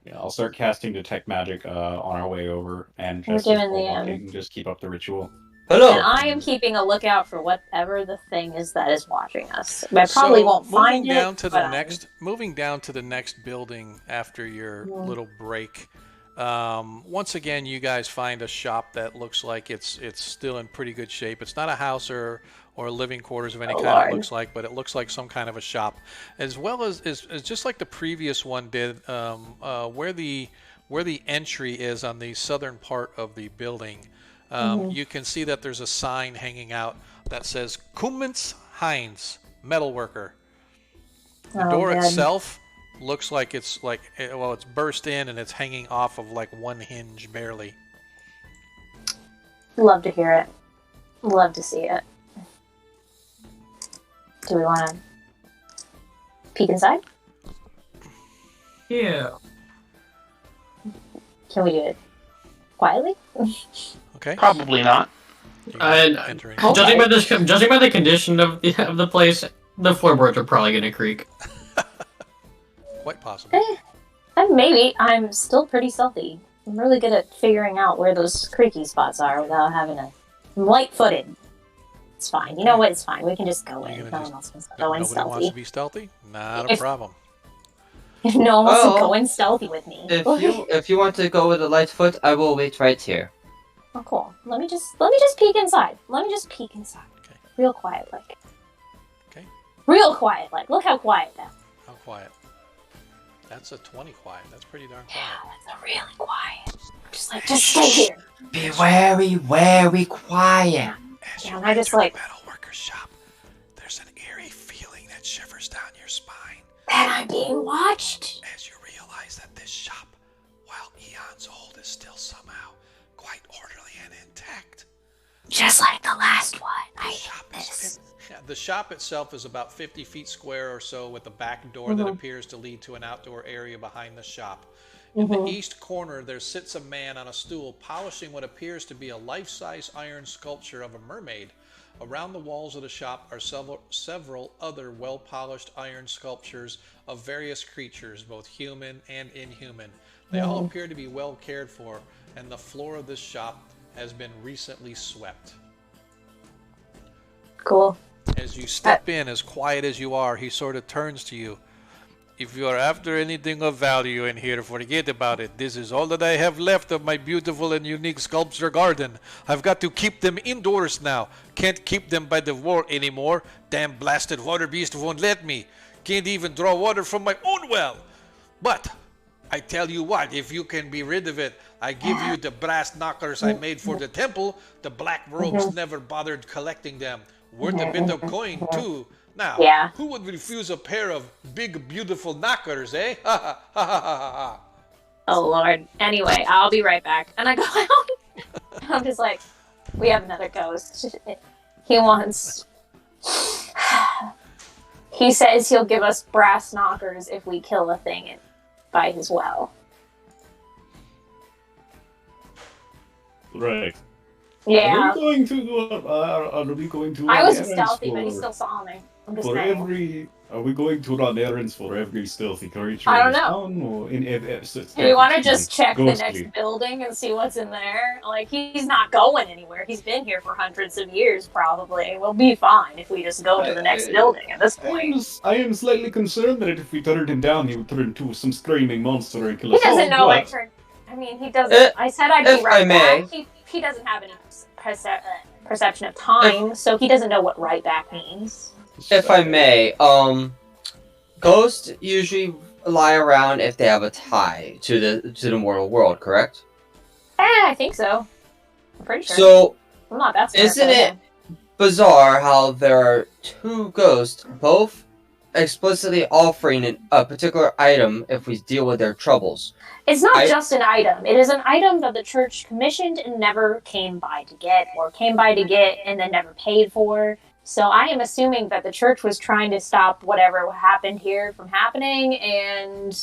S8: Yeah, I'll start casting detect magic on our way over, and
S9: We're
S8: just,
S9: doing
S8: as we're
S9: the,
S8: walking, just keep up the ritual.
S3: Hello.
S9: And I am keeping a lookout for whatever the thing is that is watching us. I probably
S1: So,
S9: won't find
S1: moving
S9: it.
S1: down to
S9: but
S1: the next, moving down to the next building after your little break. Once again, you guys find a shop that looks like it's still in pretty good shape. It's not a house or living quarters of any kind.
S9: Lord.
S1: It looks like, but it looks like some kind of a shop, as well as just like the previous one did. Where the entry is on the southern part of the building. You can see that there's a sign hanging out that says Cummins Heinz, metalworker. The
S9: Oh,
S1: door
S9: God.
S1: itself looks like it's burst in and it's hanging off of like one hinge barely.
S9: Love to hear it. Love to see it. Do we want to peek inside?
S7: Yeah.
S9: Can we do it quietly?
S1: Okay.
S6: Probably not.
S1: You
S7: And
S1: enter in.
S7: judging by the condition of the place, the floorboards are probably gonna creak.
S1: Quite possible.
S9: And maybe I'm still pretty stealthy. I'm really good at figuring out where those creaky spots are without having to. I'm light-footed. It's fine. You know what? It's fine. We can just go in. No one else wants to go in
S1: Nobody wants
S9: stealthy.
S1: to be stealthy? Not a problem.
S9: No one wants to
S3: Well,
S9: go in stealthy with me.
S3: If you want to go with a light foot, I will wait right here.
S9: Oh, cool. Let me just peek inside. Let me just peek inside.
S1: Okay.
S9: Real quiet, like.
S1: Okay.
S9: Real quiet, like. Look how quiet that.
S1: How quiet? That's a 20 quiet. That's pretty darn
S9: Yeah,
S1: quiet.
S9: that's a really quiet. Just stay here.
S3: Be very quiet.
S1: As
S9: Yeah,
S1: you
S9: and I just,
S1: enter
S9: like-
S1: the metalworker's shop, there's an eerie feeling that shivers down your spine
S9: And I'm being watched.
S1: as you realize that this shop, while eons old, is still somehow quite orderly and intact.
S9: Just like the last one. I hate
S1: Shop
S9: this.
S1: Yeah, the shop itself is about 50 feet square or so, with a back door that
S9: Mhm.
S1: appears to lead to an outdoor area behind the shop. In the east corner, there sits a man on a stool polishing what appears to be a life-size iron sculpture of a mermaid. Around the walls of the shop are several other well-polished iron sculptures of various creatures, both human and inhuman. They all appear to be well cared for, and the floor of this shop has been recently swept.
S9: Cool.
S1: As you step in, as quiet as you are, he sort of turns to you. If you are after anything of value in here, forget about it. This is all that I have left of my beautiful and unique sculpture garden. I've got to keep them indoors now. Can't keep them by the wall anymore. Damn blasted water beast won't let me. Can't even draw water from my own well. But I tell you what, if you can be rid of it, I give you the brass knockers I made for the temple. The black robes never bothered collecting them. Worth a bit of coin, too. Now,
S9: Yeah.
S1: who would refuse a pair of big, beautiful knockers, eh? Ha ha ha ha ha ha.
S9: Oh Lord. Anyway, I'll be right back. And I go out. I'm just like, we have another ghost. He wants. He says he'll give us brass knockers if we kill a thing by his well.
S8: Right.
S9: Yeah.
S8: Are we going to go? Are we going to?
S9: I
S8: run
S9: was
S8: errands
S9: stealthy, but he
S8: for-
S9: still saw me. I'm just
S8: For
S9: saying.
S8: every, are we going to run errands for every stealthy creature
S9: I
S8: in
S9: don't
S8: this
S9: know.
S8: town, or in
S9: Do we want to just check the
S8: ghostly?
S9: next building and see what's in there? Like, he's not going anywhere. He's been here for hundreds of years, probably. We'll be fine if we just go to the next building at this point.
S8: I am slightly concerned that if we turned him down, he would turn into some screaming monster and kill
S9: He
S8: us all.
S9: doesn't know I
S8: but-
S9: turned. I mean, he doesn't. I said I'd
S3: if
S9: be right
S3: I may.
S9: back. He doesn't have any perception of time, so he doesn't know what right back means.
S3: If I may, ghosts usually lie around if they have a tie to the mortal world, correct?
S9: I think so. I'm pretty sure.
S3: So,
S9: I'm not that smart.
S3: isn't
S9: but
S3: it bizarre how there are two ghosts, both explicitly offering a particular item if we deal with their troubles?
S9: It's not just an item. It is an item that the church commissioned and never came by to get, or came by to get and then never paid for. So I am assuming that the church was trying to stop whatever happened here from happening, and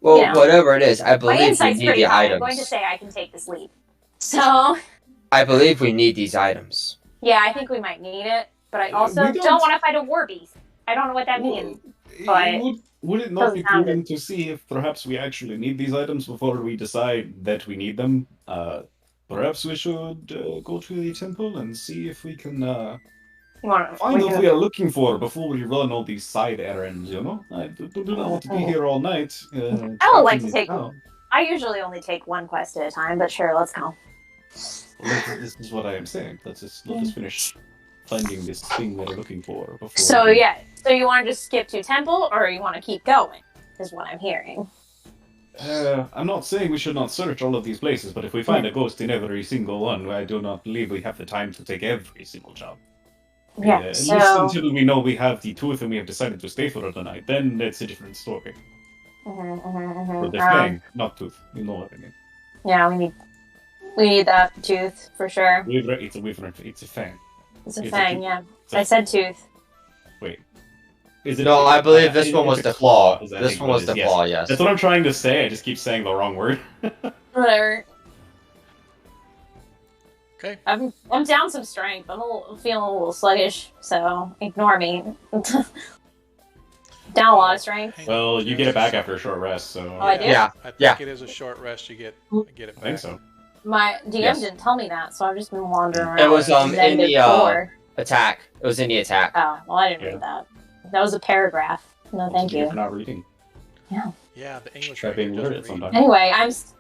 S3: Well,
S9: Yeah.
S3: whatever it is, I
S9: my
S3: believe we
S9: insight's
S3: need
S9: pretty
S3: the
S9: high.
S3: items.
S9: I'm going to say I can take this leap. So,
S3: I believe we need these items.
S9: yeah, I think we might need it, but I also
S8: We
S9: don't
S8: don't-
S9: want to fight a war beast. I don't know what that means. But-
S8: Would it not be
S9: Doesn't sound
S8: prudent to see if perhaps we actually need these items before we decide that we need them? Perhaps we should go to the temple and see if we can
S9: You want
S8: find what we are looking for before we run all these side errands, you know? I do not want to be here all night.
S9: I would like to
S8: tracking
S9: take-
S8: it down.
S9: I usually only take one quest at a time, but sure, let's go.
S8: This is what I am saying. Let us finish finding this thing we're looking for before.
S9: So
S8: we-
S9: yeah, so you want to just skip to temple, or you want to keep going? Is what I'm hearing.
S8: I'm not saying we should not search all of these places, but if we find a ghost in every single one, I do not believe we have the time to take every single job.
S9: Yeah.
S8: At least
S9: So.
S8: until we know we have the tooth and we have decided to stay for the night, then it's a different story. But the fang, not tooth. You know what I mean.
S9: Yeah, we need that tooth for sure.
S8: It's a wyvern. It's a fang.
S9: It's a
S8: It's a
S9: fang,
S8: tooth.
S9: yeah.
S8: It's a-
S9: I said tooth.
S8: Wait. Is it?
S3: No, I believe this
S8: it-
S3: one was
S8: it's a
S3: the claw.
S8: I
S3: This
S8: think
S3: one
S8: it
S3: was
S8: is,
S3: the
S8: yes.
S3: claw, yes.
S8: That's what I'm trying to say. I just keep saying the wrong word.
S9: Whatever.
S1: Okay.
S9: I'm down some strength. I'm feeling a little sluggish, so ignore me. Down a lot of strength.
S1: Hang on
S8: Well, you
S1: just
S8: get it
S1: a
S8: back
S1: sec.
S8: after a short rest, so
S9: Oh, I do?
S3: Yeah.
S1: I think
S3: Yeah.
S1: it is a short rest. You get it
S8: I
S1: back.
S8: think so.
S9: My DM
S3: Yes.
S9: didn't tell me that, so I've just been wandering around.
S3: It was in the
S9: -4.
S3: attack. It was in the attack.
S9: Oh, well, I didn't
S8: Yeah.
S9: read that. That was a paragraph. No,
S8: What's
S9: thank
S8: it do
S9: you.
S8: for not reading.
S1: Yeah, the English
S8: Try
S1: reader
S8: being
S1: doesn't
S8: literate
S1: read.
S8: sometimes.
S9: Anyway,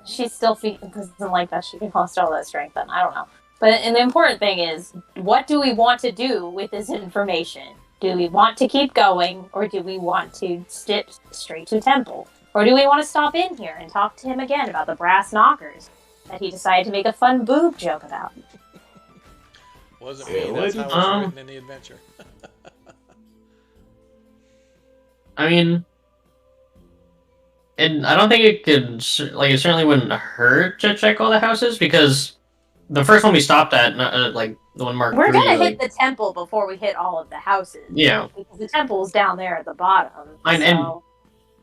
S9: she's still doesn't like that she lost all that strength. Then I don't know. But and the important thing is, what do we want to do with this information? Do we want to keep going, or do we want to step straight to temple, or do we want to stop in here and talk to him again about the brass knockers that he decided to make a fun boob joke about?
S1: Wasn't
S8: Yeah,
S1: me. That's how it was written in the adventure.
S7: I mean, and I don't think it could, like, it certainly wouldn't hurt to check all the houses, because the first one we stopped at, like, the one marked
S9: We're
S7: 3,
S9: gonna
S7: like,
S9: hit the temple before we hit all of the houses.
S7: yeah.
S9: Because the temple's down there at the bottom.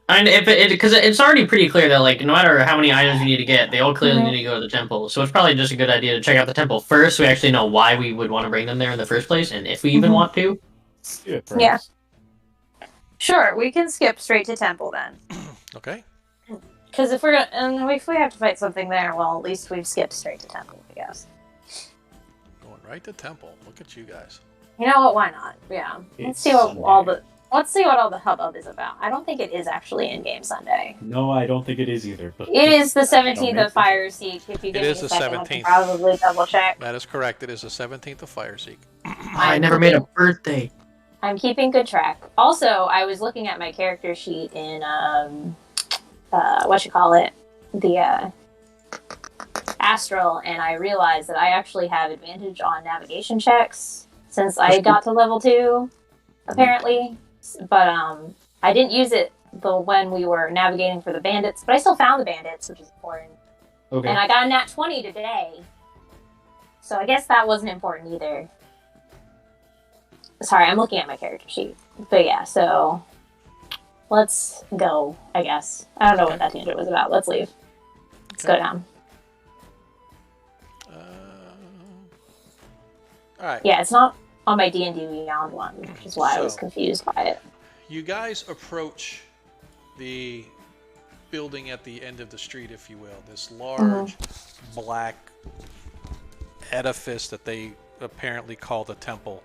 S7: And if because it's already pretty clear that, like, no matter how many items you need to get, they all clearly need to go to the temple. So it's probably just a good idea to check out the temple first, so we actually know why we would want to bring them there in the first place, and if we even want to.
S8: Yeah.
S9: Yeah. Sure, we can skip straight to temple then.
S1: Okay.
S9: Because if we have to fight something there, well, at least we've skipped straight to temple, I guess.
S1: Going right to temple. Look at you guys.
S9: You know what? Why not? Yeah. Let's see what all the hubbub is about. I don't think it is actually in game Sunday.
S8: No, I don't think it is either. But
S9: It is the 17th
S8: Don't
S9: of
S8: make
S9: Fire Seek. If you give
S1: It
S9: me
S1: is
S9: a
S1: the
S9: second, I can
S1: 17th.
S9: probably double check.
S1: That is correct. It is the 17th of Fireseek.
S7: I never made a birthday.
S9: I'm keeping good track. Also, I was looking at my character sheet in the Astral, and I realized that I actually have advantage on navigation checks since I got to level 2, apparently. But I didn't use it when we were navigating for the bandits, but I still found the bandits, which is important.
S8: okay.
S9: And I got a nat 20 today, so I guess that wasn't important either. Sorry, I'm looking at my character sheet. But yeah, so let's go, I guess. I don't know what that tangent was about. Let's leave. Let's go down.
S1: All right.
S9: Yeah, it's not on my D&D Beyond one, which is why I was
S1: So-
S9: confused by it.
S1: You guys approach the building at the end of the street, if you will. This large black edifice that they apparently call the temple.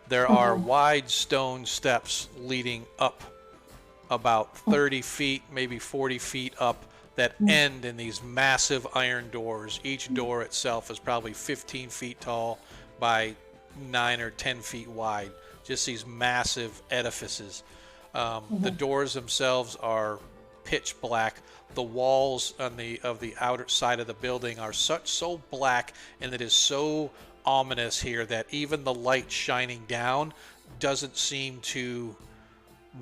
S1: There are wide stone steps leading up about 30 feet, maybe 40 feet up, that end in these massive iron doors. Each door itself is probably 15 feet tall by 9 or 10 feet wide. Just these massive edifices. The doors themselves are pitch black. The walls on of the outer side of the building are so black, and it is so ominous here that even the light shining down doesn't seem to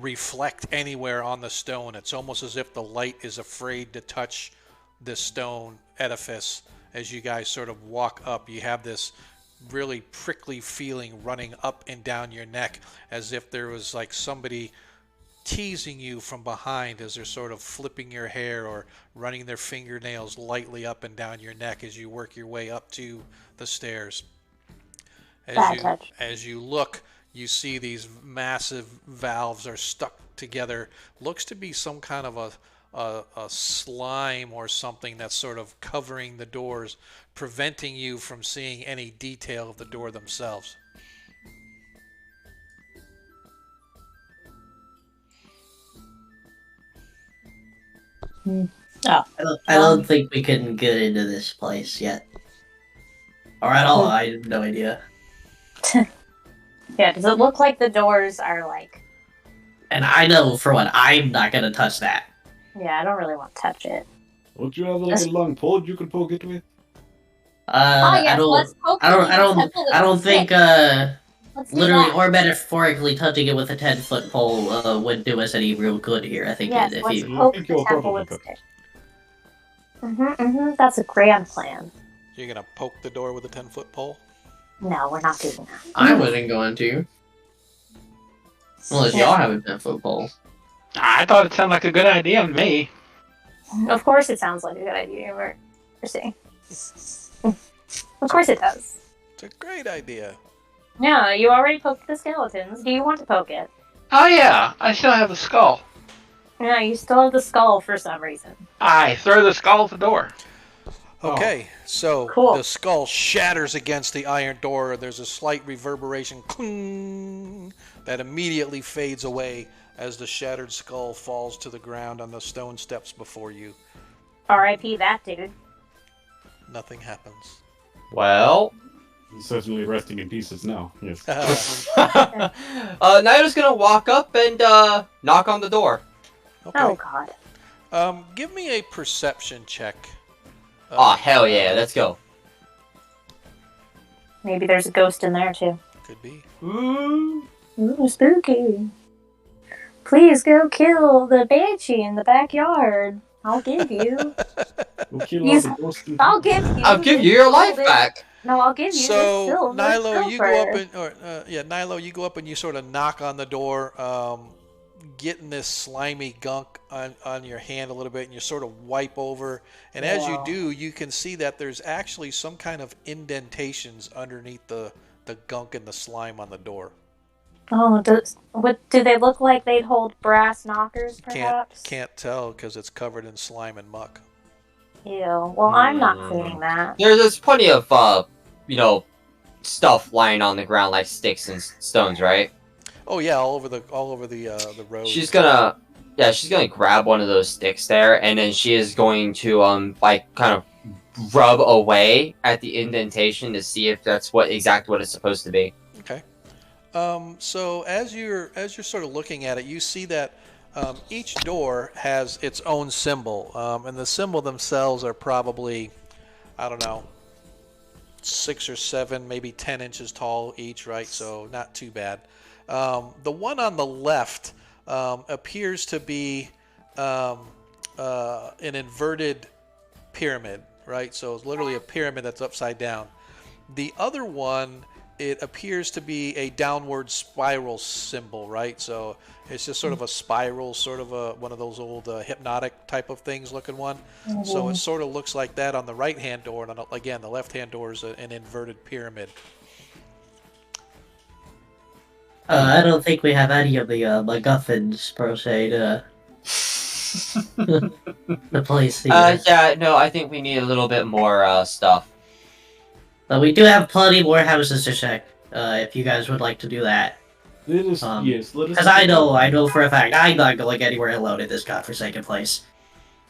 S1: reflect anywhere on the stone. It's almost as if the light is afraid to touch this stone edifice. As you guys sort of walk up, you have this really prickly feeling running up and down your neck, as if there was like somebody teasing you from behind as they're sort of flipping your hair or running their fingernails lightly up and down your neck as you work your way up to the stairs. As you look, you see these massive valves are stuck together. Looks to be some kind of a slime or something that's sort of covering the doors, preventing you from seeing any detail of the door themselves.
S7: I don't think we can get into this place yet. Or at all, I have no idea.
S9: Yeah, does it look like the doors are like...
S7: And I know, for one, I'm not gonna touch that.
S9: Yeah, I don't really want to touch it.
S8: Don't you have like a long pole you can poke it with?
S7: I
S9: let's poke it with the temple
S7: I don't think,
S9: Let's do
S7: literally
S9: that.
S7: or metaphorically touching it with a 10-foot pole would do us any real good here. I think
S9: Yes,
S7: if
S9: let's
S7: you...
S9: poke
S8: think
S9: the
S8: you'll
S9: temple
S8: probably
S9: with
S8: cook.
S9: sticks. That's a grand plan.
S1: You're going to poke the door with a 10-foot pole?
S9: No, we're not doing that.
S7: I wasn't going to. Unless y'all have a 10-foot pole.
S6: I thought it sounded like a good idea to me.
S9: Of course it sounds like a good idea, Mercy. Of course it does.
S1: It's a great idea.
S9: Yeah, you already poked the skeletons. Do you want to poke it?
S6: Oh yeah, I still have the skull.
S9: Yeah, you still have the skull for some reason.
S6: I throw the skull at the door.
S1: Okay, so
S9: Cool.
S1: the skull shatters against the iron door. There's a slight reverberation cling, that immediately fades away as the shattered skull falls to the ground on the stone steps before you.
S9: R.I.P. that dude.
S1: Nothing happens.
S3: Well,
S8: He's certainly resting in pieces now. Yes.
S3: Naito's gonna walk up and knock on the door.
S1: Okay.
S9: Oh god.
S1: Give me a perception check.
S3: Oh hell yeah, let's go.
S9: Maybe there's a ghost in there too.
S1: Could be.
S3: Ooh.
S9: Ooh, spooky. Please go kill the banshee in the backyard. I'll give you.
S8: We'll kill all
S9: He's-
S8: the ghosts and-
S9: I'll give you.
S3: I'll give you your life
S9: this-
S3: back.
S9: No, I'll give you this
S1: So
S9: silver
S1: Nilo, you go up
S9: silver.
S1: and Nilo, you go up and you sort of knock on the door, getting this slimy gunk on your hand a little bit, and you sort of wipe over. And as you
S9: Wow.
S1: do, you can see that there's actually some kind of indentations underneath the gunk and the slime on the door.
S9: Oh, do they look like they'd hold brass knockers, perhaps?
S1: Can't tell because it's covered in slime and muck.
S9: Ew. Well, I'm not
S3: Hmm.
S9: cleaning that.
S3: There's plenty of stuff lying on the ground like sticks and stones, right?
S1: Oh yeah, all over the road.
S3: She's gonna grab one of those sticks there, and then she is going to kind of rub away at the indentation to see if that's exactly what it's supposed to be.
S1: Okay. So as you're sort of looking at it, you see that each door has its own symbol, and the symbol themselves are probably, I don't know, 6 or 7, maybe 10 inches tall each, right? So not too bad. The one on the left appears to be an inverted pyramid, right? So it's literally a pyramid that's upside down. The other one, it appears to be a downward spiral symbol, right? So it's just sort of a spiral, sort of one of those old hypnotic type of things looking one. So it sort of looks like that on the right-hand door, and again, the left-hand door is an inverted pyramid.
S5: I don't think we have any of the MacGuffins per se to the place here.
S3: Yeah, no, I think we need a little bit more stuff.
S5: But we do have plenty more houses to check. If you guys would like to do that,
S8: Let us, yes, let us.
S5: because I know for a fact I'm not going anywhere alone in this godforsaken place.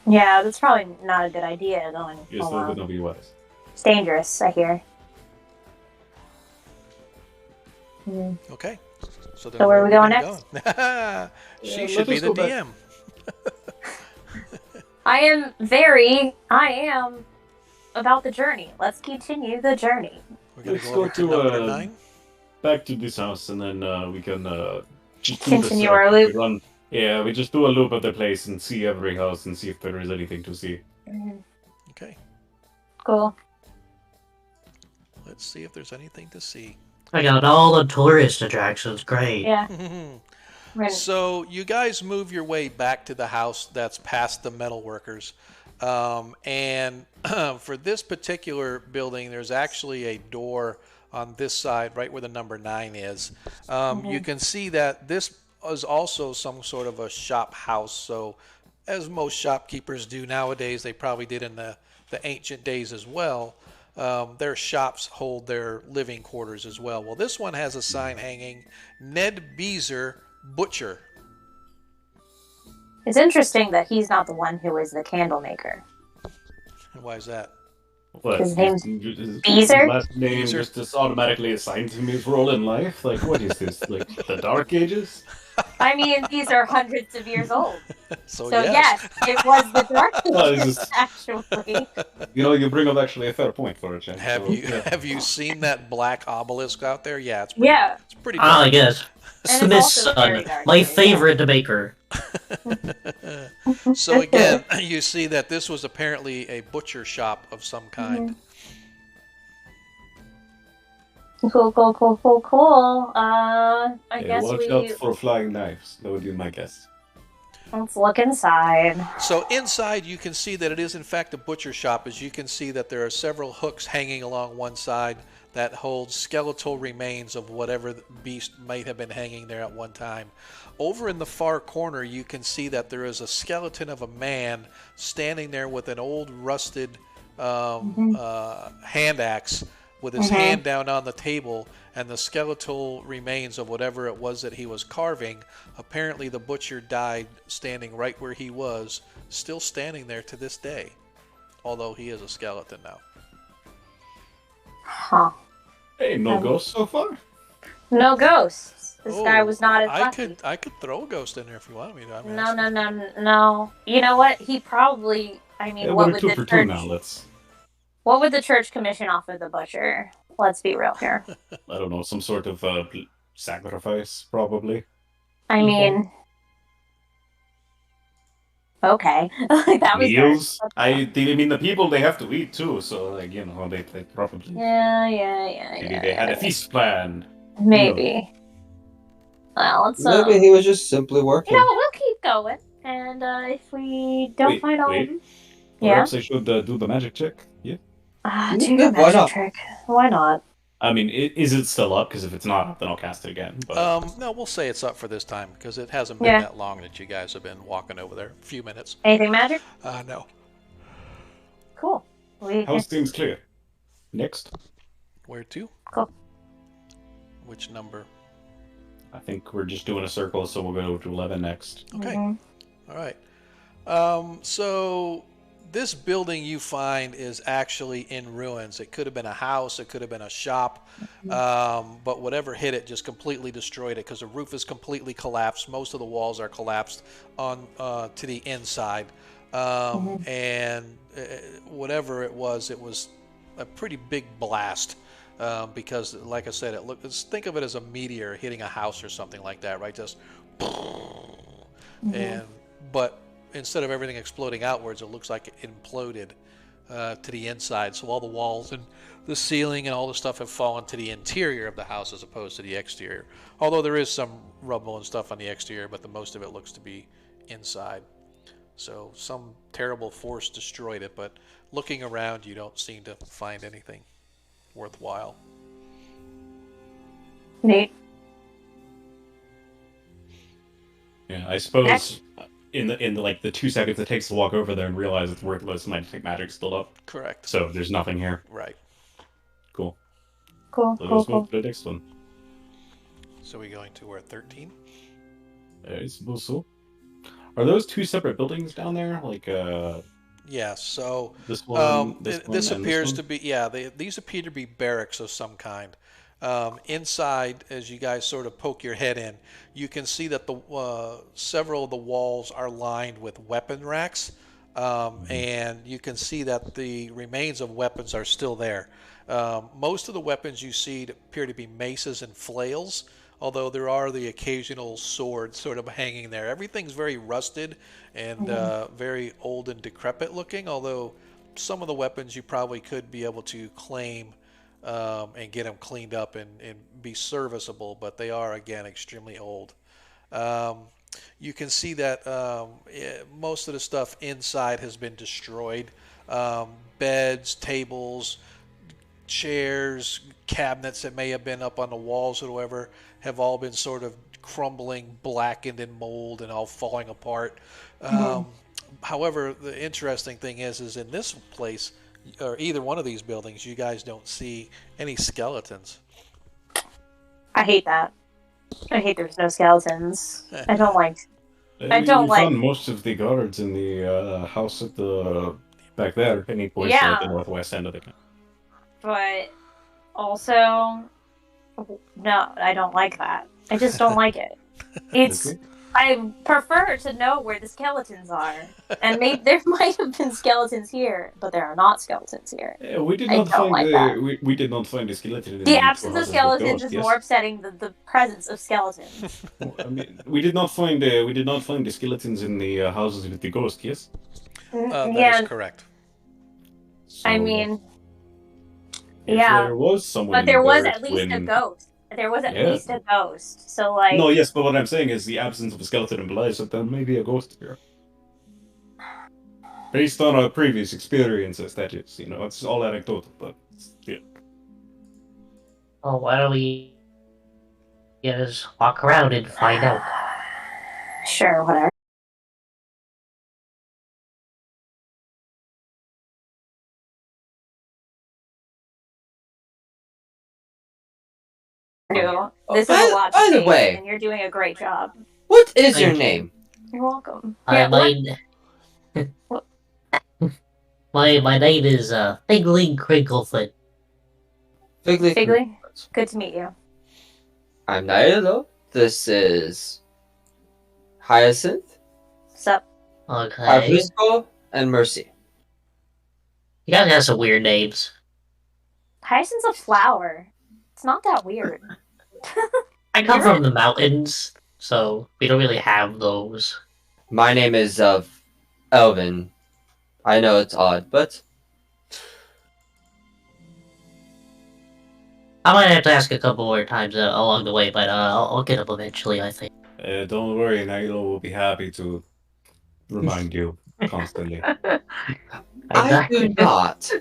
S9: Yeah, that's probably not a good idea going
S8: Yes, that would
S9: alone.
S8: not be wise.
S9: It's dangerous, I hear. Hmm.
S1: Okay. So, then
S9: So where are we going
S1: we
S9: next?
S1: going? She
S8: Yeah,
S1: should
S8: let
S1: be
S8: us
S1: the
S8: go back.
S1: DM.
S9: I am about the journey. Let's continue the journey.
S1: We're gonna
S8: Let's
S1: go
S8: go
S1: over to number
S8: to
S1: 9.
S8: back to this house, and then we can just do
S9: Continue
S8: the
S9: our
S8: circuit.
S9: loop.
S8: We run, yeah, we just do a loop of the place and see every house and see if there is anything to see.
S1: Okay.
S9: Cool.
S1: Let's see if there's anything to see.
S5: I got all the tourist attractions. Great.
S9: Yeah. We're gonna-
S1: So you guys move your way back to the house that's past the metal workers. And for this particular building, there's actually a door on this side, right where the number 9 is. You can see that this is also some sort of a shop house. So as most shopkeepers do nowadays, they probably did in the ancient days as well. Their shops hold their living quarters as well. Well, this one has a sign hanging, Ned Beezer, Butcher.
S9: It's interesting that he's not the one who is the candle maker.
S1: Why is that?
S8: What?
S9: His name's
S8: his
S9: Beezer?
S8: last name
S1: Beezer?
S8: just automatically assigned him his role in life? Like, what is this? Like, the Dark Ages?
S9: I mean, these are hundreds of years old.
S1: So,
S9: So
S1: yes.
S9: yes, it was the Dark
S8: Well,
S9: Ages,
S8: it's just-
S9: actually.
S8: You bring up actually a fair point for a change.
S1: Have
S8: so,
S1: you
S8: yeah.
S1: have you seen that black obelisk out there? Yeah, it's pretty,
S9: Yeah.
S1: it's pretty
S5: Ah,
S1: dark.
S5: yes.
S9: And it's
S5: Smith's
S9: also very
S5: son,
S9: dark,
S5: my
S9: yeah.
S5: favorite baker.
S1: So again, you see that this was apparently a butcher shop of some kind.
S9: Cool. I
S8: Yeah,
S9: guess
S8: watch
S9: we.
S8: out for flying knives. That would be my guess.
S9: Let's look inside.
S1: So inside, you can see that it is in fact a butcher shop. As you can see that there are several hooks hanging along one side that hold skeletal remains of whatever beast might have been hanging there at one time. Over in the far corner, you can see that there is a skeleton of a man standing there with an old rusted hand axe with his hand down on the table, and the skeletal remains of whatever it was that he was carving. Apparently the butcher died standing right where he was, still standing there to this day, although he is a skeleton now.
S9: Huh.
S8: Hey, no ghosts so far?
S9: No ghosts. This guy was not as lucky.
S1: I could throw a ghost in there if you want me to. I mean,
S9: No. You know what? He probably. I mean,
S8: Yeah,
S9: what
S8: we're
S9: would
S8: 2
S9: the
S8: for 2
S9: church?
S8: now. Let's,
S9: What would the church commission off of the butcher? Let's be real here.
S8: I don't know, some sort of sacrifice, probably.
S9: I mean, okay, that was
S8: Meals? I mean, the people, they have to eat too, so, like, you know, they probably... Maybe they had a feast planned.
S9: Maybe. Well, let's.
S3: Maybe he was just simply working.
S9: You know, we'll keep going, and if we don't find all of them,
S8: Perhaps I should do the magic check. Yeah.
S9: do the
S3: why
S9: magic
S3: not?
S9: trick. Why not?
S8: I mean, is it still up? Because if it's not up, then I'll cast it again. But...
S1: No, we'll say it's up for this time because it hasn't been that long that you guys have been walking over there. A few minutes.
S9: Anything magic?
S1: No.
S9: Cool.
S8: House seems clear. Next.
S1: Where to?
S9: Cool.
S1: Which number?
S8: I think we're just doing a circle, so we'll go to 11 next.
S1: Okay. All right. So this building you find is actually in ruins. It could have been a house. It could have been a shop. But whatever hit it just completely destroyed it because the roof is completely collapsed. Most of the walls are collapsed on to the inside. And whatever it was a pretty big blast. Because, like I said, think of it as a meteor hitting a house or something like that, right? Just, but instead of everything exploding outwards, it looks like it imploded to the inside. So all the walls and the ceiling and all the stuff have fallen to the interior of the house as opposed to the exterior. Although there is some rubble and stuff on the exterior, but the most of it looks to be inside. So some terrible force destroyed it, but looking around, you don't seem to find anything worthwhile.
S9: Neat.
S8: Yeah, I suppose in the like the 2 seconds it takes to walk over there and realize it's worthless, my detect magic's still up.
S1: Correct.
S8: So there's nothing here.
S1: Right.
S8: Cool.
S9: Cool.
S8: So let's move to the next one.
S1: So we're going to where 13?
S8: I suppose so. Are those 2 separate buildings down there? Like
S1: Yeah, so
S8: this one,
S1: this appears to
S8: be.
S1: be, these appear to be barracks of some kind. Inside, as you guys sort of poke your head in, you can see that several of the walls are lined with weapon racks, and you can see that the remains of weapons are still there. Most of the weapons you see appear to be maces and flails, although there are the occasional swords sort of hanging there. Everything's very rusted and very old and decrepit looking, although some of the weapons you probably could be able to claim and get them cleaned up and be serviceable, but they are, again, extremely old. You can see that most of the stuff inside has been destroyed. Beds, tables, chairs, cabinets that may have been up on the walls or whatever have all been sort of crumbling, blackened in mold and all falling apart. However, the interesting thing is in this place, or either one of these buildings, you guys don't see any skeletons.
S9: I hate that. I hate there's no skeletons. I don't like.
S8: We found most of the guards in the house at the back there, Penny Boys at the northwest end of the camp.
S9: But also, no, I don't like that. I just don't like it. It's. I prefer to know where the skeletons are, and maybe there might have been skeletons here, but there are not skeletons here.
S8: We did not find we did not find a skeleton. In
S9: the absence of skeletons is more upsetting than the presence of skeletons.
S8: I mean, we did not find the skeletons in the houses with the ghost. Yes,
S1: that is correct.
S9: So, I mean,
S8: if there was someone,
S9: but there was at least a ghost. there was at
S8: Yeah.
S9: least a ghost. So like,
S8: No, yes, but what I'm saying is the absence of a skeleton implies that there may be a ghost here. Based on our previous experiences, that is, it's all anecdotal, but yeah.
S5: Oh, why don't we just walk around and find out?
S9: sure, whatever. This is a lot to
S3: By the
S9: take,
S3: way,
S9: and you're doing a great job.
S3: what is your
S5: Thank you.
S3: name?
S9: You're welcome.
S5: I
S9: Yeah, what-
S5: my name is Figling Crinklefoot.
S9: Figley, good to meet you.
S3: I'm Nailo. This is Hyacinth,
S9: Sup?
S5: Okay.
S3: Fabrisco, and Mercy.
S5: You guys have some weird names.
S9: Hyacinth's a flower. It's not that weird.
S5: I come from the mountains, so we don't really have those.
S3: My name is Elvin. I know it's odd, but
S5: I might have to ask a couple more times along the way, but I'll get them eventually, I think.
S8: Don't worry, Nailo will be happy to remind you constantly.
S3: I do not.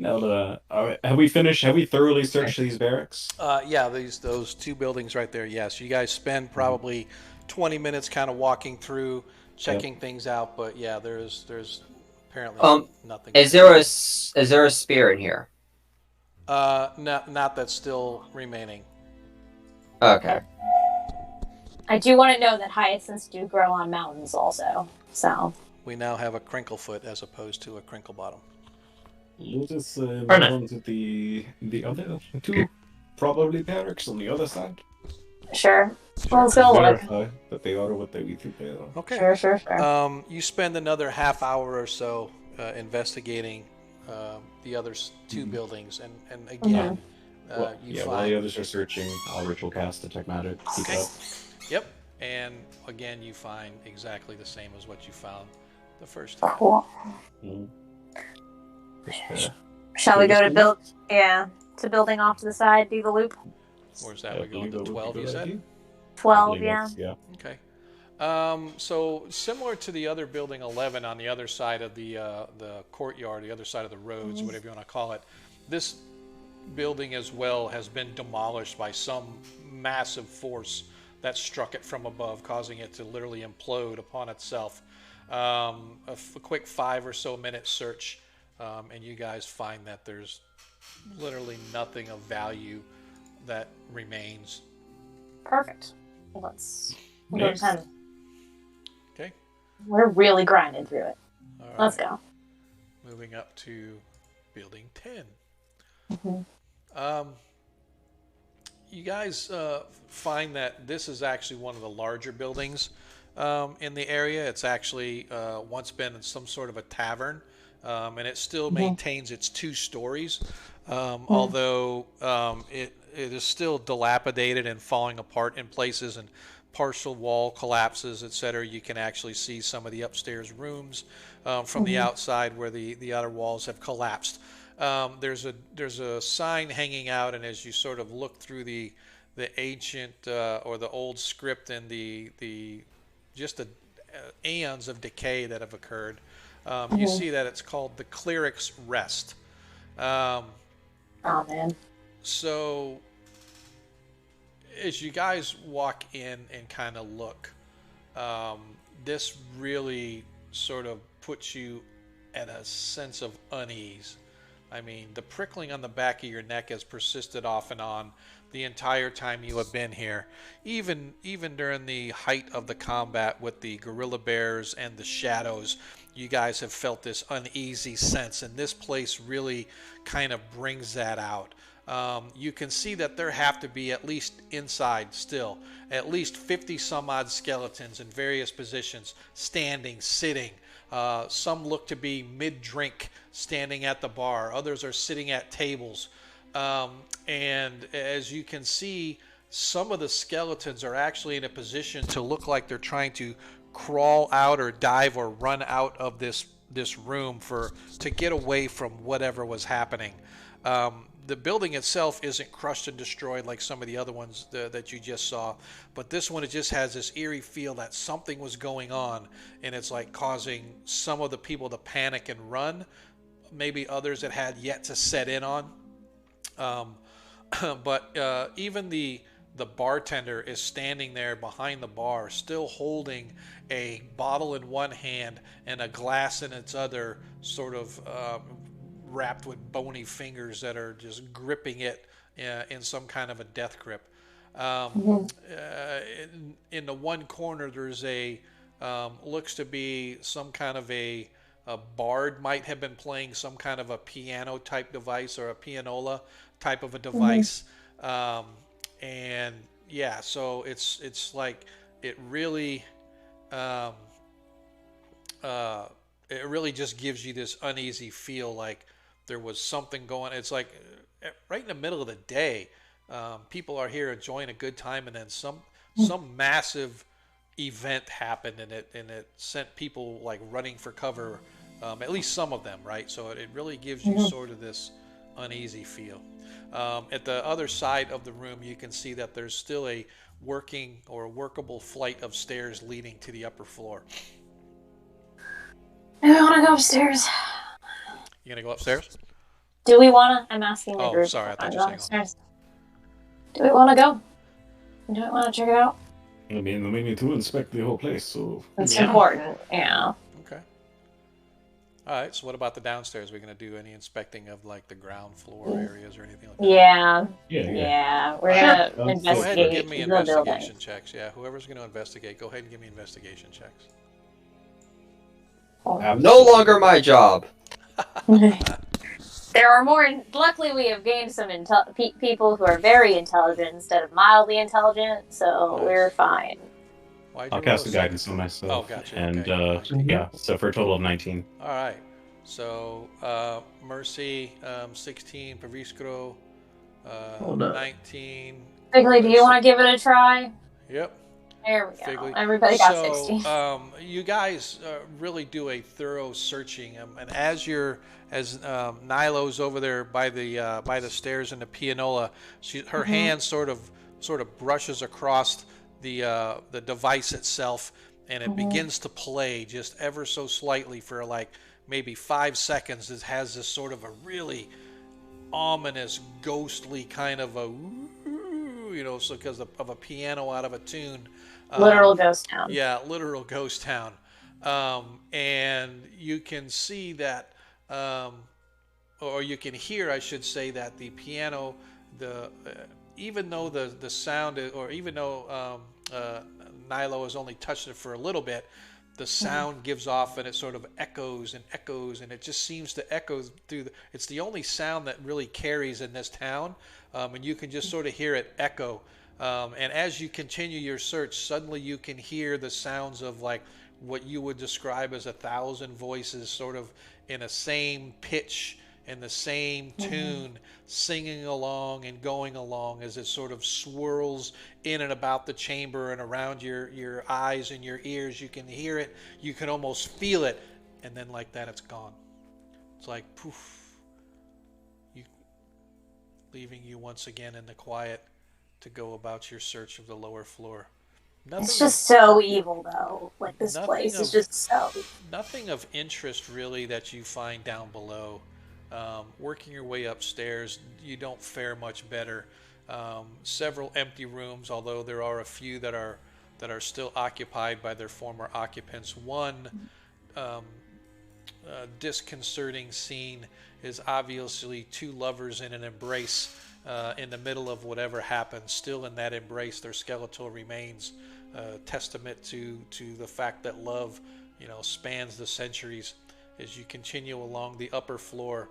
S8: Now, have we finished? Have we thoroughly searched these barracks?
S1: Yeah, those two buildings right there. Yes, you guys spend probably 20 minutes kind of walking through, checking things out. But yeah, there's apparently nothing.
S3: Is there a spear in here?
S1: Not that's still remaining.
S3: Okay.
S9: I do want to know that hyacinths do grow on mountains also. So
S1: We now have a crinklefoot as opposed to a crinkle bottom.
S8: Let us move on to the other two probably barracks on the other side.
S9: sure. Well, let's go look.
S8: Verify that they are what we think they are.
S1: Okay.
S9: Sure.
S1: You spend another half hour or so investigating the other two buildings, and again, you
S8: while
S1: find.
S8: the others are searching, I'll ritual cast detect magic. Keep
S1: Okay.
S8: up.
S1: Yep. And again, you find exactly the same as what you found the first time.
S9: Cool.
S8: Mhm.
S9: Shall we go to building off to the side, do the loop?
S1: Where's that? We're going to 12, you said?
S9: 12, yeah.
S8: Yeah.
S1: Okay. So similar to the other building 11 on the other side of the courtyard, the other side of the roads, whatever you want to call it, this building as well has been demolished by some massive force that struck it from above, causing it to literally implode upon itself. A quick 5 or so minute search, and you guys find that there's literally nothing of value that remains.
S9: Perfect. Let's
S8: Next.
S1: Okay.
S9: We're really grinding through it.
S1: All
S9: Let's
S1: right.
S9: go.
S1: Moving up to building 10.
S9: Mm-hmm.
S1: You guys find that this is actually one of the larger buildings in the area. It's actually once been in some sort of a tavern, and it still maintains its 2 stories, although it is still dilapidated and falling apart in places, and partial wall collapses, etc. You can actually see some of the upstairs rooms from the outside where the outer walls have collapsed. There's a sign hanging out, and as you sort of look through the ancient or the old script and the aeons of decay that have occurred, you see that it's called the Cleric's Rest.
S9: Oh man.
S1: So as you guys walk in and kind of look, this really sort of puts you at a sense of unease. I mean, the prickling on the back of your neck has persisted off and on the entire time you have been here. Even during the height of the combat with the gorilla bears and the shadows, you guys have felt this uneasy sense, and this place really kind of brings that out. You can see that there have to be, at least inside still, at least 50 some odd skeletons in various positions, standing, sitting. Some look to be mid-drink, standing at the bar. Others are sitting at tables. And as you can see, some of the skeletons are actually in a position to look like they're trying to crawl out or dive or run out of this room to get away from whatever was happening. The building itself isn't crushed and destroyed like some of the other ones that you just saw, but this one, it just has this eerie feel that something was going on, and it's like causing some of the people to panic and run, maybe others that had yet to set in on. Um, but even the bartender is standing there behind the bar, still holding a bottle in one hand and a glass in its other, sort of wrapped with bony fingers that are just gripping it in some kind of a death grip. In the one corner, there's a looks to be some kind of a bard might have been playing some kind of a piano type device or a pianola type of a device. And yeah, so it's like it really um, it really just gives you this uneasy feel, like there was something going. It's like right in the middle of the day, people are here enjoying a good time, and then some massive event happened, and it sent people like running for cover. At least some of them, right? So it really gives you sort of this uneasy feel. At the other side of the room, you can see that there's still a working or workable flight of stairs leading to the upper floor.
S9: Do we want to go upstairs?
S1: You gonna go upstairs?
S9: Do we want to? I'm asking the
S1: Oh,
S9: group.
S1: sorry, I thought you
S9: Go
S1: were saying
S9: upstairs. Do we want to go? Do we want to check it out?
S8: I mean, we need to inspect the whole place, so...
S9: It's
S6: Yeah.
S9: important, yeah.
S1: Okay. All right. So what about the downstairs? Are we gonna do any inspecting of like the ground floor areas or anything like that?
S9: Yeah.
S8: Yeah.
S9: Yeah. We're
S8: Sure.
S9: gonna
S1: Go ahead and
S9: investigate
S1: give me
S9: the
S1: investigation
S9: building.
S1: checks. Yeah, whoever's going to investigate, go ahead and give me investigation checks.
S3: No longer my job.
S9: There are more. Luckily, we have gained some people who are very intelligent instead of mildly intelligent, so
S1: Nice.
S9: we're fine.
S1: Why'd
S8: I'll
S1: you roll
S8: cast
S1: a
S8: a
S1: six?
S8: guidance on myself.
S1: Oh, gotcha.
S8: And,
S1: Okay.
S8: yeah, so for a total of 19.
S1: All right. So Mercy, 16, Paviscro,
S7: Hold up.
S1: 19.
S9: Figley, do you want to give it a try?
S1: Yep.
S9: There we go.
S1: Figley.
S9: Everybody got
S1: So,
S9: 16.
S1: you guys really do a thorough searching, and as Nilo's over there by the stairs in the pianola, her hand sort of brushes across the device itself, and it begins to play just ever so slightly for like maybe 5 seconds. It has this sort of a really ominous, ghostly kind of a, so because of a piano out of a tune.
S9: Literal ghost town.
S1: Yeah, literal ghost town. And you can see that, or you can hear, I should say, that the piano, even though the sound, or even though Nilo has only touched it for a little bit, the sound gives off, and it sort of echoes and echoes, and it just seems to echo through. It's the only sound that really carries in this town, and you can just sort of hear it echo. And as you continue your search, suddenly you can hear the sounds of like what you would describe as 1,000 voices, sort of in the same pitch and the same tune, singing along and going along as it sort of swirls in and about the chamber and around your eyes and your ears. You can hear it, you can almost feel it, and then like that, it's gone. It's like poof, leaving you once again in the quiet to go about your search of the lower floor.
S9: It's just so evil, though. Like, this
S1: Nothing
S9: place is
S1: of-
S9: just so...
S1: Nothing of interest really that you find down below. Working your way upstairs, you don't fare much better. Several empty rooms, although there are a few that are still occupied by their former occupants. One disconcerting scene is obviously two lovers in an embrace in the middle of whatever happened. Still in that embrace, their skeletal remains, testament to the fact that love, spans the centuries. As you continue along the upper floor,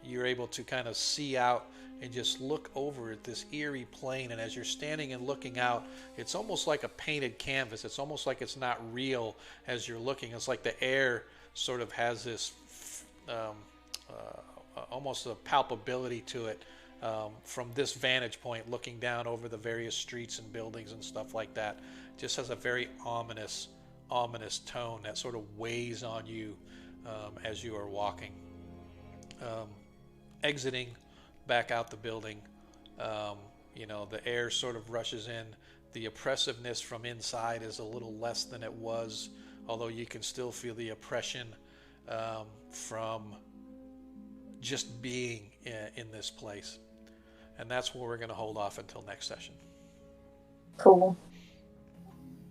S1: you're able to kind of see out and just look over at this eerie plain. And as you're standing and looking out, it's almost like a painted canvas. It's almost like it's not real as you're looking. It's like the air sort of has this almost a palpability to it from this vantage point, looking down over the various streets and buildings and stuff like that. Just has a very ominous tone that sort of weighs on you as you are walking. exiting back out the building. Um, the air sort of rushes in. The oppressiveness from inside is a little less than it was, although you can still feel the oppression from just being in this place. And that's where we're going to hold off until next session.
S9: Cool.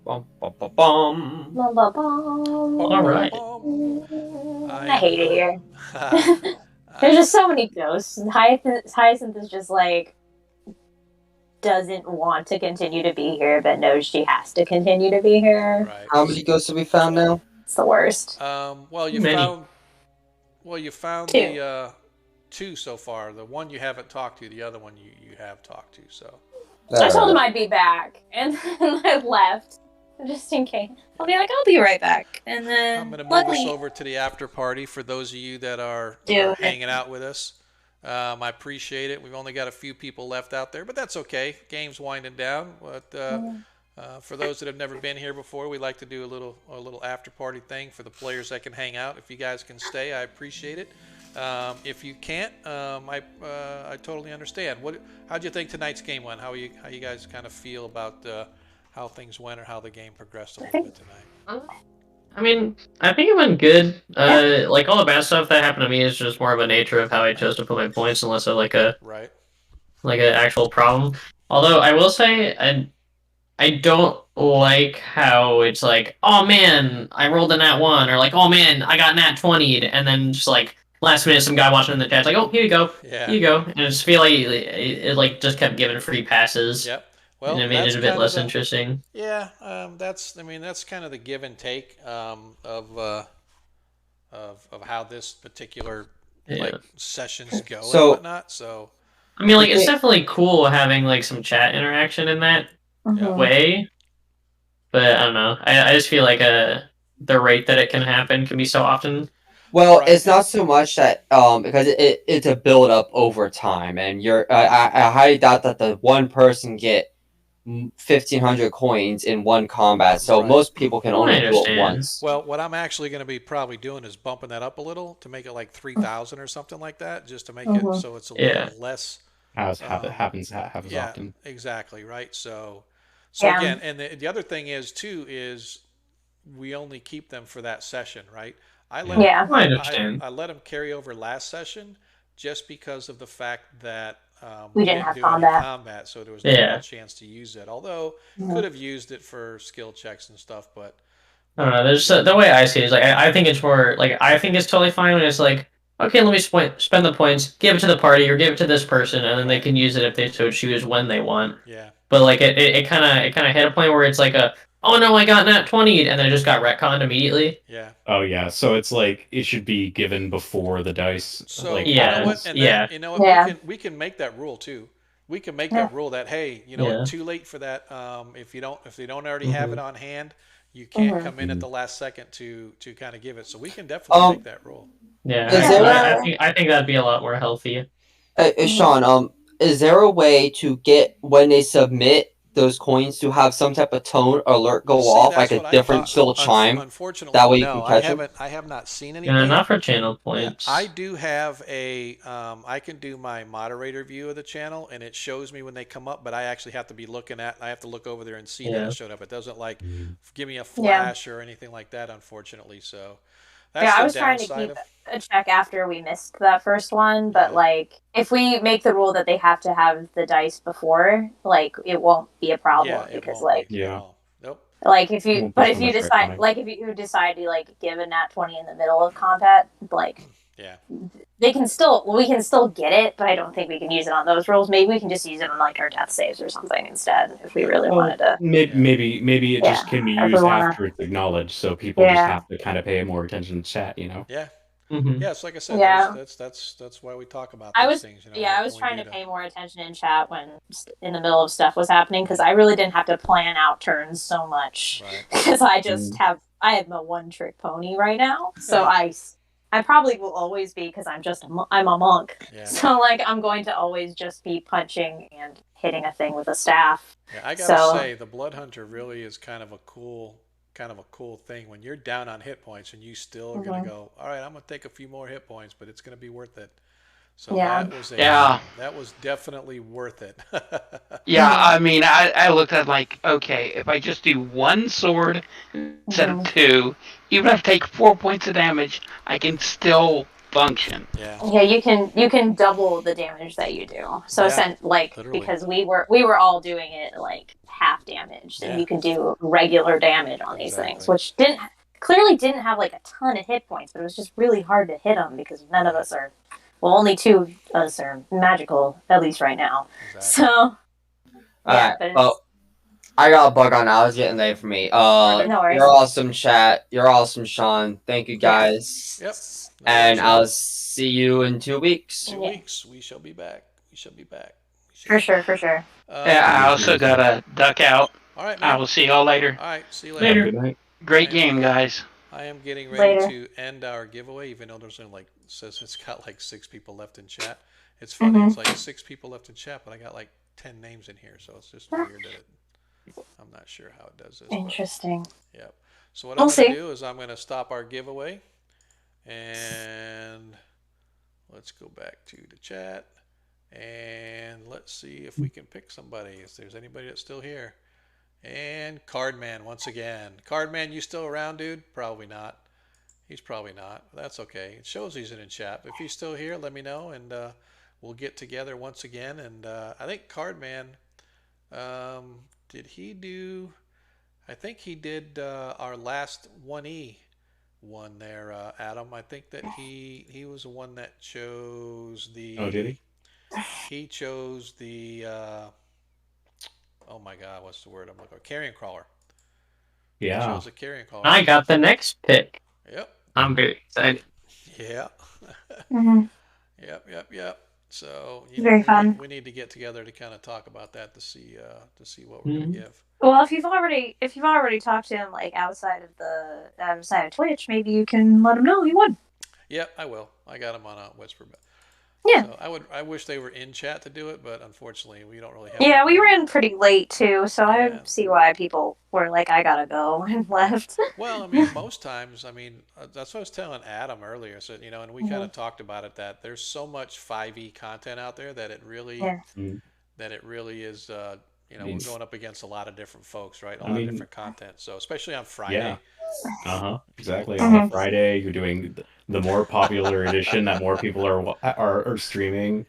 S3: Bum, bum, bum, bum.
S9: Bum, bum, bum.
S5: All right.
S9: I hate it here. There's
S1: I,
S9: just so many ghosts. And Hyacinth is just like doesn't want to continue to be here, but knows she has to continue to be here.
S1: right.
S3: How many ghosts have we found now?
S9: It's the worst.
S1: Well, you
S5: Many.
S1: found
S9: Two.
S1: the two so far. The one you haven't talked to, the other one you have talked to. So
S9: I told him I'd be back, and then I left just in case. I'll be like, I'll be right back, and then
S1: I'm going to move
S9: luckily,
S1: us over to the after party for those of you that are
S9: Do it.
S1: hanging out with us. I appreciate it. We've only got a few people left out there, but that's okay. Game's winding down. But for those that have never been here before, we like to do a little after party thing for the players that can hang out. If you guys can stay, I appreciate it. If you can't, I totally understand. How'd you think tonight's game went? How you guys kind of feel about how things went or how the game progressed a little bit tonight?
S7: I mean, I think it went good. Like all the bad stuff that happened to me is just more of a nature of how I chose to put my points, unless I like an actual problem. Although I will say, I don't like how it's like, oh man, I rolled a nat 1, or like, oh man, I got nat 20'd, and then just like last minute some guy watching in the chat's like, oh, here you go,
S1: Yeah.
S7: here you go, and I just feel like it like just kept giving free passes.
S1: Yep. Well,
S7: and it made it a bit less interesting.
S1: Yeah, that's kind of the give and take of how this particular sessions go and whatnot. So
S7: I mean, like it's definitely cool having like some chat interaction in that way, but I don't know. I just feel like the rate that it can happen can be so often.
S3: Well, it's not so much that because it's a build up over time, and I highly doubt that the one person get 1,500 coins in one combat, so most people can only do it once.
S1: Well, what I'm actually going to be probably doing is bumping that up a little to make it like 3,000 or something like that, just to make it so it's a little less.
S2: As happens often.
S1: Exactly, right. So again, and the other thing is too is we only keep them for that session, right? I let them carry over last session just because of the fact that
S9: we didn't have
S1: do
S9: combat.
S1: any combat, so there was no real chance to use it. Although could have used it for skill checks and stuff, but
S7: I don't know. There's the way I see it is like I think it's more like I think it's totally fine when it's like, okay, let me spend the points, give it to the party or give it to this person, and then they can use it if they so choose when they want.
S1: Yeah.
S7: But like it kind of hit a point where it's like oh no, I got nat 20, and then it just got retconned immediately.
S1: Yeah.
S2: Oh yeah, so it's like it should be given before the dice.
S1: So
S2: like,
S1: you know what? And then, you know what? We can make that rule too. We can make that rule that hey, you know what? Too late for that. If they don't already have it on hand, you can't come in at the last second to kind of give it. So we can definitely make that rule.
S7: Yeah, I think that'd be a lot more healthy.
S3: Sean, is there a way to get when they submit those coins to have some type of tone alert go off, like a different little chime?
S1: Unfortunately,
S3: that way you
S1: no,
S3: can catch them?
S1: I have not seen anything.
S7: Yeah, not for channel points.
S1: I do have a. I can do my moderator view of the channel, and it shows me when they come up. But I actually have to be looking at. I have to look over there and see that it showed up. It doesn't like give me a flash or anything like that, unfortunately. So that's
S9: I was trying to keep a check after we missed that first one, but like if we make the rule that they have to have the dice before, like it won't be a problem because
S1: nope.
S9: Like if you decide like if you decide to like give a nat 20 in the middle of combat, like we can still get it, but I don't think we can use it on those rolls. Maybe we can just use it on like our death saves or something instead if we really wanted to.
S2: Maybe it just can be used after it's acknowledged, so people just have to kind of pay more attention to chat, you know?
S1: Yeah.
S7: Mm-hmm.
S1: Yes, like I said, that's why we talk about these things. You know,
S9: I was trying to pay more attention in chat when in the middle of stuff was happening because I really didn't have to plan out turns so much because I just have a one-trick pony right now, so I probably will always be because I'm a monk, so like I'm going to always just be punching and hitting a thing with a staff.
S1: Yeah, I gotta say the Blood Hunter really is kind of a cool thing when you're down on hit points and you still are gonna go, all right, I'm gonna take a few more hit points, but it's gonna be worth it. So
S9: Yeah.
S1: that was definitely worth it.
S6: Yeah, I mean, I looked at it like, okay, if I just do one sword instead of two, even if I take 4 points of damage, I can still function.
S1: Yeah.
S9: Yeah, you can double the damage that you do. So
S1: Yeah,
S9: like
S1: literally.
S9: because we were all doing it like half damaged, and
S1: Yeah.
S9: you can do regular damage on these things,
S1: Exactly.
S9: which clearly didn't have like a ton of hit points, but it was just really hard to hit them because none of us are. Well, only two of us are magical, at least right now.
S1: Exactly.
S9: So yeah,
S3: Alright,
S9: but it's
S3: well, I got a bug on now. It's getting late for me.
S9: no worries.
S3: You're awesome, chat. You're awesome, Sean. Thank you, guys.
S1: Yep.
S3: And I'll see you in 2 weeks.
S1: 2 weeks. We shall be back. We shall be back.
S9: For sure.
S6: Yeah, I also gotta duck out.
S1: All right, man.
S6: I will see y'all later.
S1: All right. See you
S8: Have a
S1: later.
S8: good night.
S6: Great game, guys.
S1: I am getting ready
S9: Later.
S1: to end our giveaway, even though there's only says it's got like 6 people left in chat. It's funny. It's like 6 people left in chat, but I got like 10 names in here, so it's just weird that I'm not sure how it does this.
S9: Interesting.
S1: But, yep. So what
S9: We'll
S1: I'm going to
S9: see.
S1: do is I'm going to stop our giveaway, and let's go back to the chat, and let's see if we can pick somebody. If there's anybody that's still here. And Cardman once again. Cardman, you still around, dude? Probably not. He's probably not. That's okay. It shows he's in chat. If he's still here, let me know, and we'll get together once again. And I think Cardman, did he do? I think he did our last 1E one there, Adam. I think that he was the one that chose the.
S8: Oh, did he?
S1: He chose the. Oh my God, what's the word I'm looking for? Carrion crawler.
S8: Yeah.
S1: Chose a carrion crawler.
S7: I got the next pick.
S1: Yep.
S7: I'm very excited.
S1: Yeah.
S9: Mm-hmm.
S1: Yep. So
S9: Very fun.
S1: We need to get together to kind of talk about that to see what we're gonna give.
S9: Well, if you've already talked to him like outside of Twitch, maybe you can let him know he won.
S1: Yep, I will. I got him on a Whisper.
S9: Yeah.
S1: So I wish they were in chat to do it, but unfortunately we don't really have.
S9: Yeah, we were in pretty late too, so
S1: Yeah.
S9: I see why people were like, "I gotta go," and left.
S1: Well, I mean, most times, that's what I was telling Adam earlier. So and we kind of talked about it that there's so much 5e content out there that it really is. We're going up against a lot of different folks, right? A lot of different content. So especially on Friday.
S8: Yeah. Exactly. On a Friday, you're doing the more popular edition that more people are streaming.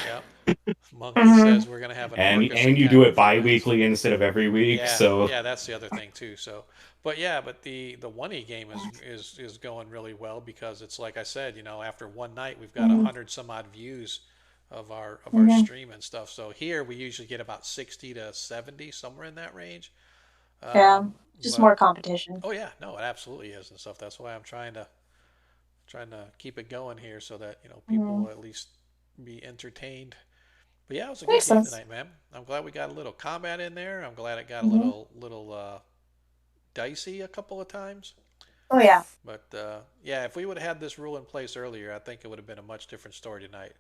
S1: Yep. Monkey says we're gonna have an
S8: and you do it bi-weekly instead of every week.
S1: Yeah,
S8: so
S1: that's the other thing too. So, but the 1E game is going really well because it's like I said, after one night we've got 100 some odd views of our stream and stuff. So here we usually get about 60 to 70, somewhere in that range.
S9: Just more competition.
S1: Oh yeah, no, it absolutely is and stuff. That's why I'm trying to keep it going here so that people will at least be entertained. But yeah, it was a good game tonight, man. I'm glad we got a little combat in there. I'm glad it got a little dicey a couple of times.
S9: Oh yeah.
S1: But if we would have had this rule in place earlier, I think it would have been a much different story tonight.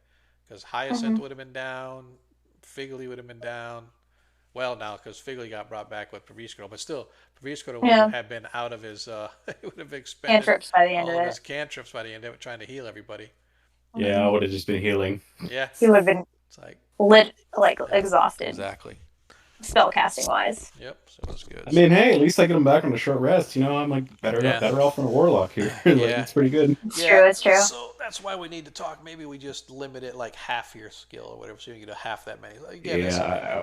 S1: Because Hyacinth would have been down, Figley would have been down. Well, now because Figley got brought back with Praviskro, but still, Praviskro would have been out of his. He would have expended
S9: cantrips by the end
S1: all
S9: of
S1: his cantrips by the end of it, trying to heal everybody.
S8: Yeah, I would have just been healing.
S1: Yeah,
S9: he would have been exhausted.
S1: Exactly.
S9: Spell casting wise.
S1: Yep, so it was good.
S8: I mean, hey, at least I get him back on a short rest. I'm like better off than a warlock here. It's pretty good.
S9: It's true.
S1: So that's why we need to talk. Maybe we just limit it like half your skill or whatever, so you can do half that many.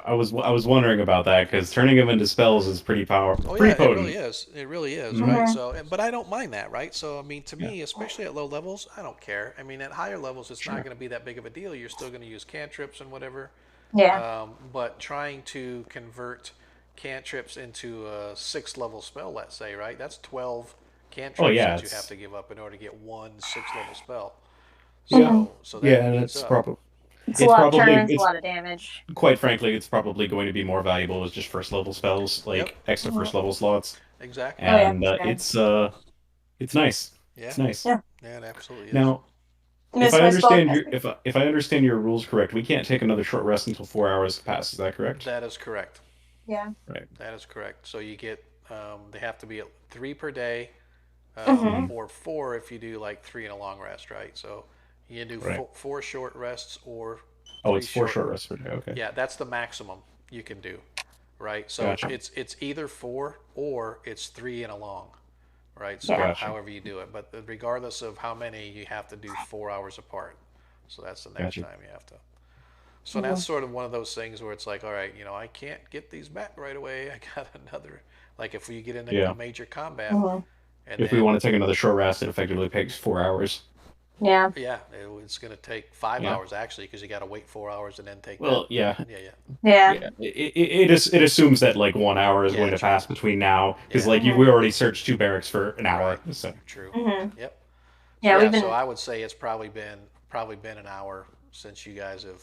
S8: I was wondering about that because turning him into spells is pretty powerful.
S1: Oh
S8: pretty
S1: yeah,
S8: potent.
S1: it really is, right? So, but I don't mind that, right? So, I mean, to me, especially at low levels, I don't care. I mean, at higher levels, it's not going to be that big of a deal. You're still going to use cantrips and whatever.
S9: Yeah.
S1: But trying to convert cantrips into a 6th level spell, let's say, right? That's 12 cantrips that you have to give up in order to get one 6th level spell. So
S8: that's probably.
S9: It's a lot of turns, a lot of damage.
S8: Quite frankly, it's probably going to be more valuable as just first level spells, like extra first level slots.
S1: Exactly.
S8: And it's nice.
S1: Yeah.
S8: It's nice.
S9: Yeah,
S1: it absolutely is.
S8: Now, if I understand your rules correct, we can't take another short rest until 4 hours pass. Is that correct?
S1: That is correct.
S9: Yeah.
S8: Right.
S1: That is correct. So you get they have to be 3 per day, or 4 if you do like 3 in a long rest, right? So You can do
S8: Right.
S1: four short rests or
S8: Oh,
S1: three
S8: it's 4 short rests per day. Okay.
S1: Yeah, that's the maximum you can do, right? So
S8: Gotcha.
S1: it's either 4 or it's 3 and a long, right? So
S4: Yeah.
S8: Gotcha.
S1: however you do it, but regardless of how many, you have to do 4 hours apart. So that's the next
S8: Gotcha.
S1: time you have to. So that's sort of one of those things where it's like, all right, I can't get these back right away. I got another. Like if you get into
S8: Yeah.
S1: a major combat,
S4: Mhm.
S1: and
S8: If
S1: then
S8: we want to take another short rest, it effectively takes 4 hours.
S4: Yeah.
S1: yeah, it's going to take 5
S8: Yeah.
S1: hours actually because you got to wait 4 hours and then take
S8: Well,
S1: that.
S8: yeah.
S1: Yeah,
S4: Yeah.
S8: Yeah, it assumes that like 1 hour is
S1: Yeah,
S8: going to
S1: true.
S8: pass between now because
S1: Yeah.
S8: like we already searched 2 barracks for an hour.
S1: Right.
S8: So
S1: True.
S4: Mhm.
S1: Yep.
S4: Yeah, we've
S1: So
S4: been.
S1: I would say it's probably been an hour since you guys have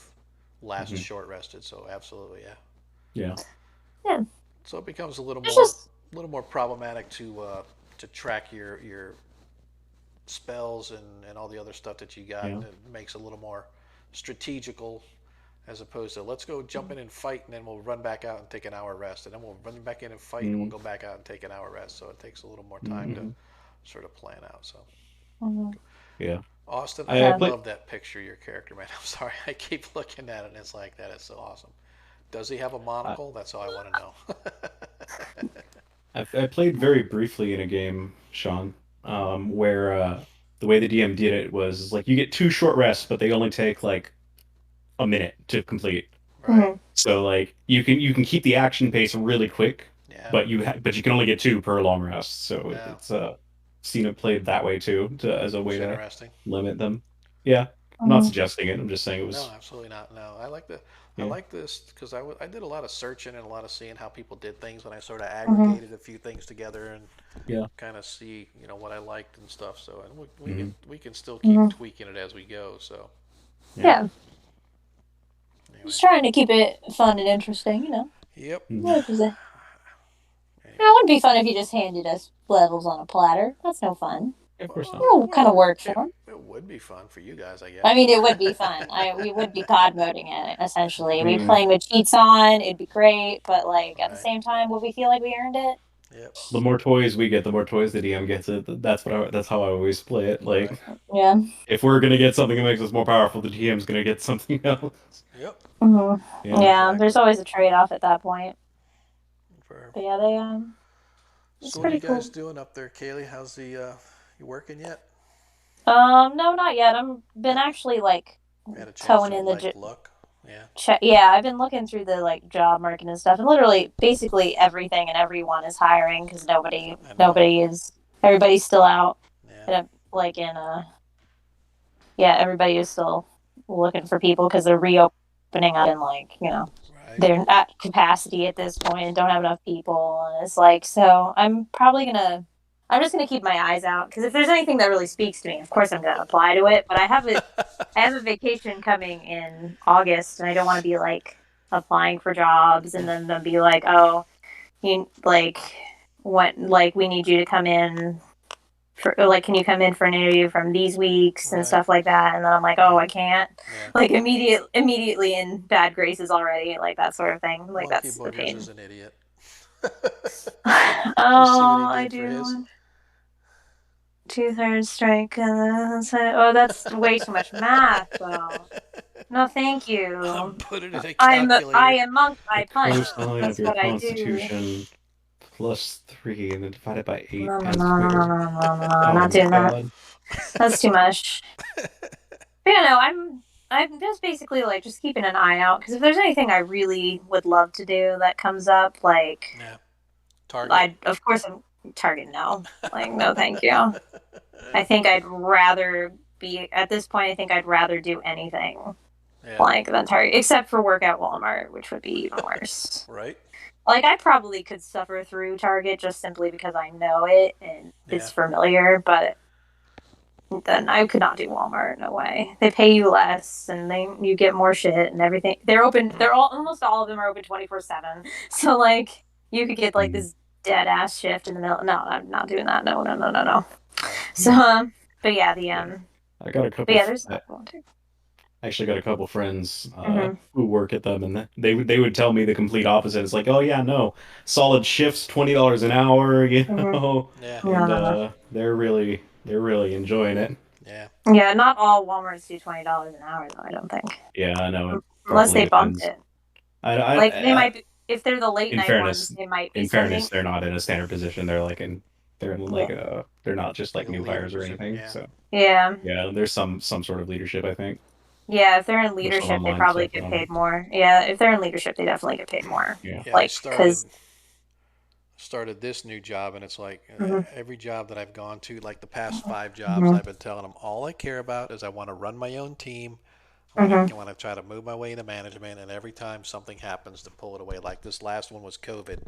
S1: last
S8: Mhm.
S1: short rested. So absolutely, yeah.
S8: yeah.
S4: Yeah.
S1: So it becomes a
S4: It's just.
S1: little more problematic to track your spells and all the other stuff that you got.
S8: Yeah.
S1: And it makes it a little more strategical as opposed to let's go jump in and fight and then we'll run back out and take an hour rest and then we'll run back in and fight and we'll go back out and take an hour rest. So it takes a little more time to sort of plan out. So
S4: Mhm.
S8: Yeah.
S1: Austin,
S8: I
S1: I
S8: play-
S1: love that picture of your character, man. I'm sorry, I keep looking at it and it's like that is so awesome. Does he have a monocle? That's all I want to know.
S8: I played very briefly in a game, Sean, where the way the DM did it was like you get 2 short rests, but they only take like a minute to complete.
S1: Right.
S8: So like you can keep the action pace really quick,
S1: Yeah.
S8: but you can only get 2 per long rest. So
S1: Yeah.
S8: it's seen it played that way too, as a way
S1: It's
S8: to
S1: interesting.
S8: limit them. Yeah, I'm not suggesting it. I'm just saying it was.
S1: No, absolutely not. No, I like I
S8: Yeah.
S1: like this because I did a lot of searching and a lot of seeing how people did things when I sort of aggregated a few things together and
S8: Yeah.
S1: kind of see what I liked and stuff. So and we can still keep tweaking it as we go. So
S4: Yeah.
S1: anyway.
S4: Just trying to keep it fun and interesting,
S1: Yep.
S4: What was it? It wouldn't be fun if you just handed us levels on a platter. That's no fun.
S8: Of course not.
S4: What kind of work for them?
S1: It would be fun for you guys, I guess.
S4: I mean, it would be fun. We would be god moding it essentially. We'd be
S8: Mhm.
S4: playing with cheats on. It'd be great, but like at the
S1: Right.
S4: same time, would we feel like we earned it?
S1: Yep.
S8: The more toys we get, the more toys the DM gets. That's how I always play it. Like
S1: Right.
S4: Yeah.
S8: if we're gonna get something that makes us more powerful, the DM's gonna get something else.
S1: Yep.
S4: Mm-hmm.
S8: Yeah.
S4: Yeah.
S1: Exactly.
S4: There's always a trade off at that point.
S1: For,
S4: But yeah, they it's
S1: so what are you
S4: pretty
S1: guys
S4: cool.
S1: doing up there, Kaylee? How's the you working yet?
S4: No, not yet. I'm been actually like
S1: Had a chance
S4: towing
S1: to
S4: in the
S1: like look? Yeah.
S4: Yeah, I've been looking through the like job market and stuff, and literally, basically everything and everyone is hiring because everybody's still out,
S1: Yeah.
S4: and like everybody is still looking for people because they're reopening up and like
S1: Right.
S4: they're at capacity at this point and don't have enough people, and it's like so I'm just gonna keep my eyes out because if there's anything that really speaks to me, of course I'm gonna apply to it. But I have a vacation coming in August, and I don't want to be like applying for jobs and then they'll be like, oh, you like we need you to come in for like, can you come in for an interview from these weeks and
S1: Right.
S4: stuff like that? And then I'm like, oh, I can't.
S1: Yeah.
S4: Like immediately in bad graces already, like that sort of thing. Like
S1: Monkey
S4: that's the
S1: Boogers
S4: pain.
S1: is an idiot.
S4: Oh, I
S1: did for his?
S4: do. 2/3 strike. Oh, that's way too much math, though. No, thank you.
S1: I'm putting it in a
S4: I
S1: calculator.
S4: am monk. I
S8: The
S4: punch.
S8: cosine
S4: That's
S8: of your
S4: what I do.
S8: constitution plus 3 and then divided by 8
S4: No,
S8: and
S4: no,
S8: squared.
S4: I'm not doing that. That's too much. But I'm just basically like just keeping an eye out because if there's anything I really would love to do that comes up, like
S1: Yeah. Target.
S4: of course I'm target no, like no, thank you. I think I'd rather be at this point. I think I'd rather do anything
S1: Yeah.
S4: like than Target, except for work at Walmart, which would be even worse.
S1: Right.
S4: Like I probably could suffer through Target just simply because I know it and it's
S1: Yeah.
S4: familiar, but then I could not do Walmart. No way. They pay you less, and you get more shit and everything. They're open. Almost all of them are open 24/7. So like you could get like this dead ass shift in the middle. No, I'm not doing that. No. So, but yeah,
S8: I got a couple.
S4: but yeah, there's not going to.
S8: I actually got a couple friends
S4: Mhm.
S8: who work at them, and they would tell me the complete opposite. It's like, oh yeah, no, solid shifts, $20 an hour, you know.
S1: Yeah.
S8: And they're really enjoying it.
S1: Yeah.
S9: Yeah, not all Walmarts do $20 an hour though. I don't think,
S8: Yeah, I know. It
S9: unless
S8: probably
S9: they bumped
S8: depends.
S9: it.
S8: I,
S9: Like they
S8: I,
S9: might be, if they're the late
S8: in
S9: night ones,
S8: fairness,
S9: they might be
S8: in fairness,
S9: spending.
S8: they're not in a standard position. They're in
S9: Yeah.
S8: like they're not just
S1: Like
S8: like
S1: a
S8: new
S1: leader
S8: hires or
S1: position.
S8: anything.
S1: Yeah.
S8: So
S9: Yeah.
S8: yeah, there's some sort of leadership, I think,
S9: Yeah, if they're in
S8: or some
S9: leadership, they
S8: online
S9: probably
S8: stuff. I
S9: get
S8: don't know.
S9: paid more. Yeah, if they're in leadership, they definitely get paid more.
S8: Yeah.
S1: Yeah, I
S9: Like, because.
S1: started this new job, and it's like
S9: Mhm.
S1: every job that I've gone to, like the past 5 jobs,
S9: Mhm.
S1: I've been telling them all I care about is I want to run my own team.
S9: Mhm.
S1: I want to try to move my way into management, and every time something happens to pull it away, like this last one was COVID.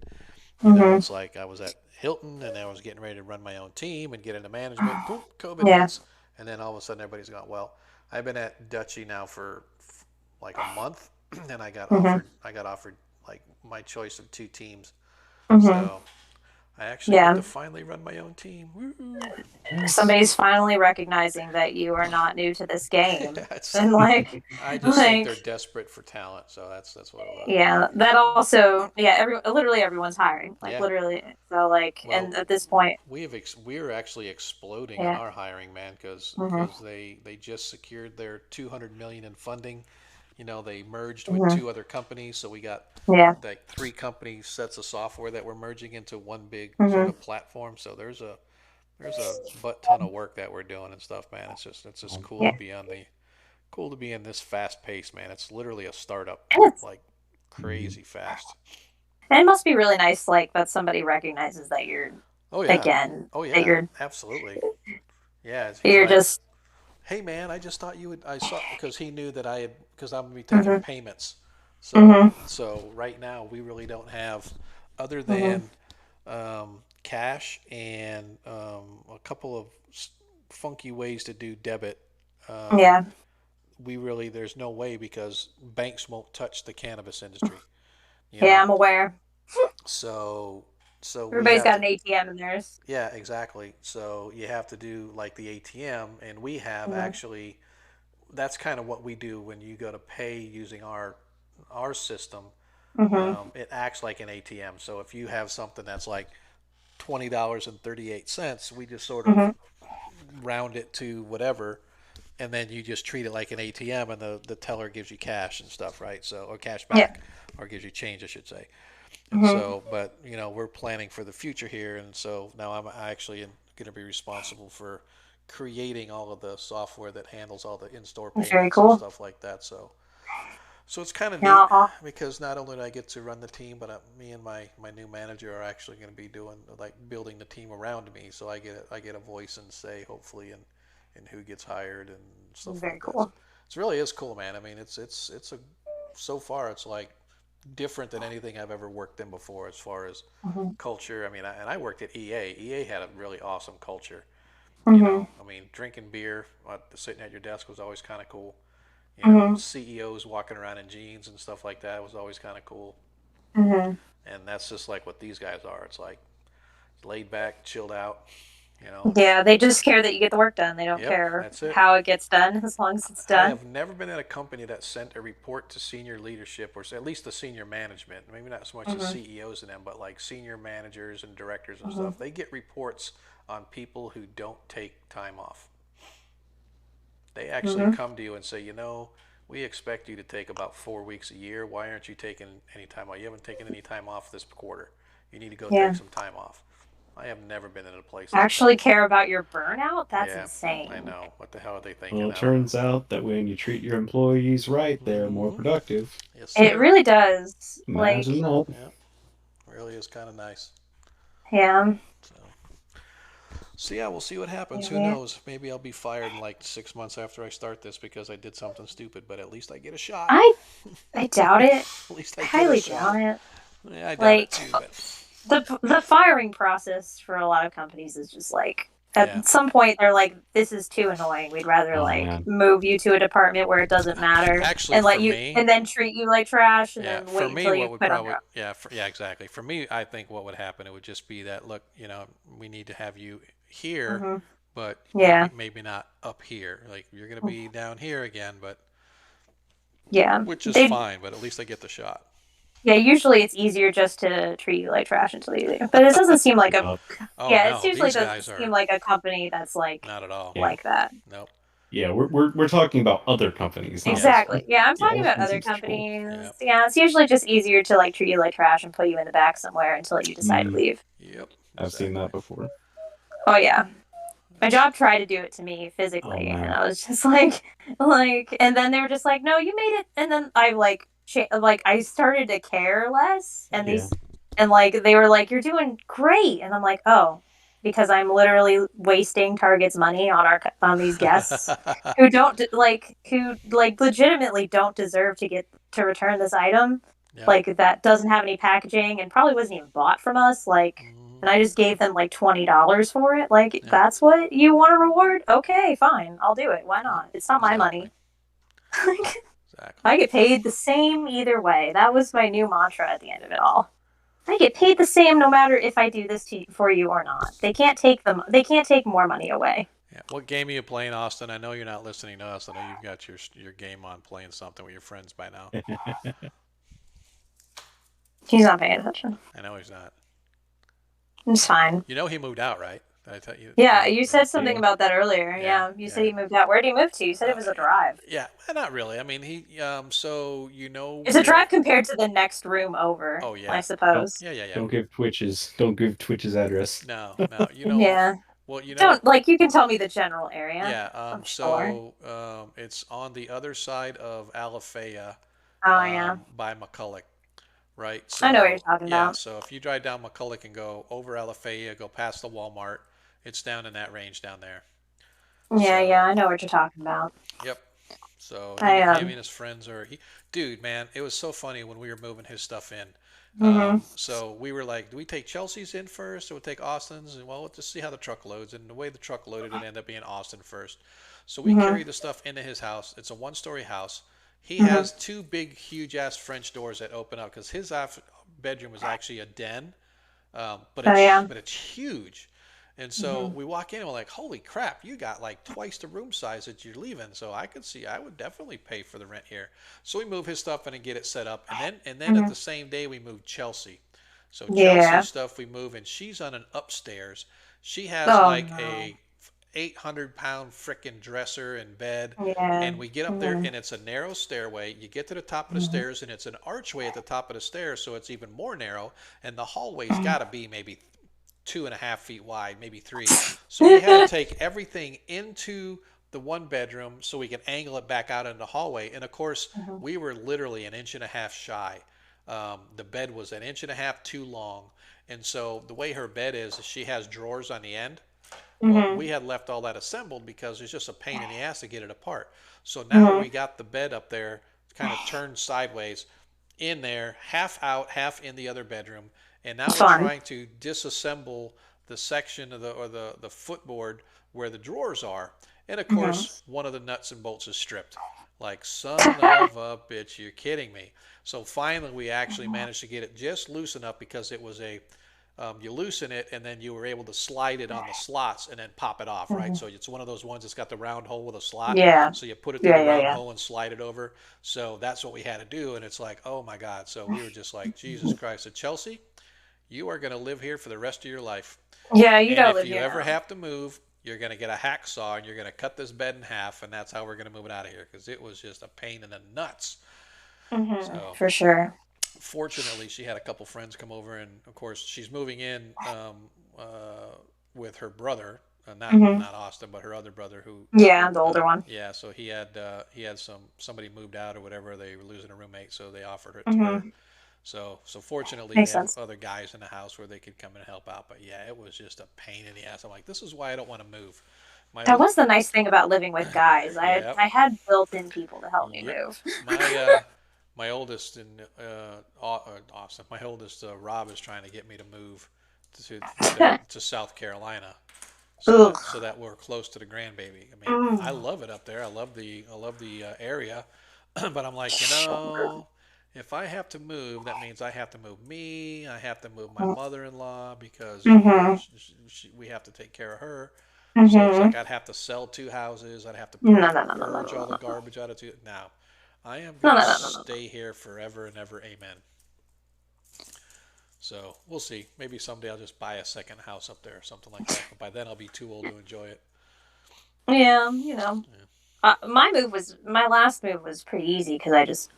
S9: Mhm.
S1: It's like I was at Hilton and I was getting ready to run my own team and get into management. Boom, COVID
S9: Yeah.
S1: hits, and then all of a sudden everybody's gone. Well, I've been at Dutchy now for like a month, and
S9: Mhm.
S1: I got offered like my choice of 2 teams.
S9: Mhm.
S1: So I actually get
S9: Yeah.
S1: to finally run my own team. Woo-hoo.
S9: Somebody's finally recognizing that you are not new to this game,
S1: It's
S9: and like,
S1: I just think they're
S9: like,
S1: desperate for talent, so that's what it was.
S9: yeah, that also, yeah, literally everyone's hiring, like
S1: Yeah.
S9: literally. So like,
S1: Well,
S9: and at this point,
S1: we're actually exploding on
S9: yeah.
S1: our hiring, man, because
S9: Mhm.
S1: they just secured their 200 million in funding. They merged with
S9: Mhm.
S1: 2 other companies, so we got
S9: Yeah.
S1: like 3 company sets of software that we're merging into one big sort
S9: Mhm.
S1: of platform. So there's a butt ton of work that we're doing and stuff, man. It's just cool
S9: Yeah.
S1: to be cool to be in this fast pace, man. It's literally a startup,
S9: And it's
S1: like crazy fast.
S9: and it must be really nice, like that somebody recognizes that you're
S1: Oh yeah,
S9: again
S1: oh
S9: that
S1: yeah,
S9: you're
S1: absolutely. Yeah, he's
S9: you're
S1: like,
S9: just.
S1: hey man, I just thought you would. I saw because he knew that because I'm gonna be taking
S9: Mhm.
S1: payments. So
S9: Mhm.
S1: so right now we really don't have other
S9: Mhm.
S1: than cash and a couple of funky ways to do debit. Um,
S9: Yeah.
S1: we really there's no way because banks won't touch the cannabis industry. You
S9: Yeah,
S1: know,
S9: I'm aware.
S1: so we
S9: Everybody's
S1: have
S9: got
S1: to.
S9: an ATM in theirs.
S1: Yeah, exactly. So you have to do like the ATM, and we have
S9: Mhm.
S1: actually that's kind of what we do when you go to pay using our system.
S9: Mhm.
S1: It acts like an ATM. So if you have something that's like $20.38, we just sort of
S9: Mhm.
S1: round it to whatever, and then you just treat it like an ATM, and the teller gives you cash and stuff, right? So or cash
S9: Yeah.
S1: back, or gives you change, I should say. And
S9: Mhm.
S1: so, but we're planning for the future here, and so now I'm actually going to be responsible for creating all of the software that handles all the in-store
S9: That's very
S1: payments and
S9: cool.
S1: stuff like that. So it's kind of neat
S9: Yeah.
S1: because not only do I get to run the team, but me and my new manager are actually going to be doing like building the team around me. So I get a voice and say hopefully in who gets hired and stuff
S9: Very
S1: like that. So
S9: cool.
S1: it really is cool, man. I mean, it's a so far it's like different than anything I've ever worked in before as far as
S9: Mhm.
S1: culture. I mean, and I worked at EA. EA had a really awesome culture.
S9: Mhm.
S1: I mean, drinking beer, sitting at your desk was always kind of cool.
S9: Mhm.
S1: CEOs walking around in jeans and stuff like that was always kind of cool.
S9: Mhm.
S1: And that's just like what these guys are. It's like laid back, chilled out. You know.
S9: Yeah, they just care that you get the work done. They don't
S1: Yep,
S9: care
S1: that's it.
S9: how it gets done as long as it's
S1: I
S9: done.
S1: have never been at a company that sent a report to senior leadership or at least the senior management. Maybe not so much the
S9: Mhm.
S1: CEOs and them, but like senior managers and directors and
S9: Mhm.
S1: stuff. They get reports on people who don't take time off. They actually
S9: Mhm.
S1: come to you and say, we expect you to take about 4 weeks a year. Why aren't you taking any time off? You haven't taken any time off this quarter. You need to go take
S9: Yeah.
S1: some time off. I have never been in a place like that.
S9: Actually care about your burnout? That's
S1: Yeah, I
S9: insane.
S1: know. What the hell are they thinking?
S8: Well,
S1: I
S8: it
S1: don't know.
S8: turns out that when you treat your employees right, they're more
S1: Mm-hmm.
S8: productive.
S1: Yes,
S9: It
S1: sir.
S9: really does.
S8: Imagine
S9: Like,
S8: that.
S1: Yeah, really is kind of nice.
S9: yeah.
S1: So, so yeah, we'll see what happens. Who
S9: Yeah.
S1: knows? Maybe I'll be fired in like 6 months after I start this because I did something stupid. But at least I get a shot.
S9: I I doubt it.
S1: At least
S9: I
S1: I get a
S9: highly
S1: shot.
S9: doubt it.
S1: Yeah, I doubt it
S9: Like,
S1: too. But
S9: the firing process for a lot of companies is just like
S1: yeah,
S9: at some point they're like, this is too annoying. We'd rather
S8: Oh
S9: like
S8: man.
S9: move you to a department where it doesn't matter
S1: actually,
S9: and let
S1: for
S9: you
S1: me,
S9: and then treat you like trash and
S1: yeah,
S9: then
S1: for
S9: wait
S1: me,
S9: until you
S1: what would
S9: quit on
S1: probably,
S9: your
S1: yeah, exactly. For me, I think what would happen, it would just be that, look, we need to have you here,
S9: own.
S1: but
S9: Yeah.
S1: maybe not up here. Like you're gonna be down here again, but
S9: Yeah.
S1: which is
S9: They
S1: fine. But at least I get the shot.
S9: Yeah, usually it's easier just to treat you like trash until you leave. But it doesn't seem like a.
S1: Oh
S9: Yeah,
S1: no,
S9: it usually
S1: these
S9: doesn't
S1: guys are
S9: seem like a company that's
S1: not at all.
S2: Yeah.
S9: like that.
S1: Nope.
S2: Yeah, we're talking about other companies, not this
S9: Exactly.
S2: one.
S9: Yeah, I'm
S2: Yeah,
S9: talking
S2: this
S9: about
S2: one
S9: other
S2: seems controlled.
S9: companies.
S1: Yep.
S9: Yeah, it's usually just easier to like treat you like trash and put you in the back somewhere until you decide to leave.
S1: Yep.
S2: I've seen that before.
S9: Oh yeah. My job tried to do it to me
S2: Oh
S9: physically, and
S2: man.
S9: I was just and then they were just like, "No, you made it." And then I I started to care less, and
S2: Yeah.
S9: they were like, "You're doing great," and I'm like, "Oh, because I'm literally wasting Target's money on these guests who don't who legitimately don't deserve to get to return this item,
S1: Yep.
S9: that doesn't have any packaging and probably wasn't even bought from us, and I just gave them like $20 for it.
S1: Yep.
S9: That's what you want to reward? Okay, fine, I'll do it. Why not? It's not my
S1: Exactly.
S9: money.
S1: Exactly.
S9: I get paid the same either way. That was my new mantra at the end of it all. I get paid the same no matter if I do this for you or not. They can't take them. They can't take more money away.
S1: Yeah. What game are you playing, Austin? I know you're not listening to us. I know you've got your game on playing something with your friends by now.
S9: He's not paying attention.
S1: I know he's not.
S9: It's fine.
S1: You know he moved out, right? Did I tell you?
S9: Yeah, you said something about that earlier. Yeah, you said he moved out. Where did he move to? You said it was a drive.
S1: Yeah, not really. I mean, so
S9: It's a drive compared to the next room over.
S1: Oh yeah,
S9: I suppose.
S1: Yeah.
S2: Don't give Twitch's address.
S1: No. You know.
S9: Yeah.
S1: Well, you know.
S9: Don't you can tell me the general area.
S1: Yeah.
S9: Sure.
S1: It's on the other side of Alafaya.
S9: Oh yeah.
S1: By McCulloch. Right. So,
S9: I know what you're talking about.
S1: So if you drive down McCulloch and go over Alafaya, go past the Walmart, it's down in that range down there.
S9: Yeah, I know what you're talking about.
S1: Yep. So
S9: him
S1: and his friends dude, man, it was so funny when we were moving his stuff in.
S9: Mm-hmm.
S1: So we were like, do we take Chelsea's in first, or we take Austin's? And well, let's just see how the truck loads. And the way the truck loaded, it ended up being Austin first. So we carry the stuff into his house. It's a one-story house. He has two big, huge-ass French doors that open up because his bedroom is actually a den, but it's huge. And so we walk in and we're like, holy crap, you got like twice the room size that you're leaving. So I would definitely pay for the rent here. So we move his stuff in and get it set up. And then at the same day, we moved Chelsea. So Chelsea's stuff we move, and she's on an upstairs. She has a 800-pound frickin' dresser and bed. And we get up there, and it's a narrow stairway. You get to the top of the stairs, and it's an archway at the top of the stairs, so it's even more narrow. And the hallway's got to be maybe 2.5 feet wide, maybe 3. So we had to take everything into the one bedroom so we could angle it back out into the hallway. And of course, we were literally 1.5 inches shy. The bed was 1.5 inches too long. And so the way her bed is she has drawers on the end. Well, we had left all that assembled because it's just a pain in the ass to get it apart. So now we got the bed up there kind of turned sideways in there, half out, half in the other bedroom. And now we're trying to disassemble the section of the footboard where the drawers are. And of course, one of the nuts and bolts is stripped. Like, son of a bitch, you're kidding me. So finally, we actually managed to get it just loose enough because it was you loosen it and then you were able to slide it on the slots and then pop it off, right? So it's one of those ones that's got the round hole with a slot.
S9: Yeah.
S1: So you put it through the round hole and slide it over. So that's what we had to do. And it's like, oh my God. So we were just like, Jesus Christ. So Chelsea, you are going to live here for the rest of your life.
S9: Yeah, you gotta live
S1: here.
S9: here.
S1: If you ever have to move, you're going to get a hacksaw and you're going to cut this bed in half, and that's how we're going to move it out of here because it was just a pain in the nuts. So,
S9: for sure.
S1: Fortunately, she had a couple friends come over, and of course, she's moving in with her brother, not Austin, but her other brother who.
S9: Yeah, the older one.
S1: Yeah, so he had somebody moved out or whatever. They were losing a roommate, so they offered it to her. So fortunately, they have other guys in the house where they could come and help out. But yeah, it was just a pain in the ass. I'm like, this is why I don't want to move.
S9: That was the nice thing about living with guys. I had built-in people to help me move.
S1: My oldest Austin, my oldest Rob is trying to get me to move to South Carolina, so that we're close to the grandbaby. I mean, I love it up there. I love the area, but I'm like, if I have to move, that means I have to move me. I have to move my mother-in-law because we have to take care of her. So it's like I'd have to sell 2 houses. I'd have to purge all the garbage out of 2. Now, I am going to stay here forever and ever. Amen. So we'll see. Maybe someday I'll just buy a second house up there or something like that. But by then I'll be too old to enjoy it.
S9: Yeah,
S1: Yeah.
S9: My last move was pretty easy because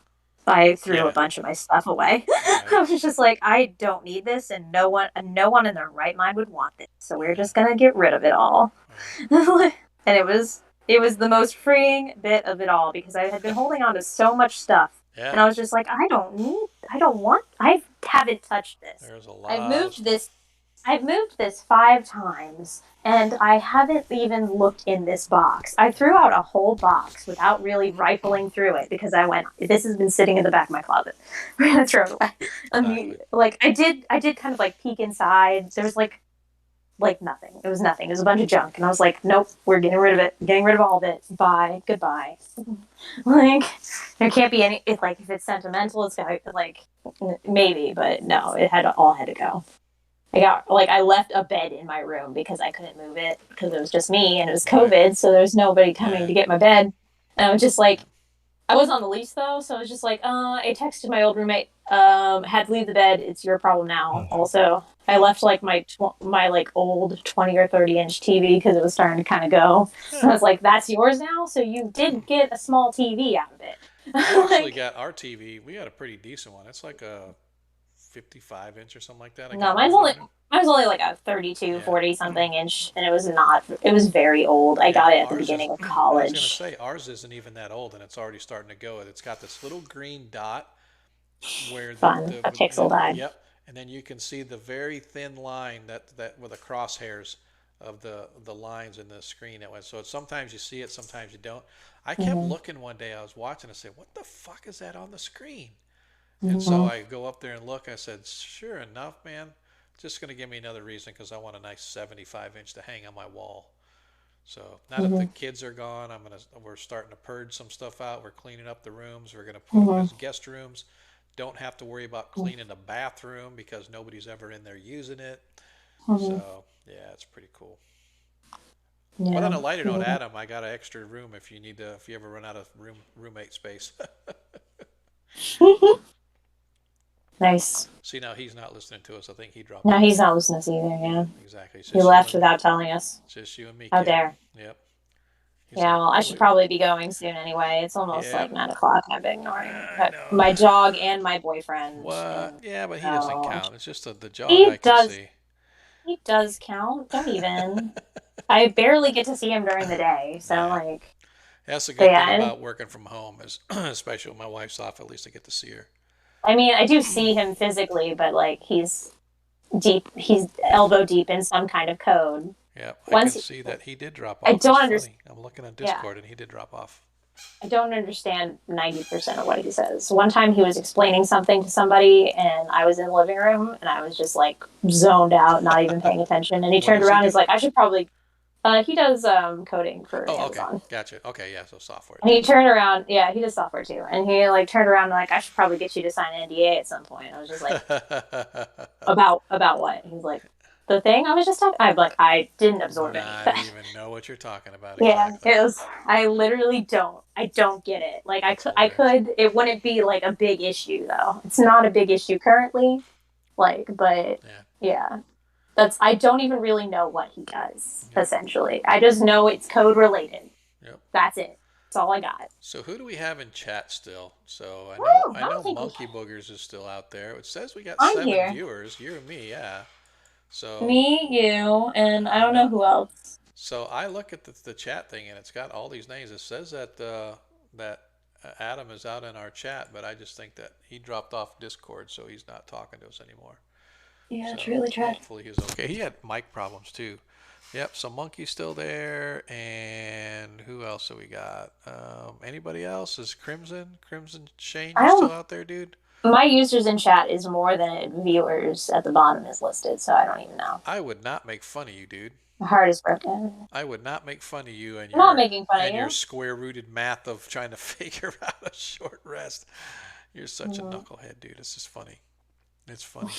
S9: I threw a
S1: Yeah.
S9: bunch of my stuff away.
S1: Right.
S9: I was just like, I don't need this, and no one in their right mind would want this. So we're
S1: Yeah.
S9: just gonna get rid of it all.
S1: Right.
S9: And it was the most freeing bit of it all because I had been holding on to so much stuff, and
S1: Yeah.
S9: I was just like, I haven't touched this.
S1: There's a lot of stuff.
S9: I've moved this 5 times, and I haven't even looked in this box. I threw out a whole box without really rifling through it because I went, this has been sitting in the back of my closet. We're gonna throw it away. I mean,
S1: Exactly.
S9: like I did kind of like peek inside. There was like nothing. It was nothing. It was a bunch of junk, and I was like, nope, we're getting rid of it. Getting rid of all of it. Bye. Goodbye. Like there can't be any. If it's sentimental, it's got like maybe, but no, it all had to go. I left a bed in my room because I couldn't move it because it was just me and it was
S1: Right.
S9: COVID, so there was nobody coming
S1: Yeah.
S9: to get my bed. And I was just like, I was on the lease though, so I was just like, I texted my old roommate, had to leave the bed. It's your problem now. Also, I left like my like old 20 or 30-inch TV because it was starting to kind of go. And I was like, that's yours now. So you did get a small TV out of it.
S1: I actually
S9: Like,
S1: got our TV. We got a pretty decent one. It's like a 55-inch or something like that. I
S9: no,
S1: got one over there.
S9: mine's only like a 32,
S1: Yeah.
S9: 40 something inch, and it was very old. I
S1: Yeah,
S9: got it at the
S1: ours is.
S9: beginning of
S1: I was gonna
S9: college.
S1: say ours isn't even that old, and it's already starting to go. It's got this little green dot where
S9: Fun. A pixel died.
S1: yep, and then you can see the very thin line that with the crosshairs of the lines in the screen that went. So sometimes you see it, sometimes you don't. I kept
S9: Mm-hmm.
S1: looking one day. I was watching. I said, "What the fuck is that on the screen?" And so
S9: Mm-hmm.
S1: I go up there and look. I said, "Sure enough, man, just gonna give me another reason because I want a nice 75-inch to hang on my wall." So now that the
S9: Mm-hmm.
S1: kids are gone, we're starting to purge some stuff out. We're cleaning up the rooms. We're gonna put them
S9: Mm-hmm.
S1: as guest rooms. Don't have to worry about cleaning the bathroom because nobody's ever in there using it.
S9: Mm-hmm.
S1: So yeah, it's pretty cool. But on
S9: Yeah.
S1: a lighter note,
S9: Yeah.
S1: Adam, I got an extra room if you ever run out of roommate space.
S9: Nice.
S1: See, now he's not listening to us. I think he dropped
S9: No,
S1: off.
S9: he's not listening to us either. Yeah,
S1: Exactly. It's
S9: he
S1: just you
S9: left
S1: and me.
S9: without telling us.
S1: It's just you and me,
S9: How
S1: kid.
S9: dare?
S1: Yep. He's
S9: Yeah,
S1: like,
S9: well, I should probably be going soon anyway. It's almost
S1: yeah,
S9: like 9 o'clock. I've been ignoring
S1: I know.
S9: my dog and my boyfriend.
S1: What?
S9: And
S1: Yeah, but he doesn't
S9: so
S1: count. It's just the jog
S9: he
S1: I can
S9: does.
S1: see.
S9: He does count. Don't even. I barely get to see him during the day. So
S1: Yeah.
S9: like,
S1: That's the
S9: but
S1: good
S9: yeah,
S1: thing
S9: and
S1: about working from home is, especially when my wife's off, at least I get to see her.
S9: I mean, I do see him physically, but like he's deep. He's elbow deep in some kind of code.
S1: Yeah, I can
S9: Once
S1: see that he did drop
S9: I
S1: off.
S9: don't
S1: It's
S9: understand.
S1: funny. I'm looking on
S9: Yeah.
S1: Discord and he did drop off.
S9: I don't understand 90% of what he says. One time he was explaining something to somebody, and I was in the living room, and I was just like zoned out, not even paying attention. And he
S1: What
S9: turned
S1: does he
S9: around,
S1: do?
S9: he's like, I should probably. He does coding for
S1: Oh, okay.
S9: Amazon.
S1: Gotcha. Okay, yeah, so software
S9: And he
S1: too.
S9: turned around, yeah, he does software too. And he like turned around and like, I should probably get you to sign an NDA at some point. I was just like, about what? He's like, the thing I was just talking. I'm like, I didn't absorb
S1: Not
S9: anything.
S1: even know what you're talking about
S9: Yeah,
S1: exactly.
S9: it was. I literally don't. I don't get it. Like
S1: That's
S9: I
S1: hilarious.
S9: could. It wouldn't be like a big issue though. It's not a big issue currently. Like, but
S1: Yeah.
S9: yeah, I don't even really know what he does.
S1: Yep.
S9: Essentially, I just know it's code related.
S1: Yep.
S9: That's it. That's all I got.
S1: So who do we have in chat still? So I
S9: Woo,
S1: know
S9: think
S1: Monkey Boogers is still out there. It says we got
S9: I'm
S1: 7
S9: here.
S1: viewers. You and me, yeah. So
S9: Me, you, and I
S1: I
S9: don't know
S1: know.
S9: who else.
S1: So I look at the chat thing and it's got all these names. It says that Adam is out in our chat, but I just think that he dropped off Discord, so he's not talking to us anymore.
S9: Yeah,
S1: So
S9: it's really tragic.
S1: hopefully he's okay. He had mic problems too. Yep. So Monkey's still there, and who else do we got? Anybody else? Is Crimson Shane?
S9: I
S1: You
S9: don't.
S1: still out there, dude?
S9: My users in chat is more than viewers at the bottom is listed, so I don't even know.
S1: I would not make fun of you, dude.
S9: My heart is broken.
S1: I would not make fun of you and
S9: I'm not making fun of
S1: your
S9: you.
S1: square-rooted math of trying to figure out a short rest. You're such a
S9: Mhm.
S1: knucklehead, dude. It's just funny. It's funny.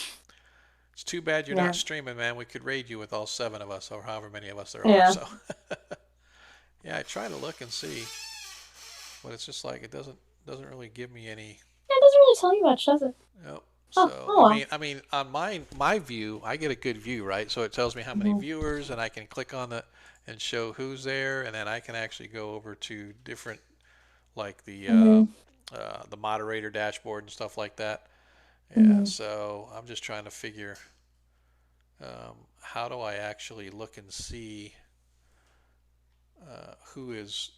S1: It's too bad you're
S9: Yeah.
S1: not streaming, man. We could raid you with all 7 of us, or however many of us there are.
S9: Yeah.
S1: So, yeah, I try to look and see, but it's just like it doesn't really give me any.
S9: It doesn't really tell you much, does it?
S1: Nope.
S4: Oh,
S1: So
S4: oh well.
S1: on my view, I get a good view, right? So it tells me how many
S4: Mhm.
S1: viewers, and I can click on the and show who's there, and then I can actually go over to different like
S4: Mhm.
S1: the moderator dashboard and stuff like that. Yeah.
S4: Mhm.
S1: So I'm just trying to figure how do I actually look and see who is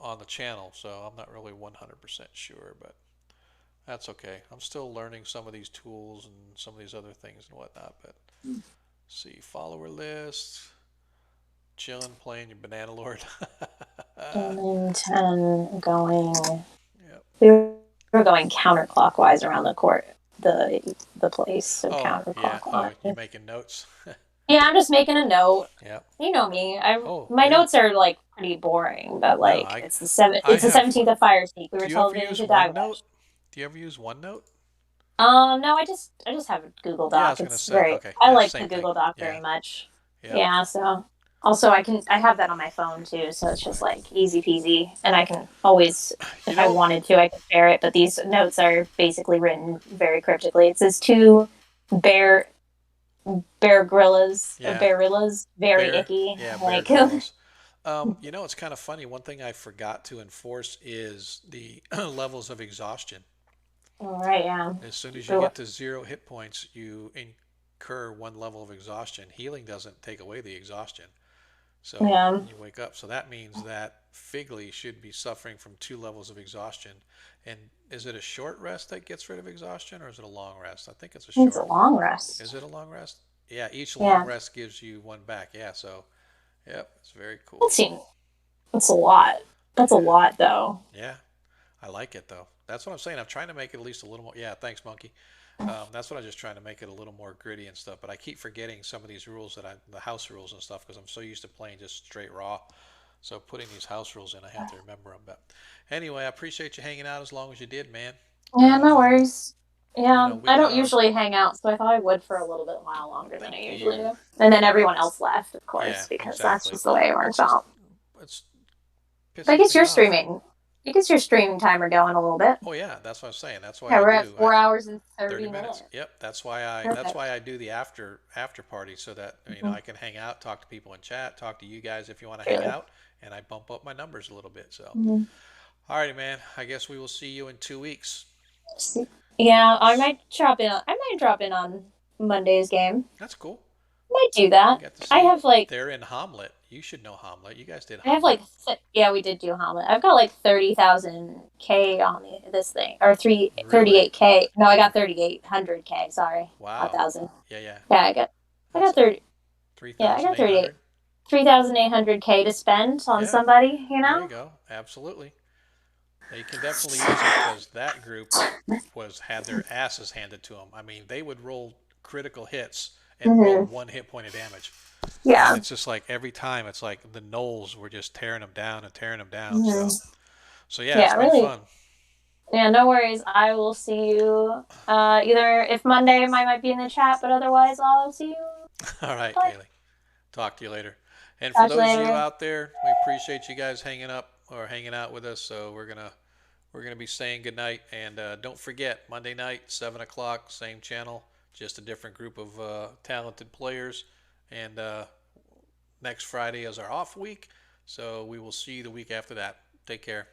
S1: on the channel. So I'm not really 100% sure, but that's okay. I'm still learning some of these tools and some of these other things and whatnot. But see, follower list, chilling, playing your Banana Lord.
S4: And then 10 going.
S1: Yep.
S4: We were going counterclockwise around the court, the place, so
S1: Oh, yeah. Oh,
S4: counterclockwise.
S1: you're making notes.
S4: Yeah, I'm just making a note.
S1: Yep.
S4: You know me. I
S1: Oh,
S4: my
S1: yeah.
S4: notes are like pretty boring, but
S1: No,
S4: like
S1: I
S4: it's the
S1: have.
S4: 17th of Fire Sneak. We
S1: Do
S4: were
S1: you ever
S4: teleporting
S1: use
S4: to Dagwash.
S1: OneNote? Do you ever use OneNote?
S4: No, I just have a Google
S1: Yeah, I
S4: Doc.
S1: was gonna
S4: It's
S1: say.
S4: very
S1: Okay,
S4: I
S1: yeah,
S4: like the
S1: same thing.
S4: Google Doc
S1: Yeah,
S4: very much.
S1: yep.
S4: Yeah, so also I have that on my phone too, so it's just
S1: Right.
S4: like easy peasy, and I can always,
S1: You
S4: if I
S1: know,
S4: wanted to, I could share it. But these notes are basically written very cryptically. It says two bear bear gorillas or
S1: yeah,
S4: bearillas, very
S1: Bear.
S4: icky.
S1: Yeah, Bear
S4: Like,
S1: Grylls. It's kind of funny. One thing I forgot to enforce is the levels of exhaustion.
S4: all right, yeah.
S1: As soon as you
S4: So,
S1: get to 0 hit points, you incur one level of exhaustion. Healing doesn't take away the exhaustion. So
S4: yeah,
S1: you wake up. So that means that Figley should be suffering from 2 levels of exhaustion. And is it a short rest that gets rid of exhaustion, or is it a long rest? I think it's a
S4: it's a
S1: short.
S4: long
S1: Is
S4: rest.
S1: it a long rest? Yeah, each long
S4: Yeah,
S1: rest gives you one back. Yeah, so yep, it's very
S4: that
S1: cool.
S4: seems that's a lot. That's a
S1: Yeah,
S4: lot, though.
S1: yeah, I like it though. That's what I'm saying. I'm trying to make it at least a little more. Yeah, thanks, Monkey. That's what I'm just trying to make it a little more gritty and stuff. But I keep forgetting some of these rules the house rules and stuff, because I'm so used to playing just straight raw. So putting these house rules in, I have to remember them. But anyway, I appreciate you hanging out as long as you did, man.
S4: Yeah, no
S1: Um,
S4: worries. Yeah,
S1: we
S4: I
S1: got
S4: don't
S1: our
S4: usually hang out, so I thought I would for a little bit while longer than
S1: thank
S4: I usually
S1: you.
S4: do. And then everyone else left, of
S1: Yeah,
S4: course, because that's
S1: exactly.
S4: just the way it
S1: It's
S4: works
S1: just
S4: out.
S1: it's
S4: But I
S1: pisses
S4: guess
S1: me
S4: you're
S1: off.
S4: streaming. I guess your streaming timer going a little bit.
S1: Oh yeah, that's what I'm saying. That's why
S4: Yeah,
S1: I
S4: we're at
S1: do.
S4: 4 hours and
S1: 30
S4: 30
S1: minutes.
S4: minutes.
S1: Yep, that's
S4: Perfect.
S1: why I do the after party, so that
S4: Mhm.
S1: I can hang out, talk to people in chat, talk to you guys if you want to hang
S4: Truly.
S1: out, and I bump up my numbers a little bit. So,
S4: Mhm.
S1: alrighty, man. I guess we will see you in 2 weeks.
S4: Yeah, I might drop in. I might drop in on Monday's game.
S1: That's cool.
S4: Might do
S1: We
S4: that.
S1: got to
S4: I
S1: see you.
S4: have like
S1: They're in Hamlet. You should know Hamlet. You guys did
S4: I have
S1: Hamlet.
S4: like yeah, we did do Hamlet. I've got like 30,000 K on this thing, or
S1: Really?
S4: 38K. No, I got 3,800K. Sorry, not
S1: Wow.
S4: thousand.
S1: Yeah, yeah.
S4: Yeah, I
S1: That's
S4: got 30. Yeah, I got 38.
S1: 3,800.
S4: 3,800K to spend on
S1: Yeah.
S4: somebody.
S1: There you go. Absolutely. They can definitely use it, because that group was had their asses handed to them. I mean, they would roll critical hits and roll
S4: Hmm.
S1: 1 hit point of damage, and
S4: Yeah.
S1: it's just like every time it's like the Knolls were just tearing them down and tearing them down.
S4: Hmm.
S1: So yeah, it's
S4: Yeah,
S1: been
S4: really.
S1: fun.
S4: Yeah, no worries. I will see you. Either if Monday I might be in the chat, but otherwise I'll see you.
S1: All right,
S4: Bye.
S1: Kaylee. Talk to you later. And for
S4: Talk to you
S1: those of you
S4: later.
S1: out there, we appreciate you guys hanging out with us. So we're gonna be saying goodnight, and don't forget, Monday night, 7 o'clock, same channel, just a different group of talented players. And next Friday is our off week, so we will see you the week after that. Take care.